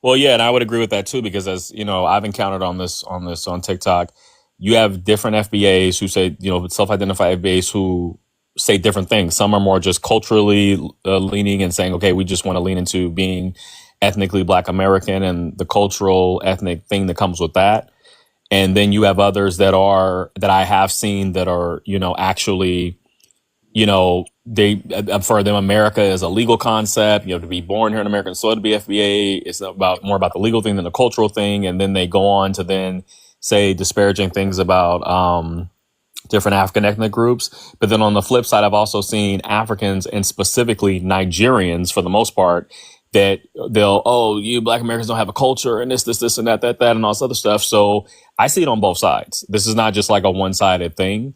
Well, yeah, and I would agree with that too, because as I've encountered on TikTok, you have different FBAs who say, self-identified FBAs who say different things. Some are more just culturally leaning and saying, okay, we just want to lean into being ethnically Black American and the cultural ethnic thing that comes with that. And then you have others that I have seen that are, actually, they, for them, America is a legal concept. You have to be born here in American soil to be FBA. It's more about the legal thing than the cultural thing. And then they go on to then say disparaging things about different African ethnic groups. But then on the flip side, I've also seen Africans and specifically Nigerians, for the most part, that you Black Americans don't have a culture and this and that and all this other stuff. So I see it on both sides. This is not just like a one-sided thing.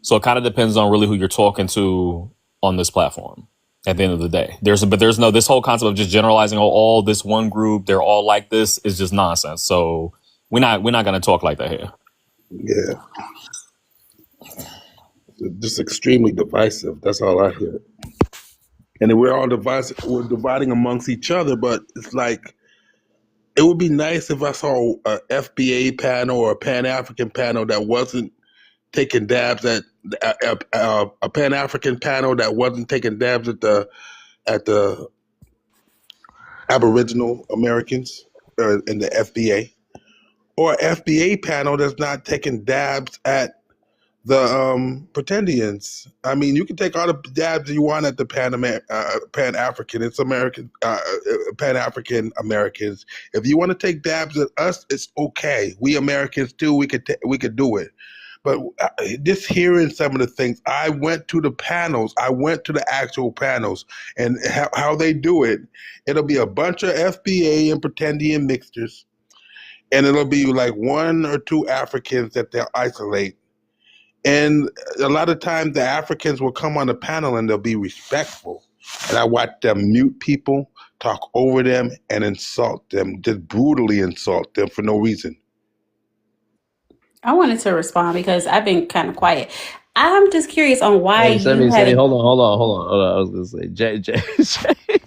So it kind of depends on really who you're talking to on this platform at the end of the day. There's this whole concept of just generalizing, all this one group, they're all like this, is just nonsense. So we're not going to talk like that here. Yeah. Just extremely divisive. That's all I hear. And we're all divisive. We're dividing amongst each other, but it's like it would be nice if I saw a FBA panel or a Pan African panel that wasn't taking dabs at a Pan African panel that wasn't taking dabs at the Aboriginal Americans in the FBA, or an FBA panel that's not taking dabs at the Pretendians. I mean, you can take all the dabs you want at the Pan African. It's American Pan African Americans. If you want to take dabs at us, it's okay. We Americans too. We could do it. But just hearing some of the things, I went to the panels. I went to the actual panels, and how they do it. It'll be a bunch of FBA and Pretendian mixtures, and it'll be like one or two Africans that they'll isolate. And a lot of times the Africans will come on the panel and they'll be respectful. And I watch them mute people, talk over them, and insult them, just brutally insult them for no reason. I wanted to respond because I've been kind of quiet. I'm just curious on why Hey, you Sammy, haven't. hold on. I was gonna say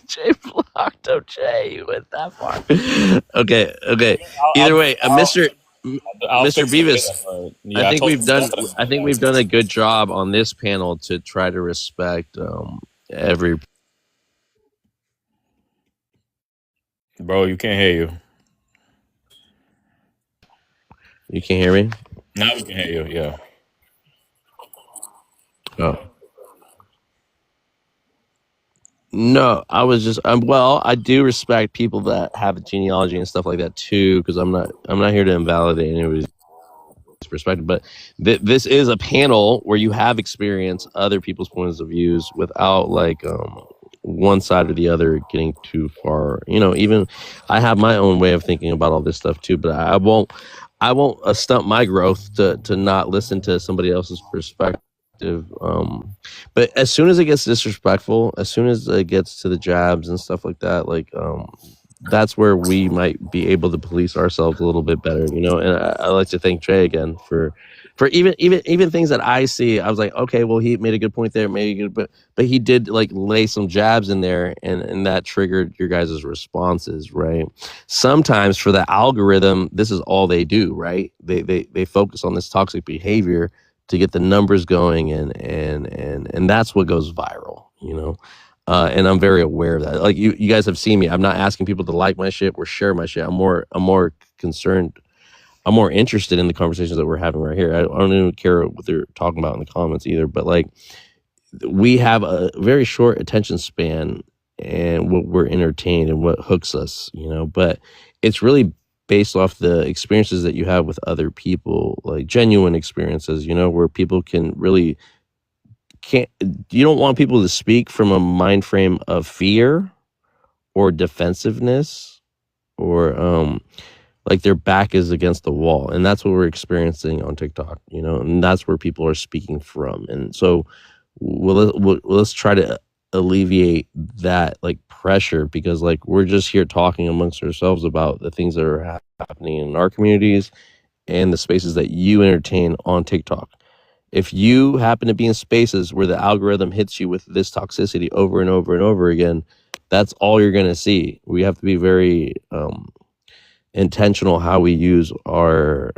Jay blocked up Jay. You went that far. Okay. Either way, Mr. I'll fix it Beavis, later, but I yeah, I think told we've you done. yesterday. I think we've done a good job on this panel to try to respect every. Bro, you can't hear you. You can hear me? Now we can hear you. Yeah. Oh. No, I was just well, I do respect people that have a genealogy and stuff like that too, because I'm not here to invalidate anybody's perspective, but this is a panel where you have experienced other people's points of views without like one side or the other getting too far. Even I have my own way of thinking about all this stuff too, but I won't stunt my growth to not listen to somebody else's perspective. But as soon as it gets disrespectful, as soon as it gets to the jabs and stuff like that, like that's where we might be able to police ourselves a little bit better, And I like to thank Jay again for even things that I see. I was like, okay, well, he made a good point there, but he did like lay some jabs in there, and that triggered your guys' responses, right? Sometimes for the algorithm, this is all they do, right? They focus on this toxic behavior to get the numbers going, and that's what goes viral, and I'm very aware of that. Like you guys have seen me. I'm not asking people to like my shit or share my shit. I'm more concerned. I'm more interested in the conversations that we're having right here. I don't even care what they're talking about in the comments either. But like, we have a very short attention span, and what we're entertained and what hooks us, But it's really based off the experiences that you have with other people, like genuine experiences, where people can really you don't want people to speak from a mind frame of fear or defensiveness or like their back is against the wall, and that's what we're experiencing on TikTok, and that's where people are speaking from. And so let's try to alleviate that like pressure, because like we're just here talking amongst ourselves about the things that are happening in our communities and the spaces that you entertain on TikTok. If you happen to be in spaces where the algorithm hits you with this toxicity over and over and over again, that's all you're going to see. We have to be very intentional how we use our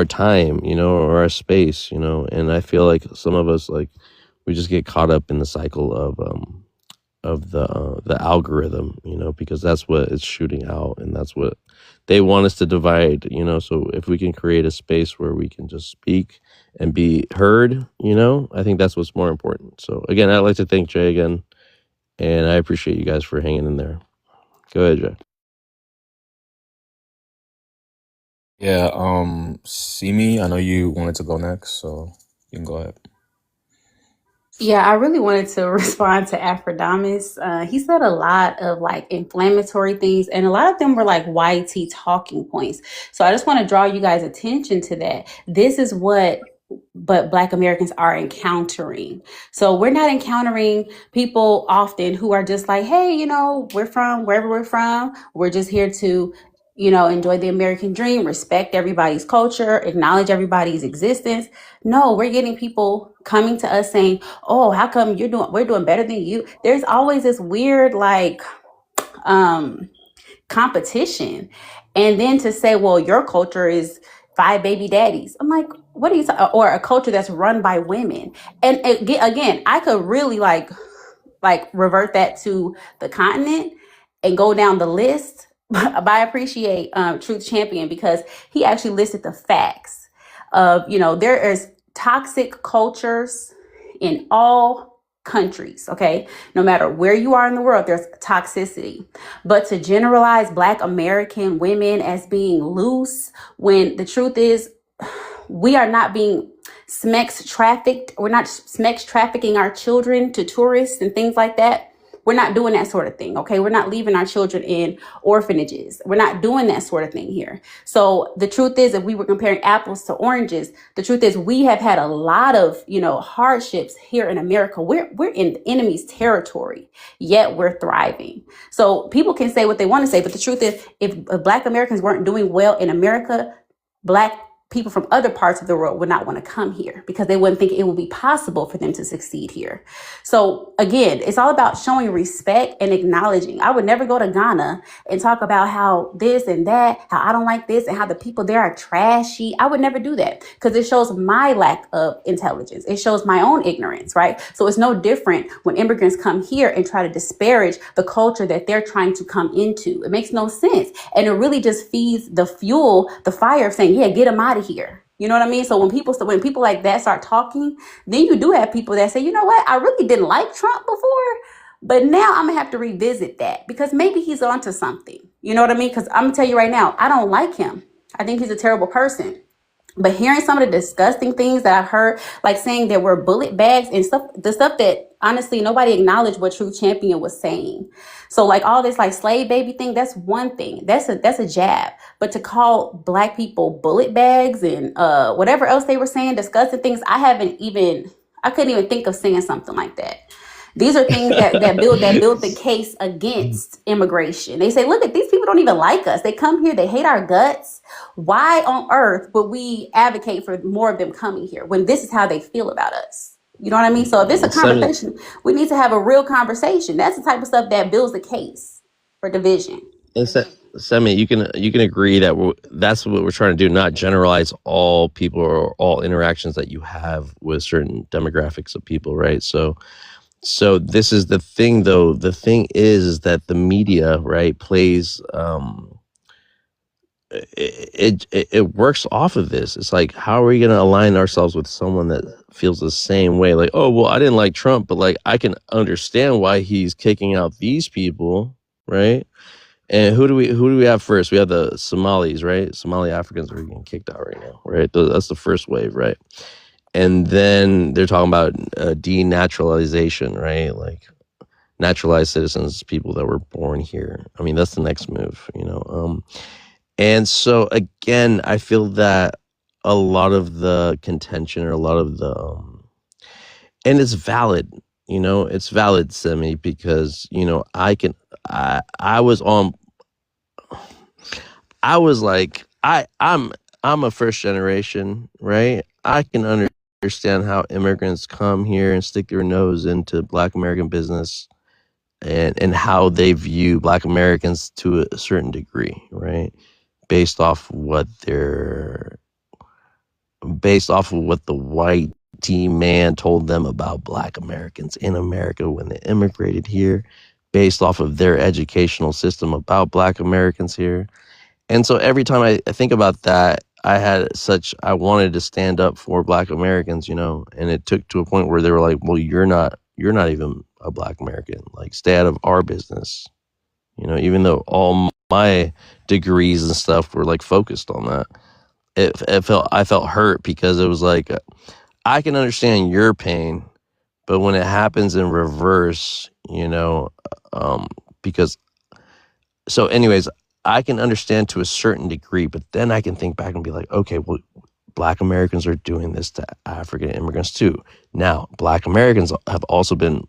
time, or our space, and I feel like some of us, like, we just get caught up in the cycle of the algorithm, because that's what it's shooting out, and that's what they want us to divide, so if we can create a space where we can just speak and be heard, I think that's what's more important. So again, I'd like to thank Jay again, and I appreciate you guys for hanging in there. Go ahead, Jay. Yeah, Simi, I know you wanted to go next, so you can go ahead. Yeah, I really wanted to respond to Aphrodamus. He said a lot of like inflammatory things, and a lot of them were like YT talking points. So I just want to draw you guys' attention to that. This is what Black Americans are encountering. So we're not encountering people often who are just like, hey, we're from wherever we're from. We're just here to, enjoy the American dream, respect everybody's culture, acknowledge everybody's existence. No, we're getting people coming to us saying, oh, how come we're doing better than you? There's always this weird, like, competition. And then to say, well, your culture is 5 baby daddies. I'm like, what are you talking? Or a culture that's run by women. And again, I could really like revert that to the continent and go down the list. But I appreciate Truth Champion because he actually listed the facts of, there is toxic cultures in all countries, okay? No matter where you are in the world, there's toxicity. But to generalize Black American women as being loose, when the truth is, we are not being sex trafficked. We're not sex trafficking our children to tourists and things like that. We're not doing that sort of thing, okay? We're not leaving our children in orphanages. We're not doing that sort of thing here. So the truth is, if we were comparing apples to oranges, the truth is we have had a lot of, hardships here in America. We're in the enemy's territory, yet we're thriving. So people can say what they want to say, but the truth is, if Black Americans weren't doing well in America, Black people from other parts of the world would not want to come here because they wouldn't think it would be possible for them to succeed here. So again, it's all about showing respect and acknowledging. I would never go to Ghana and talk about how this and that, how I don't like this and how the people there are trashy. I would never do that because it shows my lack of intelligence. It shows my own ignorance, right? So it's no different when immigrants come here and try to disparage the culture that they're trying to come into. It makes no sense. And it really just feeds the fuel, the fire of saying, yeah, get them out of here. You know what I mean? So when people like that start talking, then you do have people that say, you know what? I really didn't like Trump before, but now I'm gonna have to revisit that because maybe he's onto something. You know what I mean? Because I'm gonna tell you right now, I don't like him. I think he's a terrible person. But hearing some of the disgusting things that I've heard, like saying there were bullet bags and stuff, the stuff that honestly nobody acknowledged what Truth Champion was saying. So like all this like slave baby thing, that's one thing. That's a jab. But to call Black people bullet bags and whatever else they were saying, disgusting things, I couldn't even think of saying something like that. These are things that build the case against immigration. They say, look, at these people don't even like us. They come here, they hate our guts. Why on earth would we advocate for more of them coming here when this is how they feel about us? You know what I mean? So if it's a conversation, we need to have a real conversation. That's the type of stuff that builds the case for division. Semi, you can agree that that's what we're trying to do, not generalize all people or all interactions that you have with certain demographics of people, right? So this is the thing, though. The thing is that the media, right, plays it works off of this. It's like, how are we going to align ourselves with someone that feels the same way? Like, oh, well, I didn't like Trump, but like I can understand why he's kicking out these people, right? And who do we have first? We have the Somalis, right? Somali Africans are getting kicked out right now, right? That's the first wave, right? And then they're talking about denaturalization, right? Like naturalized citizens, people that were born here. I mean, that's the next move, And so again, I feel that a lot of the contention or a lot of the, and it's valid, it's valid, Semi, because, I'm a first generation, right? I can understand how immigrants come here and stick their nose into Black American business and how they view Black Americans to a certain degree, right? Based off of what the white man told them about Black Americans in America when they immigrated here, based off of their educational system about Black Americans here. And so every time I think about that, I wanted to stand up for Black Americans, and it took to a point where they were like, well, you're not even a Black American, like stay out of our business, even though all my degrees and stuff were like focused on that. I felt hurt because it was like, I can understand your pain, but when it happens in reverse, so anyways, I can understand to a certain degree, but then I can think back and be like, okay, well, Black Americans are doing this to African immigrants too. Now, Black Americans have also been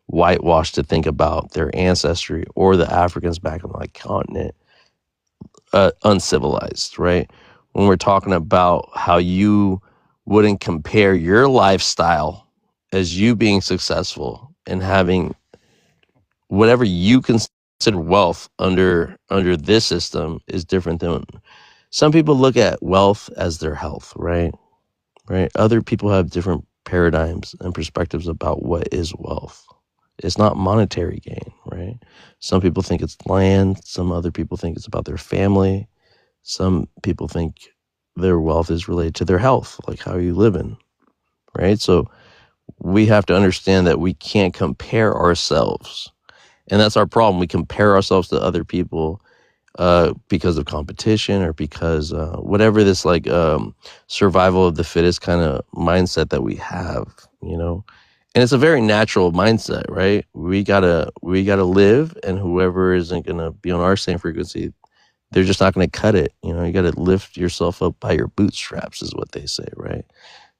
whitewashed to think about their ancestry or the Africans back on the continent uncivilized, right? When we're talking about how you wouldn't compare your lifestyle as you being successful and having whatever you consider wealth under this system is different than some people look at wealth as their health, right? Right. Other people have different paradigms and perspectives about what is wealth. It's not monetary gain, right? Some people think it's land. Some other people think it's about their family. Some people think their wealth is related to their health, like how you living, right? So we have to understand that we can't compare ourselves. And that's our problem. We compare ourselves to other people because of competition or because whatever this like survival of the fittest kind of mindset that we have, you know. And it's a very natural mindset, right? We gotta live, and whoever isn't gonna be on our same frequency, they're just not gonna cut it. You know, you gotta lift yourself up by your bootstraps, is what they say, right?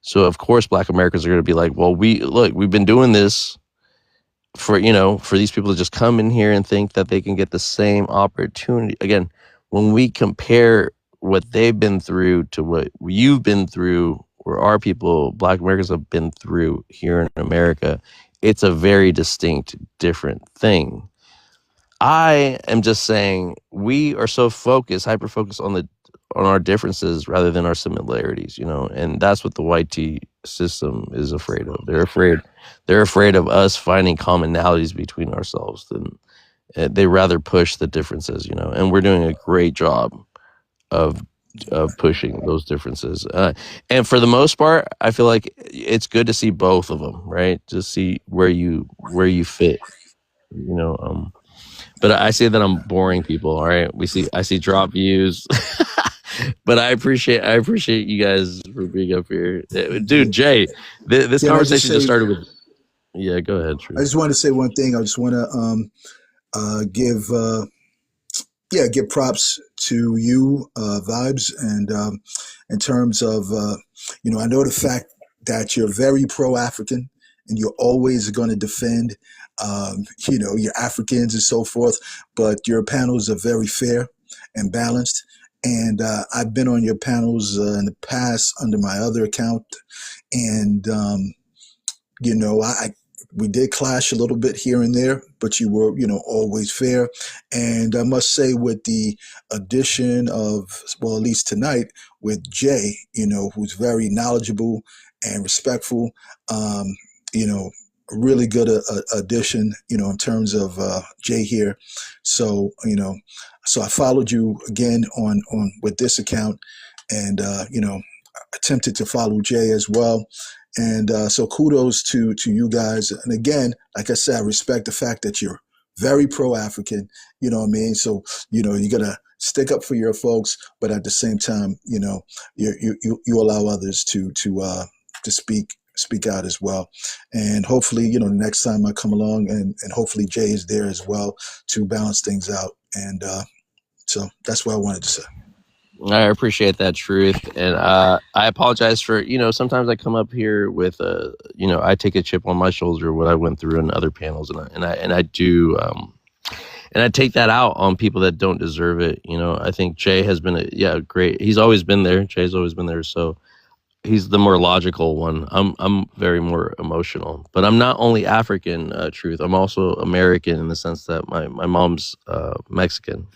So of course, Black Americans are gonna be like, well, we've been doing this for these people to just come in here and think that they can get the same opportunity. Again, when we compare what they've been through to what you've been through, or our people, Black Americans, have been through here in America, it's a very distinct, different thing. I am just saying we are so hyper focused on our differences rather than our similarities, you know, and that's what the white tea system is afraid of. They're afraid of us finding commonalities between ourselves, and they rather push the differences, you know, and we're doing a great job of pushing those differences. And for the most part, I feel like it's good to see both of them, right? To see where you fit, you know. But I say that I'm boring people. All right, I see drop views. But I appreciate you guys for being up here, dude. Jay, this conversation just started with. Yeah, go ahead. True. I just want to say one thing. I just want to give props to you, Vibes, and in terms of I know the fact that you're very pro-African and you're always going to defend your Africans and so forth, but your panels are very fair and balanced. And I've been on your panels in the past under my other account, and we did clash a little bit here and there, but you were always fair. And I must say, with the addition of, well, at least tonight with Jay, who's very knowledgeable and respectful, a really good addition, in terms of Jay here. So so I followed you again on with this account, and attempted to follow Jay as well. And so kudos to you guys. And again, like I said, I respect the fact that you're very pro-African. You know what I mean? So you gotta stick up for your folks, but at the same time, you allow others to speak out as well. And hopefully, the next time I come along, and hopefully Jay is there as well to balance things out. And so that's what I wanted to say. I appreciate that, Truth. And I apologize for, sometimes I come up here with, I take a chip on my shoulder, what I went through in other panels. And I do, and I take that out on people that don't deserve it. I think Jay has been great. He's always been there. Jay's always been there. So he's the more logical one. I'm very more emotional, but I'm not only African, Truth. I'm also American, in the sense that my mom's Mexican,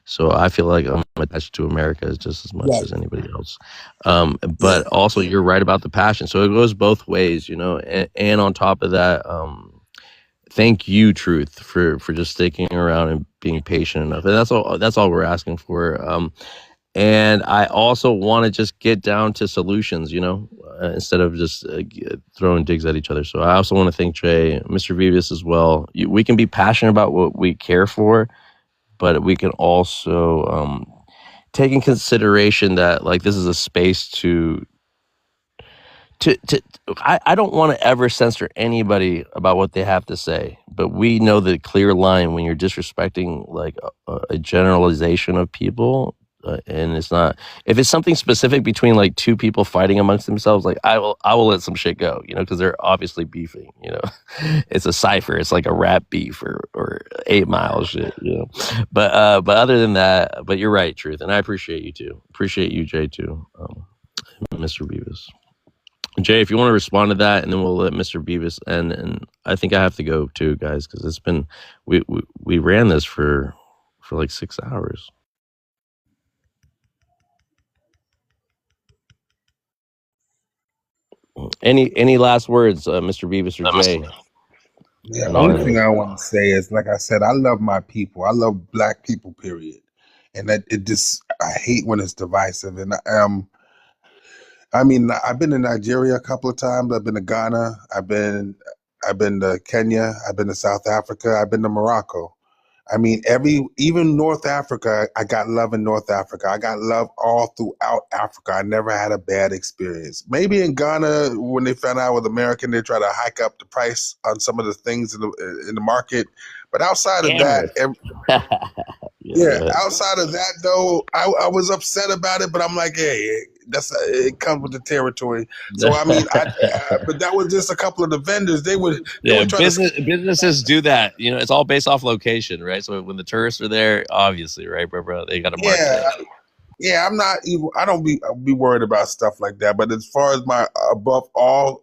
so I feel like I'm attached to America just as much as anybody else. But also, you're right about the passion. So it goes both ways, and on top of that, thank you, Truth, for just sticking around and being patient enough. And that's all we're asking for. And I also want to just get down to solutions, instead of just throwing digs at each other. So I also want to thank Jay, Mr. Vivas as well. We can be passionate about what we care for, but we can also take in consideration that, like, this is a space I don't want to ever censor anybody about what they have to say, but we know the clear line when you're disrespecting like a generalization of people. And it's not, if it's something specific between like two people fighting amongst themselves, like I will let some shit go, because they're obviously beefing, it's a cipher. It's like a rap beef or 8 Mile shit, but other than that, but you're right, Truth. And I appreciate you too. Appreciate you, Jay, too. Mr. Beavis. Jay, if you want to respond to that, and then we'll let Mr. Beavis end. And I think I have to go too, guys, because it's been we ran this for like 6 hours. Any last words, Mr. Beavis or Jay? Yeah, only thing I want to say is, like I said, I love my people. I love black people, period. And that it just, I hate when it's divisive. And I mean, I've been to Nigeria a couple of times. I've been to Ghana. I've been to Kenya. I've been to South Africa. I've been to Morocco. I mean, even North Africa, I got love in North Africa. I got love all throughout Africa. I never had a bad experience. Maybe in Ghana, when they found out I was American, they try to hike up the price on some of the things in the market. But outside of that, outside of that though, I was upset about it. But I'm like, hey, it comes with the territory. So I mean, but that was just a couple of the vendors. They were trying businesses do that. You know, it's all based off location, right? So when the tourists are there, obviously, right, bro, they got to market it. Yeah, I'm not even. I don't be worried about stuff like that. But as far as my above all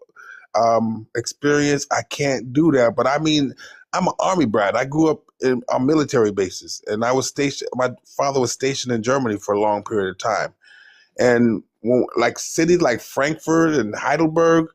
experience, I can't do that. But I mean, I'm an Army brat. I grew up on military bases, and I was stationed. My father was stationed in Germany for a long period of time, and like cities like Frankfurt and Heidelberg,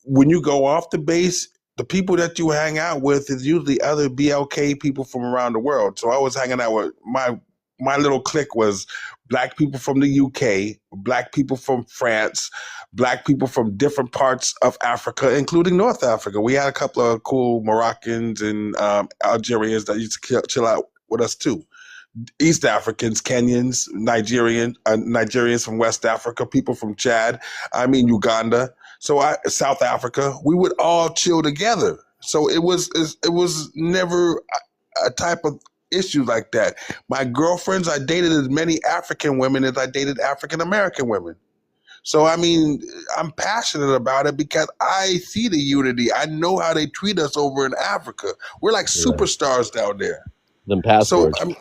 when you go off the base, the people that you hang out with is usually other BLK people from around the world. So I was hanging out with my little clique was black people from the UK, black people from France, black people from different parts of Africa, including North Africa. We had a couple of cool Moroccans and Algerians that used to chill out with us too. East Africans, Kenyans, Nigerians from West Africa, people from Chad, Uganda, South Africa. We would all chill together. So it was never a type of issue like that. My girlfriends, I dated as many African women as I dated African American women. So I mean, I'm passionate about it because I see the unity. I know how they treat us over in Africa. We're like superstars down there. Them passports. So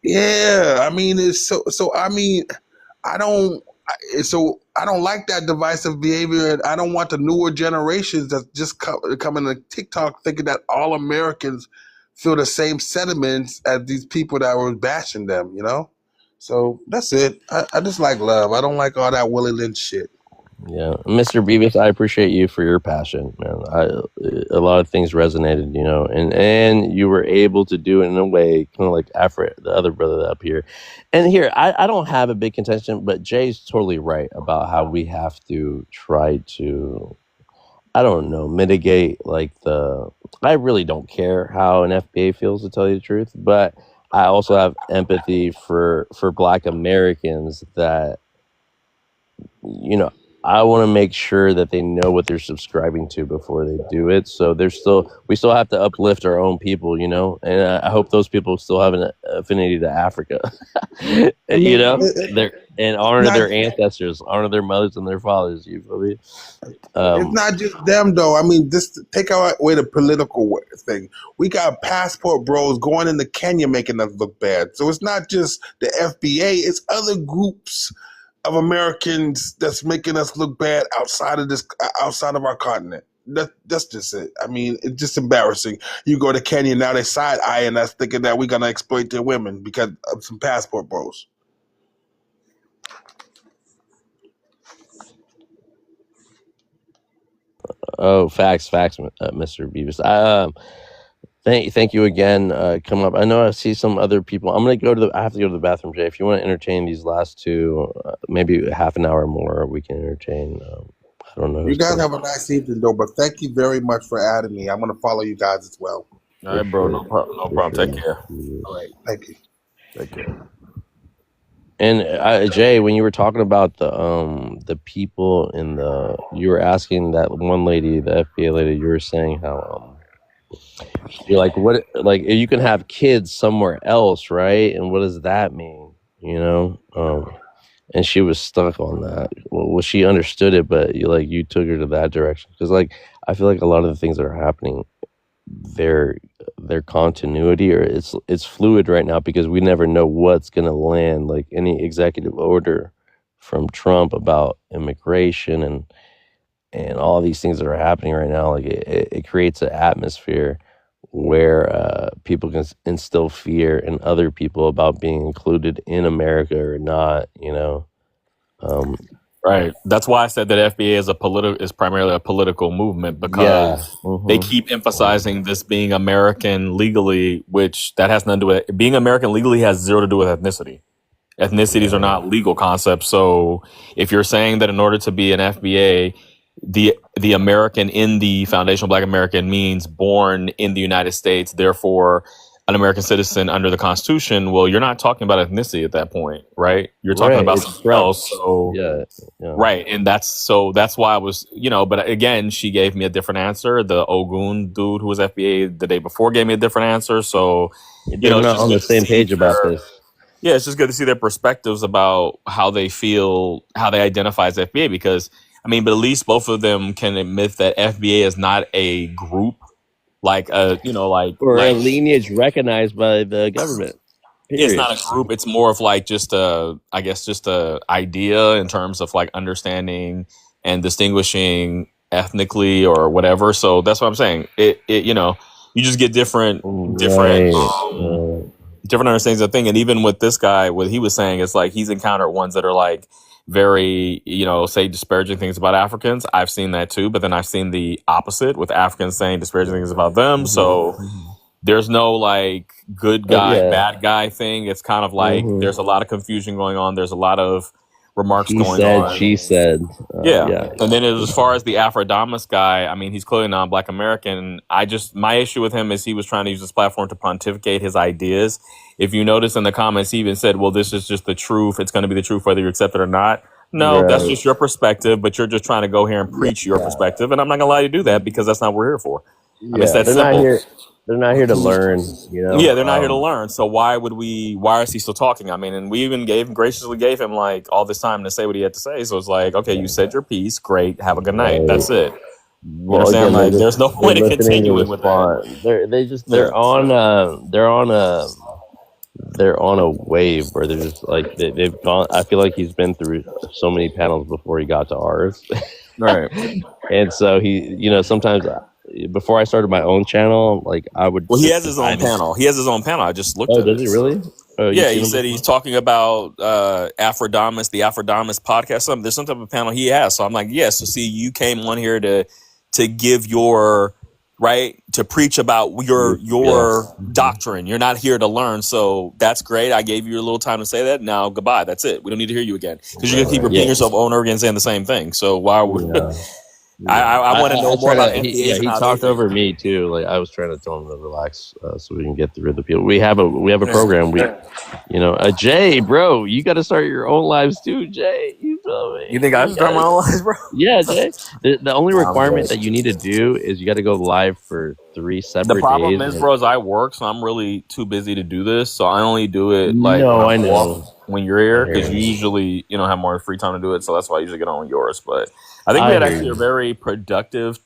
yeah. I mean, it's so. I mean, I don't like that divisive behavior, and I don't want the newer generations that just coming to TikTok thinking that all Americans feel the same sentiments as these people that were bashing them. You know, so that's it. I just like love. I don't like all that Willie Lynch shit. Yeah, Mr. Beavis, I appreciate you for your passion, man. A lot of things resonated, you know, and you were able to do it in a way, kind of like the other brother up here. And here, I don't have a big contention, but Jay's totally right about how we have to try to, I don't know, mitigate like I really don't care how an FBA feels, to tell you the truth, but I also have empathy for Black Americans that, you know, I want to make sure that they know what they're subscribing to before they do it. So we still have to uplift our own people, you know, and I hope those people still have an affinity to Africa, you know, and honor their ancestors, honor their mothers and their fathers. You feel me? It's not just them though. I mean, just take away the political thing. We got passport bros going into Kenya making us look bad. So it's not just the FBA; it's other groups of Americans that's making us look bad outside of our continent. That's just it. I mean, it's just embarrassing. You go to Kenya now, they side eyeing us, thinking that we're gonna exploit their women because of some passport bros. Oh, facts, Mr. Beavis. Thank you again. Come up. I know I see some other people. I have to go to the bathroom, Jay. If you want to entertain these last two, maybe half an hour more, we can entertain. I don't know. You guys have a nice evening, though. But thank you very much for adding me. I'm going to follow you guys as well. All right, bro. No problem. Take care. All right. Thank you. Take care. And Jay, when you were talking about the people you were asking that one lady, the FBA lady, you were saying how you're like, what, like you can have kids somewhere else, right? And what does that mean? You know? And she was stuck on that. Well, she understood it, but you took her to that direction. Because I feel like a lot of the things that are happening, their continuity, or it's fluid right now because we never know what's gonna land. Like any executive order from Trump about immigration and all these things that are happening right now, like it creates an atmosphere where people can instill fear in other people about being included in America or not, you know. Right. That's why I said that FBA is primarily a political movement, Yeah. because they hmm keep emphasizing this being American legally, which that has nothing to do with it. Being American legally has zero to do with ethnicity. Ethnicities are not legal concepts. So if you're saying that in order to be an FBA, the American in the foundational Black American means born in the United States, therefore an American citizen under the Constitution, well, you're not talking about ethnicity at that point, right? You're talking Right. about It's something else. threats. So Yeah. right, and that's why I was, but again, she gave me a different answer. The Ogun dude who was FBA the day before gave me a different answer. So They're it's not just on the good to same see page about their, this. yeah, it's just good to see their perspectives about how they feel, how they identify as FBA. Because but at least both of them can admit that FBA is not a group like Or a lineage recognized by the government. it's Period. not a group. It's more of like just a idea in terms of like understanding and distinguishing ethnically or whatever. So that's what I'm saying. You just get different Right. different understandings of the thing. And even with this guy, what he was saying is like he's encountered ones that are like very, say disparaging things about Africans. I've seen that too, but then I've seen the opposite with Africans saying disparaging things about them. So there's no like good guy, Yeah. bad guy thing. It's kind of like there's a lot of confusion going on. There's a lot of remarks He going said, on. she said. Yeah. Yeah. And then as far as the Afrodamus guy, he's clearly non-Black American. My issue with him is he was trying to use this platform to pontificate his ideas. If you notice in the comments, he even said, well, this is just the truth. It's going to be the truth whether you accept it or not. No, that's Right. just your perspective, but you're just trying to go here and preach your perspective. And I'm not going to allow you to do that because that's not what we're here for. It's Yeah. that simple. They're not here to learn, Yeah, they're not here to learn. So why is he still talking? And we even graciously gave him like all this time to say what he had to say. So it's like, okay, you said your piece. Great. Have a good night. Right. That's it. You Well, understand? again, Like, there's no point in listening to continuing with that. respond. They're on a wave where they're just like they've gone. I feel like he's been through so many panels before he got to ours. Right. And so he, sometimes before I started my own channel, like I would. Well, he has his own panel. I just looked Oh, at does it. he really? Oh, Yeah, you've he seen said him he's talking about Afrodamus, the Afrodamus podcast. There's some type of panel he has. So I'm like, yes. So see, you came on here to give your to preach about your doctrine. You're not here to learn. So that's great. I gave you a little time to say that. Now goodbye. That's it. We don't need to hear you again because you're gonna keep repeating yourself over and over again saying the same thing. So why would I want to know more about FBAs and he how talked they think. over me too. Like I was trying to tell him to relax so we can get through the people. We have a program. Jay, bro, you got to start your own lives too, Jay. You feel me? You think I should start my own lives, bro? Yeah, Jay. The only I'm requirement good. that you need to do is you got to go live for 3 separate The problem days. is, bro, is I work, so I'm really too busy to do this. So I only do it like No, when I I'm know. off, when you're here, I because hear you you. usually have more free time to do it. So that's why I usually get on yours. But I think we I had hear actually a you. very productive,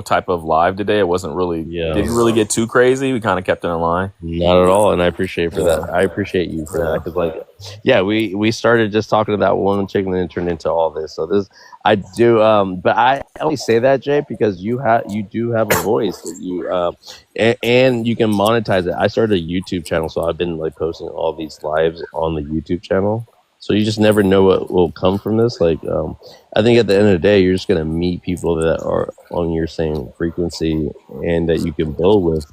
type of live today. It wasn't really didn't really Yeah. get too crazy. We kind of kept it in line. Not at all, and I appreciate for Yeah. that. I appreciate you for that because, we started just talking about one chicken and it turned into all this. So this, I do, but I only say that, Jay, because you do have a voice that you, and you can monetize it. I started a YouTube channel, so I've been like posting all these lives on the YouTube channel. So you just never know what will come from this. Like, I think at the end of the day, you're just gonna meet people that are on your same frequency and that you can build with.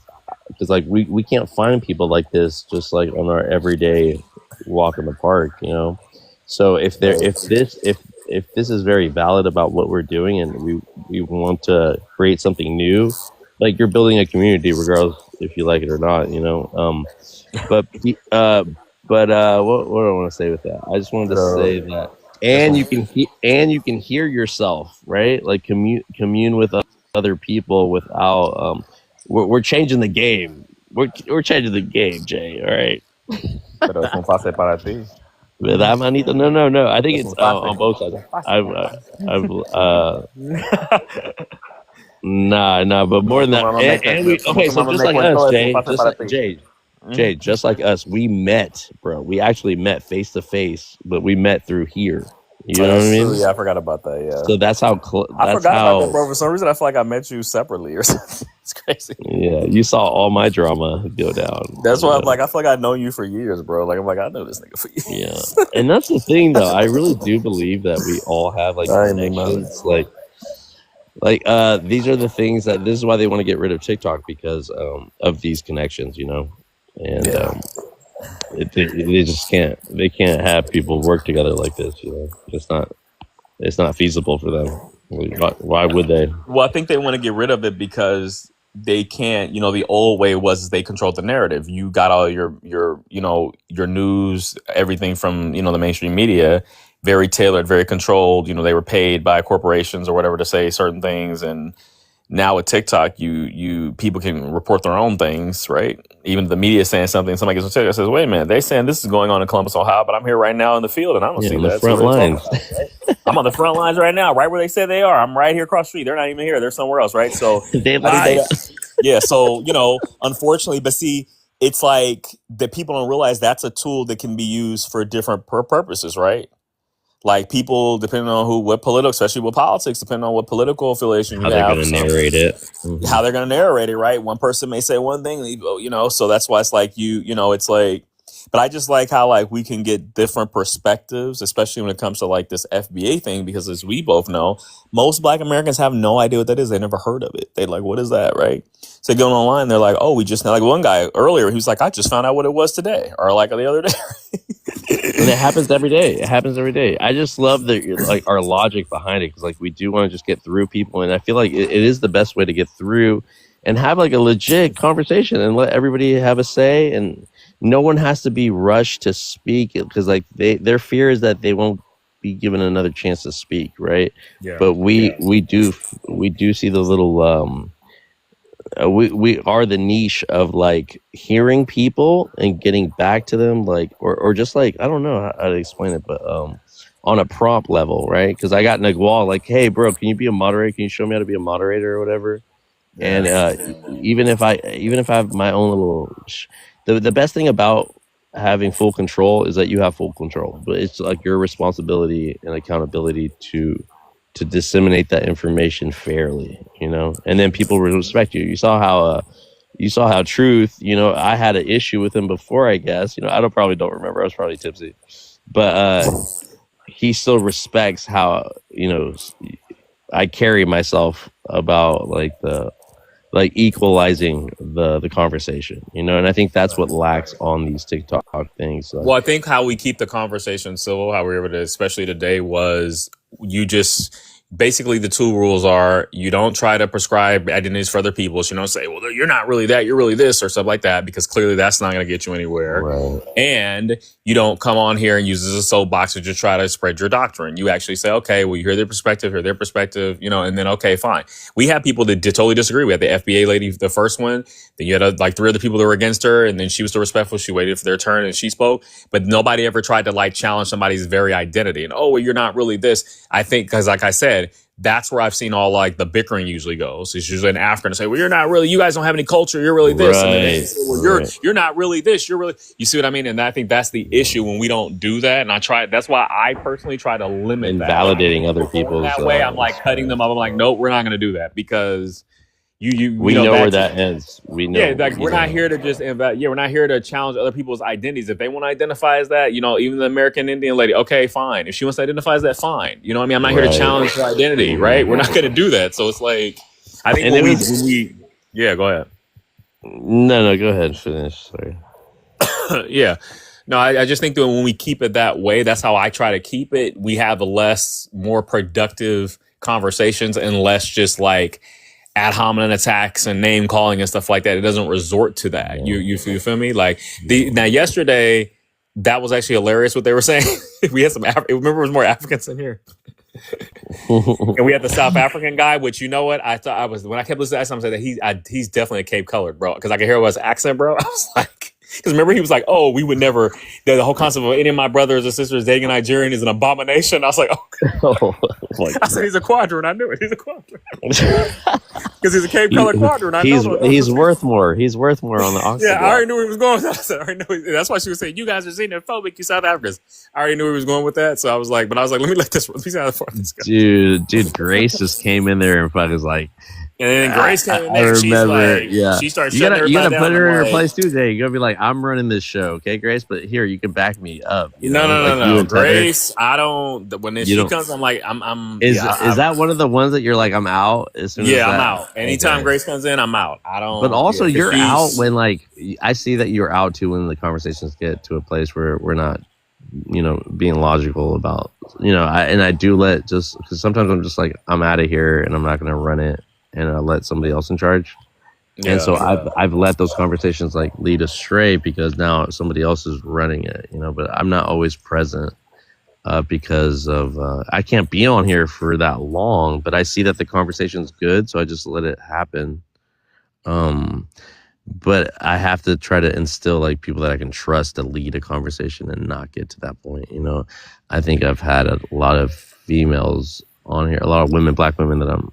Because like we can't find people like this just like on our everyday walk in the park, So if this is very valid about what we're doing and we want to create something new, like you're building a community regardless if you like it or not, But what do I want to say with that? I just wanted to say that, and you can hear yourself, right? Like commune with other people without. We're changing the game. We're changing the game, Jay. All right. Pero es un fase para ti. With that, Manito? No. I think Es it's un fase. on both sides. Nah, but more than that, so just like us, Jay, just like us, we met, bro. We actually met face to face, but we met through here. You know what I mean? Yeah, I forgot about that. Yeah, So that's how I that's forgot about that, how bro. For some reason, I feel like I met you separately or something. It's crazy. yeah, you saw all my drama go down. That's You why I'm know? like, I feel like I've known you for years, bro. Like, I'm like, I know this nigga for years. Yeah. And that's the thing though. I really do believe that we all have like I ain't know nothing. connections. These are the things that this is why they want to get rid of TikTok because of these connections, you know. And Yeah. they just can't have people work together like this, you know. It's not feasible for them. Like, why would they? Well, I think they want to get rid of it because they can't. You know, the old way was they controlled the narrative. You got all your your news, everything from the mainstream media, very tailored, very controlled. You know, they were paid by corporations or whatever to say certain things, and now with TikTok, you people can report their own things, right? Even if the media is saying something, somebody gets on TikTok and says, "Wait a minute, they saying this is going on in Columbus, Ohio, but I'm here right now in the field and I don't Yeah, see on the that." front So they're lines. talking about it, right? I'm on the front lines right now, right where they say they are. I'm right here across the street. They're not even here. They're somewhere else, right? So They I think lied. yeah. So unfortunately, but see, it's like that people don't realize that's a tool that can be used for different purposes, right? Like people, depending on especially with politics, depending on what political affiliation How you they're have, gonna narrate it. Mhm. how they're going to narrate it, right? One person may say one thing, so that's why it's like it's like, but I just like how like we can get different perspectives, especially when it comes to like this FBA thing, because as we both know, most Black Americans have no idea what that is. They never heard of it. They like, what is that, right? So they go online, they're like, oh, we just like one guy earlier, he was like, I just found out what it was today, or like the other day. And it happens every day. It happens every day. I just love our logic behind it because like we do want to just get through people, and I feel like it is the best way to get through and have like a legit conversation and let everybody have a say, and no one has to be rushed to speak because like their fear is that they won't be given another chance to speak, right? Yeah. But we do see the little we are the niche of like hearing people and getting back to them, like or just like I don't know how to explain it, but on a prompt level, right? Because I got Nagwal like, hey bro, can you be a moderator? Can you show me how to be a moderator or whatever? And even if I have my own little the best thing about having full control is that you have full control, but it's like your responsibility and accountability to disseminate that information fairly, you know, and then people will respect you. You saw how Truth, you know, I had an issue with him before, I guess, you know, I probably don't remember. I was probably tipsy, but he still respects how, you know, I carry myself about like equalizing the conversation, you know, and I think that's what lacks on these TikTok things. Well, I think how we keep the conversation civil, how we were able to, especially today, was you just basically the two rules are you don't try to prescribe identities for other people. So you don't say, well, you're not really that, you're really this or stuff like that, because clearly that's not going to get you anywhere. Right. And you don't come on here and use as a soapbox to just try to spread your doctrine. You actually say, okay, well, you hear their perspective, you know, and then, okay, fine. We have people that totally disagree. We had the FBA lady, the first one. Then you had like 3 other people that were against her, and then she was still respectful. She waited for their turn and she spoke, but nobody ever tried to like challenge somebody's very identity. And, oh, well, you're not really this. I think, because like I said, that's where I've seen all like the bickering usually goes. It's usually an African to say, well, you're not really, you guys don't have any culture. You're really this. Right, And then they say, well, you're not really this. You're really, you see what I mean? And I think that's the issue when we don't do that. And that's why I personally try to limit and that. validating other people's. That way I'm like cutting them up. I'm like, nope, we're not going to do that because we know where that ends. We know. Yeah, like we're not here to just we're not here to challenge other people's identities. If they want to identify as that, you know, even the American Indian lady, okay, fine. If she wants to identify as that, fine. You know what I mean? I'm not here to challenge her identity, right? We're not going to do that. So it's like, I think when we yeah, go ahead. No, go ahead. Finish. Sorry. Yeah. No, I just think that when we keep it that way, that's how I try to keep it. We have more productive conversations and less just like ad hominem attacks and name calling and stuff like that. It doesn't resort to that. You feel me? Like now yesterday, that was actually hilarious what they were saying. We had remember it was more Africans in here. And we had the South African guy, which you know what? I thought when I kept listening to that, I said that he's definitely a Cape colored, bro. Because I could hear his accent, bro. I was like, Because remember, he was like, "Oh, we would never." The whole concept of any of my brothers or sisters dating a Nigerian is an abomination. I was like, "Oh." I said, "He's a quadrant." I knew it. He's a quadrant because he's a Cape Color quadrant. I know. He's worth more. He's worth more on the octagon. Yeah, I already knew where he was going with that. I said, I already knew. That's why she was saying, "You guys are xenophobic, you South Africans." I already knew he was going with that. So I was like, let me see how far this goes. Dude, Grace just came in there and fucking was like. And then Grace came in there. I remember, she's like, she started. You gotta put her in her place too. Today, you gotta be like, I'm running this show, okay, Grace? But here, you can back me up. No. Grace, I don't. When she comes, I'm like, I'm. Is that one of the ones that you're like, I'm out? As soon as I'm out. Anytime Grace comes in, I'm out. I don't. But also, you're out when like I see that you're out too when the conversations get to a place where we're not, being logical about, I do let just because sometimes I'm just like, I'm out of here and I'm not gonna run it. And I let somebody else in charge, and so I've let those conversations like lead astray because now somebody else is running it, But I'm not always present because of I can't be on here for that long. But I see that the conversation's good, so I just let it happen. But I have to try to instill like people that I can trust to lead a conversation and not get to that point. I think I've had a lot of females on here, a lot of women, black women that I'm,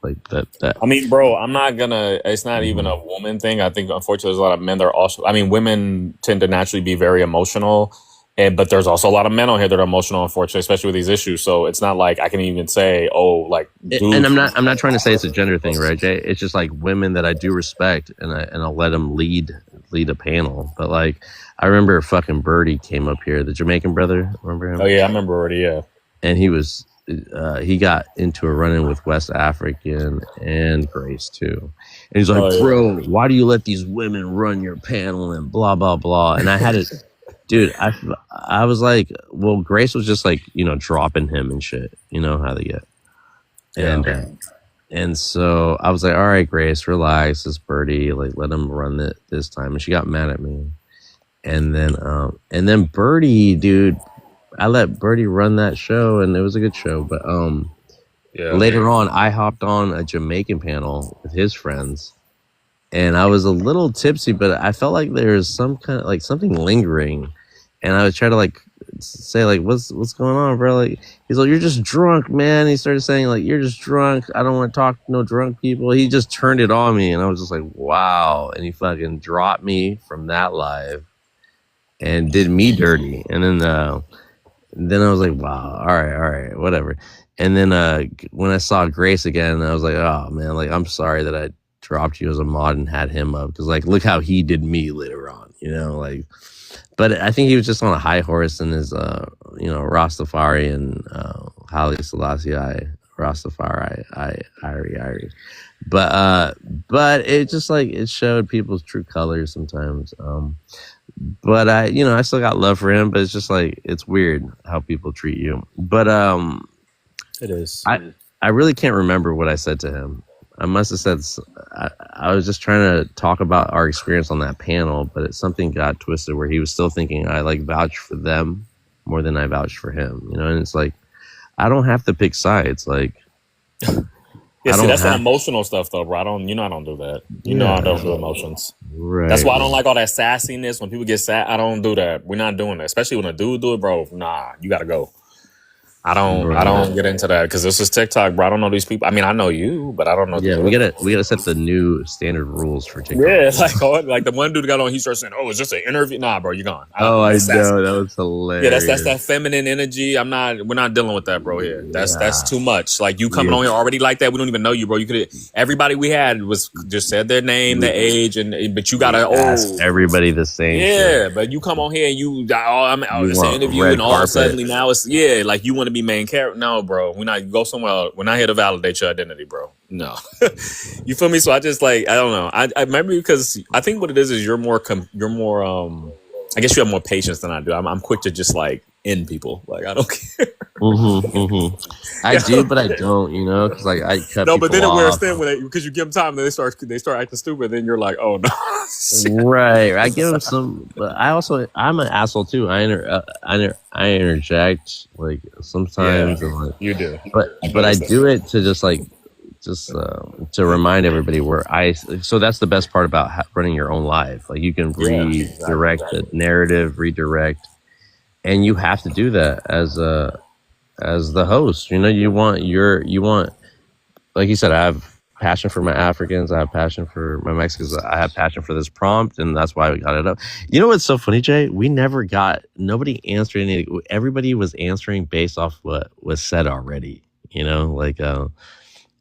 like that. I mean, bro, I'm not gonna. It's not even a woman thing. I think unfortunately, there's a lot of men that are also. I mean, women tend to naturally be very emotional, but there's also a lot of men on here that are emotional, unfortunately, especially with these issues. So it's not like I can even say, And I'm not trying to say it's a gender thing, right, Jay? It's just like women that I do respect, and I'll let them lead a panel. But like, I remember fucking Birdie came up here, the Jamaican brother. Remember him? Oh yeah, I remember Birdie. Yeah, and he was. He got into a run-in with West African and Grace too, and he's like, "Bro, why do you let these women run your panel and blah blah blah?" And I had it, dude. I was like, "Well, Grace was just like dropping him and shit. You know how they get." And so I was like, "All right, Grace, relax. It's Birdie. Like, let him run it this time." And she got mad at me, and then Birdie, dude. I let Birdie run that show, and it was a good show. But later on, I hopped on a Jamaican panel with his friends, and I was a little tipsy, but I felt like there was some kind of like something lingering, and I was trying to like say like, "What's going on, bro?" Like he's like, "You're just drunk, man." He started saying like, "You're just drunk. I don't want to talk to no drunk people." He just turned it on me, and I was just like, "Wow!" And he fucking dropped me from that live, and did me dirty, and then I was like, wow, all right, whatever. And then when I saw Grace again, I was like, oh, man, like, I'm sorry that I dropped you as a mod and had him up. Because, like, look how he did me later on, like. But I think he was just on a high horse in his, Rastafari and Haile Selassie, Rastafari, Irie. But it just, like, it showed people's true colors sometimes. But I still got love for him, but it's just like, it's weird how people treat you. But it is. I really can't remember what I said to him. I must have said, I was just trying to talk about our experience on that panel, but something got twisted where he was still thinking I like vouched for them more than I vouched for him, and it's like, I don't have to pick sides. Like, yeah, see, that's the emotional stuff, though, bro. I don't do that. I don't do emotions. Right. That's why I don't like all that sassiness. When people get sad, I don't do that. We're not doing that. Especially when a dude do it, bro. Nah, you gotta go. I don't get into that because this is TikTok, bro. I don't know these people. I mean, I know you, but I don't know. Yeah, we gotta set the new standard rules for TikTok. Yeah, like the one dude got on, he starts saying, "Oh, it's just an interview." Nah, bro, you're gone. I know that was hilarious. Yeah, that's that feminine energy. We're not dealing with that, bro. Here, that's too much. Like you coming on here already like that. We don't even know you, bro. You could everybody we had was just said their name, their age, but you gotta ask everybody the same. Yeah, shit. but you come on here and it's an interview, and all of a sudden now it's like you want to be main character. No, bro, go somewhere else. We're not here to validate your identity, bro. No. You feel me? So I just I don't know. I remember because I think what it is you're more I guess you have more patience than I do. I'm quick to just end people. Like I don't care. I do, but I don't. Because I cut. No, but then it wears off. thin because you give them time, and they start acting stupid. Then you're like, oh no. Right. I give them some, but I'm an asshole too. I interject sometimes. You do. But I do it to just to remind everybody so that's the best part about running your own live. Like you can redirect the narrative, redirect, and you have to do that as the host. You know, you want like you said, I have passion for my Africans, I have passion for my Mexicans, I have passion for this prompt, and that's why we got it up. You know what's so funny, Jay? Nobody answered anything. Everybody was answering based off what was said already. You know, like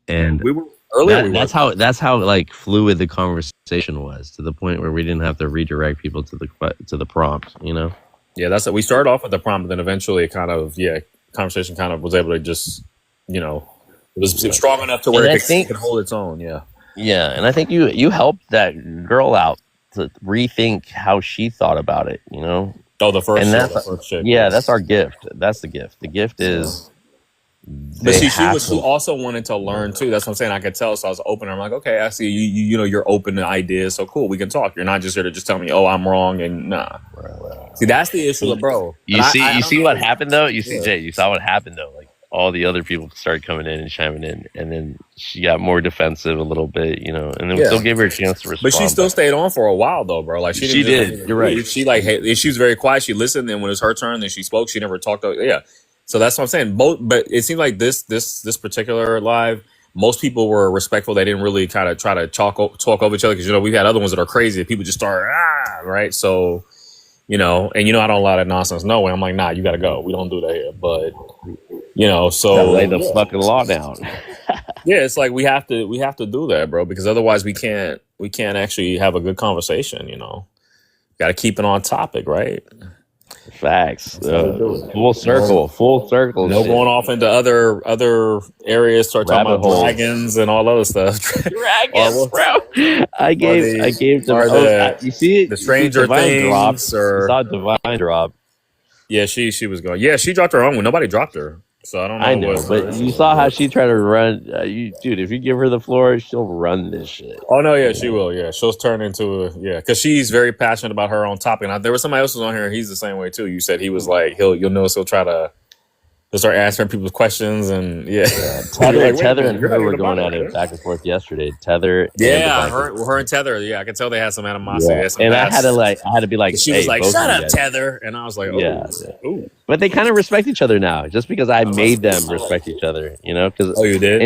and We were earlier. that's how like fluid the conversation was, to the point where we didn't have to redirect people to the prompt. You know. Yeah, that's it. We started off with the prompt, but then eventually it kind of conversation kind of was able to just it was strong enough to where it could hold its own. Yeah. Yeah, and I think you helped that girl out to rethink how she thought about it. You know. Oh, the first chick. Yeah, that's our gift. That's the gift. The gift is. But see, she also wanted to learn too. That's what I'm saying. I could tell, so I was open. I'm like, okay, I see you know, you're open to ideas, so cool, we can talk. You're not just here to just tell me, oh, I'm wrong, and nah. See, that's the issue, bro. You see what happened though. You see, Jay, you saw what happened though. Like all the other people started coming in and chiming in, and then she got more defensive a little bit, you know, and then we still gave her a chance to respond. But she still stayed on for a while though, bro. Like she did. You're right. She she was very quiet. She listened, and when it was her turn, then she spoke. She never talked. So that's what I'm saying. But it seemed like this particular live, most people were respectful. They didn't really kind of try to talk over each other, because, you know, we've had other ones that are crazy. People just start, right? So, you know, and you know, I don't allow that nonsense. No way. I'm like, nah, you got to go. We don't do that here. But, you know, so lay the fucking law down. Yeah, it's like we have to do that, bro, because otherwise we can't actually have a good conversation. You know, got to keep it on topic, right? Facts. Full circle. No shit. going off into other areas, start talking Rabbit about holes. dragons and all other stuff. Dragons, bro. I gave them. You see the Stranger Divine Things, drops. or You saw Divine drop. yeah, she was going. Yeah, she dropped her own one. Nobody dropped her, so I don't know. I know, but you saw how she tried to run. Dude, if you give her the floor, she'll run this shit. Oh no, yeah, she will. Yeah, she'll turn into because she's very passionate about her own topic. And there was somebody else who was on here. He's the same way too. You said he was like you'll notice he'll try to start answering people's questions, and Tether and her were going at it back and forth yesterday. Tether, her and Tether. Yeah, I could tell they had some animosity. Yeah. And I had to be like, she was like, "Shut up, Tether," and I was like, "Oh, yeah. Ooh. But they kind of respect each other now, just because I made them respect each other. You know, because you did.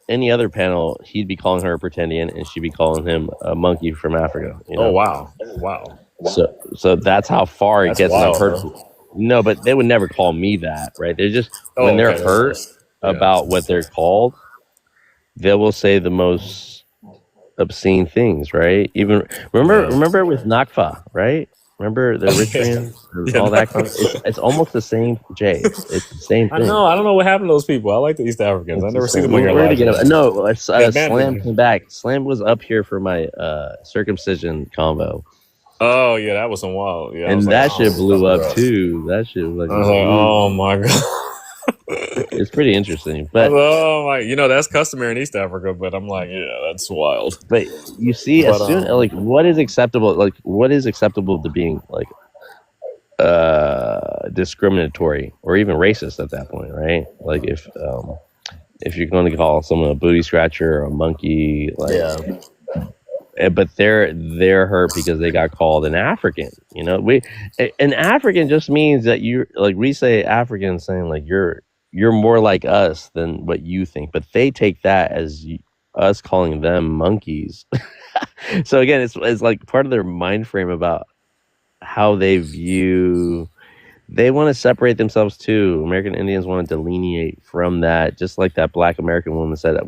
Any other panel, he'd be calling her a pretendian, and she'd be calling him a monkey from Africa. You know? Oh wow. So that's how far it gets. Wild, hurt. No, but they would never call me that, right? They're just when they're hurt about what they're called, they will say the most obscene things, right? Even remember with Nakfa, right? Remember the Eritreans, all that kind of, it's almost the same, Jay. It's the same thing. I don't know what happened to those people. I like the East Africans. I never see them on your live. No, Slam came back. Slam was up here for my circumcision convo. Oh yeah, that was some wild. Yeah, and that shit blew up too. That shit was like, oh my god. It's pretty interesting, but that's customary in East Africa. But I'm like, yeah, that's wild. But you see, what is acceptable? Like, what is acceptable to being like discriminatory or even racist at that point, right? Like, if you're going to call someone a booty scratcher or a monkey, but they're hurt because they got called an African. You know, an African just means that you're like, we say African saying like you're more like us than what you think, but they take that as us calling them monkeys. So again, it's like part of their mind frame about how they view. They want to separate themselves too. American Indians want to delineate from that, just like that Black American woman said that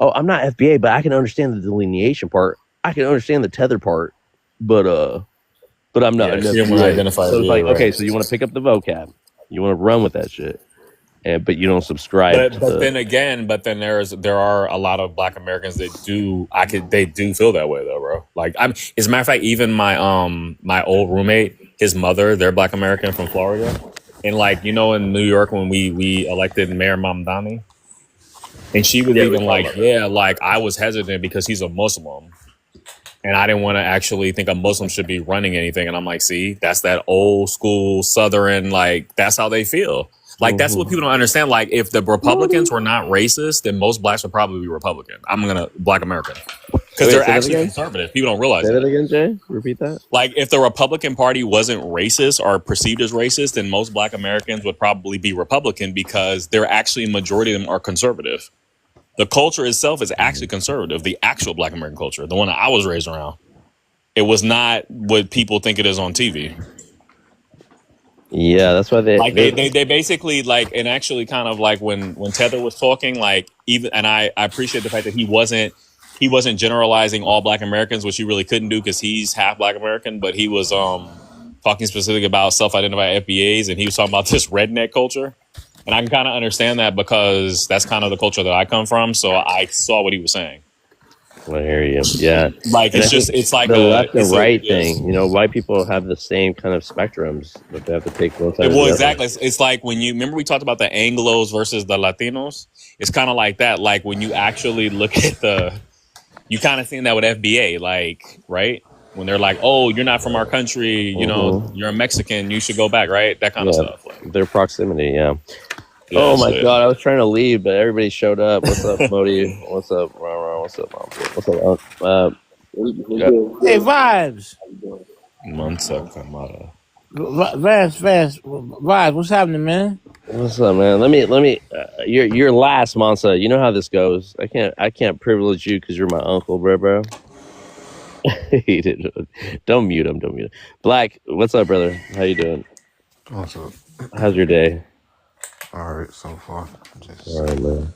I'm not FBA, but I can understand the delineation part. I can understand the tether part, but I'm not. She didn't want to identify. So it's like, okay, so you want to pick up the vocab, you want to run with that shit, but you don't subscribe. But then there are a lot of Black Americans that they do feel that way though, bro. Like as a matter of fact, even my old roommate, his mother, they're Black American from Florida, and like, you know, in New York when we elected Mayor Mamdani, and she was even like, like I was hesitant because he's a Muslim, and I didn't want to actually think a Muslim should be running anything, and I'm like, see, that's that old school Southern, like that's how they feel. Like, that's what people don't understand. Like, if the Republicans were not racist, then most blacks would probably be Republican. Black American. Because they're actually conservative. People don't realize Say that. that again, Jay. Repeat that. Like, if the Republican Party wasn't racist or perceived as racist, then most black Americans would probably be Republican because they're actually, a majority of them are conservative. The culture itself is actually conservative. The actual black American culture, the one that I was raised around. It was not what people think it is on TV. Yeah, that's why they basically like, and actually kind of like when Tether was talking, like, even, and I appreciate the fact that he wasn't generalizing all black Americans, which he really couldn't do because he's half black American, but he was talking specifically about self-identified FBAs, and he was talking about this redneck culture. And I can kind of understand that because that's kind of the culture that I come from. So I saw what he was saying. I hear you. Yeah. Like, it's like the left and right thing. You know, white people have the same kind of spectrums, but they have to take both sides. Well, exactly. It's like when you remember we talked about the Anglos versus the Latinos. It's kind of like that. Like when you actually look at you kind of seeing that with FBA, like, right? When they're like, "Oh, you're not from our country. You know, you're a Mexican. You should go back." Right? That kind of stuff. Like, their proximity. Yeah. Oh my God! I was trying to leave, but everybody showed up. What's up, Modi? What's up, Ron? What's up, Mom? What's up? Hey, Vibes. Mansa Kamara. Vibes. What's happening, man? What's up, man? Let me. You're last, Mansa. You know how this goes. I can't privilege you because you're my uncle, bro. Don't mute him. Black, what's up, brother? How you doing? What's up? How's your day? All right, so far. Just all right, man.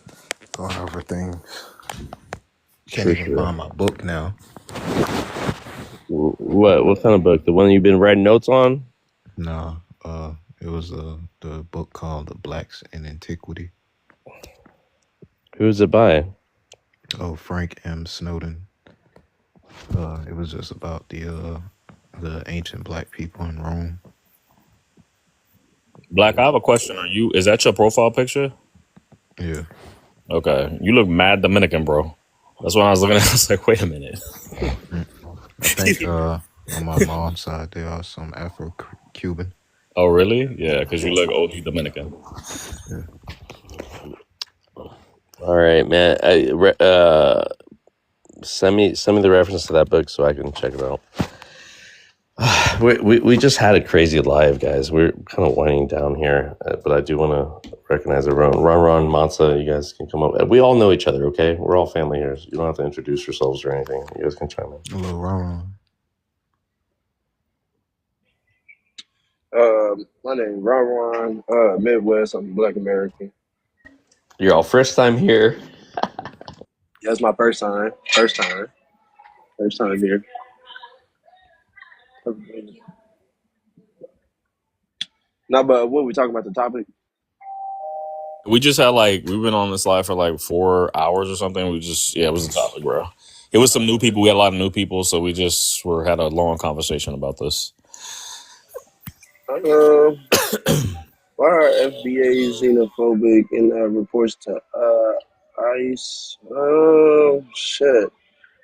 Going over things. Can't even find my book now. What kind of book? The one you've been writing notes on? No, it was the book called The Blacks in Antiquity. Who's it by? Oh, Frank M. Snowden. It was just about the ancient black people in Rome. Black, I have a question. Is that your profile picture? Yeah. Okay. You look mad Dominican, bro. That's what I was looking at. I was like, wait a minute. I think on my mom's side, they are some Afro-Cuban. Oh, really? Yeah, because you look OG Dominican. Yeah. All right, man. Send me the reference to that book so I can check it out. We just had a crazy live, guys. We're kind of winding down here, but I do want to recognize everyone. Ron, Mansa, you guys can come up. We all know each other, okay? We're all family here. So you don't have to introduce yourselves or anything. You guys can chime in. Hello, Ron. My name is Ron, Midwest. I'm Black American. You're all first time here. That's my first time here. No, but what we talking about the topic? We just had we've been on this live for 4 hours or something. It was the topic, bro. It was some new people. We had a lot of new people, so we just had a long conversation about this. Why are FBA xenophobic in reports to ICE? Oh, shit.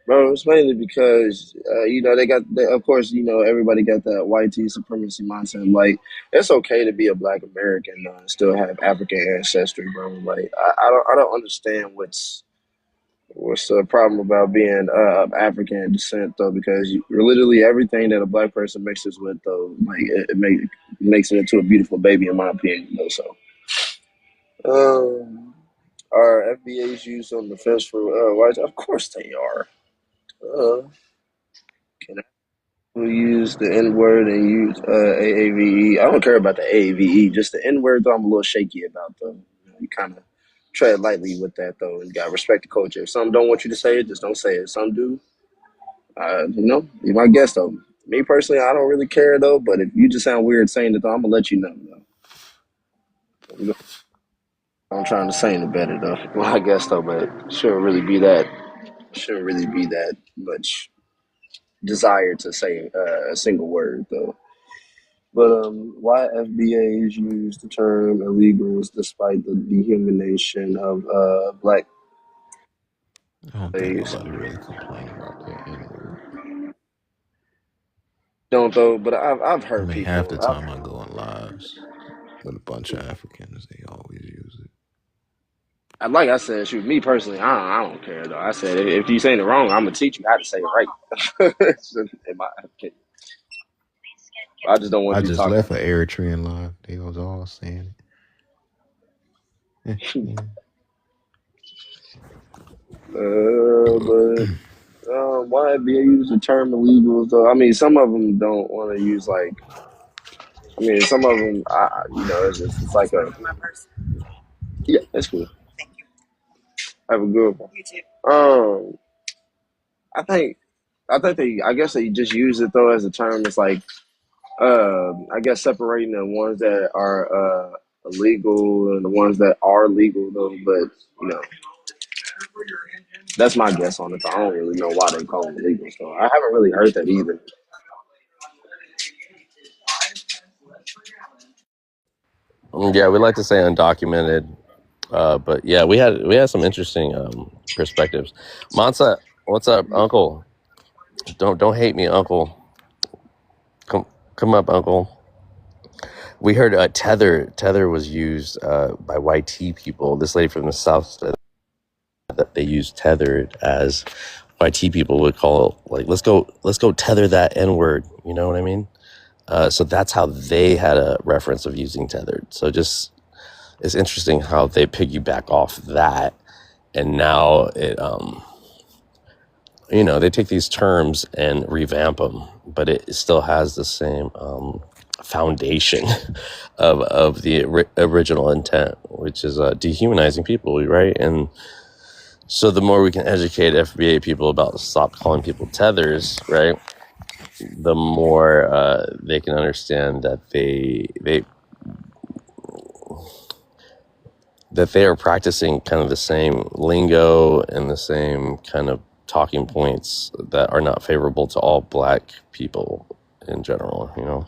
Bro, it's mainly because, of course, everybody got that white supremacy mindset. Like, it's okay to be a Black American and still have African ancestry, bro. Like, I don't understand what's the problem about being of African descent, though, because literally everything that a Black person mixes with, though, like, it makes it into a beautiful baby, in my opinion, though, so. Are FBAs used on the fence for whites? Of course they are. Can I use the N-word and use AAVE? I don't care about the AAVE, just the N-word, though, I'm a little shaky about, though. You kind of tread lightly with that, though, and you got to respect the culture. If some don't want you to say it, just don't say it. Some do. Be my guest, though. Me personally, I don't really care, though, but if you just sound weird saying it, though, I'm going to let you know, though. I'm trying to say it better, though. Well, I guess, though, but shouldn't really be that much desire to say a single word, though. But why FBAs use the term illegals despite the dehumanization of Black I don't think slaves? nobody really complain about that N-word. Don't, though, but I've heard people. Half the time I go on lives, with a bunch of Africans. They always use it. Like I said, shoot, me personally, I don't care though. I said if you saying it wrong, I'm gonna teach you how to say it right. In my opinion, I just don't I want you just talking. left an Eritrean live. They was all saying it. Yeah. But why be use the term illegals though? I mean, some of them don't want to use like. I mean, some of them, it's like a yeah, that's cool. Have a good one. I guess they just use it though as a term. It's like I guess separating the ones that are illegal and the ones that are legal though. But you know, that's my guess on it. I don't really know why they call them illegal. So I haven't really heard that either. Yeah, we like to say undocumented, but yeah, we had some interesting perspectives. Mansa, what's up, Uncle? Don't hate me, Uncle. Come up, Uncle. We heard tether was used by YT people. This lady from the South said that they used tethered as YT people would call, like, let's go tether that N-word. You know what I mean? So that's how they had a reference of using tethered. So just it's interesting how they piggyback off that, and now it they take these terms and revamp them, but it still has the same foundation of the original intent, which is dehumanizing people, right? And so the more we can educate FBA people about stop calling people tethers, right, the more they can understand that they are practicing kind of the same lingo and the same kind of talking points that are not favorable to all black people in general, you know.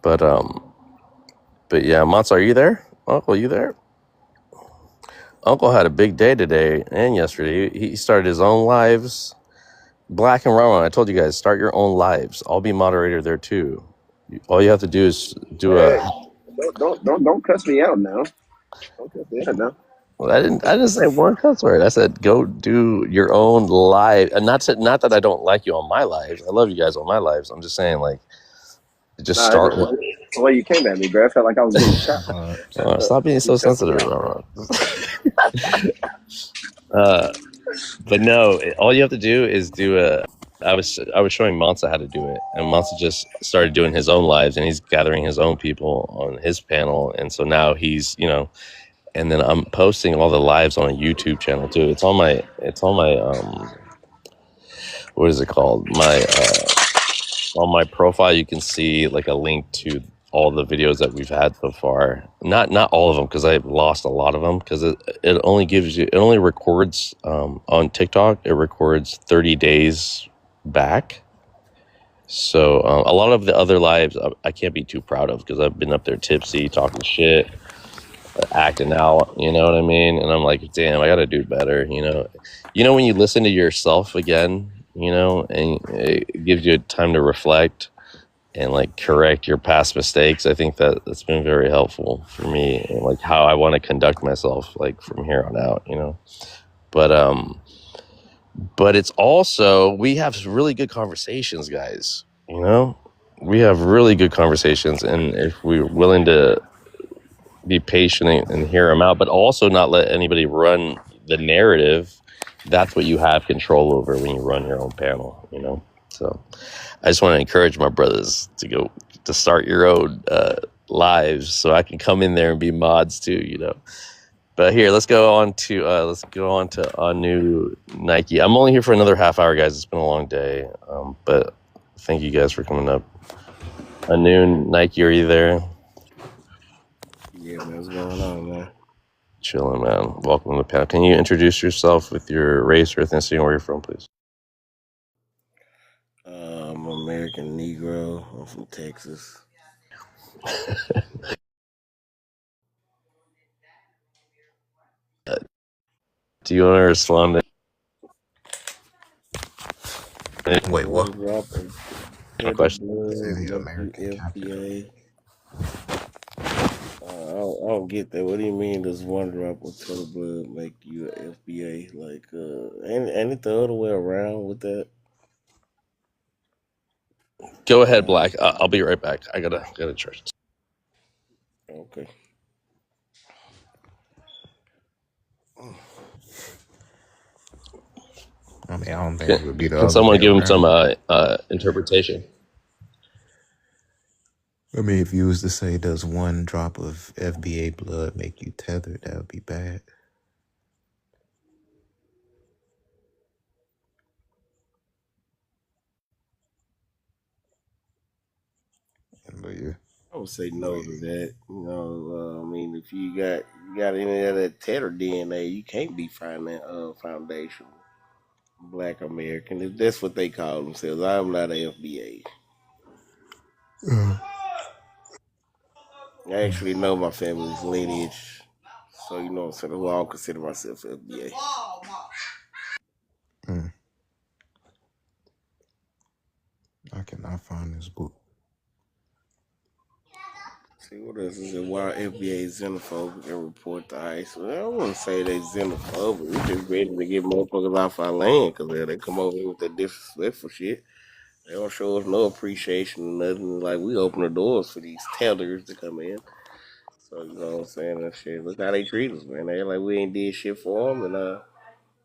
But yeah, Mats, are you there? Uncle, you there? Uncle had a big day today and yesterday. He started his own lives. Black and Rowan, I told you guys, start your own lives. I'll be moderator there too. All you have to do is do Don't cuss me out now. Don't cuss me out now. Well, I didn't say one cuss word. I said go do your own live. And not that I don't like you on my lives. I love you guys on my lives. I'm just saying, like, just start with. The way you came at me, bro, I felt like I was getting shot. Stop being so sensitive. But no, all you have to do is do a. I was showing Mansa how to do it, and Mansa just started doing his own lives, and he's gathering his own people on his panel, and so now he's and then I'm posting all the lives on a YouTube channel too. It's on my what is it called? On my profile, you can see like a link to all the videos that we've had so far. Not all of them, because I've lost a lot of them, because it only records on TikTok. It records 30 days back. So a lot of the other lives I can't be too proud of, because I've been up there tipsy, talking shit, acting out, you know what I mean? And I'm like, damn, I gotta do better, you know when you listen to yourself again, and it gives you time to reflect and like correct your past mistakes. I think that's been very helpful for me, and like how I want to conduct myself like from here on out, but it's also, we have really good conversations, guys. We have really good conversations, and if we're willing to be patient and hear them out, but also not let anybody run the narrative, that's what you have control over when you run your own panel, So I just want to encourage my brothers to start your own lives, so I can come in there and be mods too, But here, let's go on to Anu Nike. I'm only here for another half hour, guys. It's been a long day, but thank you guys for coming up. Anu Nike, are you there? Yeah, man, what's going on, man? Chilling, man. Welcome to the panel. Can you introduce yourself with your race or ethnicity and where you're from, please? I'm American Negro. I'm from Texas. Do you want to respond to Wait, what? question? FBA. I don't get that. What do you mean? Does one drop of Taylor blood make you a FBA? Like, ain't it the other way around with that? Go ahead, Black. I'll be right back. I gotta go to church. Okay. I mean, I don't think it would be the Can other someone way give him some around. interpretation? I mean, if you was to say, does one drop of FBA blood make you tethered, that would be bad. But yeah. I would say no to that. You know, I mean, if you got any of that tether DNA, you can't be foundational Black American. If that's what they call themselves, I'm not a FBA. I actually know my family's lineage, so you know what I'm saying. Who I don't consider myself FBA. I cannot find this book. See, what else is it? Why FBA is xenophobic and report to ICE? Well, I don't want to say they xenophobic. We just ready to get motherfuckers off our land because they come over here with that disrespectful shit. They don't show us no appreciation or nothing. Like, we open the doors for these tellers to come in. So, you know what I'm saying? That shit. Look how they treat us, man. They like we ain't did shit for them. And,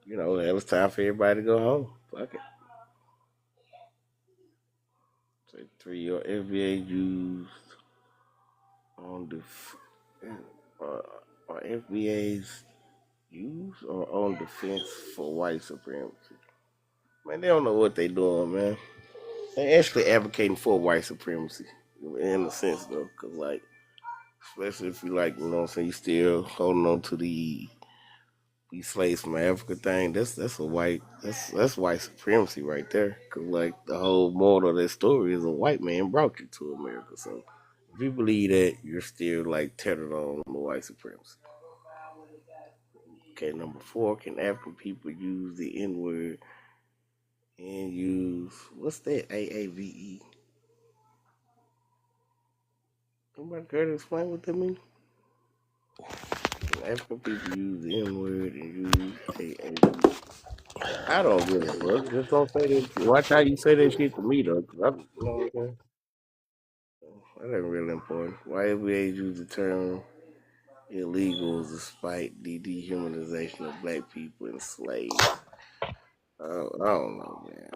you know, it was time for everybody to go home. Fuck it. Say 3 your FBA used on are FBA's used or on defense for white supremacy? Man, they don't know what they doing, man. They actually advocating for white supremacy in a sense, though, because, like, especially if you, like, you know what I'm saying, you still holding on to the slaves from Africa thing. That's white supremacy right there. Cause, like, the whole moral of that story is a white man brought you to America. So if you believe that, you're still, like, tethered on the white supremacy. Okay, number 4, can African people use the N-word and use, what's that, AAVE? Somebody care to explain what that means? Can African people use the N-word and use AAVE? I don't give a fuck. Just don't say that. Watch how you say that shit to me, though. 'Cause you know what I'm saying? That ain't really important. Why FBA use the term illegals despite the dehumanization of black people and slaves? I don't know, man.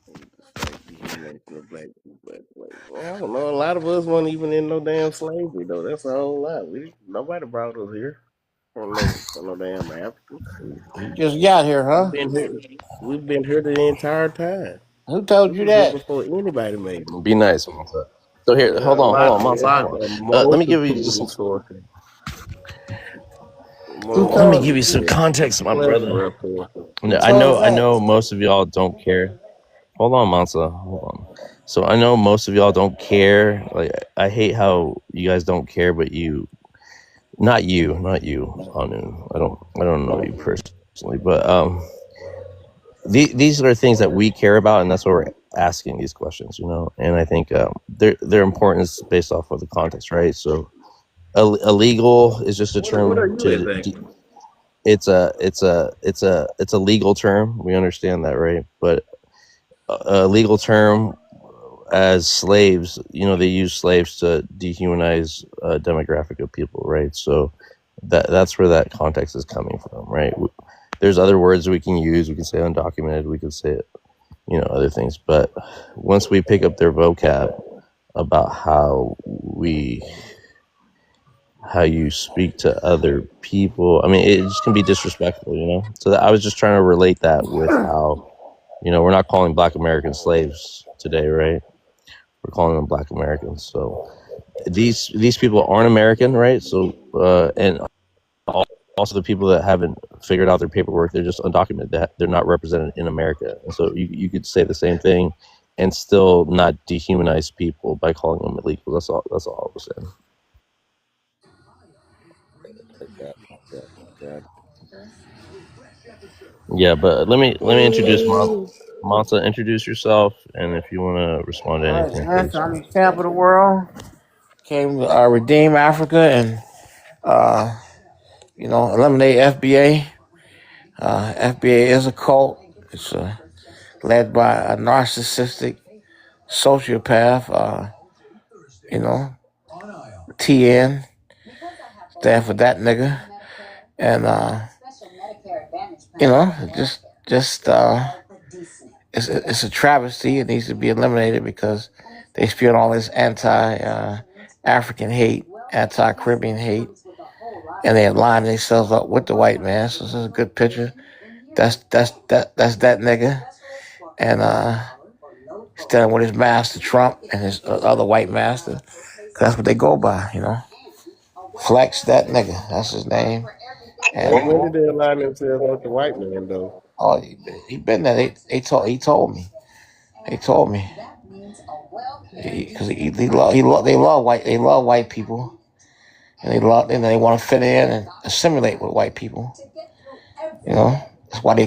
Despite dehumanization of black people and slaves. Well, I don't know. A lot of us weren't even in no damn slavery, though. That's a whole lot. Nobody brought us here from no damn Africa. You just got here, huh? We've been here the entire time. Who told We you was here that? before anybody made it. Be nice, Monza. So here, hold on, Monza. Let me give you just some. Let me give you some context, my brother. I know most of y'all don't care. Hold on, Monza. Hold on. So I know most of y'all don't care. Like, I hate how you guys don't care, but not you, Anu. I don't know you personally, but these are things that we care about, and that's why we're asking these questions, you know. And I think their importance based off of the context, right? So illegal is just a term it's a legal term. We understand that, right? But a legal term as slaves, you know, they use slaves to dehumanize a demographic of people, right? So that's where that context is coming from, right? There's other words we can use. We can say undocumented. We can say, you know, other things. But once we pick up their vocab about how you speak to other people, I mean, it just can be disrespectful, you know? So I was just trying to relate that with how, you know, we're not calling Black American slaves today, right? We're calling them Black Americans. So these people aren't American, right? So, and also the people that haven't figured out their paperwork, they're just undocumented. They're not represented in America. And so you could say the same thing and still not dehumanize people by calling them illegal. That's all I was saying. Yeah, but let me introduce Monta. Introduce yourself, and if you want to respond to anything, please. I'm the champ of the world. came to redeem Africa and eliminate FBA. FBA is a cult. It's led by a narcissistic sociopath. TN stand for that nigga, and it's a travesty. It needs to be eliminated because they spew all this anti-African hate, anti-Caribbean hate, and they align themselves up with the white man. So this is a good picture. That's that nigga, and standing with his master Trump and his other white master. That's what they go by, Flex, that nigga. That's his name. When And did they align themselves with the white man though? he been there. He told me. They told me because they love white people, and they want to fit in and assimilate with white people. That's why they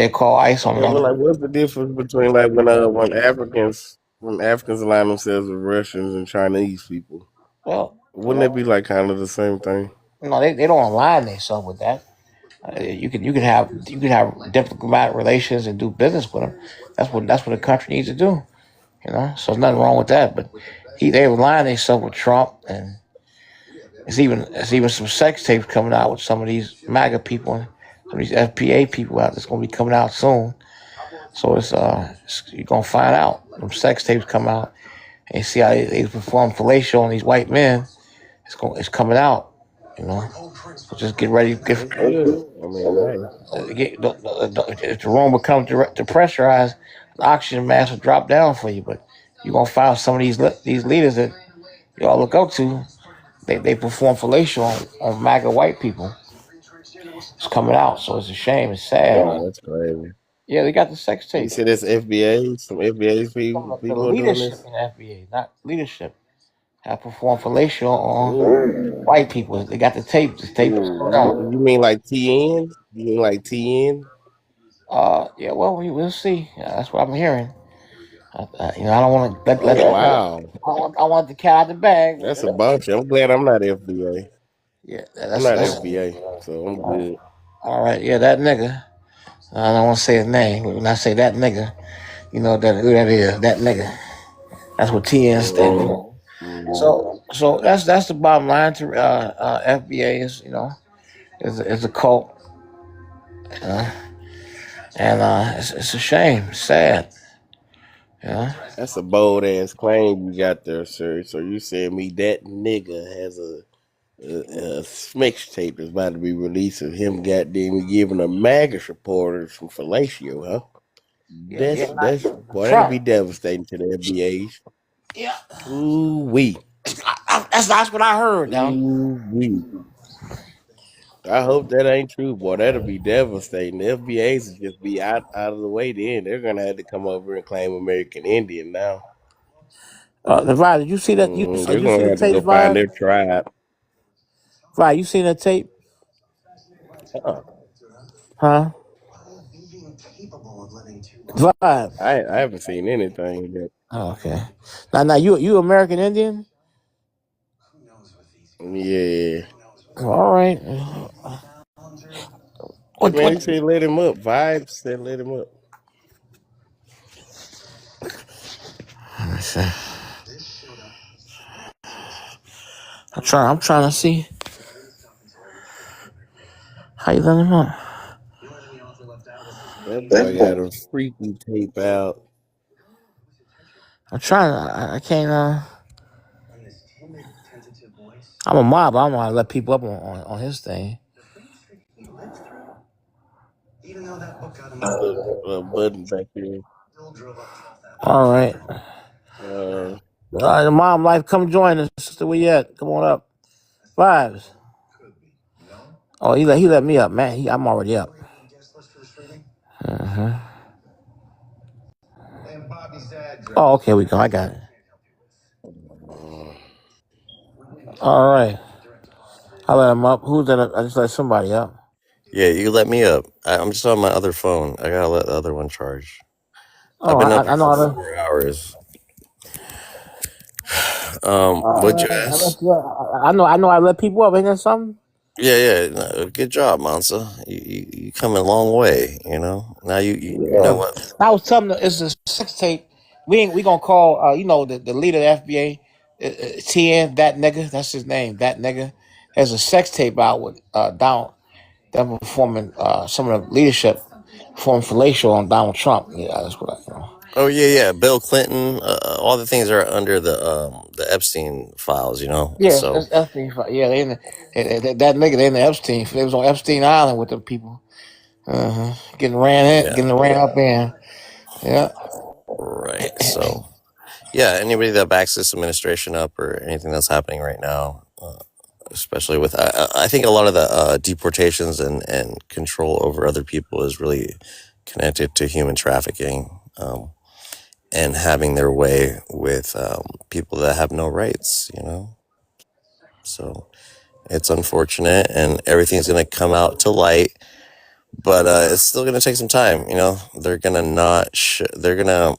call ICE on Yeah, but them. like, what's the difference between like when Africans align themselves with Russians and Chinese people? Well, Wouldn't it be like kind of the same thing? no, they don't align themselves with that. You can have diplomatic relations and do business with them. That's what a country needs to do. So there's nothing wrong with that. But they align themselves with Trump, and it's even some sex tapes coming out with some of these MAGA people and some of these FPA people out that's going to be coming out soon. So you're gonna find out. Them sex tapes come out, and you see how they perform fellatio on these white men. It's coming out. So just get ready. That's good. I mean, If the room becomes depressurized, the oxygen mask will drop down for you. But you're gonna find some of these leaders that y'all look up to. They perform fellatio on MAGA white people. It's coming out, so it's a shame. It's sad. oh, that's crazy. Yeah, they got the sex You tape. said it's FBA, some FBA people The are doing leadership this. in the FBA, not leadership, have performed fellatio on white people. They got the tape. The tape is coming out. You mean like TN? You mean like TN? Yeah. Well, we'll see. That's what I'm hearing. I don't want to let. Wow, I want the cat out the bag. that's a bunch. I'm glad I'm not FBA. Yeah, I'm not FBA, so I'm good. all right. Yeah, that nigga. I don't want to say his name. When I say that nigga, who that is. That nigga. That's what TN stands for. So that's the bottom line to FBA is a cult, and it's a shame, it's sad. That's a bold ass claim you got there, sir. So you saying me that nigga has a mix tape that's about to be released of him goddamn giving a MAGA supporters some fellatio, huh? That's boy, that'd be devastating to the FBAs. Yeah. Ooh wee. That's what I heard. Ooh wee. I hope that ain't true, boy. That'll be devastating. The FBAs will just be out of the way then. They're gonna have to come over and claim American Indian now. Vi, did you see that? They're gonna have to go find their tribe. Vi, you seen that tape? Huh? Vi. I haven't seen anything yet. Oh, okay. Now you American Indian? Yeah. All right. Man, he said let him up. Vibes said let him up. Let me see. I'm trying to see how you let him up. That boy got a freaky tape out. I'm trying. I can't. I'm a mob. I don't know how to let people up on his thing. Button back here. All right. The mom life, come join us. Sister, where you at? Come on up. Vibes. Oh, he let me up, man. I'm already up. Oh, okay, we go. I got it. All right. I let him up. Who's that? I just let somebody up. Yeah, you let me up. I'm just on my other phone. I gotta let the other one charge. Oh, I've been up I know for 4 hours. What'd you I ask? know I let people up. Ain't that something? Yeah. No, good job, Mansa. You come a long way. You know. Now you know Yeah. what? I was telling them it's a sex tape. We gonna call the leader of the FBA, TN, that nigga. That's his name. That nigga has a sex tape out with Donald. Them performing some of the leadership performing fellatio on Donald Trump. Yeah, that's what I know. Oh yeah. Bill Clinton. All the things are under the Epstein files. You know. Yeah, So that's Epstein. Yeah, that nigga. They in the Epstein. They was on Epstein Island with the people. Getting yeah. ran up in. Yeah. Right. So yeah. Anybody that backs this administration up or anything that's happening right now. Especially with, I think a lot of the deportations and control over other people is really connected to human trafficking and having their way with people that have no rights, you know? So it's unfortunate and everything's going to come out to light, but it's still going to take some time, you know? They're going to they're going to,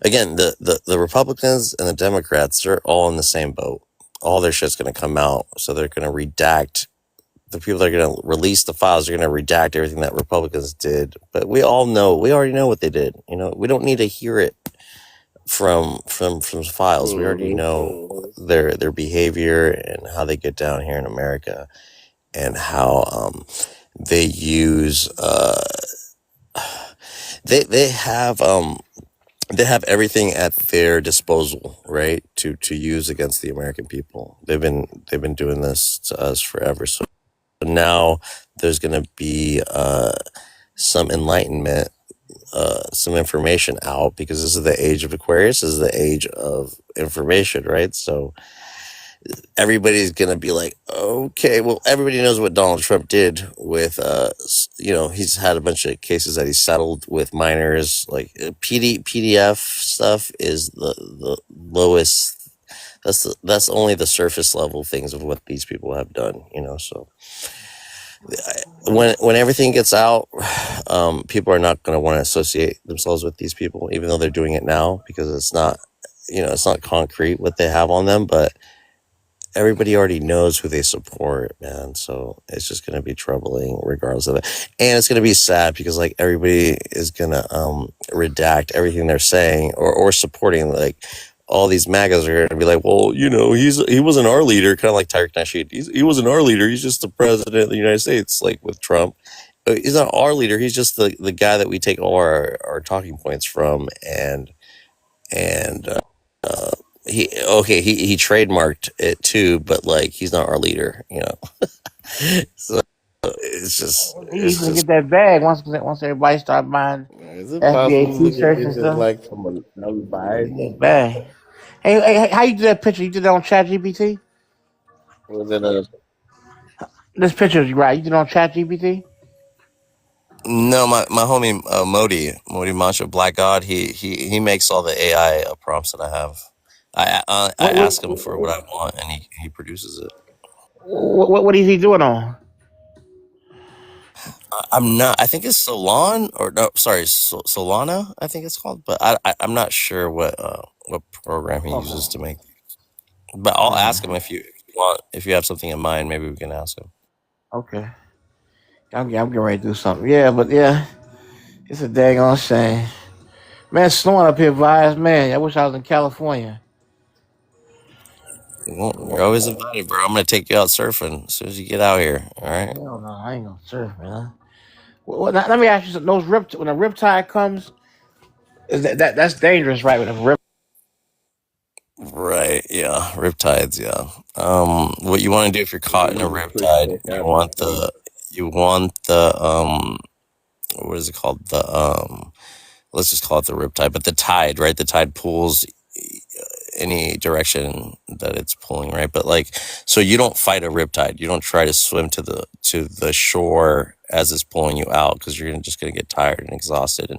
again, the Republicans and the Democrats are all in the same boat. All their shit's going to come out, so they're going to redact. The people that are going to release the files are going to redact everything that Republicans did. But we already know what they did. You know, we don't need to hear it from files. We already know their behavior and how they get down here in America and how they use they have everything at their disposal, right? To use against the American people. They've been doing this to us forever. So now there's going to be some enlightenment, some information out, because this is the age of Aquarius. This is the age of information, right? So everybody's going to be like, okay, well, everybody knows what Donald Trump did with, he's had a bunch of cases that he settled with minors. Like PDF stuff is the lowest. That's only the surface level things of what these people have done, you know. So when everything gets out, people are not going to want to associate themselves with these people, even though they're doing it now, because it's not concrete what they have on them, but everybody already knows who they support, man. So it's just going to be troubling regardless of it. And it's going to be sad because like everybody is going to redact everything they're saying or supporting. Like all these MAGAs are going to be like, well, you know, he wasn't our leader, kind of like Tariq Nasheed. He wasn't our leader. He's just the president of the United States, like with Trump. He's not our leader. He's just the guy that we take all our talking points from. And he trademarked it too, but like he's not our leader, you know. So He's gonna get that bag once everybody start buying is it FBA possible to get t-shirts and this stuff. like from another side? That bag. Hey, how you do that picture? You did that on ChatGPT? Was it This picture is right. You did it on ChatGPT? No, my homie Modi Mantra Black God, he makes all the AI prompts that I have. I ask him for what I want and he produces it. What is he doing on? I'm not. I think it's Solana or no, sorry, Solana. I think it's called, but I'm not sure what program he uses to make. But I'll ask him if you want. If you have something in mind, maybe we can ask him. Okay. I'm getting ready to do something. Yeah, but yeah, it's a daggone shame. Man, it's snowing up here, Vibes. Man, I wish I was in California. Well, you're always invited, bro. I'm gonna take you out surfing as soon as you get out here. All right. Hell no, I ain't gonna surf, man. Well, now, let me ask you something. When a riptide comes, is that's dangerous, right? When a rip. Right. Yeah. Riptides. Yeah. What you want to do if you're caught in a riptide? You want the what is it called? Let's just call it the riptide, but the tide, right? The tide pulls any direction that it's pulling, right? But like, so you don't fight a riptide. You don't try to swim to the shore as it's pulling you out, because you're just gonna get tired and exhausted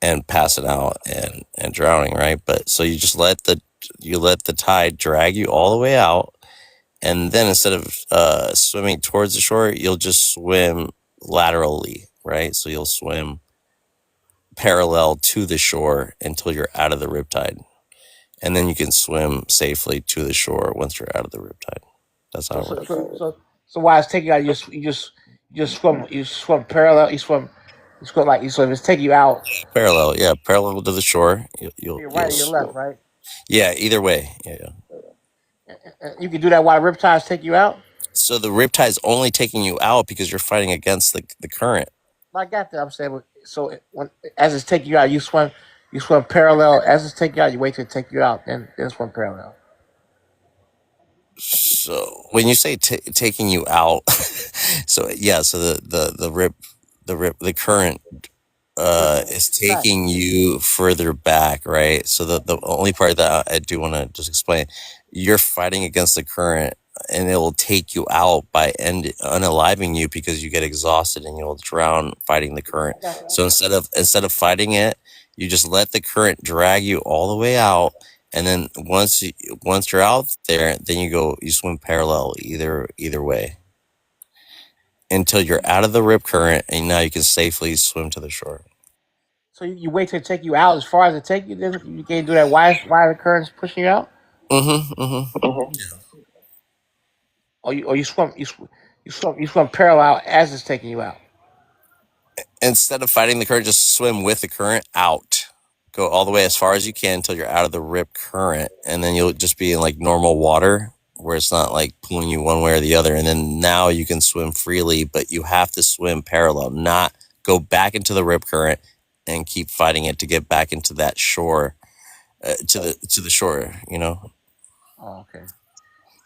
and passing out and drowning, right? But so you just let the tide drag you all the way out, and then instead of swimming towards the shore, you'll just swim laterally, right? So you'll swim parallel to the shore until you're out of the riptide. and then you can swim safely to the shore once you're out of the riptide. That's how So it so works. so so, so while it's taking you out, you swim parallel. You swim like you swim. It's taking you out Parallel, yeah, parallel to the shore. to your right or your left, right? Yeah, either way. Yeah. You can do that while the riptides take you out. So the riptide's only taking you out because you're fighting against the current. I got that. I'm saying, so when as it's taking you out, you swim parallel. As it's taking you out, you wait till it take you out, then swim parallel. So when you say taking you out, so yeah, so the current is taking you further back, right? So the only part that I do want to just explain, you're fighting against the current, and it will take you out by unaliving you because you get exhausted and you'll drown fighting the current. So instead of fighting it, you just let the current drag you all the way out, and then once you're out there, then you swim parallel either way until you're out of the rip current, and now you can safely swim to the shore. So you wait till it take you out as far as it take you. Then you can't do that. Why the current's pushing you out? Or you swim parallel as it's taking you out. Instead of fighting the current, just swim with the current out. Go all the way as far as you can until you're out of the rip current, and then you'll just be in like normal water where it's not like pulling you one way or the other. And then now you can swim freely, but you have to swim parallel, not go back into the rip current and keep fighting it to get back into that shore, to the shore. Oh, okay.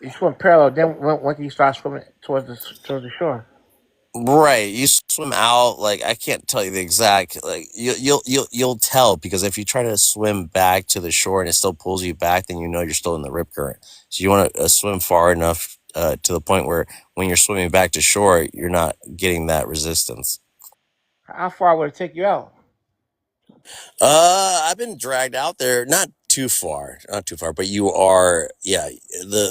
You swim parallel. Then when can you start swimming towards the shore? Right, you swim out, like I can't tell you the exact, like you'll tell, because if you try to swim back to the shore and it still pulls you back, then you're still in the rip current. So you want to swim far enough to the point where when you're swimming back to shore, you're not getting that resistance. How far would it take you out? I've been dragged out there, not too far, but the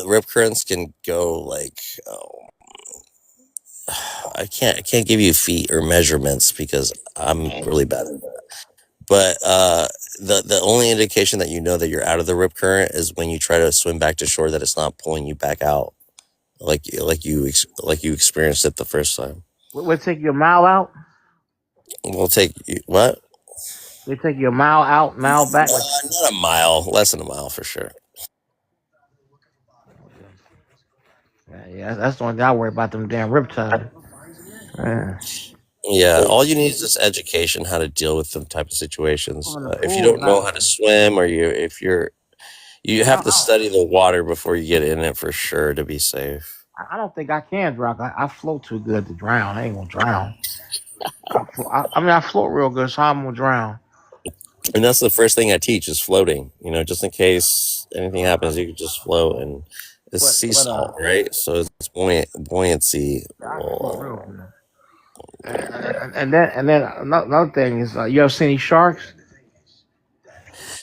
rip currents can go like, I can't give you feet or measurements because I'm really bad at that. But the only indication that that you're out of the rip current is when you try to swim back to shore, that it's not pulling you back out like you experienced it the first time. Would it take you a mile out? We'll take what? Would it take you a mile out, mile back? Not a mile, less than a mile for sure. Yeah, that's the only thing I worry about, them damn riptides. Yeah, all you need is just education, how to deal with them type of situations. If you don't know how to swim, or you have to study the water before you get in it for sure to be safe. I don't think I can drown. I float too good to drown. I ain't gonna drown. I float real good, so I'm gonna drown. And that's the first thing I teach is floating. Just in case anything happens, you can just float, and it's sea salt, right? So it's buoyancy. And then another thing is, you ever seen any sharks?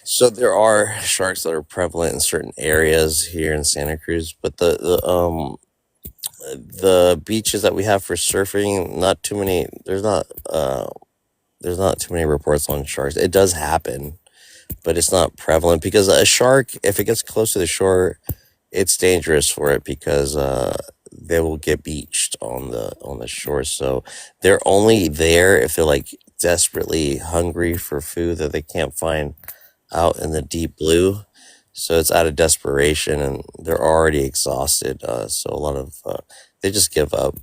So there are sharks that are prevalent in certain areas here in Santa Cruz, but the beaches that we have for surfing, not too many. There's not too many reports on sharks. It does happen, but it's not prevalent because a shark, if it gets close to the shore, it's dangerous for it because they will get beached on the shore. So they're only there if they're like desperately hungry for food that they can't find out in the deep blue. So it's out of desperation, and they're already exhausted. So a lot of they just give up.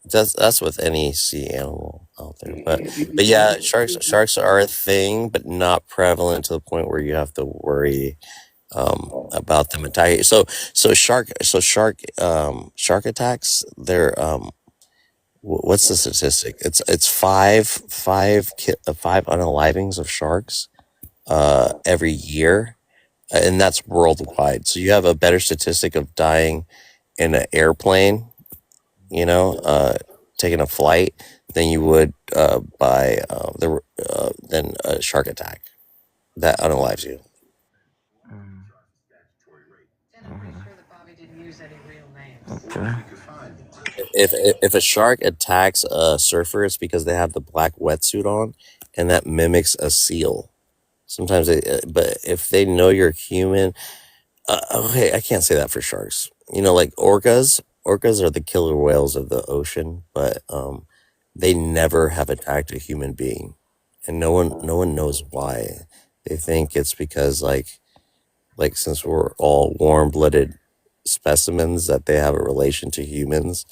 That's with any sea animal out there. But yeah, sharks are a thing, but not prevalent to the point where you have to worry about them attacking. So shark attacks. They're what's the statistic? It's five unalivings of sharks every year, and that's worldwide. So you have a better statistic of dying in an airplane, taking a flight, than you would by than a shark attack that unalives you. Okay. If a shark attacks a surfer, it's because they have the black wetsuit on, and that mimics a seal. Sometimes they, but if they know you're human, okay, I can't say that for sharks. You know, like orcas. Orcas are the killer whales of the ocean, but they never have attacked a human being, and no one knows why. They think it's because like since we're all warm-blooded specimens that they have a relation to humans,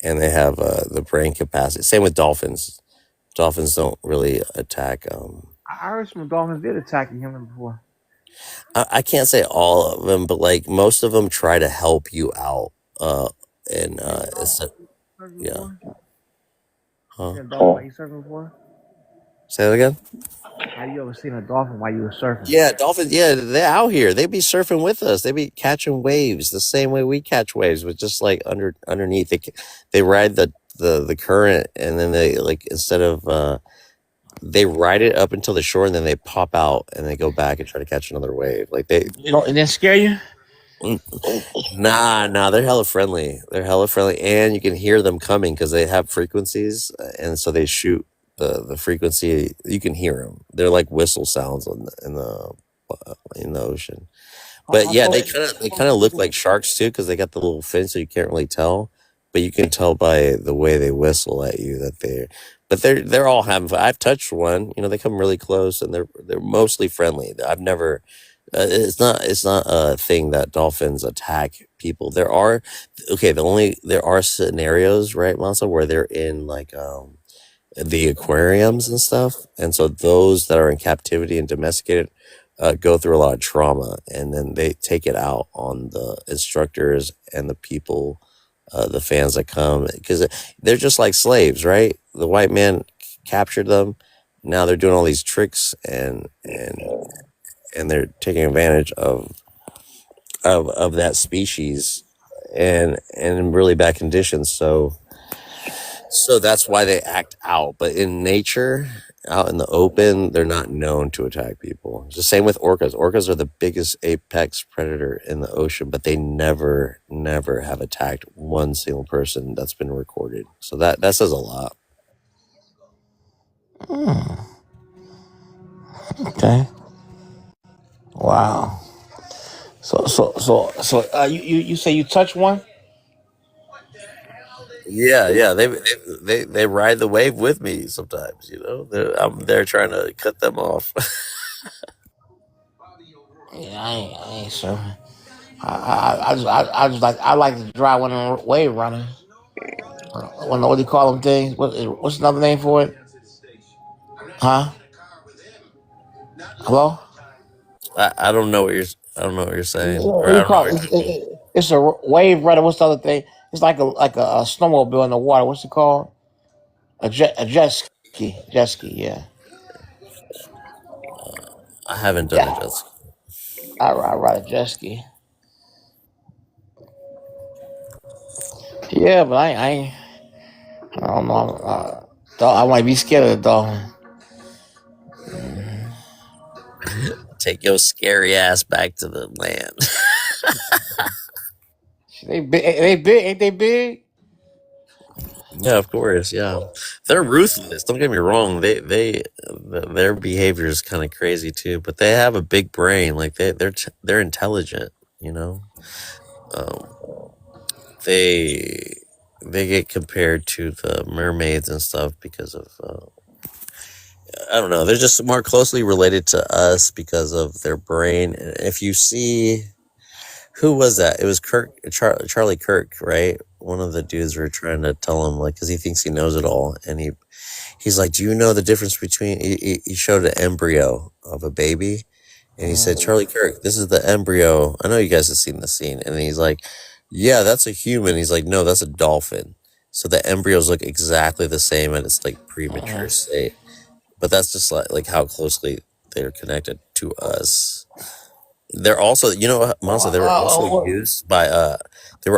and they have the brain capacity. Same with dolphins. Dolphins don't really attack. I heard some dolphins did attack a human before. I can't say all of them, but like most of them try to help you out. And Surfing yeah, before? huh? Seen a dolphin while you surfing before? Say that again. Have you ever seen a dolphin while you were surfing? Yeah, dolphins. Yeah, they're out here. They be surfing with us. They be catching waves the same way we catch waves, but just like underneath. They ride the current, and then they like instead of they ride it up until the shore, and then they pop out and they go back and try to catch another wave. Like they You know, it didn't scare you? Nah, they're hella friendly. They're hella friendly, and you can hear them coming because they have frequencies, and so they shoot the frequency. You can hear them. They're like whistle sounds in the ocean. But yeah, they kind of look like sharks too because they got the little fin, so you can't really tell. But you can tell by the way they whistle at you that they're all having fun. I've touched one. You know, they come really close and they're mostly friendly. I've never. It's not a thing that dolphins attack people. There are scenarios, right, Mansa, where they're in like the aquariums and stuff, and so those that are in captivity and domesticated go through a lot of trauma, and then they take it out on the instructors and the people, the fans that come, because they're just like slaves, right? The white man captured them. Now they're doing all these tricks and they're taking advantage of that species and in really bad conditions. So that's why they act out. But in nature, out in the open, they're not known to attack people. It's the same with orcas. Orcas are the biggest apex predator in the ocean, but they never have attacked one single person that's been recorded. So that says a lot. Okay. Wow. So you say you touch one? Yeah. They ride the wave with me sometimes. You know, I'm there trying to cut them off. Yeah, I ain't surfing. I just like to drive one of the wave runners. What do you call them things? What's another name for it? Huh? Hello? I don't know what you're saying, What or do I you don't know call what it? you're talking It's a wave runner. What's the other thing? It's like a snowmobile in the water. What's it called? A jet ski. Jet ski. Yeah. I haven't done a Yeah. jet ski. I ride a jet ski. Yeah, but I don't know. I might be scared of the dolphin. Take your scary ass back to the land. They big. They big. Ain't they big? Yeah, of course. Yeah, they're ruthless. Don't get me wrong. Their behavior is kind of crazy too, but they have a big brain. Like they're intelligent. You know, um, they get compared to the mermaids and stuff because of I don't know. They're just more closely related to us because of their brain. If you see, who was that? It was Charlie Kirk, right? One of the dudes were trying to tell him, like, because he thinks he knows it all, and he's like, "Do you know the difference between?" He showed an embryo of a baby, and he said, "Charlie Kirk, this is the embryo." I know you guys have seen the scene, and he's like, "Yeah, that's a human." He's like, "No, that's a dolphin." So the embryos look exactly the same at its like premature state, but that's just like how closely they're connected to us. They're also, you know, Monza, they were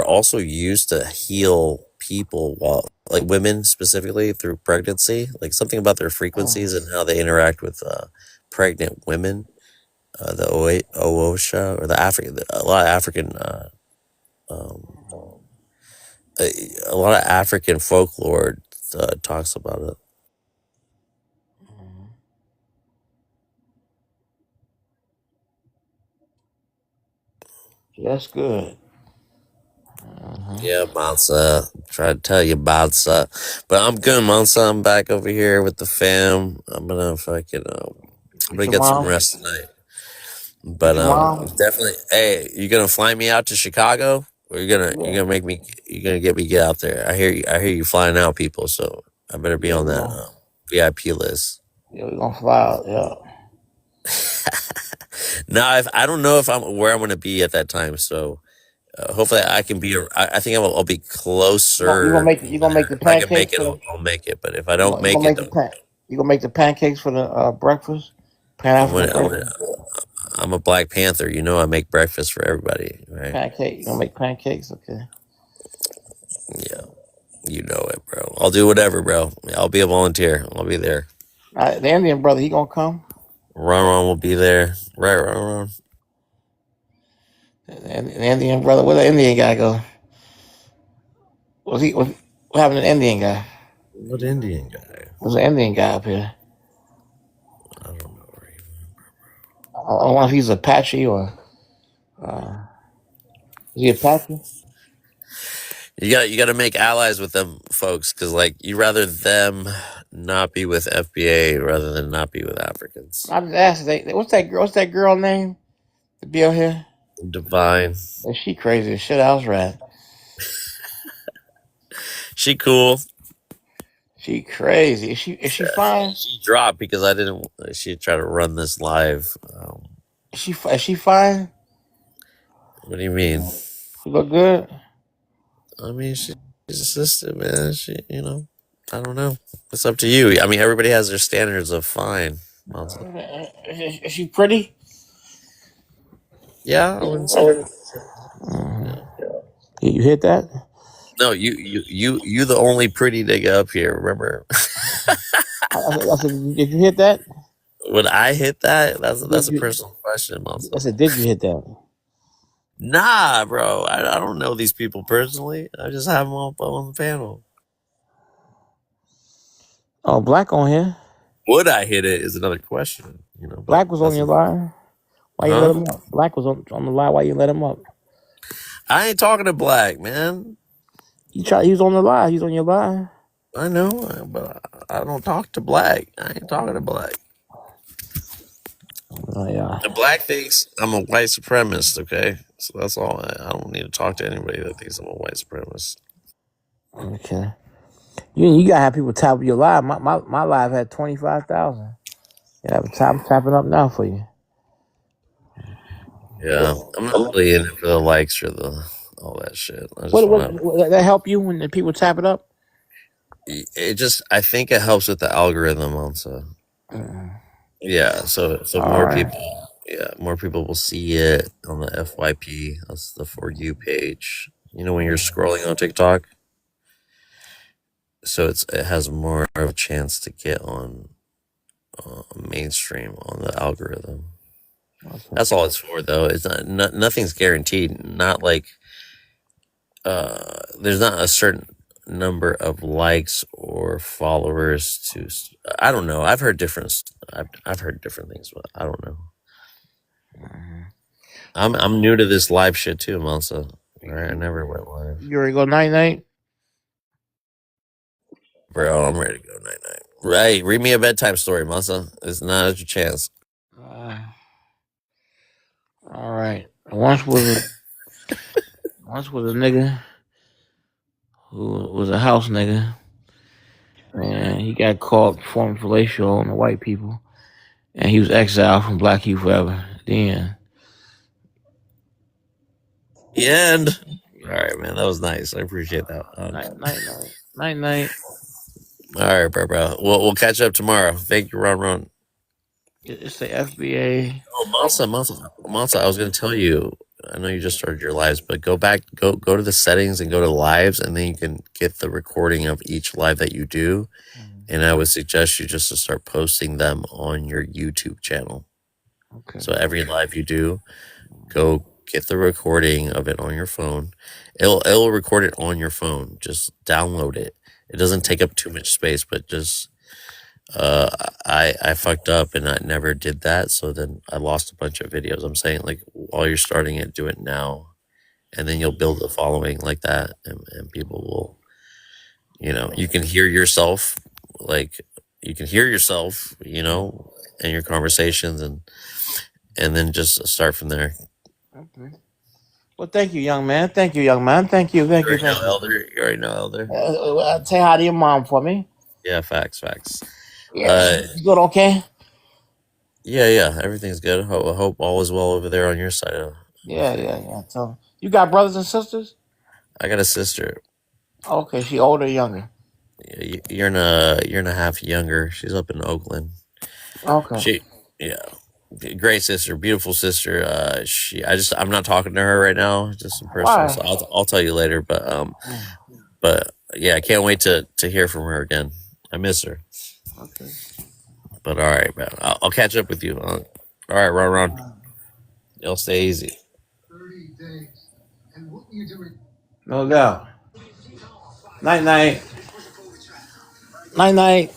also used to heal people while, like women specifically through pregnancy, like something about their frequencies and how they interact with pregnant women. The Oosha or the African, a lot of African, um, a lot of African folklore talks about it. That's good. Yeah, Monsa. Try to tell you about but I'm good, Monsa. I'm back over here with the fam. I'm gonna fucking I'm With gonna your get some mom? rest tonight. With But your mom? definitely. Hey, you gonna fly me out to Chicago? Or you Yeah. gonna make me? You gonna get me get out there? I hear you. I hear you flying out people. So I better be Yeah, on we're that gonna VIP list. yeah, we're gonna fly out, yeah. Now, if I don't know if I'm where I'm gonna be at that time. So hopefully I can be. I think I'll be closer. You gonna make the If I can make pancakes it, for the I'll make it. But if I don't make it, don't. you gonna make the pancakes for the breakfast? Pan I'm African gonna, I'm gonna, breakfast? I'm a Black Panther. You know, I make breakfast for everybody, right? Pancake. You gonna make pancakes? Okay. Yeah, you know it, bro. I'll do whatever, bro. I'll be a volunteer. I'll be there. The Indian brother, he gonna come? Ron will be there. Right, Ron. The Indian brother, where the Indian guy go? What happened to the Indian guy? What Indian guy? There's an Indian guy up here. I don't know. I don't know if he's Apache or is he Apache? You got to make allies with them folks, because like you rather them not be with FBA rather than not be with Africans. I just asked, what's that girl name to be out here? Divine. Is she crazy as shit? I was right. She cool. She crazy. Is she fine? She dropped because I didn't. She tried to run this live. Is she fine? What do you mean? She look good. I mean, she's a sister, man. She, I don't know. It's up to you. I mean, everybody has their standards of fine. Is she pretty? Yeah, I wouldn't say. You hit that? No, you the only pretty nigga up here. Remember? I said, did you hit that? Would I hit that? That's a personal question, Monster. I said, did you hit that? Nah, bro. I don't know these people personally. I just have them up on the panel. Oh, Black on here. Would I hit it is another question. Black was on your line. Why you let him up? Black was on the line. Why you let him up? I ain't talking to Black, man. He was on the line. He's on your line. I know, but I don't talk to Black. I ain't talking to Black. Oh yeah. The Black thinks I'm a white supremacist. Okay, so that's all. I don't need to talk to anybody that thinks I'm a white supremacist. Okay. You gotta have people tap your live. My live had 25,000. Yeah, I'm tapping up now for you. Yeah, I'm not really in it for the likes or all that shit. I just What that help you when the people tap it up? I think it helps with the algorithm also. Yeah, so more people, more people will see it on the FYP. That's the For You page. You know when you're scrolling on TikTok, so it has more of a chance to get on mainstream on the algorithm. Okay. That's all it's for, though. It's nothing's guaranteed. Not like there's not a certain number of likes or followers to. I don't know. I've heard different things, but I don't know. I'm new to this live shit too, Melissa. Right? I never went live. You ready to go night? Bro, I'm ready to go night. Right, read me a bedtime story, Melissa. It's not your chance. All right. Once was a nigga who was a house nigga, and he got caught performing fellatio on the white people, and he was exiled from Black Youth Forever. Then The end. All right, man. That was nice. I appreciate that. Night. All right, bro. We'll catch up tomorrow. Thank you, Ron. It's the FBA. Oh, Monsa, I was going to tell you, I know you just started your lives, but go to the settings and go to lives, and then you can get the recording of each live that you do. And I would suggest you just to start posting them on your YouTube channel. Okay. So every live you do, go get the recording of it on your phone. It'll record it on your phone. Just download it. It doesn't take up too much space, but just uh, I fucked up and I never did that. So then I lost a bunch of videos. I'm saying like while you're starting it, do it now, and then you'll build a following like that, and people will, you can hear yourself, like you can hear yourself, in your conversations, and then just start from there. Okay. Well, thank you, young man. Thank you, young man. Thank you, thank You you, already know, thank you. Elder. You already know, Elder. Say hi to your mom for me. Yeah, facts. Yeah, she's good. Okay. Yeah, everything's good. I hope all is well over there on your side of the Yeah, family. yeah, yeah. So you got brothers and sisters? I got a sister. Okay, she older or younger? Year and a half younger. She's up in Oakland. Okay. Yeah, great sister, beautiful sister. I'm not talking to her right now, just in person. So Why? I'll tell you later. But yeah, I can't wait to hear from her again. I miss her. Okay. But all right, man. I'll catch up with you. All right, Ron. Y'all stay easy. No doubt. Night, night. Night, night.